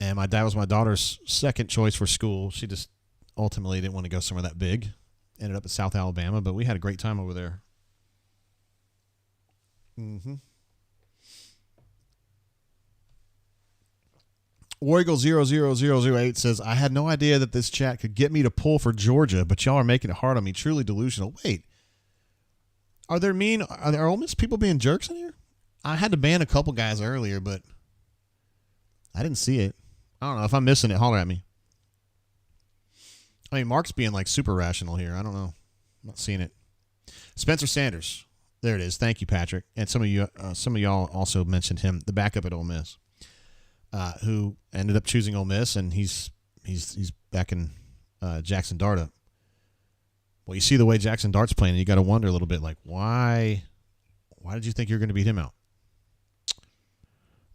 And my dad was my daughter's second choice for school. She just ultimately didn't want to go somewhere that big. Ended up at South Alabama, but we had a great time over there. Mm-hmm. Warrigal00008 says, I had no idea that this chat could get me to pull for Georgia, but y'all are making it hard on me. Truly delusional. Wait. Are there Ole Miss people being jerks in here? I had to ban a couple guys earlier, but I didn't see it. I don't know. If I'm missing it, holler at me. I mean, Mark's being like super rational here. I don't know. I'm not seeing it. Spencer Sanders. There it is. Thank you, Patrick. And some of y'all also mentioned him, the backup at Ole Miss, who ended up choosing Ole Miss, and he's back in Jackson Dart. Well, you see the way Jackson Dart's playing, and you got to wonder a little bit, like, why did you think you were going to beat him out?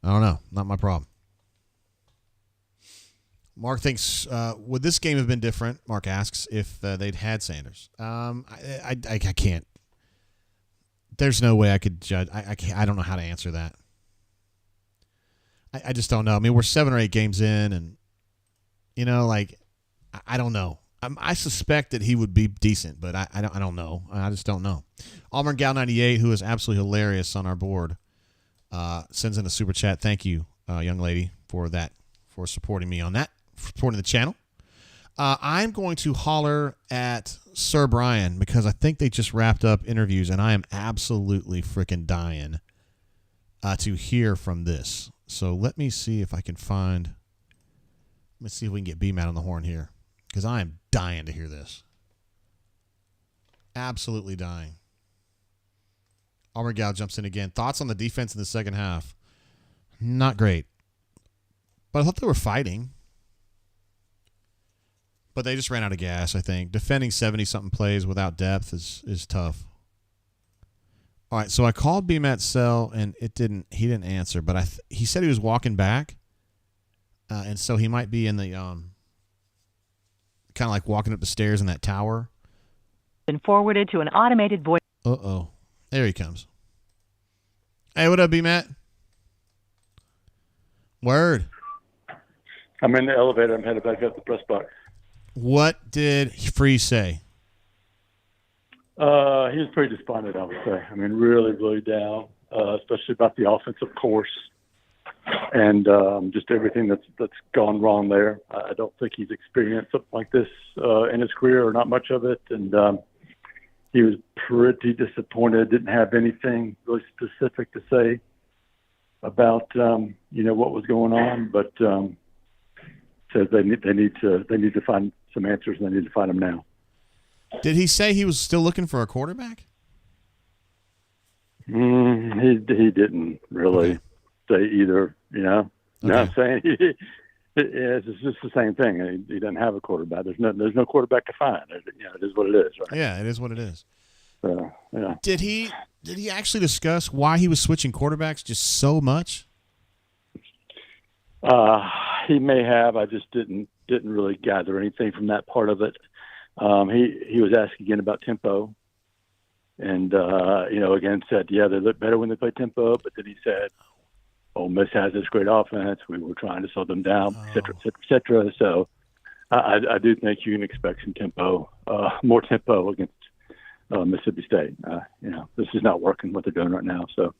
I don't know. Not my problem. Mark thinks, would this game have been different, Mark asks, if they'd had Sanders? I can't. There's no way I could judge. I don't know how to answer that. I just don't know. I mean, we're 7 or 8 games in, and, I don't know. I suspect that he would be decent, but I don't know. I just don't know. Auburn Gal 98, who is absolutely hilarious on our board, sends in a super chat. Thank you, young lady, for that, for supporting me on that, for supporting the channel. I'm going to holler at Sir Brian because I think they just wrapped up interviews, and I am absolutely freaking dying to hear from this. So let me see if I can find. Let's see if we can get B-Matt on the horn here because I am dying to hear this. Absolutely dying. Auburn Gal jumps in again. Thoughts on the defense in the second half? Not great. But I thought they were fighting. But they just ran out of gas, I think. Defending 70-something plays without depth is tough. All right, so I called B-Matt's cell, and he didn't answer. But he said he was walking back, and so he might be in the kind of like walking up the stairs in that tower. Been forwarded to an automated voice. Uh-oh. There he comes. Hey, what up, B-Matt? Word. I'm in the elevator. I'm headed back up the press box. What did Freeze say? He was pretty despondent, I would say. I mean, really, really down, especially about the offense, of course, and just everything that's gone wrong there. I don't think he's experienced something like this in his career, or not much of it, and he was pretty disappointed. Didn't have anything really specific to say about what was going on, but says they need to find some answers, and they need to find them now. Did he say he was still looking for a quarterback? He didn't really say either. No, I'm saying it's just the same thing. He doesn't have a quarterback. There's no quarterback to find. It is what it is, right? Yeah, it is what it is. Yeah. Did he actually discuss why he was switching quarterbacks just so much? He may have. I just didn't really gather anything from that part of it. He was asking again about tempo, and again said, yeah, they look better when they play tempo. But then he said, Ole Miss has this great offense. We were trying to slow them down, et cetera, et cetera, et cetera. So I do think you can expect some tempo, more tempo against Mississippi State. This is not working what they're doing right now. So,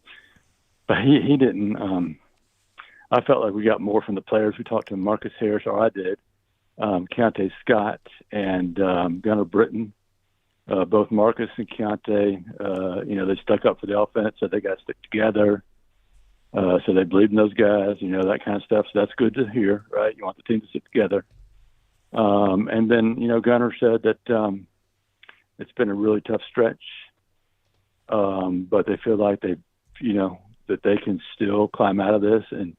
but he didn't. I felt like we got more from the players. We talked to Marcus Harris, or I did, Keontae Scott, and Gunnar Britton. Both Marcus and Keontae, they stuck up for the offense, so they got to stick together. So they believed in those guys, that kind of stuff. So that's good to hear, right? You want the team to stick together. And then, Gunnar said that it's been a really tough stretch, but they feel like that they can still climb out of this and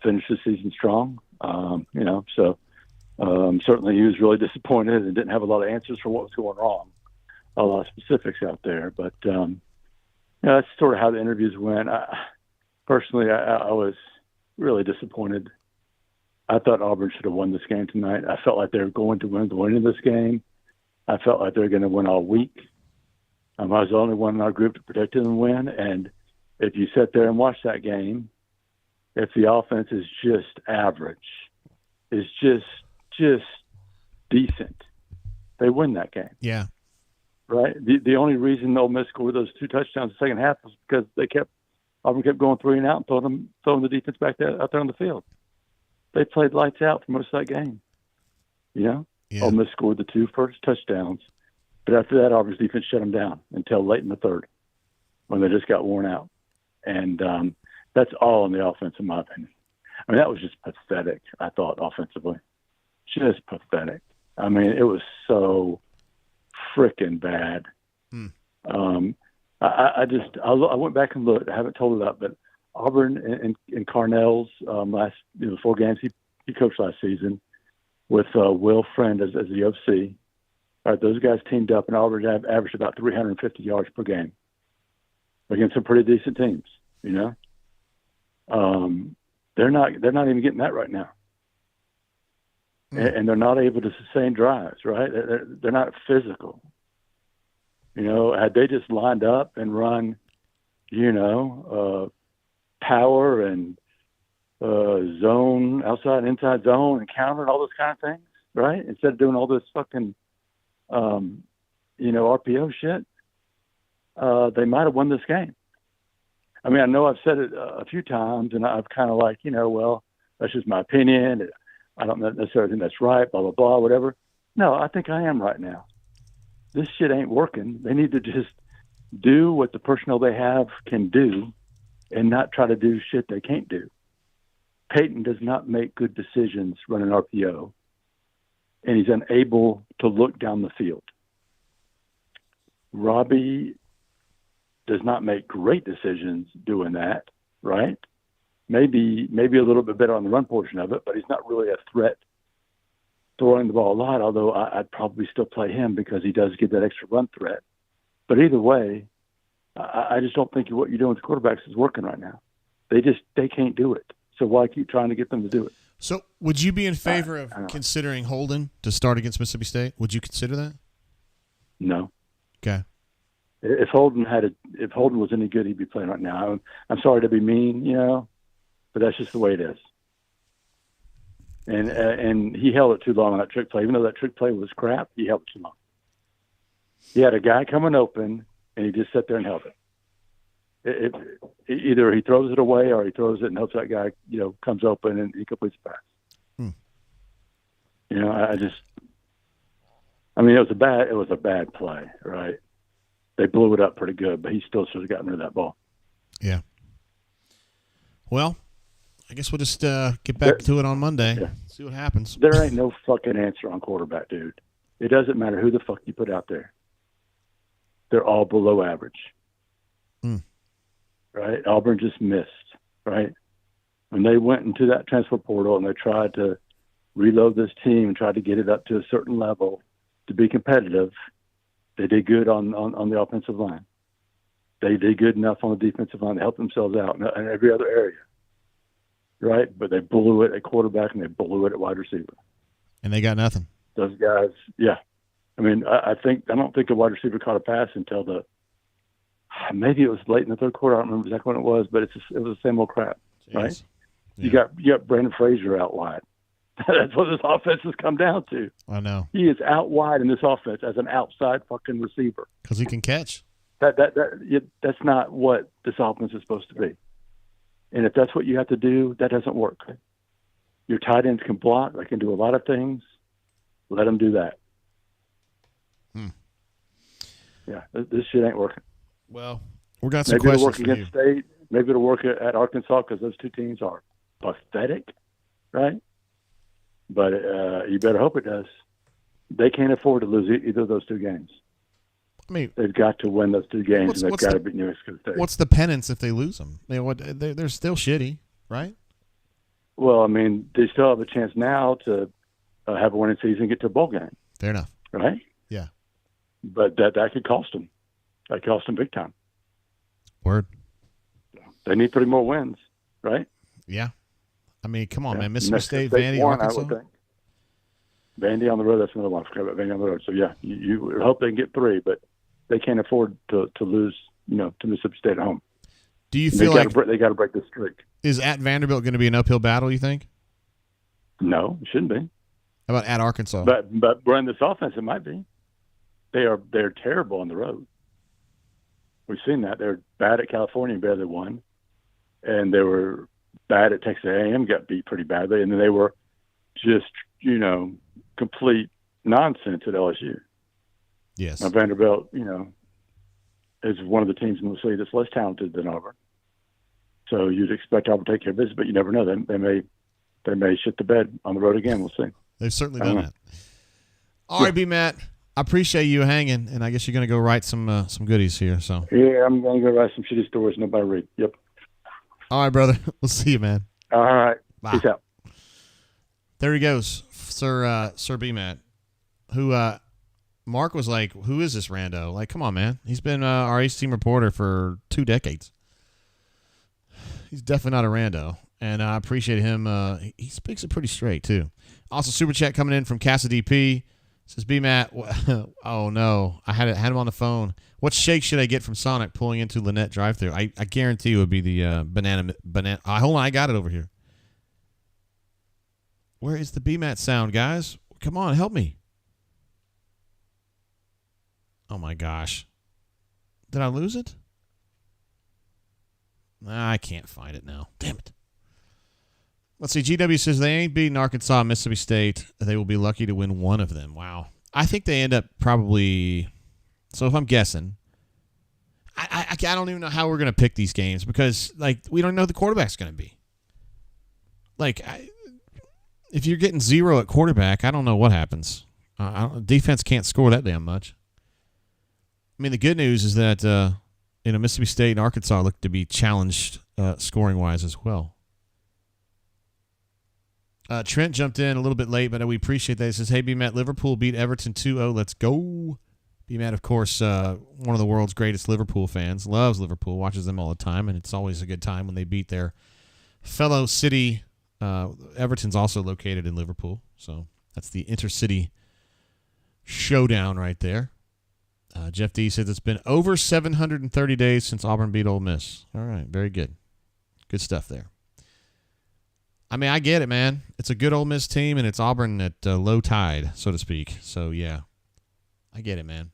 finish the season strong. Certainly he was really disappointed and didn't have a lot of answers for what was going wrong. A lot of specifics out there, but that's sort of how the interviews went. Personally, I was really disappointed. I thought Auburn should have won this game tonight. I felt like they were going to win going into this game. I felt like they were going to win all week. I was the only one in our group to predict them and win. And if you sit there and watch that game, if the offense is just average, is just decent, they win that game. Yeah. Right? The only reason Ole Miss scored those 2 touchdowns in the second half was because Auburn kept going 3 and out and throwing the defense back there out there on the field. They played lights out for most of that game. Yeah. Ole Miss scored the 2 first touchdowns, but after that, Auburn's defense shut them down until late in the third when they just got worn out. And that's all on the offense, in my opinion. I mean, that was just pathetic, I thought, offensively. Just pathetic. I mean, it was so freaking bad. I went back and looked. I haven't told it up, but Auburn and Carnell's last 4 games he coached last season with Will Friend as the OC. All right, those guys teamed up, and Auburn averaged about 350 yards per game against some pretty decent teams. They're not even getting that right now. and they're not able to sustain drives, right? They're not physical. Had they just lined up and run, power and zone, outside and inside zone and counter and all those kind of things, right? Instead of doing all this fucking, RPO shit, they might have won this game. I mean, I know I've said it a few times, and I've kind of like, well, that's just my opinion. I don't necessarily think that's right, blah, blah, blah, whatever. No, I think I am right now. This shit ain't working. They need to just do what the personnel they have can do and not try to do shit they can't do. Peyton does not make good decisions running RPO, and he's unable to look down the field. Robbie does not make great decisions doing that, right? Maybe a little bit better on the run portion of it, but he's not really a threat throwing the ball a lot, although I'd probably still play him because he does give that extra run threat. But either way, I just don't think what you're doing with the quarterbacks is working right now. They can't do it. So why keep trying to get them to do it? So would you be in favor of considering Holden to start against Mississippi State? Would you consider that? No. Okay. If Holden was any good, he'd be playing right now. I'm sorry to be mean, but that's just the way it is. And he held it too long on that trick play. Even though that trick play was crap, he held it too long. He had a guy coming open, and he just sat there and held it. Either he throws it away or he throws it and hopes that guy, comes open and he completes the pass. It was a bad play, right? They blew it up pretty good, but he still should have gotten rid of that ball. Yeah. Well, I guess we'll just get back to it on Monday. Yeah. See what happens. There ain't no fucking answer on quarterback, dude. It doesn't matter who the fuck you put out there. They're all below average. Right? Auburn just missed, right? When they went into that transfer portal and they tried to reload this team and tried to get it up to a certain level to be competitive, they did good on the offensive line. They did good enough on the defensive line to help themselves out in every other area, right? But they blew it at quarterback and they blew it at wide receiver. And they got nothing. Those guys, yeah. I mean, I don't think a wide receiver caught a pass until maybe it was late in the third quarter. I don't remember exactly when it was, but it was the same old crap, right? Yeah. You got Brandon Frazier out wide. That's what this offense has come down to. I know. He is out wide in this offense as an outside fucking receiver. Because he can catch. That's not what this offense is supposed to be. And if that's what you have to do, that doesn't work. Your tight ends can block. They can do a lot of things. Let them do that. Yeah, this shit ain't working. Well, we got some questions for you. Maybe it'll work against State. Maybe it'll work at Arkansas because those two teams are pathetic, right? But you better hope it does. They can't afford to lose either of those two games. I mean, they've got to win those two games, and they've got to beat New Mexico State. What's the penance if they lose them? They're still shitty, right? Well, I mean, they still have a chance now to have a winning season and get to a bowl game. Fair enough. Right? Yeah. But that could cost them. That cost them big time. Word. They need 3 more wins, right? Yeah. I mean, come on, man. Mississippi State, Vandy, Arkansas. Vandy on the road, that's another one. I forgot about Vandy on the road. So, yeah, you hope they can get 3, but they can't afford to lose, to Mississippi State at home. Do you feel like they got to break the streak? Is at Vanderbilt going to be an uphill battle, you think? No, it shouldn't be. How about at Arkansas? But running this offense, it might be. They're terrible on the road. We've seen that. They're bad at California, barely won. And they were bad at Texas A&M, got beat pretty badly. And then they were just, complete nonsense at LSU. Yes. Now, Vanderbilt, is one of the teams in the league that's less talented than Auburn. So you'd expect Auburn to take care of business, but you never know. They may shit the bed on the road again. We'll see. They've certainly done that. All right, B-Matt. I appreciate you hanging, and I guess you're going to go write some goodies here. So yeah, I'm going to go write some shitty stories nobody read. Yep. All right, brother. We'll see you, man. All right. Bye. Peace out. There he goes, Sir B-Matt, who Mark was like, who is this rando? Like, come on, man. He's been our Ace Team reporter for 2 decades. He's definitely not a rando. And I appreciate him. He speaks it pretty straight, too. Also, super chat coming in from Cassidy P. Says, B-Matt, oh, no. I had him on the phone. What shake should I get from Sonic pulling into Lynette drive-thru? I guarantee it would be the banana. Hold on, I got it over here. Where is the B-Matt sound, guys? Come on, help me. Oh, my gosh. Did I lose it? I can't find it now. Damn it. Let's see. GW says they ain't beating Arkansas, Mississippi State. They will be lucky to win one of them. Wow. I think they end up probably. So if I'm guessing, I don't even know how we're going to pick these games because like we don't know who the quarterback's going to be. Like if you're getting 0 at quarterback, I don't know what happens. Defense can't score that damn much. I mean, the good news is that Mississippi State and Arkansas look to be challenged scoring wise as well. Trent jumped in a little bit late, but we appreciate that. He says, hey, B-Matt, Liverpool beat Everton 2-0. Let's go. B-Matt, of course, one of the world's greatest Liverpool fans, loves Liverpool, watches them all the time, and it's always a good time when they beat their fellow city. Everton's also located in Liverpool, so that's the intercity showdown right there. Jeff D says it's been over 730 days since Auburn beat Ole Miss. All right, very good. Good stuff there. I mean, I get it, man. It's a good Ole Miss team, and it's Auburn at low tide, so to speak. So, yeah, I get it, man.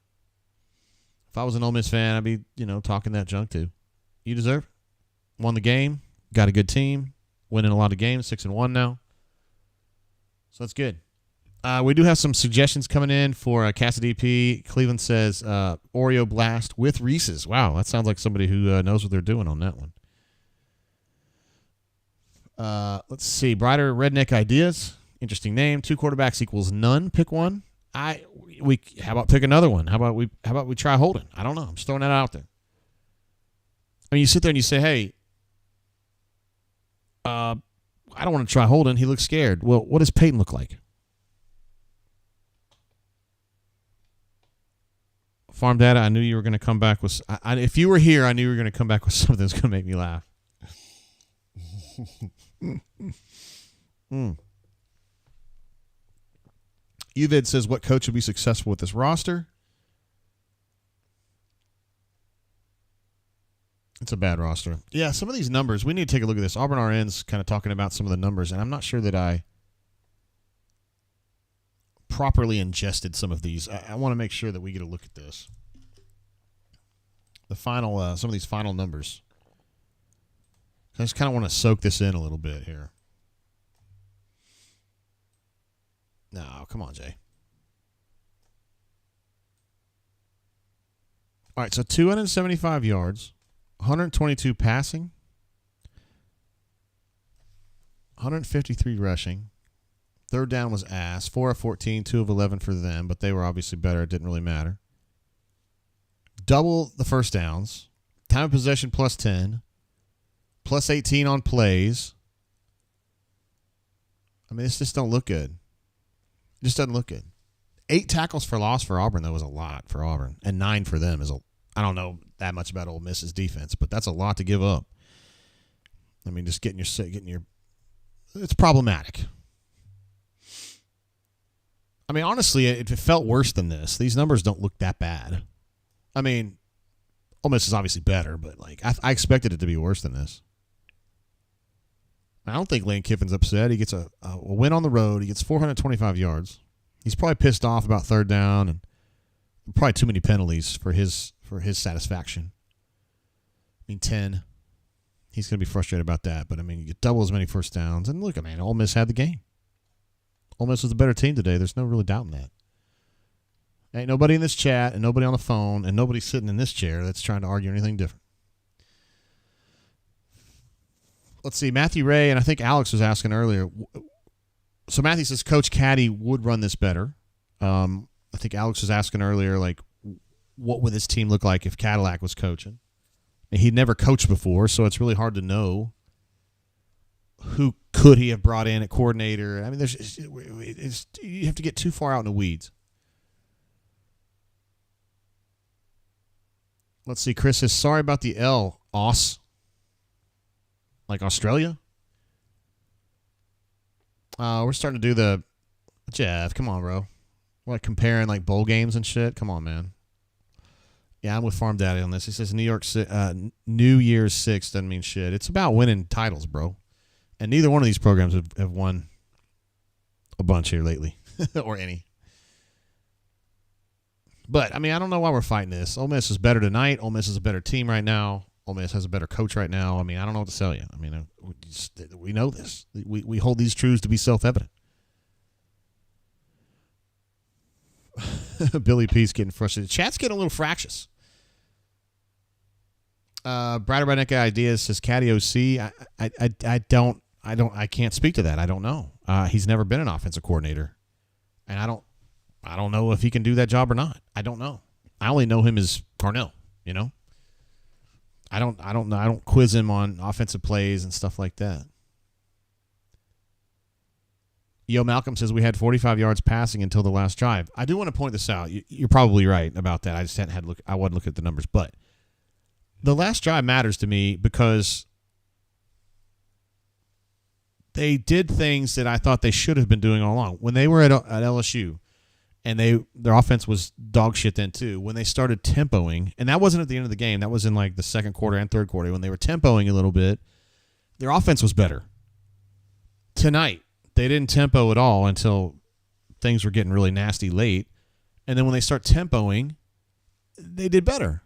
If I was an Ole Miss fan, I'd be, talking that junk too. You deserve it. Won the game. Got a good team. Winning a lot of games, 6-1 now. So that's good. We do have some suggestions coming in for Cassidy P. Cleveland says Oreo Blast with Reese's. Wow, that sounds like somebody who knows what they're doing on that one. Let's see. Brighter Redneck Ideas. Interesting name. 2 quarterbacks equals none. Pick one. How about pick another one? How about we try Holden? I don't know. I'm just throwing that out there. I mean, you sit there and you say, hey, I don't want to try Holden. He looks scared. Well, what does Peyton look like? Farm Data, I knew you were going to come back with... if you were here, I knew you were going to come back with something that's going to make me laugh. Uvid says, what coach would be successful with this roster? It's a bad roster. Yeah, some of these numbers, we need to take a look at this. Auburn RN's kind of talking about some of the numbers, and I'm not sure that I properly ingested some of these. I want to make sure that we get a look at this. The final, some of these final numbers. I just kind of want to soak this in a little bit here. No, come on, Jay. All right, so 275 yards, 122 passing, 153 rushing. Third down was ass. 4 of 14, 2 of 11 for them, but they were obviously better. It didn't really matter. Double the first downs. Time of possession plus 10. Plus 18 on plays. I mean, this just don't look good. It just doesn't look good. 8 tackles for loss for Auburn, though, was a lot for Auburn. And 9 for them is I don't know that much about Ole Miss's defense, but that's a lot to give up. I mean, just getting your it's problematic. I mean, honestly, if it felt worse than this, these numbers don't look that bad. I mean, Ole Miss is obviously better, but like I expected it to be worse than this. I don't think Lane Kiffin's upset. He gets a win on the road. He gets 425 yards. He's probably pissed off about third down and probably too many penalties for his satisfaction. I mean, 10. He's going to be frustrated about that. But, I mean, you get double as many first downs. And look, man, Ole Miss had the game. Ole Miss was a better team today. There's no really doubt in that. Ain't nobody in this chat and nobody on the phone and nobody sitting in this chair that's trying to argue anything different. Let's see. Matthew Ray, and I think Alex was asking earlier. So Matthew says Coach Caddy would run this better. I think Alex was asking earlier, like, what would this team look like if Cadillac was coaching? And he'd never coached before, so it's really hard to know who could he have brought in at coordinator. I mean, you have to get too far out in the weeds. Let's see. Chris says, sorry about the L, Aus. Like Australia? We're starting to do the Jeff. Come on, bro. We're like comparing like bowl games and shit. Come on, man. Yeah, I'm with Farm Daddy on this. He says New Year's 6 doesn't mean shit. It's about winning titles, bro. And neither one of these programs have won a bunch here lately, or any. But, I mean, I don't know why we're fighting this. Ole Miss is better tonight. Ole Miss is a better team right now. Ole Miss has a better coach right now. I mean, I don't know what to tell you. I mean, we know this. We hold these truths to be self-evident. Billy P's getting frustrated. Chat's getting a little fractious. Brighter Redneck Ideas says Caddy OC. I can't speak to that. I don't know. He's never been an offensive coordinator, and I don't know if he can do that job or not. I don't know. I only know him as Carnell. You know. I don't know. I don't quiz him on offensive plays and stuff like that. Yo, Malcolm says we had 45 yards passing until the last drive. I do want to point this out. You're probably right about that. I just hadn't had look. I wasn't looking at the numbers, but the last drive matters to me because they did things that I thought they should have been doing all along. When they were at LSU, and their offense was dog shit then too. When they started tempoing, and that wasn't at the end of the game. That was in like the second quarter and third quarter. When they were tempoing a little bit, their offense was better. Tonight, they didn't tempo at all until things were getting really nasty late. And then when they start tempoing, they did better.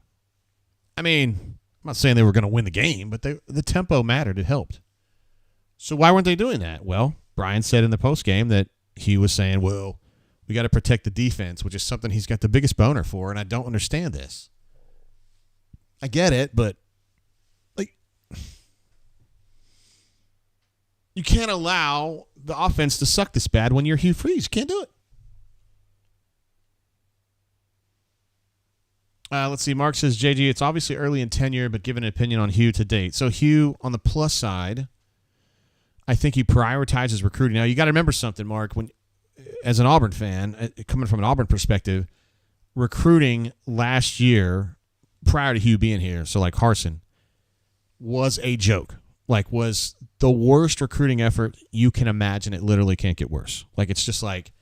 I mean, I'm not saying they were going to win the game, but the tempo mattered. It helped. So why weren't they doing that? Well, Brian said in the postgame that he was saying, well, we got to protect the defense, which is something he's got the biggest boner for, and I don't understand this. I get it, but like you can't allow the offense to suck this bad when you're Hugh Freeze. You can't do it. Let's see. Mark says, JG, it's obviously early in tenure, but give an opinion on Hugh to date. So Hugh, on the plus side, I think he prioritizes recruiting. Now, you got to remember something, Mark. When, as an Auburn fan, coming from an Auburn perspective, recruiting last year, prior to Hugh being here, so like Harsin, was a joke. Like, was the worst recruiting effort you can imagine. It literally can't get worse. Like, it's just like,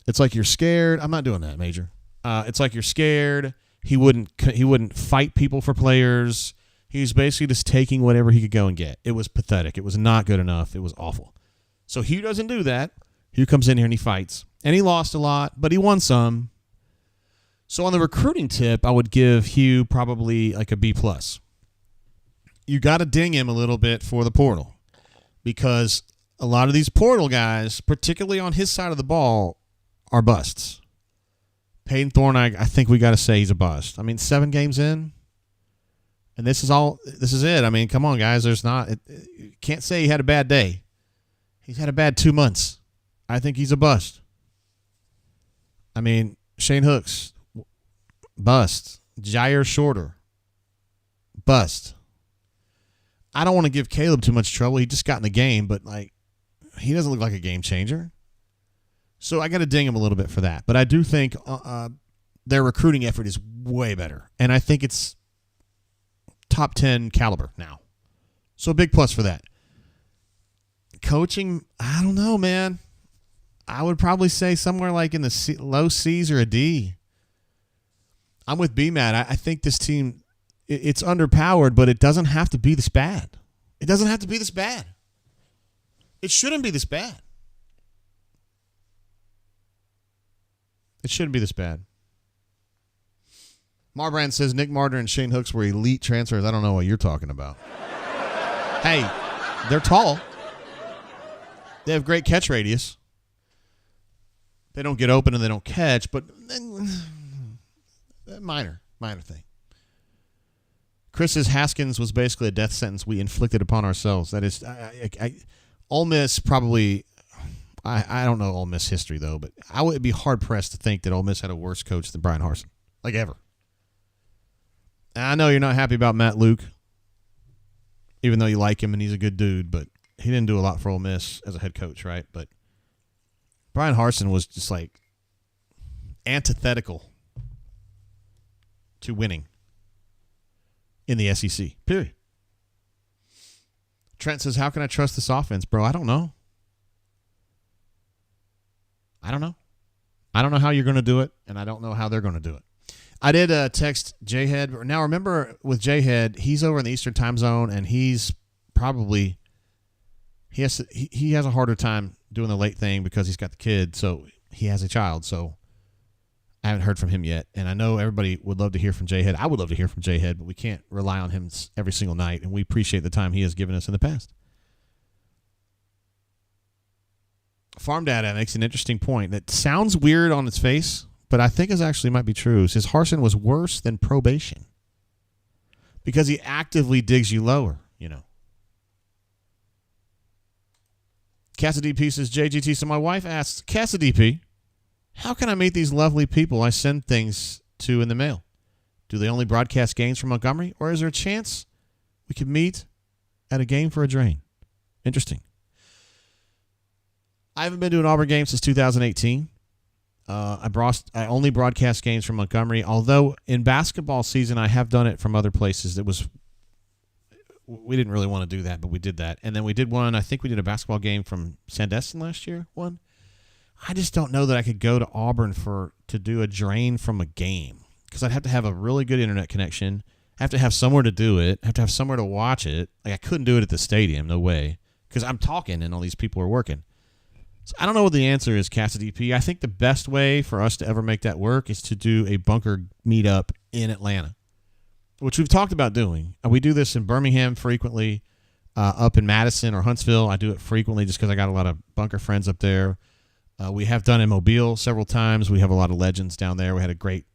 it's like you're scared. I'm not doing that, Major. It's like you're scared. He wouldn't fight people for players. He was basically just taking whatever he could go and get. It was pathetic. It was not good enough. It was awful. So Hugh doesn't do that. Hugh comes in here and he fights. And he lost a lot, but he won some. So on the recruiting tip, I would give Hugh probably like a B+. You got to ding him a little bit for the portal because a lot of these portal guys, particularly on his side of the ball, are busts. Peyton Thorne, I think we got to say he's a bust. I mean, 7 games in, and this is it. I mean, come on, guys. You can't say he had a bad day. He's had a bad 2 months. I think he's a bust. I mean, Shane Hooks, bust. Jair Shorter, bust. I don't want to give Caleb too much trouble. He just got in the game, but like, he doesn't look like a game changer. So I got to ding him a little bit for that. But I do think their recruiting effort is way better. And I think it's top 10 caliber now. So a big plus for that. Coaching, I don't know, man. I would probably say somewhere like in the low C's or a D. I'm with B-Matt. I think this team, it's underpowered, but it doesn't have to be this bad. It doesn't have to be this bad. It shouldn't be this bad. It shouldn't be this bad. Marbrand says Nick Martin and Shane Hooks were elite transfers. I don't know what you're talking about. Hey, they're tall. They have great catch radius. They don't get open and they don't catch, but minor thing. Chris says Haskins was basically a death sentence we inflicted upon ourselves. That is, Ole Miss probably. I don't know Ole Miss history, though, but I would be hard-pressed to think that Ole Miss had a worse coach than Brian Harsin, like ever. And I know you're not happy about Matt Luke, even though you like him and he's a good dude, but he didn't do a lot for Ole Miss as a head coach, right? But Brian Harsin was just like antithetical to winning in the SEC, period. Trent says, how can I trust this offense, bro? I don't know. I don't know how you're going to do it, and I don't know how they're going to do it. I did text J-Head. Now, remember, with J-Head, he's over in the Eastern time zone, and he's probably he has a harder time doing the late thing because he's got the kid, so he has a child. So I haven't heard from him yet, and I know everybody would love to hear from J-Head. I would love to hear from J-Head, but we can't rely on him every single night, and we appreciate the time he has given us in the past. Farm Data makes an interesting point that sounds weird on its face, but I think it actually might be true. It says Harsin was worse than probation because he actively digs you lower, you know. Cassidy P says, JGT, so my wife asks, Cassidy P, how can I meet these lovely people I send things to in the mail? Do they only broadcast games from Montgomery, or is there a chance we could meet at a game for a drain? Interesting. I haven't been to an Auburn game since 2018. I only broadcast games from Montgomery, although in basketball season I have done it from other places. We didn't really want to do that, but we did that. And then we did one, I think we did a basketball game from Sandestin last year, one. I just don't know that I could go to Auburn to do a drain from a game because I'd have to have a really good internet connection. I have to have somewhere to do it. I have to have somewhere to watch it. Like I couldn't do it at the stadium, no way, because I'm talking and all these people are working. So I don't know what the answer is, Cassidy P. I think the best way for us to ever make that work is to do a bunker meetup in Atlanta, which we've talked about doing. We do this in Birmingham frequently, up in Madison or Huntsville. I do it frequently just because I got a lot of bunker friends up there. We have done in Mobile several times. We have a lot of legends down there. We had a great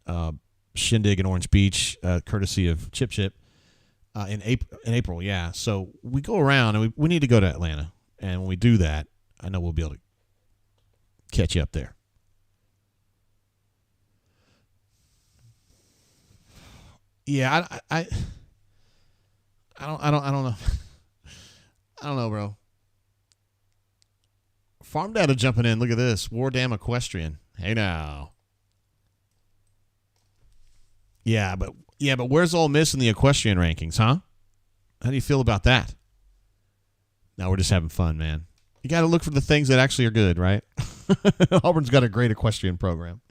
shindig in Orange Beach, courtesy of Chip Chip, in April. Yeah, so we go around, and we need to go to Atlanta. And when we do that, I know we'll be able to catch you up there. Yeah, I don't know. I don't know, bro. Farm Data jumping in. Look at this. War Dam Equestrian. Hey now. Yeah, but where's Ole Miss in the equestrian rankings, huh? How do you feel about that? No, we're just having fun, man. You got to look for the things that actually are good, right? Auburn's got a great equestrian program.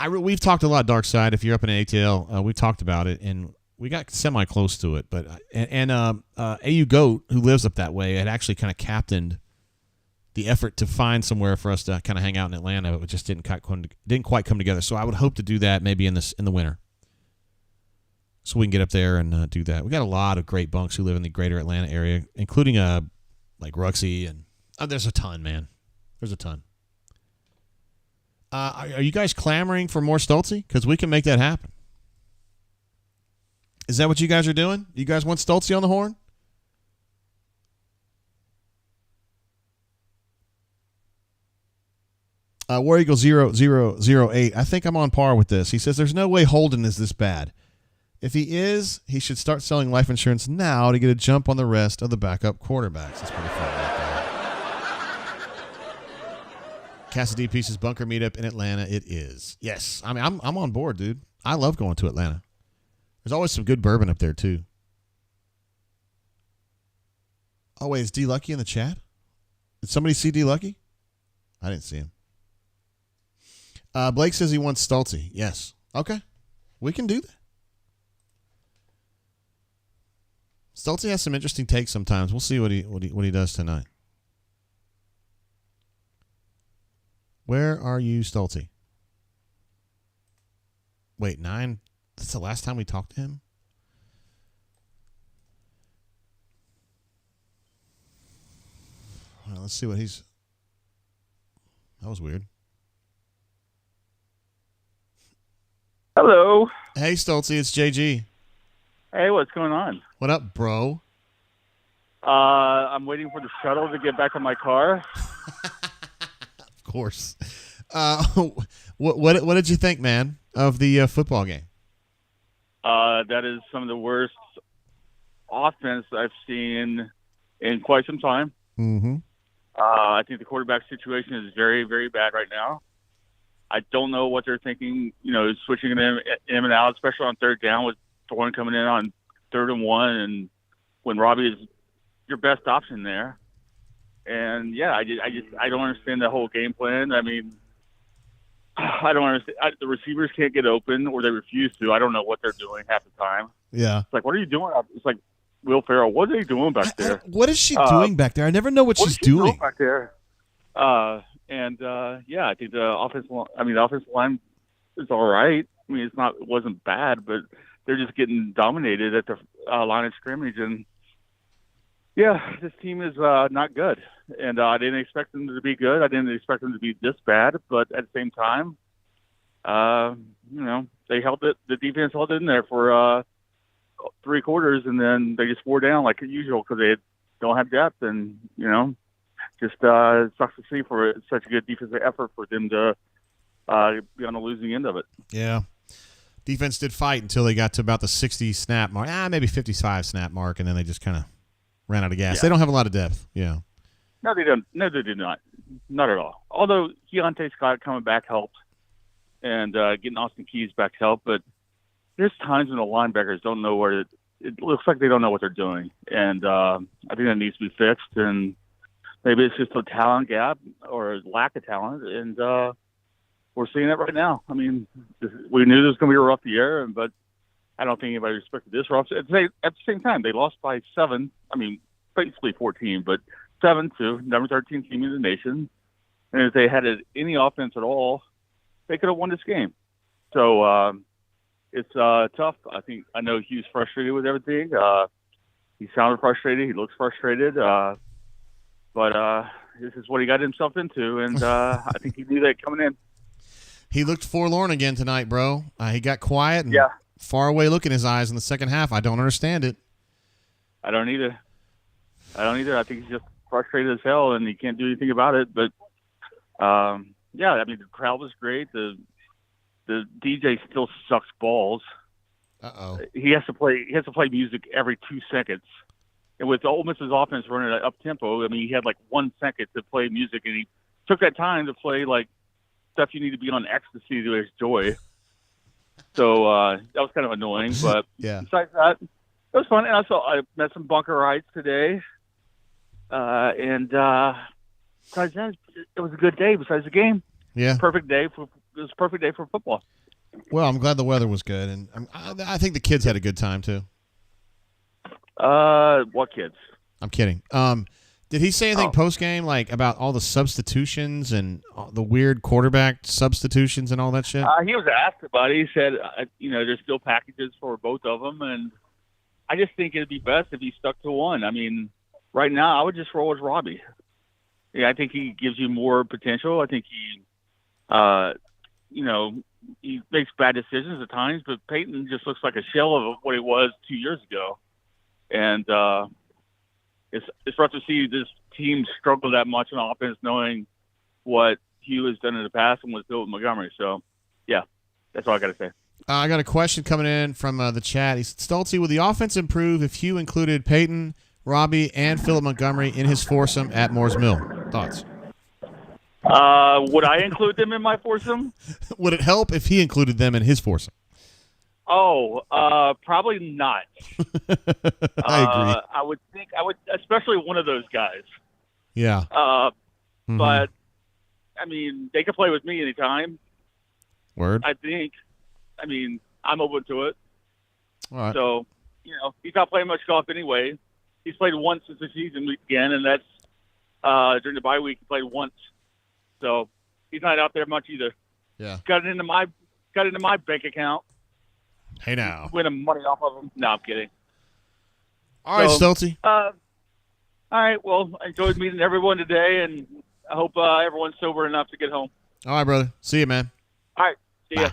We've talked a lot, Dark Side. If you're up in ATL, we talked about it, and we got semi-close to it. But AU Goat, who lives up that way, had actually kind of captained the effort to find somewhere for us to kind of hang out in Atlanta, but it just didn't quite come together. So I would hope to do that maybe in the winter, so we can get up there and do that. We got a lot of great bunks who live in the greater Atlanta area, including like Ruxy, and there's a ton, man. There's a ton. Are you guys clamoring for more Stoltzy? Because we can make that happen. Is that what you guys are doing? You guys want Stoltzy on the horn? War Eagle 0008. I think I'm on par with this. He says there's no way Holden is this bad. If he is, he should start selling life insurance now to get a jump on the rest of the backup quarterbacks. That's pretty fun. Cassidy Pieces bunker meetup in Atlanta. It is. Yes. I mean, I'm on board, dude. I love going to Atlanta. There's always some good bourbon up there, too. Oh, wait. Is D Lucky in the chat? Did somebody see D Lucky? I didn't see him. Blake says he wants Stoltzy. Yes. Okay. We can do that. Stoltzy has some interesting takes sometimes. We'll see what he does tonight. Where are you, Stoltzy? Wait, 9? That's the last time we talked to him? Well, let's see what he's... That was weird. Hello. Hey, Stoltzy, it's JG. Hey, what's going on? What up, bro? I'm waiting for the shuttle to get back in my car. Of course. What did you think, man, of the football game? That is some of the worst offense I've seen in quite some time. Mm-hmm. I think the quarterback situation is very, very bad right now. I don't know what they're thinking, switching him in and out, especially on third down with Thorne coming in on 3rd and 1, and when Robbie is your best option there. And yeah, I don't understand the whole game plan. I mean, I don't understand. The receivers can't get open, or they refuse to. I don't know what they're doing half the time. Yeah. It's like, what are you doing? It's like, Will Ferrell, what are they doing back there? What is she doing back there? I never know what she's doing back there. Yeah, I think the offensive line is all right. I mean, it wasn't bad, but they're just getting dominated at the line of scrimmage. And yeah, this team is not good. And I didn't expect them to be good. I didn't expect them to be this bad. But at the same time, they held it. The defense held it in there for 3 quarters, and then they just wore down like usual because they don't have depth. And just sucks to see for such a good defensive effort for them to be on the losing end of it. Yeah. Defense did fight until they got to about the 60 snap mark, maybe 55 snap mark, and then they just kind of ran out of gas. Yeah. They don't have a lot of depth. Yeah. No, they don't. No, they did not. Not at all. Although Keontae Scott coming back helped, and getting Austin Keys back helped, but there's times when the linebackers don't know where it looks like they don't know what they're doing, and I think that needs to be fixed. And maybe it's just a talent gap or lack of talent, and we're seeing it right now. I mean, we knew this was going to be a rough year, but I don't think anybody expected this rough. At the same time, they lost by 7. I mean, basically 14, but 7 to number 13 team in the nation. And if they had any offense at all, they could have won this game. So it's tough. I know Hugh's frustrated with everything. He sounded frustrated. He looks frustrated. But this is what he got himself into, and I think he knew that coming in. He looked forlorn again tonight, bro. He got quiet and far away look in his eyes in the second half. I don't understand it. I don't either. I think he's just frustrated as hell, and he can't do anything about it. But, I mean, the crowd was great. The DJ still sucks balls. Uh-oh. He has to play music every 2 seconds. And with Ole Miss's offense running at up tempo, I mean, he had like 1 second to play music, and he took that time to play like stuff you need to be on ecstasy to enjoy. So that was kind of annoying, but besides that, it was fun. And I met some Bunkerites today, and besides that, it was a good day. Besides the game, perfect day for football. Well, I'm glad the weather was good, and I think the kids had a good time too. What kids? I'm kidding. Did he say anything post-game, like about all the substitutions and the weird quarterback substitutions and all that shit? He was asked about it. He said, there's still packages for both of them, and I just think it'd be best if he stuck to one. I mean, right now, I would just roll with Robbie. Yeah, I think he gives you more potential. I think he makes bad decisions at times, but Peyton just looks like a shell of what he was 2 years ago. And it's rough to see this team struggle that much on offense, knowing what Hugh has done in the past and what's built with Montgomery. So, yeah, that's all I got to say. I got a question coming in from the chat. He said, Stoltzy, would the offense improve if Hugh included Peyton, Robbie, and Philip Montgomery in his foursome at Moore's Mill? Thoughts? Would I include them in my foursome? Would it help if he included them in his foursome? Oh, probably not. I agree. I would think especially one of those guys. Yeah. But I mean, they could play with me anytime. Word. I think. I mean, I'm open to it. All right. So, he's not playing much golf anyway. He's played once since the season began, and that's during the bye week. He played once, so he's not out there much either. Yeah. Got it into my bank account. Hey now. Winning money off of him. No, I'm kidding. All right, Stoltzy. All right. Well, I enjoyed meeting everyone today, and I hope everyone's sober enough to get home. All right, brother. See you, man. All right. See ya.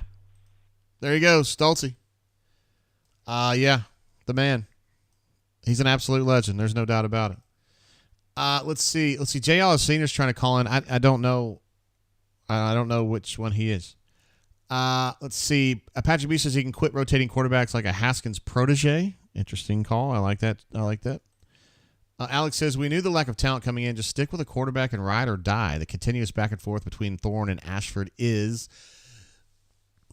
There you go, Stoltzy. Yeah, the man. He's an absolute legend. There's no doubt about it. Let's see. JL Senior's trying to call in. I don't know. I don't know which one he is. Let's see. Apache B says he can quit rotating quarterbacks like a Haskins protege. Interesting call. I like that. Alex says, we knew the lack of talent coming in. Just stick with a quarterback and ride or die. The continuous back and forth between Thorne and Ashford is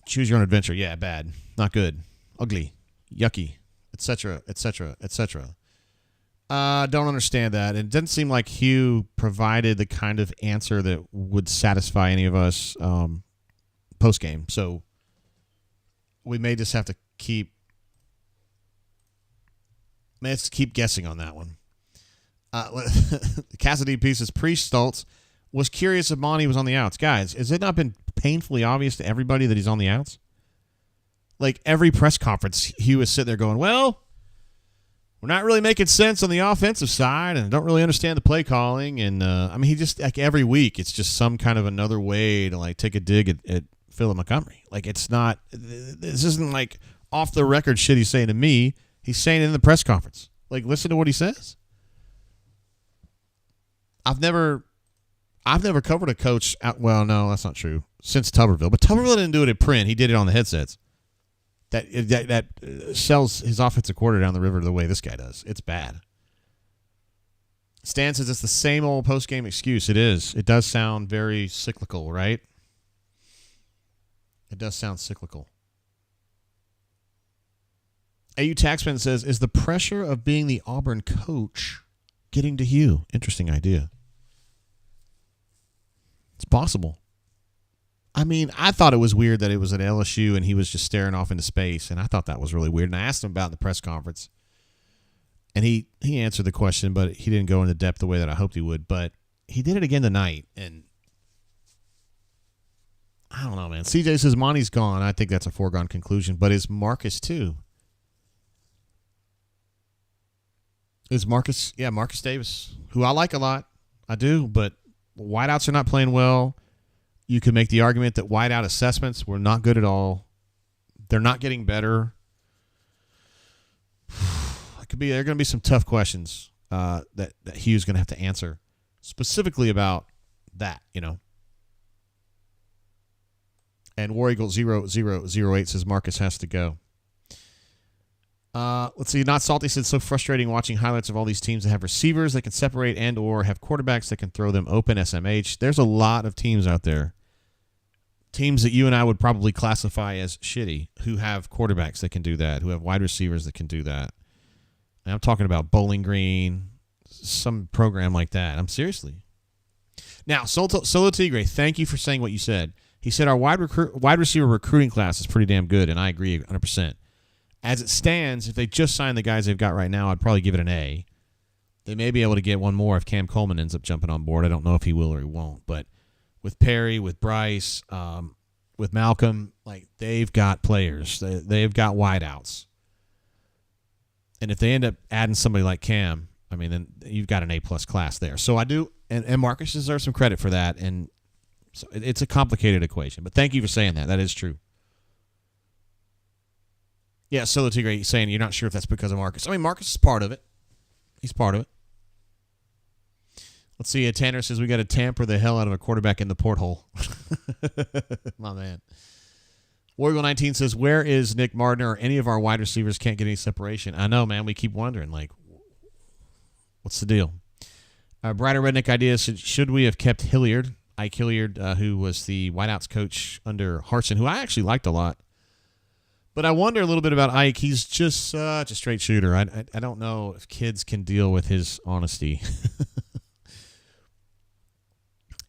choose your own adventure. Yeah, bad. Not good. Ugly. Yucky. Etc., etc., etc. Don't understand that. It doesn't seem like Hugh provided the kind of answer that would satisfy any of us post-game. So we may just have to keep guessing on that one. Cassidy pieces pre-Stultz was curious if Monty was on the outs. Guys, has it not been painfully obvious to everybody that he's on the outs? Like every press conference, Hugh was sitting there going, well, we're not really making sense on the offensive side and don't really understand the play calling. And, he just, like every week, it's just some kind of another way to, like, take a dig at Philip Montgomery. Like, it's not, this isn't, like, off-the-record shit he's saying to me. He's saying it in the press conference. Like, listen to what he says. I've never covered a coach well, no, that's not true. Since Tuberville. But Tuberville didn't do it at print. He did it on the headsets. That sells his offensive quarter down the river the way this guy does. It's bad. Stan says it's the same old post-game excuse. It is. It does sound very cyclical, right? It does sound cyclical. AU Taxman says, is the pressure of being the Auburn coach getting to Hugh? Interesting idea. It's possible. I mean, I thought it was weird that it was at LSU and he was just staring off into space, and I thought that was really weird. And I asked him about it in the press conference, and he answered the question, but he didn't go into depth the way that I hoped he would. But he did it again tonight, and I don't know, man. CJ says Monty's gone. I think that's a foregone conclusion, but is Marcus too? Is Marcus? Yeah, Marcus Davis, who I like a lot. I do, but wideouts are not playing well. You could make the argument that wideout assessments were not good at all. They're not getting better. There are going to be some tough questions that Hugh's going to have to answer, specifically about that, you know. And War Eagle 0008 says Marcus has to go. Let's see. Not Salty said, so frustrating watching highlights of all these teams that have receivers that can separate and or have quarterbacks that can throw them open. SMH. There's a lot of teams out there. Teams that you and I would probably classify as shitty, who have quarterbacks that can do that, who have wide receivers that can do that. And I'm talking about Bowling Green, some program like that. I'm seriously. Now, Solo Tigre, thank you for saying what you said. He said our wide receiver recruiting class is pretty damn good, and I agree 100%. As it stands, if they just sign the guys they've got right now, I'd probably give it an A. They may be able to get one more if Cam Coleman ends up jumping on board. I don't know if he will or he won't, but with Perry, with Bryce, with Malcolm, like they've got players. They've got wideouts. And if they end up adding somebody like Cam, I mean, then you've got an A-plus class there. So I do, and Marcus deserves some credit for that. And so it's a complicated equation. But thank you for saying that. That is true. Yeah, Solo Tigre saying you're not sure if that's because of Marcus. I mean, Marcus is part of it. He's part of it. Let's see. Tanner says we got to tamper the hell out of a quarterback in the porthole. My man. Warrior 19 says, where is Nick Martin or any of our wide receivers can't get any separation? I know, man. We keep wondering, like, what's the deal? Brighter Redneck Idea said, should we have kept Hilliard, Ike Hilliard, who was the wideouts coach under Harsin, who I actually liked a lot. But I wonder a little bit about Ike. He's just such a straight shooter. I don't know if kids can deal with his honesty.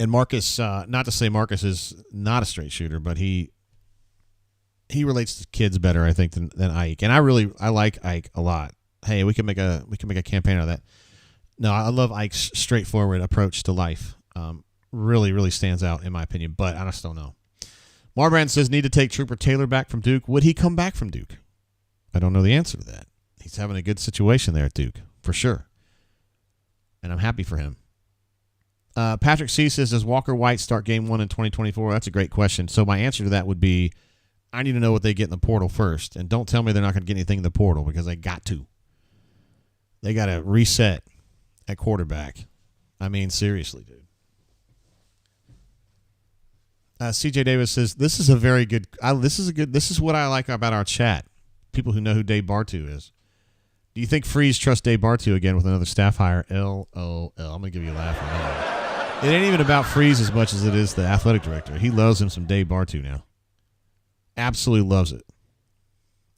And Marcus, not to say Marcus is not a straight shooter, but he relates to kids better, I think, than Ike. And I like Ike a lot. Hey, we can make a campaign out of that. No, I love Ike's straightforward approach to life. Really, really stands out in my opinion. But I just don't know. Marbrand says need to take Trooper Taylor back from Duke. Would he come back from Duke? I don't know the answer to that. He's having a good situation there at Duke for sure, and I'm happy for him. Patrick C says, does Walker White start game 1 in 2024? That's a great question. So my answer to that would be, I need to know what they get in the portal first. And don't tell me they're not going to get anything in the portal because they got to. They got to reset at quarterback. I mean, seriously, dude. CJ Davis says, this is a very good, this is what I like about our chat. People who know who Dave Bartu is. Do you think Freeze trusts Dave Bartu again with another staff hire? LOL. I'm going to give you a laugh on that. It ain't even about Freeze as much as it is the athletic director. He loves him some Dave Bartu now. Absolutely loves it.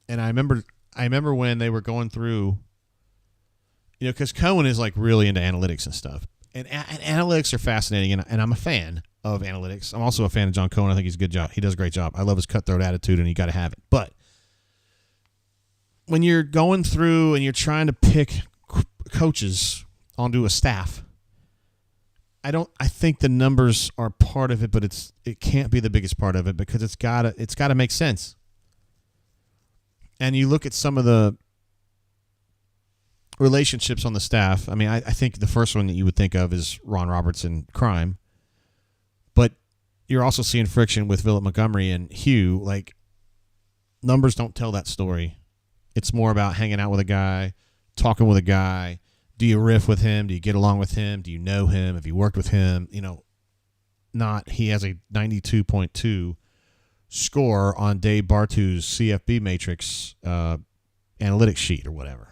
And I remember when they were going through, because Cohen is like really into analytics and stuff. And analytics are fascinating, and I'm a fan of analytics. I'm also a fan of John Cohen. I think he's a good job. He does a great job. I love his cutthroat attitude, and you got to have it. But when you're going through and you're trying to pick coaches onto a staff, I think the numbers are part of it, but it can't be the biggest part of it because it's gotta make sense. And you look at some of the relationships on the staff. I mean, I think the first one that you would think of is Ron Roberts and crime, but you're also seeing friction with Philip Montgomery and Hugh. Like, numbers don't tell that story. It's more about hanging out with a guy, talking with a guy. Do you riff with him? Do you get along with him? Do you know him? Have you worked with him? Not he has a 92.2 score on Dave Bartu's CFB matrix analytics sheet or whatever.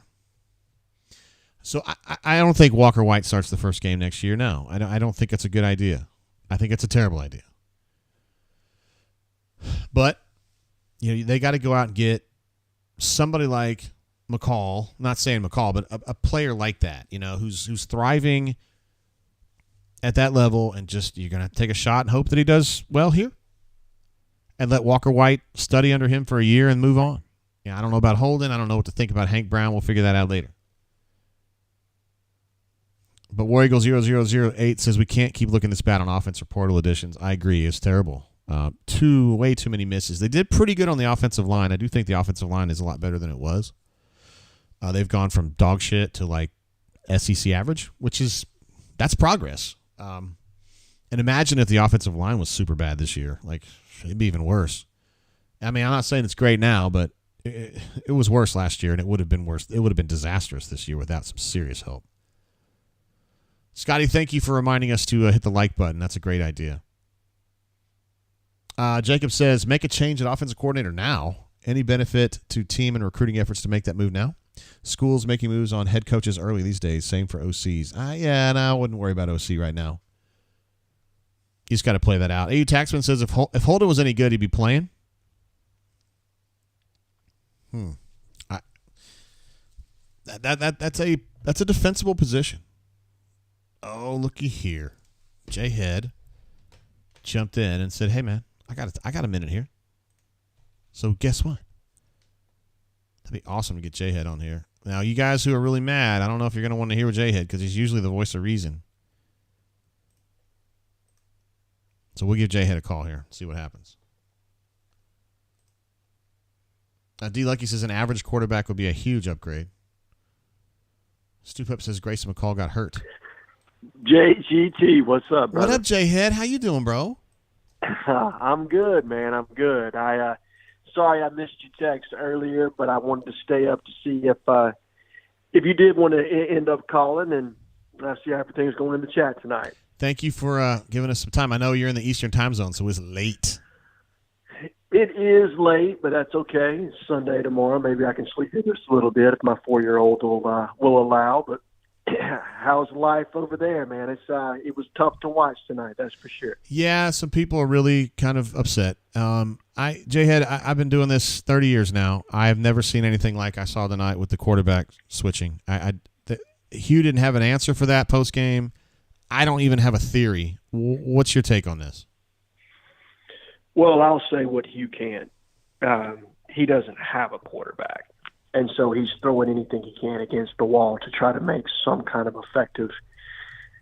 So I don't think Walker White starts the first game next year. No, I don't think it's a good idea. I think it's a terrible idea. But they got to go out and get somebody like McCall. Not saying McCall, but a player like that. Who's thriving at that level, and just you're gonna take a shot and hope that he does well here, and let Walker White study under him for a year and move on. I don't know about Holden. I don't know what to think about Hank Brown. We'll figure that out later. But War Eagle 0008 says we can't keep looking this bad on offense or portal additions. I agree. It's terrible. Way too many misses. They did pretty good on the offensive line. I do think the offensive line is a lot better than it was. They've gone from dog shit to like SEC average, that's progress. And imagine if the offensive line was super bad this year. Like, it'd be even worse. I mean, I'm not saying it's great now, but it was worse last year, and it would have been worse. It would have been disastrous this year without some serious help. Scotty, thank you for reminding us to hit the like button. That's a great idea. Jacob says, make a change at offensive coordinator now. Any benefit to team and recruiting efforts to make that move now? Schools making moves on head coaches early these days. Same for OCs. I wouldn't worry about OC right now. You just got to play that out. AU Taxman says, if Holden was any good, he'd be playing. That's a defensible position. Oh, looky here. Jay Head jumped in and said, hey, man, I got a minute here. So guess what? That'd be awesome to get Jay Head on here. Now, you guys who are really mad, I don't know if you're going to want to hear Jay Head because he's usually the voice of reason. So we'll give Jay Head a call here, see what happens. D. Lucky says an average quarterback would be a huge upgrade. Stu Pep says Grayson McCall got hurt. JGT, what's up, brother? What up, Jay Head? How you doing, bro? I'm good, man. I'm good. Sorry I missed your text earlier, but I wanted to stay up to see if you did want to end up calling, and see how everything's going in the chat tonight. Thank you for giving us some time. I know you're in the Eastern time zone, so it's late. It is late, but that's okay. It's Sunday tomorrow. Maybe I can sleep in just a little bit if my 4-year-old will allow. But how's life over there, man? It was tough to watch tonight, that's for sure. Yeah, some people are really kind of upset. Jay-Head, I've been doing this 30 years now. I have never seen anything like I saw tonight with the quarterback switching. Hugh didn't have an answer for that post-game. I don't even have a theory. What's your take on this? Well, I'll say what Hugh can. He doesn't have a quarterback. And so he's throwing anything he can against the wall to try to make some kind of effective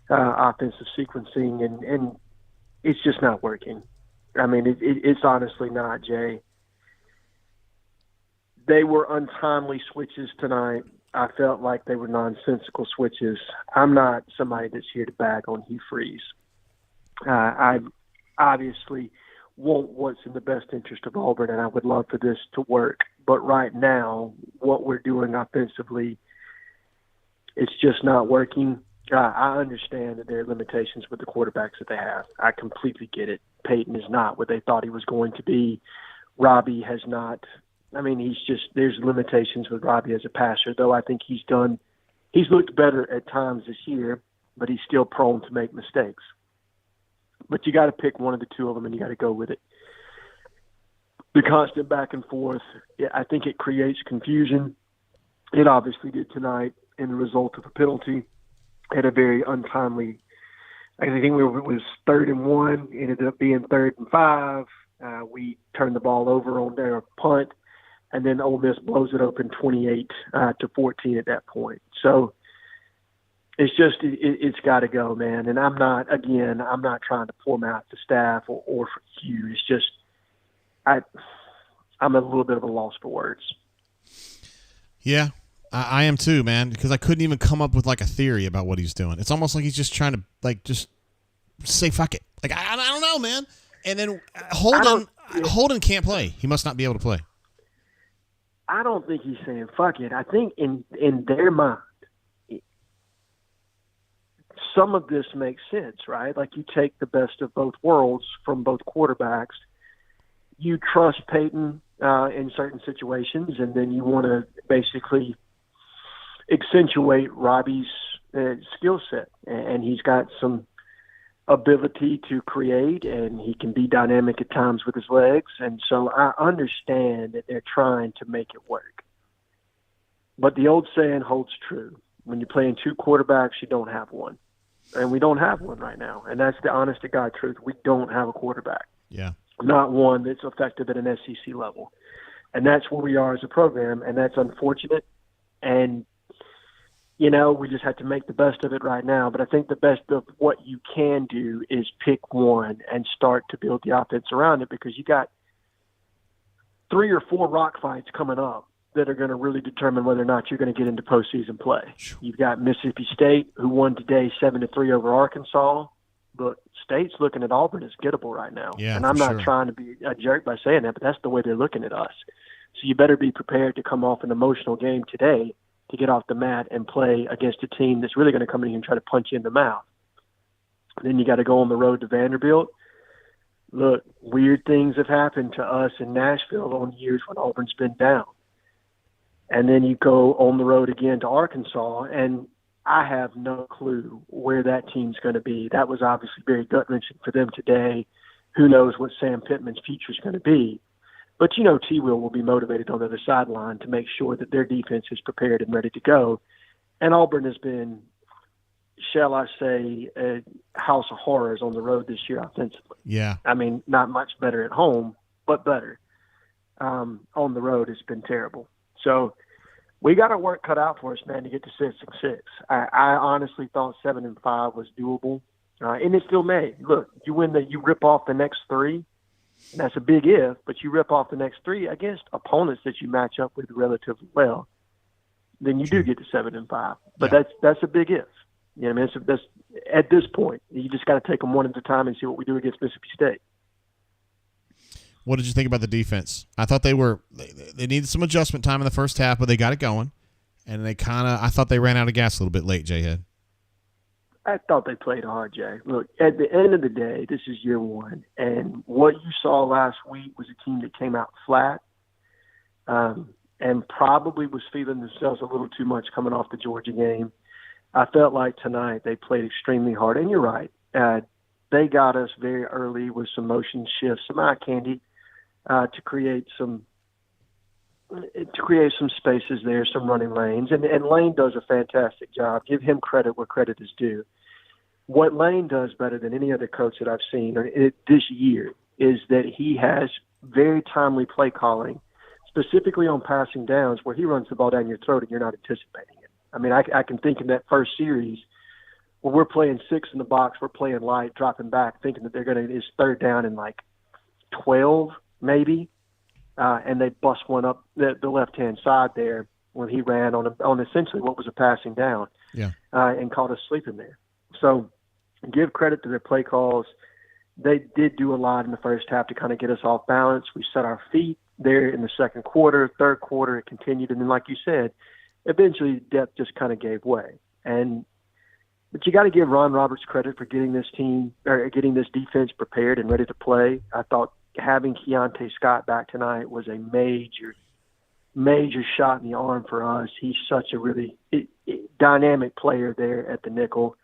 offensive sequencing, and it's just not working. I mean, it's honestly not, Jay. They were untimely switches tonight. I felt like they were nonsensical switches. I'm not somebody that's here to bag on Hugh Freeze. I obviously want what's in the best interest of Auburn, and I would love for this to work. But right now, what we're doing offensively, it's just not working. I understand that there are limitations with the quarterbacks that they have. I completely get it. Peyton is not what they thought he was going to be. Robbie has not. I mean, there's limitations with Robbie as a passer, though I think he's looked better at times this year, but he's still prone to make mistakes. But you got to pick one of the two of them, and you got to go with it. The constant back and forth, I think it creates confusion. It obviously did tonight, in the result of a penalty at a very untimely. I think it was 3rd and 1, ended up being 3rd and 5. We turned the ball over on their punt, and then Ole Miss blows it open 28 to 14 at that point. So it's just it's got to go, man. And I'm not trying to pour out the staff or for Q. It's just I'm a little bit of a loss for words. Yeah, I am too, man, because I couldn't even come up with like a theory about what he's doing. It's almost like he's just trying to like just say fuck it. Like I don't know, man. And then Holden can't play. He must not be able to play. I don't think he's saying fuck it. I think in their mind, some of this makes sense, right? Like you take the best of both worlds from both quarterbacks. You trust Peyton in certain situations, and then you want to basically accentuate Robbie's skill set. And he's got some ability to create, and he can be dynamic at times with his legs. And so I understand that they're trying to make it work. But the old saying holds true. When you're playing two quarterbacks, you don't have one. And we don't have one right now. And that's the honest to God truth. We don't have a quarterback. Yeah. Not one that's effective at an SEC level. And that's where we are as a program, and that's unfortunate. And, you know, we just have to make the best of it right now. But I think the best of what you can do is pick one and start to build the offense around it, because you got 3 or 4 rock fights coming up that are going to really determine whether or not you're going to get into postseason play. You've got Mississippi State, who won today 7-3 over Arkansas. But State's looking at Auburn as gettable right now. Yeah, and I'm not trying to be a jerk by saying that, but that's the way they're looking at us. So you better be prepared to come off an emotional game today to get off the mat and play against a team that's really going to come in here and try to punch you in the mouth. Then you got to go on the road to Vanderbilt. Look, weird things have happened to us in Nashville on years when Auburn's been down. And then you go on the road again to Arkansas, and I have no clue where that team's going to be. That was obviously very gut-wrenching for them today. Who knows what Sam Pittman's future is going to be. But, you know, T-Will be motivated on the other sideline to make sure that their defense is prepared and ready to go. And Auburn has been, shall I say, a house of horrors on the road this year offensively. Yeah. I mean, not much better at home, but better. On the road, it's been terrible. So we got our work cut out for us, man, to get to 6-6. I honestly thought 7-5 was doable, and it still may. Look, you rip off the next 3, and that's a big if. But you rip off the next 3 against opponents that you match up with relatively well, then you do get to 7-5. But that's a big if. You know what I mean? That's at this point, you just got to take them one at a time and see what we do against Mississippi State. What did you think about the defense? I thought they needed some adjustment time in the first half, but they got it going. And I thought they ran out of gas a little bit late, J-Head. I thought they played hard, Jay. Look, at the end of the day, this is year one. And what you saw last week was a team that came out flat and probably was feeling themselves a little too much coming off the Georgia game. I felt like tonight they played extremely hard. And you're right. They got us very early with some motion shifts, some eye candy. To create some spaces there, some running lanes. And Lane does a fantastic job. Give him credit where credit is due. What Lane does better than any other coach that I've seen this year is that he has very timely play calling, specifically on passing downs where he runs the ball down your throat and you're not anticipating it. I mean, I can think in that first series where we're playing 6 in the box, we're playing light, dropping back, thinking that it's 3rd down and like 12, maybe, and they bust one up the left-hand side there when he ran on essentially what was a passing down, and caught us sleeping there. So give credit to their play calls. They did do a lot in the first half to kind of get us off balance. We set our feet there in the second quarter, third quarter, it continued, and then like you said, eventually depth just kind of gave way. But you got to give Ron Roberts credit for getting this defense prepared and ready to play. I thought having Keontae Scott back tonight was a major shot in the arm for us. He's such a really dynamic player there at the nickel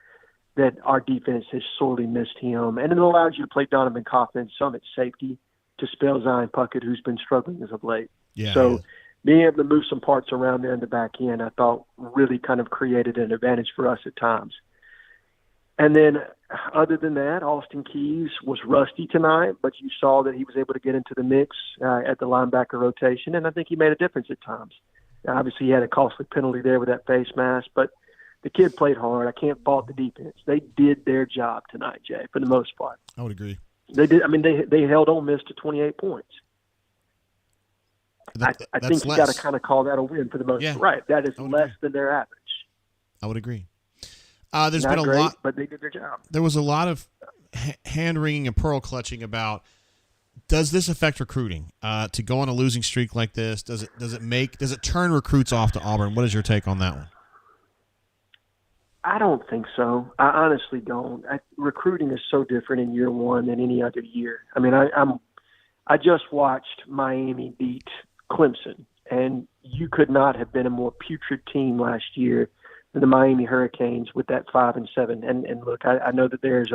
that our defense has sorely missed him. And it allows you to play Donovan Coughlin some at safety to spell Zion Puckett, who's been struggling as of late. Yeah, so being able to move some parts around there in the back end, I thought really kind of created an advantage for us at times. And then other than that, Austin Keys was rusty tonight, but you saw that he was able to get into the mix at the linebacker rotation, and I think he made a difference at times. Obviously, he had a costly penalty there with that face mask, but the kid played hard. I can't fault the defense. They did their job tonight, Jay, for the most part. I would agree. They did. I mean, they held Ole Miss to 28 points. I think you got to kind of call that a win for the most part. Right. That is less than their average. I would agree. There's Not been a great, lot, but they did their job. There was a lot of hand wringing and pearl clutching about, does this affect recruiting? To go on a losing streak like this, does it turn recruits off to Auburn? What is your take on that one? I don't think so. I honestly don't. Recruiting is so different in year one than any other year. I mean, I just watched Miami beat Clemson, and you could not have been a more putrid team last year than the Miami Hurricanes with that 5-7. And look, I know that there's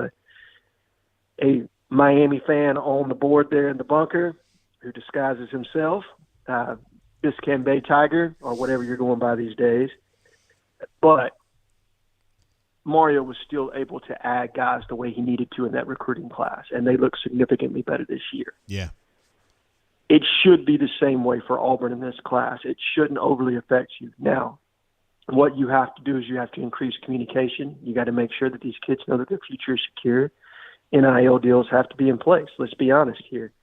a Miami fan on the board there in the bunker who disguises himself, Biscayne Bay Tiger, or whatever you're going by these days. But Mario was still able to add guys the way he needed to in that recruiting class, and they look significantly better this year. Yeah. It should be the same way for Auburn in this class. It shouldn't overly affect you. Now, what you have to do is you have to increase communication. You got to make sure that these kids know that their future is secure. NIL deals have to be in place. Let's be honest here.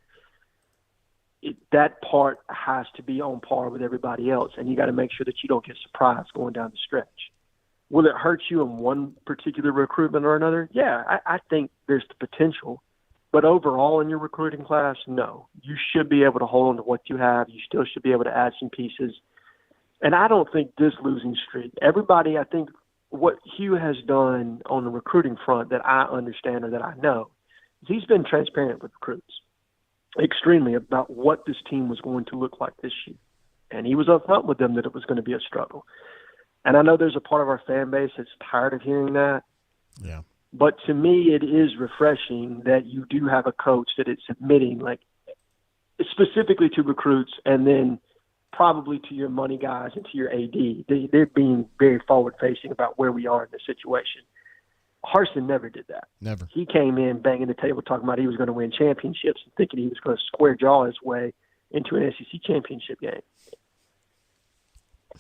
That part has to be on par with everybody else, and you got to make sure that you don't get surprised going down the stretch. Will it hurt you in one particular recruitment or another? Yeah, I think there's the potential. But overall in your recruiting class, no. You should be able to hold on to what you have. You still should be able to add some pieces. And I don't think this losing streak, everybody, I think what Hugh has done on the recruiting front that I understand or that I know, is he's been transparent with recruits extremely about what this team was going to look like this year. And he was upfront with them that it was going to be a struggle. And I know there's a part of our fan base that's tired of hearing that. Yeah. But to me, it is refreshing that you do have a coach that is admitting, like, specifically to recruits and then probably to your money guys and to your AD. They're being very forward-facing about where we are in this situation. Harsin never did that. Never. He came in banging the table talking about he was going to win championships and thinking he was going to square jaw his way into an SEC championship game.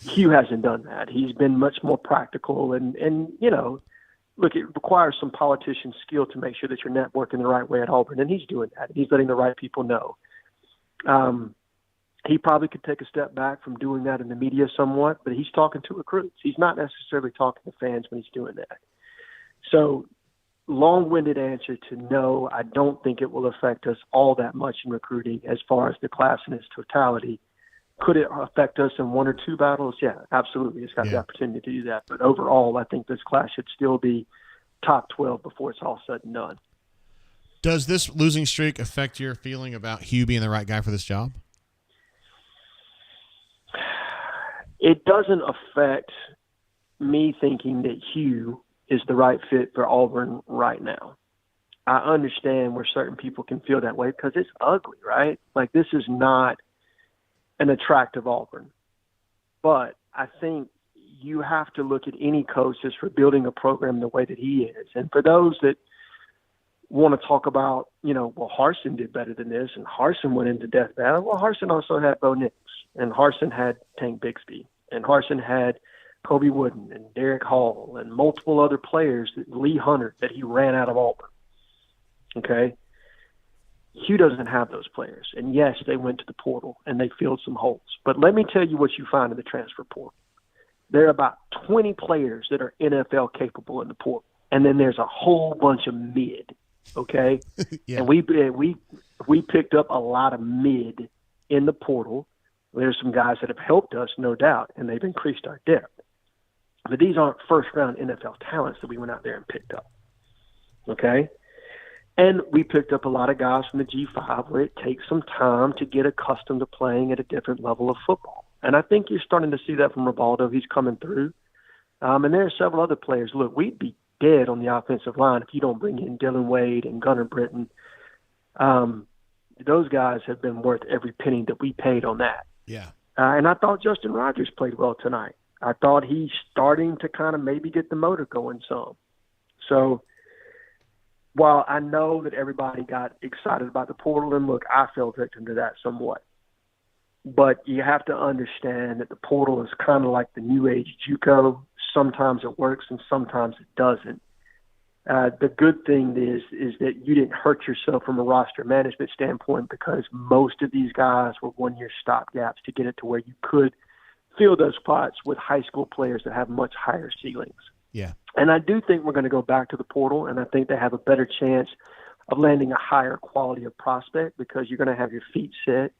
Hugh hasn't done that. He's been much more practical and you know, look, it requires some politician skill to make sure that you're networking the right way at Auburn, and he's doing that. He's letting the right people know. He probably could take a step back from doing that in the media somewhat, but he's talking to recruits. He's not necessarily talking to fans when he's doing that. So, long-winded answer to no, I don't think it will affect us all that much in recruiting as far as the class in its totality. Could it affect us in one or two battles? Yeah, absolutely. It's got the opportunity to do that. But overall, I think this class should still be top 12 before it's all said and done. Does this losing streak affect your feeling about Hugh being the right guy for this job? It doesn't affect me thinking that Hugh is the right fit for Auburn right now. I understand where certain people can feel that way because it's ugly, right? Like, this is not an attractive Auburn. But I think you have to look at any coach as for building a program the way that he is. And for those that want to talk about, you know, well, Harsin did better than this, and Harsin went into death battle. Well, Harsin also had Bo Nix, and Harsin had Tank Bixby, and Harsin had Kobe Wooden and Derek Hall and multiple other players, Lee Hunter, that he ran out of Auburn. Okay? Hugh doesn't have those players. And yes, they went to the portal and they filled some holes. But let me tell you what you find in the transfer portal. There are about 20 players that are NFL capable in the portal. And then there's a whole bunch of mid. Okay? Yeah. And we picked up a lot of mid in the portal. There's some guys that have helped us, no doubt, and they've increased our depth. But these aren't first-round NFL talents that we went out there and picked up. Okay? And we picked up a lot of guys from the G5 where it takes some time to get accustomed to playing at a different level of football. And I think you're starting to see that from Rivaldo. He's coming through. And there are several other players. Look, we'd be dead on the offensive line if you don't bring in Dylan Wade and Gunnar Britton. Those guys have been worth every penny that we paid on that. Yeah. And I thought Justin Rogers played well tonight. I thought he's starting to kind of maybe get the motor going some. So while I know that everybody got excited about the portal, and look, I fell victim to that somewhat. But you have to understand that the portal is kind of like the new age JUCO. Sometimes it works and sometimes it doesn't. The good thing is that you didn't hurt yourself from a roster management standpoint, because most of these guys were one-year stopgaps to get it to where you could fill those spots with high school players that have much higher ceilings. Yeah. And I do think we're going to go back to the portal, and I think they have a better chance of landing a higher quality of prospect, because you're going to have your feet set.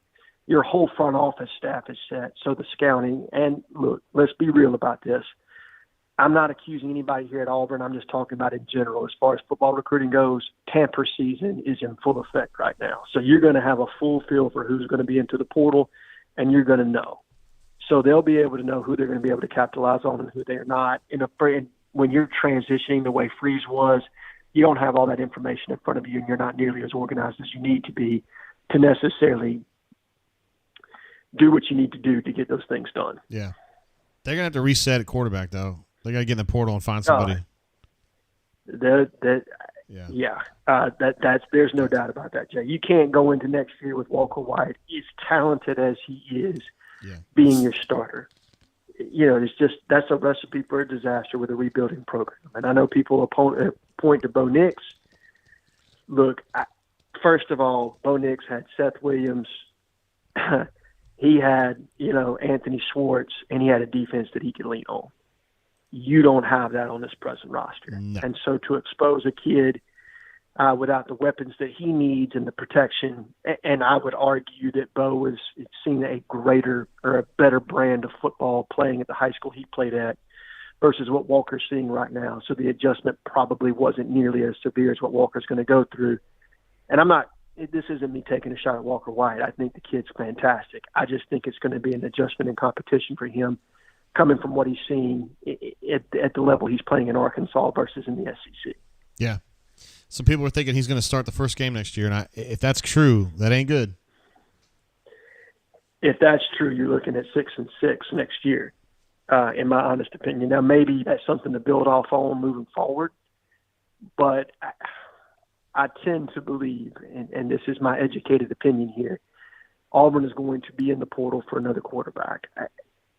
Your whole front office staff is set. So the scouting, and look, let's be real about this. I'm not accusing anybody here at Auburn. I'm just talking about in general. As far as football recruiting goes, tamper season is in full effect right now. So you're going to have a full feel for who's going to be into the portal, and you're going to know. So they'll be able to know who they're going to be able to capitalize on and who they're not. When you're transitioning the way Freeze was, you don't have all that information in front of you, and you're not nearly as organized as you need to be to necessarily do what you need to do to get those things done. Yeah. They're going to have to reset at quarterback, though. They got to get in the portal and find somebody. There's no doubt about that, Jay. You can't go into next year with Walker White, as talented as he is, being your starter. That's a recipe for a disaster with a rebuilding program. And I know people point to Bo Nix. Look, first of all, Bo Nix had Seth Williams. He had, Anthony Schwartz, and he had a defense that he could lean on. You don't have that on this present roster. No. And so to expose a kid without the weapons that he needs and the protection, and I would argue that Bo has seen a greater or a better brand of football playing at the high school he played at versus what Walker's seeing right now. So the adjustment probably wasn't nearly as severe as what Walker's going to go through. And this isn't me taking a shot at Walker White. I think the kid's fantastic. I just think it's going to be an adjustment in competition for him, coming from what he's seen at the level he's playing in Arkansas versus in the SEC. Yeah. Some people are thinking he's going to start the first game next year, and if that's true, that ain't good. If that's true, you're looking at 6-6 next year, in my honest opinion. Now, maybe that's something to build off on moving forward, but I tend to believe, and this is my educated opinion here, Auburn is going to be in the portal for another quarterback.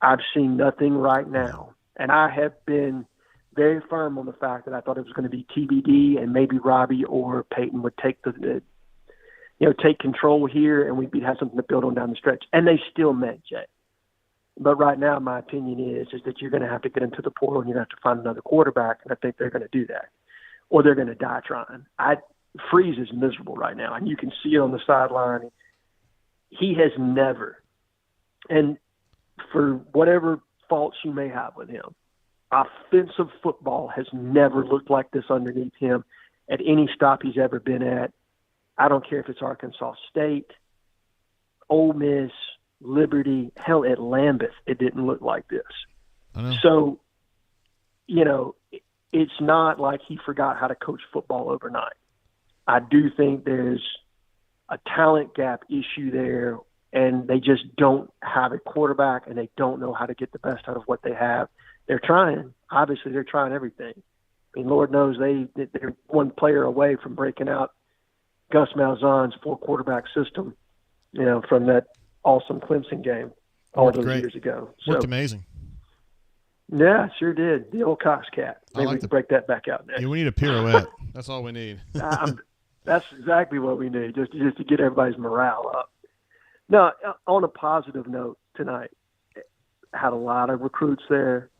I've seen nothing right now, and I have been very firm on the fact that I thought it was going to be TBD, and maybe Robbie or Peyton would take take control here, and we'd have something to build on down the stretch. And they still may, Jay. But right now, my opinion is that you're going to have to get into the portal, and you're going to have to find another quarterback, and I think they're going to do that, or they're going to die trying. Freeze is miserable right now, and you can see it on the sideline. He has never, and for whatever faults you may have with him, offensive football has never looked like this underneath him at any stop he's ever been at. I don't care if it's Arkansas State, Ole Miss, Liberty, hell, at Lambeth, it didn't look like this. So, it's not like he forgot how to coach football overnight. I do think there's a talent gap issue there, and they just don't have a quarterback, and they don't know how to get the best out of what they have. They're trying. Obviously, they're trying everything. I mean, Lord knows they're one player away from breaking out Gus Malzahn's 4-quarterback system, from that awesome Clemson game all those years ago. Worked amazing. Yeah, sure did. The old Cox cat. Maybe we can break that back out next. Yeah, we need a pirouette. That's all we need. That's exactly what we need, just to get everybody's morale up. Now, on a positive note tonight, had a lot of recruits there.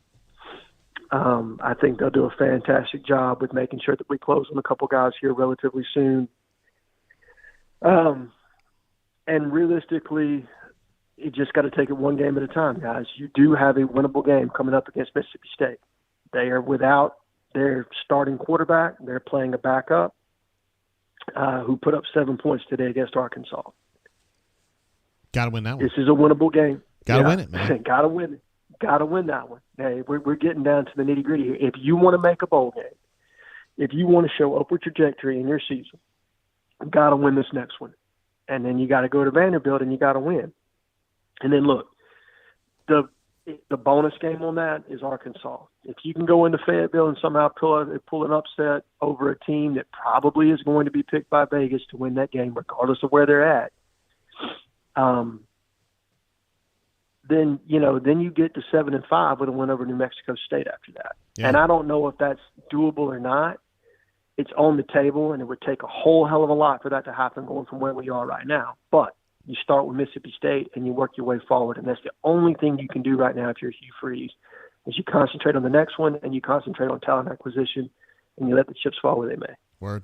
I think they'll do a fantastic job with making sure that we close on a couple guys here relatively soon. And realistically, you just got to take it one game at a time, guys. You do have a winnable game coming up against Mississippi State. They are without their starting quarterback. They're playing a backup who put up 7 points today against Arkansas. Got to win that one. This is a winnable game. Got to win it, man. Got to win it. Got to win that one. Hey, we're getting down to the nitty-gritty here. If you want to make a bowl game, if you want to show upward trajectory in your season, you got to win this next one. And then you got to go to Vanderbilt and you got to win. And then look, the bonus game on that is Arkansas. If you can go into Fayetteville and somehow pull an upset over a team that probably is going to be picked by Vegas to win that game, regardless of where they're at, then you get to 7-5 with a win over New Mexico State after that. Yeah. And I don't know if that's doable or not. It's on the table, and it would take a whole hell of a lot for that to happen going from where we are right now. But you start with Mississippi State and you work your way forward, and that's the only thing you can do right now if you're Hugh Freeze, is you concentrate on the next one and you concentrate on talent acquisition, and you let the chips fall where they may. Word.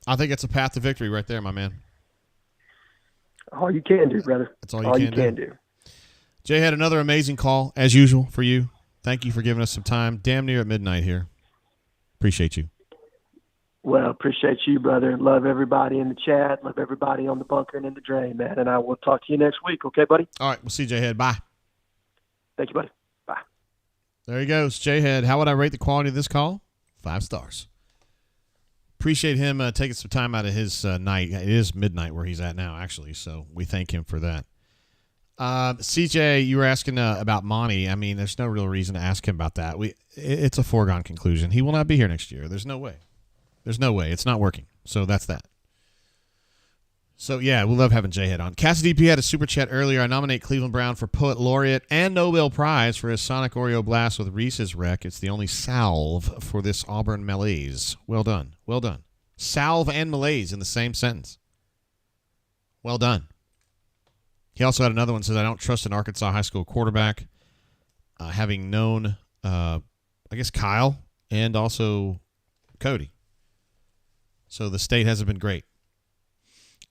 I think it's a path to victory right there, my man. All you can do, brother. That's all you can do. Jay had another amazing call, as usual, for you. Thank you for giving us some time. Damn near at midnight here. Appreciate you. Well, appreciate you, brother. Love everybody in the chat. Love everybody on the bunker and in the drain, man. And I will talk to you next week. Okay, buddy? All right. We'll see Jay Head. Bye. Thank you, buddy. Bye. There he goes. Jay Head. How would I rate the quality of this call? 5 stars. Appreciate him taking some time out of his night. It is midnight where he's at now, actually, so we thank him for that. CJ, you were asking about Monty. I mean, there's no real reason to ask him about that. It's a foregone conclusion. He will not be here next year. There's no way. There's no way. It's not working. So that's that. So, yeah, we love having J-Head on. Cassidy P had a super chat earlier. I nominate Cleveland Brown for Poet Laureate and Nobel Prize for his Sonic Oreo Blast with Reese's Wreck. It's the only salve for this Auburn malaise. Well done. Well done. Salve and malaise in the same sentence. Well done. He also had another one that says, I don't trust an Arkansas high school quarterback. Having known, I guess, Kyle and also Cody. So the state hasn't been great.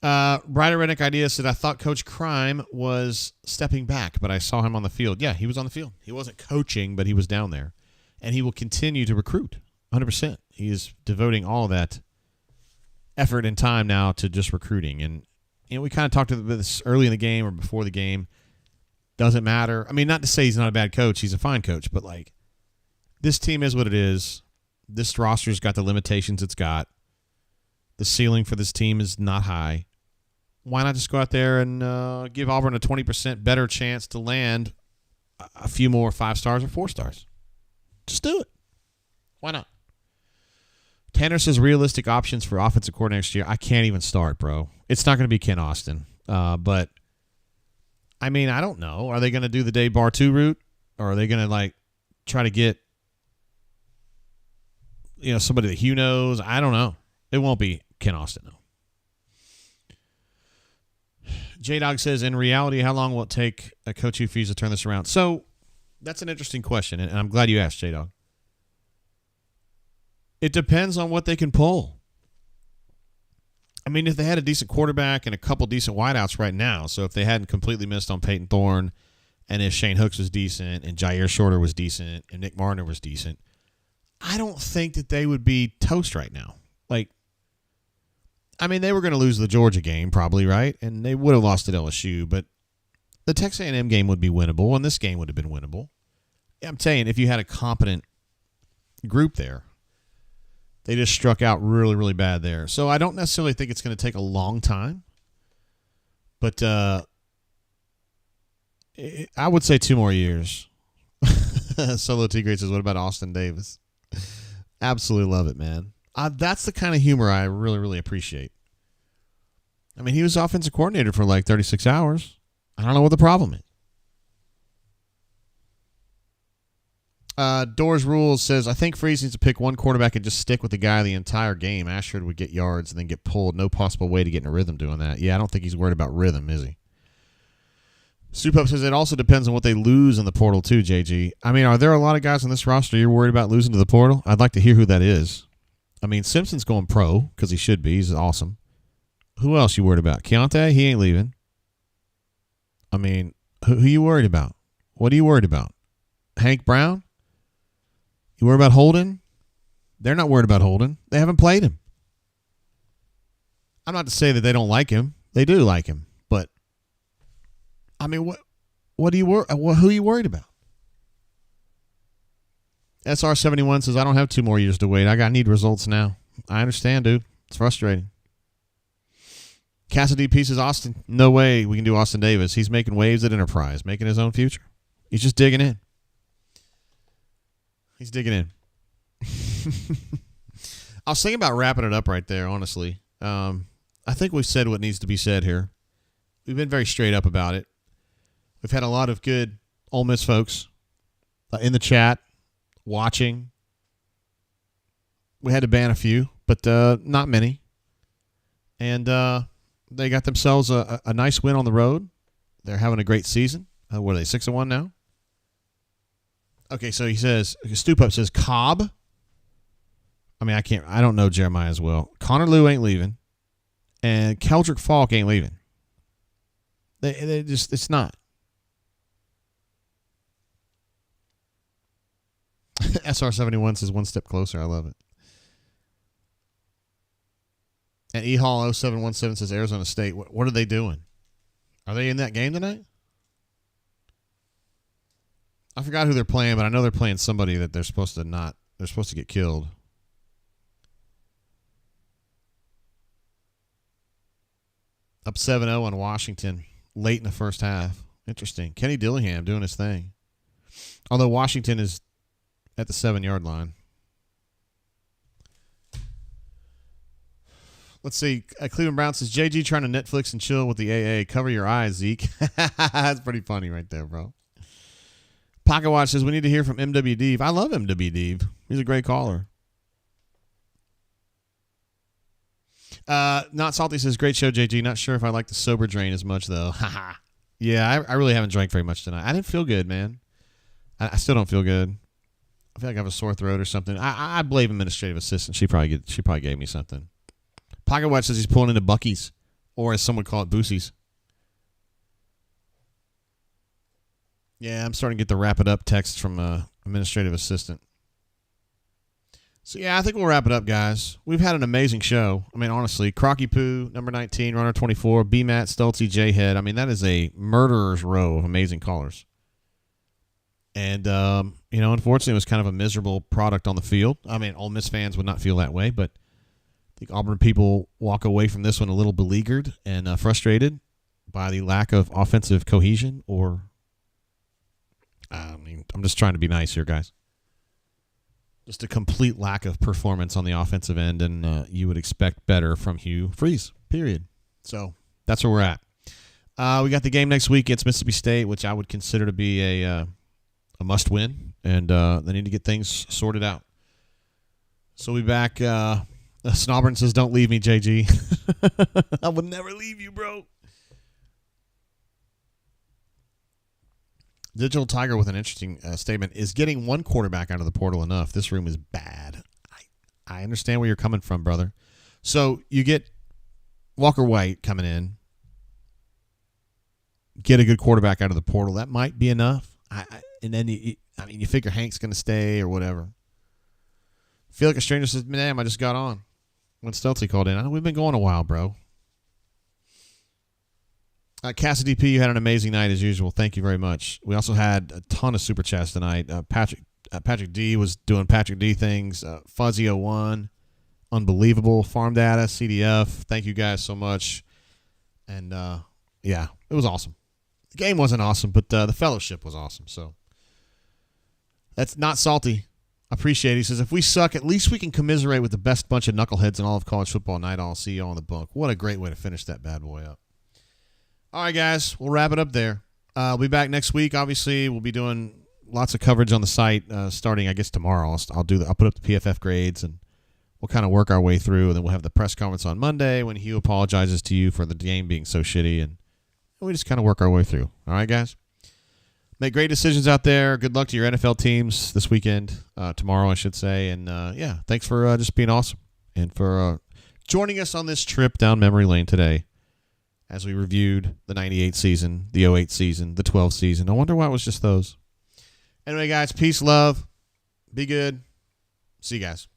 Brighter Redneck Idea said, I thought Coach Crime was stepping back, but I saw him on the field. Yeah, he was on the field. He wasn't coaching, but he was down there. And he will continue to recruit, 100%. He is devoting all of that effort and time now to just recruiting. And we kind of talked about this early in the game or before the game. Doesn't matter. I mean, not to say he's not a bad coach. He's a fine coach. But, like, this team is what it is. This roster's got the limitations it's got. The ceiling for this team is not high. Why not just go out there and give Auburn a 20% better chance to land a few more 5 stars or 4 stars? Just do it. Why not? Tanner says realistic options for offensive coordinator next year. I can't even start, bro. It's not going to be Ken Austin. But, I mean, I don't know. Are they going to do the Dave Bartu route? Or are they going to, like, try to get, somebody that Hugh knows? I don't know. It won't be Ken Austin, though. J-Dog says, in reality, how long will it take a Coach Hugh Freeze to turn this around? So, that's an interesting question, and I'm glad you asked, J-Dog. It depends on what they can pull. I mean, if they had a decent quarterback and a couple decent wideouts right now, so if they hadn't completely missed on Peyton Thorne, and if Shane Hooks was decent, and Jair Shorter was decent, and Nick Marner was decent, I don't think that they would be toast right now. Like, I mean, they were going to lose the Georgia game probably, right? And they would have lost at LSU, but the Texas A&M game would be winnable, and this game would have been winnable. I'm saying if you had a competent group there, they just struck out really, really bad there. So I don't necessarily think it's going to take a long time, but I would say 2 more years. Solo T-Great says, what about Austin Davis? Absolutely love it, man. That's the kind of humor I really, really appreciate. I mean, he was offensive coordinator for like 36 hours. I don't know what the problem is. Doors Rules says, I think Freeze needs to pick one quarterback and just stick with the guy the entire game. Ashford would get yards and then get pulled. No possible way to get in a rhythm doing that. Yeah, I don't think he's worried about rhythm, is he? Soup says it also depends on what they lose in the portal too, JG. I mean, are there a lot of guys on this roster you're worried about losing to the portal? I'd like to hear who that is. I mean, Simpson's going pro because he should be. He's awesome. Who else you worried about? Keontae? He ain't leaving. I mean, who you worried about? What are you worried about? Hank Brown? You worried about Holden? They're not worried about Holden. They haven't played him. I'm not to say that they don't like him. They do like him. But, I mean, what do you who are you worried about? SR71 says, I don't have 2 more years to wait. I need results now. I understand, dude. It's frustrating. Cassidy P says, Austin, no way we can do Austin Davis. He's making waves at Enterprise, making his own future. He's just digging in. He's digging in. I was thinking about wrapping it up right there, honestly. I think we've said what needs to be said here. We've been very straight up about it. We've had a lot of good Ole Miss folks in the chat watching. We had to ban a few, but not many. And they got themselves a nice win on the road. They're having a great season. What are they, 6-1 now? Okay, so he says, Stoop Up says, Cobb. I mean, I don't know Jeremiah as well. Connor Lew ain't leaving. And Keldrick Falk ain't leaving. They just, it's not. SR71 says one step closer. I love it. And E-Hall 0717 says Arizona State. What are they doing? Are they in that game tonight? I forgot who they're playing, but I know they're playing somebody that they're supposed to get killed. Up 7-0 on Washington late in the first half. Interesting. Kenny Dillingham doing his thing. Although Washington is at the 7-yard line. Let's see. Cleveland Brown says, JG trying to Netflix and chill with the AA. Cover your eyes, Zeke. That's pretty funny right there, bro. Pocket Watch says, we need to hear from MW Deeve. I love MW Deeve. He's a great caller. Not Salty says, great show, JG. Not sure if I like the sober drain as much, though. Yeah, I really haven't drank very much tonight. I didn't feel good, man. I still don't feel good. I feel like I have a sore throat or something. I blame administrative assistant. She probably gave me something. Pocket Watch says he's pulling into Buc-ee's, or as some would call it, Boosie's. Yeah, I'm starting to get the wrap it up text from administrative assistant. So, yeah, I think we'll wrap it up, guys. We've had an amazing show. I mean, honestly, Crocky Poo, number 19, Runner 24, B-Matt, Stoltzy, J-Head. I mean, that is a murderer's row of amazing callers. And, unfortunately, it was kind of a miserable product on the field. I mean, Ole Miss fans would not feel that way, but I think Auburn people walk away from this one a little beleaguered and frustrated by the lack of offensive cohesion or, I'm just trying to be nice here, guys. Just a complete lack of performance on the offensive end, and you would expect better from Hugh Freeze, period. So that's where we're at. We got the game next week against Mississippi State, which I would consider to be a must-win, and they need to get things sorted out. So we'll be back. Snobern says, don't leave me, JG. I would never leave you, bro. Digital Tiger with an interesting statement. Is getting one quarterback out of the portal enough? This room is bad. I understand where you're coming from, brother. So you get Walker White coming in, get a good quarterback out of the portal. That might be enough. And then you figure Hank's going to stay or whatever. Feel like a stranger says, damn, I just got on when Stelzy called in. I know we've been going a while, bro. Cassidy P, you had an amazing night as usual. Thank you very much. We also had a ton of super chats tonight. Patrick D was doing Patrick D things. Fuzzy01, unbelievable. Farm Data, CDF. Thank you guys so much. And yeah, it was awesome. The game wasn't awesome, but the fellowship was awesome. So that's not salty. I appreciate it. He says, if we suck, at least we can commiserate with the best bunch of knuckleheads in all of college football night. I'll see you all in the book. What a great way to finish that bad boy up. All right, guys, we'll wrap it up there. We'll be back next week. Obviously, we'll be doing lots of coverage on the site starting, I guess, tomorrow. I'll put up the PFF grades, and we'll kind of work our way through, and then we'll have the press conference on Monday when Hugh apologizes to you for the game being so shitty, and we just kind of work our way through. All right, guys? Make great decisions out there. Good luck to your NFL teams this weekend, tomorrow, I should say. And, yeah, thanks for just being awesome and for joining us on this trip down memory lane today as we reviewed the 98 season, the 08 season, the 12 season. I wonder why it was just those. Anyway, guys, peace, love. Be good. See you guys.